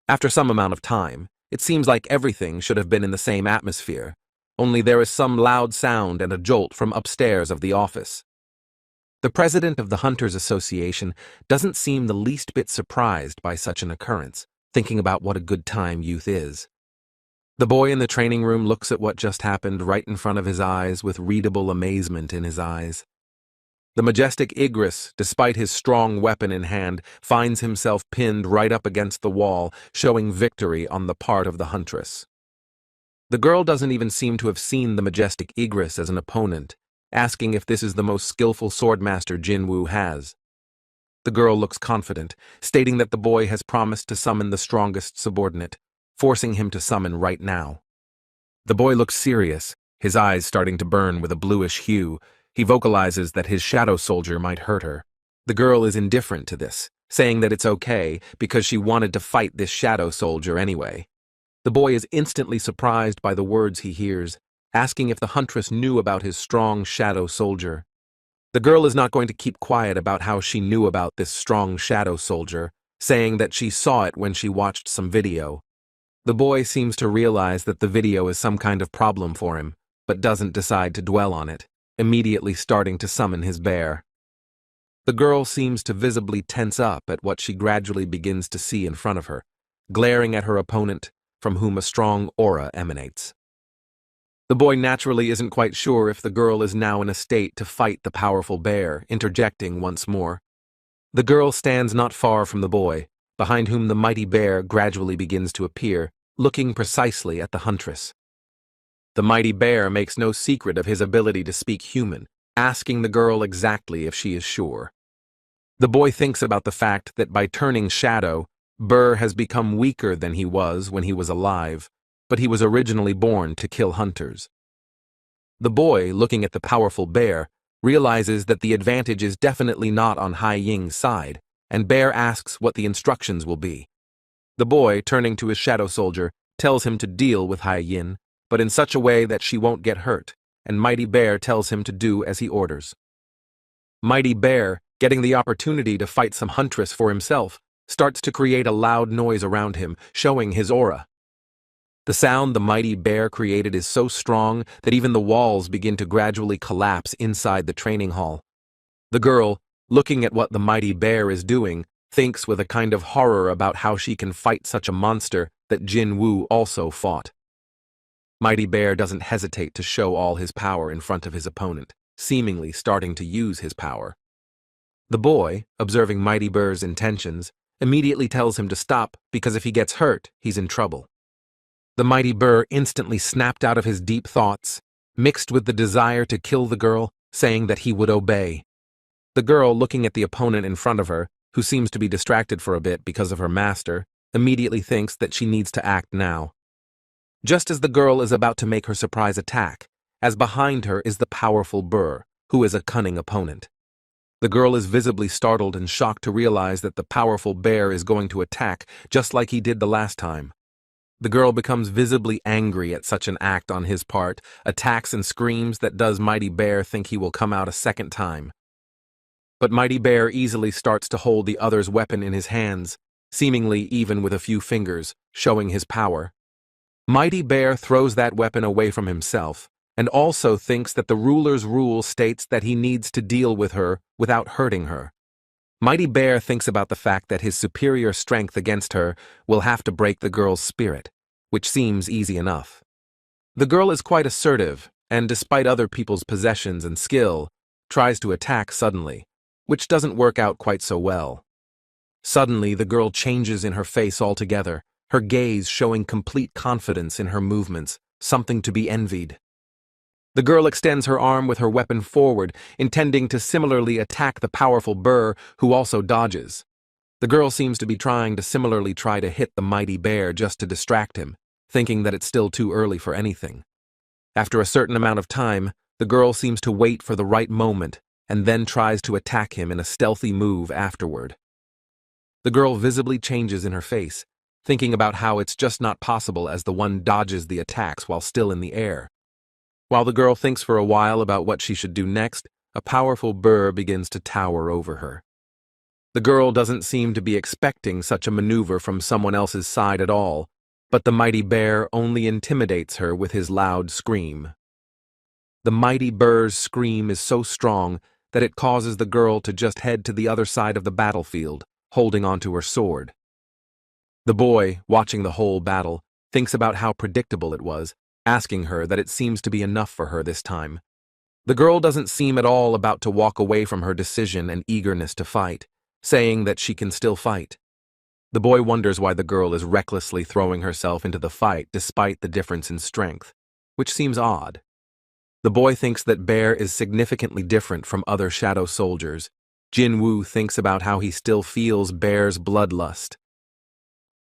S1: After some amount of time, it seems like everything should have been in the same atmosphere, only there is some loud sound and a jolt from upstairs of the office. The president of the Hunters Association doesn't seem the least bit surprised by such an occurrence, thinking about what a good time youth is. The boy in the training room looks at what just happened right in front of his eyes with readable amazement in his eyes. The majestic Igris, despite his strong weapon in hand, finds himself pinned right up against the wall, showing victory on the part of the huntress. The girl doesn't even seem to have seen the majestic Igris as an opponent, asking if this is the most skillful swordmaster Jinwoo has. The girl looks confident, stating that the boy has promised to summon the strongest subordinate, forcing him to summon right now. The boy looks serious, his eyes starting to burn with a bluish hue. He vocalizes that his shadow soldier might hurt her. The girl is indifferent to this, saying that it's okay because she wanted to fight this shadow soldier anyway. The boy is instantly surprised by the words he hears, asking if the huntress knew about his strong shadow soldier. The girl is not going to keep quiet about how she knew about this strong shadow soldier, saying that she saw it when she watched some video. The boy seems to realize that the video is some kind of problem for him, but doesn't decide to dwell on it, immediately starting to summon his bear. The girl seems to visibly tense up at what she gradually begins to see in front of her, glaring at her opponent, from whom a strong aura emanates. The boy naturally isn't quite sure if the girl is now in a state to fight the powerful bear, interjecting once more. The girl stands not far from the boy, behind whom the mighty bear gradually begins to appear, looking precisely at the huntress. The mighty bear makes no secret of his ability to speak human, asking the girl exactly if she is sure. The boy thinks about the fact that by turning shadow, Burr has become weaker than he was when he was alive, but he was originally born to kill hunters. The boy, looking at the powerful bear, realizes that the advantage is definitely not on Hai Ying's side, and Bear asks what the instructions will be. The boy, turning to his shadow soldier, tells him to deal with Hai Yin, but in such a way that she won't get hurt, and Mighty Bear tells him to do as he orders. Mighty Bear, getting the opportunity to fight some huntress for himself, starts to create a loud noise around him, showing his aura. The sound the Mighty Bear created is so strong that even the walls begin to gradually collapse inside the training hall. The girl, looking at what the Mighty Bear is doing, thinks with a kind of horror about how she can fight such a monster that Jinwoo also fought. Mighty Bear doesn't hesitate to show all his power in front of his opponent, seemingly starting to use his power. The boy, observing Mighty Bear's intentions, immediately tells him to stop because if he gets hurt, he's in trouble. The Mighty Bear instantly snapped out of his deep thoughts, mixed with the desire to kill the girl, saying that he would obey. The girl, looking at the opponent in front of her, who seems to be distracted for a bit because of her master, immediately thinks that she needs to act now. Just as the girl is about to make her surprise attack, as behind her is the powerful Burr, who is a cunning opponent. The girl is visibly startled and shocked to realize that the powerful bear is going to attack just like he did the last time. The girl becomes visibly angry at such an act on his part, attacks and screams that does Mighty Bear think he will come out a second time. But Mighty Bear easily starts to hold the other's weapon in his hands, seemingly even with a few fingers, showing his power. Mighty Bear throws that weapon away from himself, and also thinks that the ruler's rule states that he needs to deal with her without hurting her. Mighty Bear thinks about the fact that his superior strength against her will have to break the girl's spirit, which seems easy enough. The girl is quite assertive, and despite other people's possessions and skill, tries to attack suddenly, which doesn't work out quite so well. Suddenly, the girl changes in her face altogether, her gaze showing complete confidence in her movements, something to be envied. The girl extends her arm with her weapon forward, intending to similarly attack the powerful Burr, who also dodges. The girl seems to be trying to hit the Mighty Bear just to distract him, thinking that it's still too early for anything. After a certain amount of time, the girl seems to wait for the right moment, and then tries to attack him in a stealthy move afterward. The girl visibly changes in her face, thinking about how it's just not possible as the one dodges the attacks while still in the air. While the girl thinks for a while about what she should do next, a powerful Burr begins to tower over her. The girl doesn't seem to be expecting such a maneuver from someone else's side at all, but the Mighty Bear only intimidates her with his loud scream. The Mighty Bear's scream is so strong that it causes the girl to just head to the other side of the battlefield, holding onto her sword. The boy, watching the whole battle, thinks about how predictable it was, asking her that it seems to be enough for her this time. The girl doesn't seem at all about to walk away from her decision and eagerness to fight, saying that she can still fight. The boy wonders why the girl is recklessly throwing herself into the fight despite the difference in strength, which seems odd. The boy thinks that Bear is significantly different from other shadow soldiers. Jinwoo thinks about how he still feels Bear's bloodlust.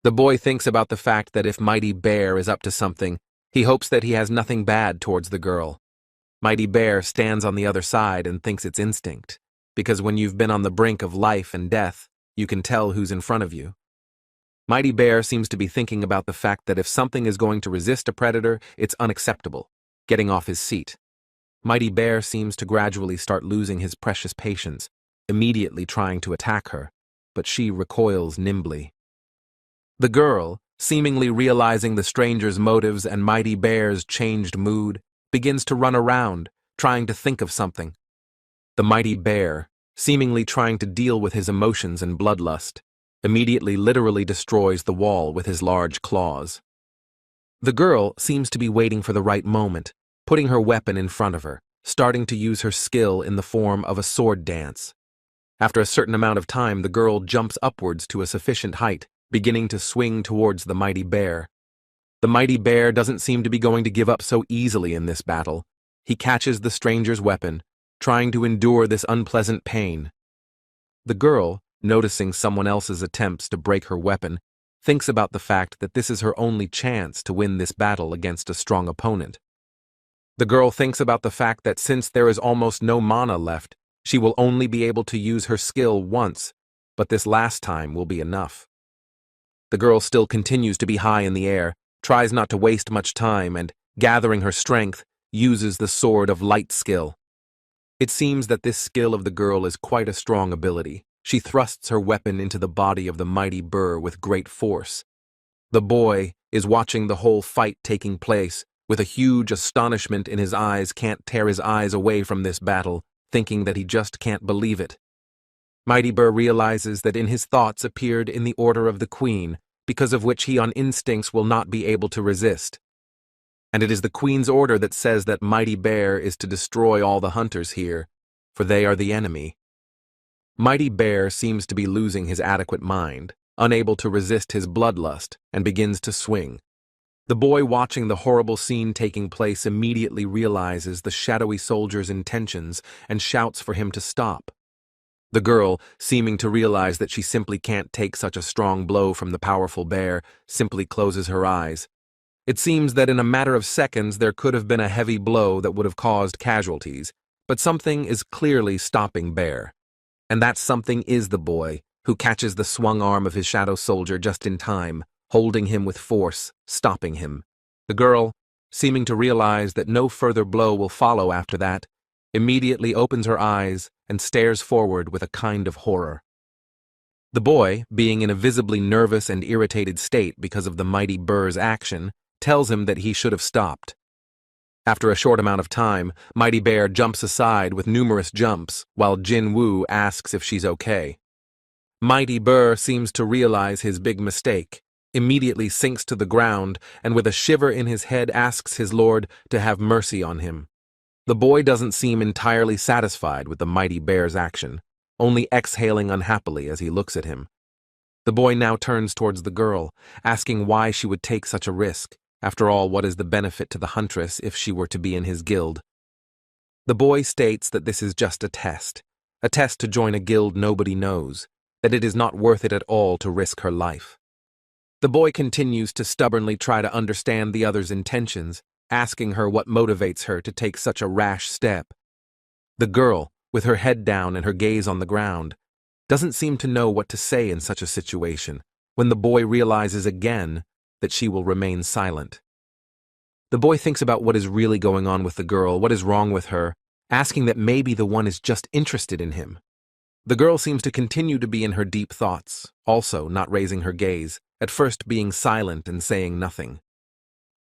S1: The boy thinks about the fact that if Mighty Bear is up to something, he hopes that he has nothing bad towards the girl. Mighty Bear stands on the other side and thinks it's instinct, because when you've been on the brink of life and death, you can tell who's in front of you. Mighty Bear seems to be thinking about the fact that if something is going to resist a predator, it's unacceptable, getting off his seat. Mighty Bear seems to gradually start losing his precious patience, immediately trying to attack her, but she recoils nimbly. The girl, seemingly realizing the stranger's motives and Mighty Bear's changed mood, begins to run around, trying to think of something. The Mighty Bear, seemingly trying to deal with his emotions and bloodlust, immediately literally destroys the wall with his large claws. The girl seems to be waiting for the right moment, putting her weapon in front of her, starting to use her skill in the form of a sword dance. After a certain amount of time, the girl jumps upwards to a sufficient height, beginning to swing towards the Mighty Bear. The mighty bear doesn't seem to be going to give up so easily in this battle. He catches the stranger's weapon, trying to endure this unpleasant pain. The girl, noticing someone else's attempts to break her weapon, thinks about the fact that this is her only chance to win this battle against a strong opponent. The girl thinks about the fact that since there is almost no mana left, she will only be able to use her skill once, but this last time will be enough. The girl still continues to be high in the air, tries not to waste much time, and, gathering her strength, uses the Sword of Light skill. It seems that this skill of the girl is quite a strong ability. She thrusts her weapon into the body of the mighty Burr with great force. The boy is watching the whole fight taking place, with a huge astonishment in his eyes, can't tear his eyes away from this battle, thinking that he just can't believe it. Mighty Burr realizes that in his thoughts appeared in the order of the queen, because of which he on instincts will not be able to resist. And it is the queen's order that says that Mighty Bear is to destroy all the hunters here, for they are the enemy. Mighty Bear seems to be losing his adequate mind, unable to resist his bloodlust, and begins to swing. The boy watching the horrible scene taking place immediately realizes the shadowy soldier's intentions and shouts for him to stop. The girl, seeming to realize that she simply can't take such a strong blow from the powerful bear, simply closes her eyes. It seems that in a matter of seconds there could have been a heavy blow that would have caused casualties, but something is clearly stopping Bear. And that something is the boy, who catches the swung arm of his shadow soldier just in time, holding him with force, stopping him. The girl, seeming to realize that no further blow will follow after that, immediately opens her eyes and stares forward with a kind of horror. The boy, being in a visibly nervous and irritated state because of the mighty Burr's action, tells him that he should have stopped. After a short amount of time, Mighty Bear jumps aside with numerous jumps, while Jinwoo asks if she's okay. Mighty Burr seems to realize his big mistake, immediately sinks to the ground, and with a shiver in his head asks his lord to have mercy on him. The boy doesn't seem entirely satisfied with the Mighty Bear's action, only exhaling unhappily as he looks at him. The boy now turns towards the girl, asking why she would take such a risk. After all, what is the benefit to the huntress if she were to be in his guild? The boy states that this is just a test to join a guild nobody knows, that it is not worth it at all to risk her life. The boy continues to stubbornly try to understand the other's intentions, asking her what motivates her to take such a rash step. The girl, with her head down and her gaze on the ground, doesn't seem to know what to say in such a situation, when the boy realizes again that she will remain silent. The boy thinks about what is really going on with the girl, what is wrong with her, asking that maybe the one is just interested in him. The girl seems to continue to be in her deep thoughts, also not raising her gaze, at first being silent and saying nothing.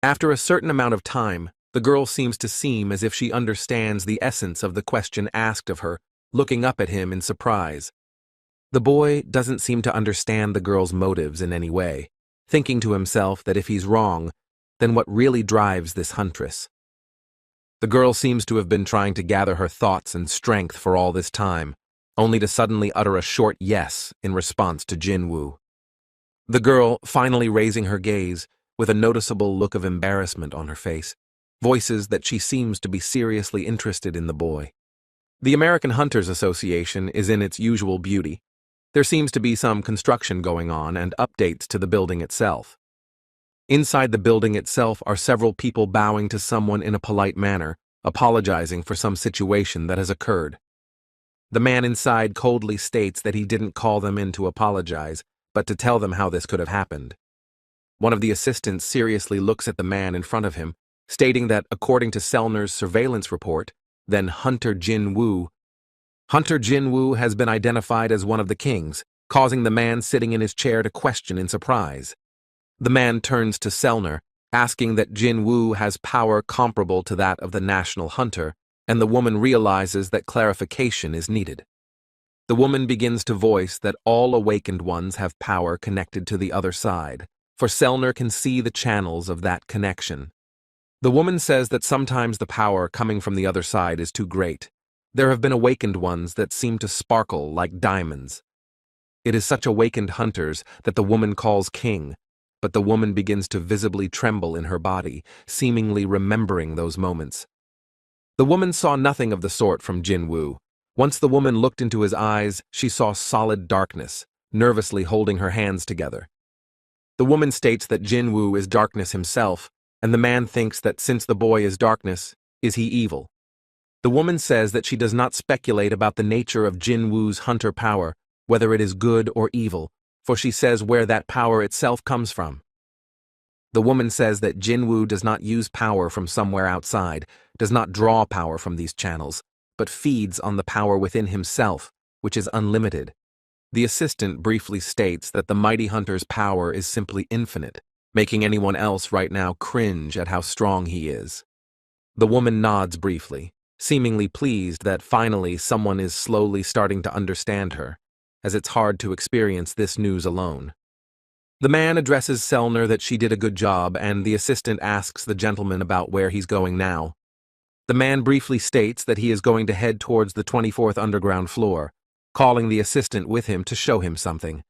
S1: After a certain amount of time, the girl seems to seem as if she understands the essence of the question asked of her, looking up at him in surprise. The boy doesn't seem to understand the girl's motives in any way, thinking to himself that if he's wrong, then what really drives this huntress? The girl seems to have been trying to gather her thoughts and strength for all this time, only to suddenly utter a short yes in response to Jinwoo. The girl, finally raising her gaze, with a noticeable look of embarrassment on her face, voices that she seems to be seriously interested in the boy. The American Hunters Association is in its usual beauty. There seems to be some construction going on and updates to the building itself. Inside the building itself are several people bowing to someone in a polite manner, apologizing for some situation that has occurred. The man inside coldly states that he didn't call them in to apologize, but to tell them how this could have happened. One of the assistants seriously looks at the man in front of him, stating that according to Sellner's surveillance report, then Hunter Jinwoo has been identified as one of the kings, causing the man sitting in his chair to question in surprise. The man turns to Sellner, asking that Jinwoo has power comparable to that of the national hunter, and the woman realizes that clarification is needed. The woman begins to voice that all awakened ones have power connected to the other side, for Sellner can see the channels of that connection. The woman says that sometimes the power coming from the other side is too great. There have been awakened ones that seem to sparkle like diamonds. It is such awakened hunters that the woman calls king, but the woman begins to visibly tremble in her body, seemingly remembering those moments. The woman saw nothing of the sort from Jinwoo. Once the woman looked into his eyes, she saw solid darkness, nervously holding her hands together. The woman states that Jinwoo is darkness himself, and the man thinks that since the boy is darkness, is he evil? The woman says that she does not speculate about the nature of Jinwoo's hunter power, whether it is good or evil, for she says where that power itself comes from. The woman says that Jinwoo does not use power from somewhere outside, does not draw power from these channels, but feeds on the power within himself, which is unlimited. The assistant briefly states that the mighty hunter's power is simply infinite, making anyone else right now cringe at how strong he is. The woman nods briefly, seemingly pleased that finally someone is slowly starting to understand her, as it's hard to experience this news alone. The man addresses Selner that she did a good job, and the assistant asks the gentleman about where he's going now. The man briefly states that he is going to head towards the 24th underground floor, calling the assistant with him to show him something.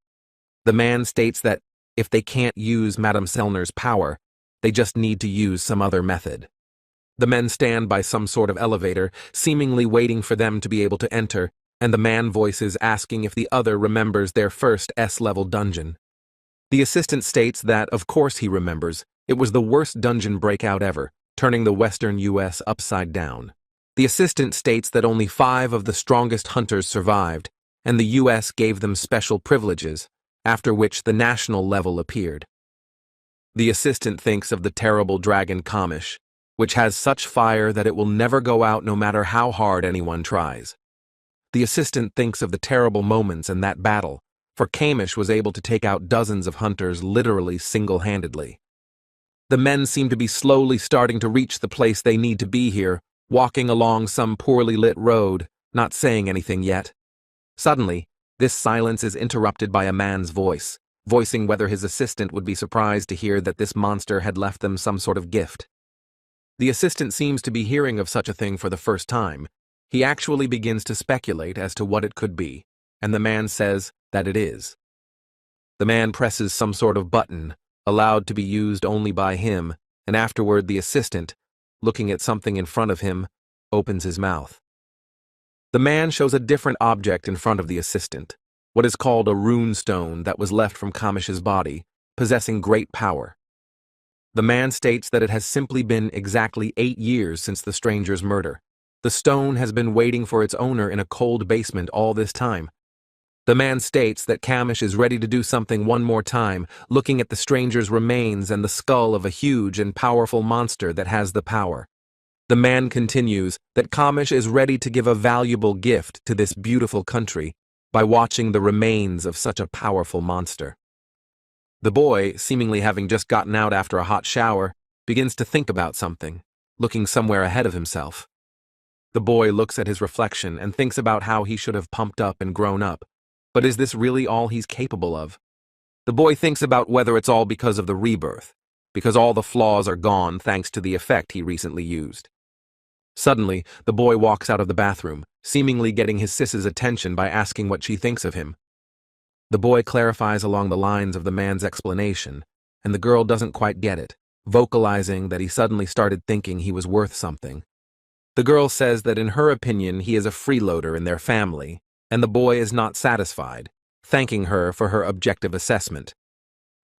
S1: The man states that if they can't use Madame Selner's power, they just need to use some other method. The men stand by some sort of elevator, seemingly waiting for them to be able to enter, and the man voices asking if the other remembers their first S-level dungeon. The assistant states that, of course he remembers, it was the worst dungeon breakout ever, turning the Western U.S. upside down. The assistant states that only 5 of the strongest hunters survived, and the U.S. gave them special privileges, after which the national level appeared. The assistant thinks of the terrible dragon Kamish, which has such fire that it will never go out no matter how hard anyone tries. The assistant thinks of the terrible moments in that battle, for Kamish was able to take out dozens of hunters literally single-handedly. The men seem to be slowly starting to reach the place they need to be here, walking along some poorly lit road, not saying anything yet. Suddenly, this silence is interrupted by a man's voice, voicing whether his assistant would be surprised to hear that this monster had left them some sort of gift. The assistant seems to be hearing of such a thing for the first time. He actually begins to speculate as to what it could be, and the man says that it is. The man presses some sort of button, allowed to be used only by him, and afterward the assistant, looking at something in front of him, opens his mouth. The man shows a different object in front of the assistant, what is called a rune stone that was left from Kamish's body, possessing great power. The man states that it has simply been exactly 8 years since the stranger's murder. The stone has been waiting for its owner in a cold basement all this time. The man states that Kamish is ready to do something one more time, looking at the stranger's remains and the skull of a huge and powerful monster that has the power. The man continues that Kamish is ready to give a valuable gift to this beautiful country by watching the remains of such a powerful monster. The boy, seemingly having just gotten out after a hot shower, begins to think about something, looking somewhere ahead of himself. The boy looks at his reflection and thinks about how he should have pumped up and grown up. But is this really all he's capable of? The boy thinks about whether it's all because of the rebirth, because all the flaws are gone thanks to the effect he recently used. Suddenly, the boy walks out of the bathroom, seemingly getting his sis's attention by asking what she thinks of him. The boy clarifies along the lines of the man's explanation, and the girl doesn't quite get it, vocalizing that he suddenly started thinking he was worth something. The girl says that in her opinion he is a freeloader in their family, and the boy is not satisfied, thanking her for her objective assessment.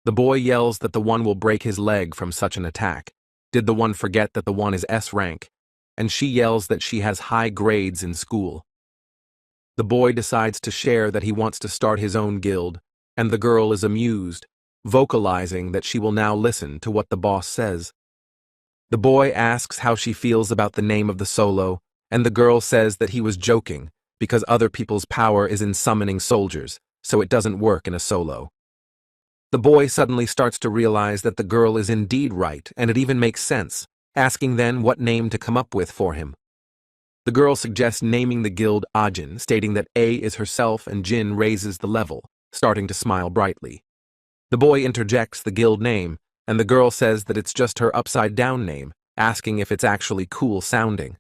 S1: The boy yells that the one will break his leg from such an attack. Did the one forget that the one is S rank? And she yells that she has high grades in school. The boy decides to share that he wants to start his own guild, and the girl is amused, vocalizing that she will now listen to what the boss says. The boy asks how she feels about the name of the solo, and the girl says that he was joking because other people's power is in summoning soldiers, so it doesn't work in a solo. The boy suddenly starts to realize that the girl is indeed right, and it even makes sense, asking then what name to come up with for him. The girl suggests naming the guild Ajin, stating that A is herself and Jin raises the level, starting to smile brightly. The boy interjects the guild name, and the girl says that it's just her upside-down name, asking if it's actually cool sounding.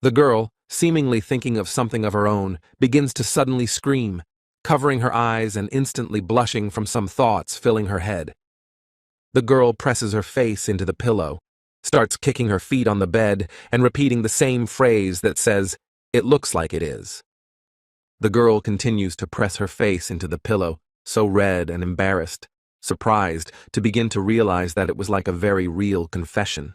S1: The girl, seemingly thinking of something of her own, begins to suddenly scream, covering her eyes and instantly blushing from some thoughts filling her head. The girl presses her face into the pillow, starts kicking her feet on the bed, and repeating the same phrase that says, "It looks like it is." The girl continues to press her face into the pillow, so red and embarrassed, surprised, to begin to realize that it was like a very real confession.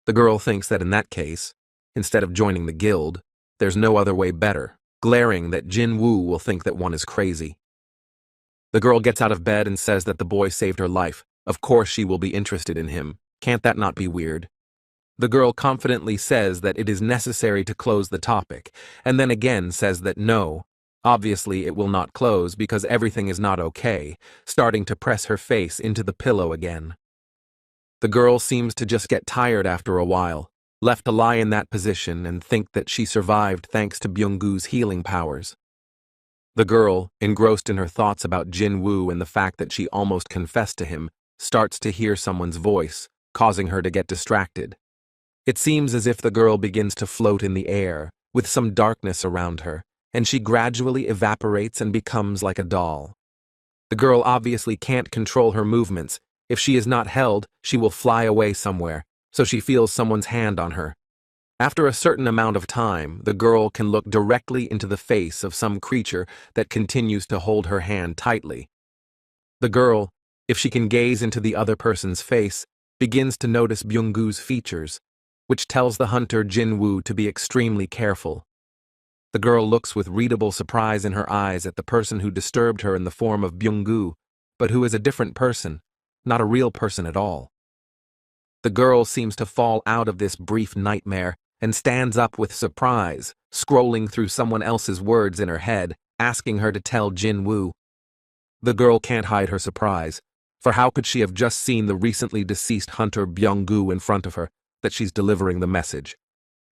S1: The girl thinks that in that case, instead of joining the guild, there's no other way better, glaring that Jinwoo will think that one is crazy. The girl gets out of bed and says that the boy saved her life. Of course she will be interested in him. Can't that not be weird? The girl confidently says that it is necessary to close the topic, and then again says that no, obviously it will not close because everything is not okay, starting to press her face into the pillow again. The girl seems to just get tired after a while, left to lie in that position and think that she survived thanks to Byung-goo's healing powers. The girl, engrossed in her thoughts about Jinwoo and the fact that she almost confessed to him, starts to hear someone's voice, causing her to get distracted. It seems as if the girl begins to float in the air, with some darkness around her, and she gradually evaporates and becomes like a doll. The girl obviously can't control her movements. If she is not held, she will fly away somewhere, so she feels someone's hand on her. After a certain amount of time, the girl can look directly into the face of some creature that continues to hold her hand tightly. The girl, if she can gaze into the other person's face, begins to notice Byung-goo's features, which tells the hunter Jinwoo to be extremely careful. The girl looks with readable surprise in her eyes at the person who disturbed her in the form of Byung-goo, but who is a different person, not a real person at all. The girl seems to fall out of this brief nightmare and stands up with surprise, scrolling through someone else's words in her head, asking her to tell Jinwoo. The girl can't hide her surprise, for how could she have just seen the recently deceased hunter Byung-goo in front of her, that she's delivering the message?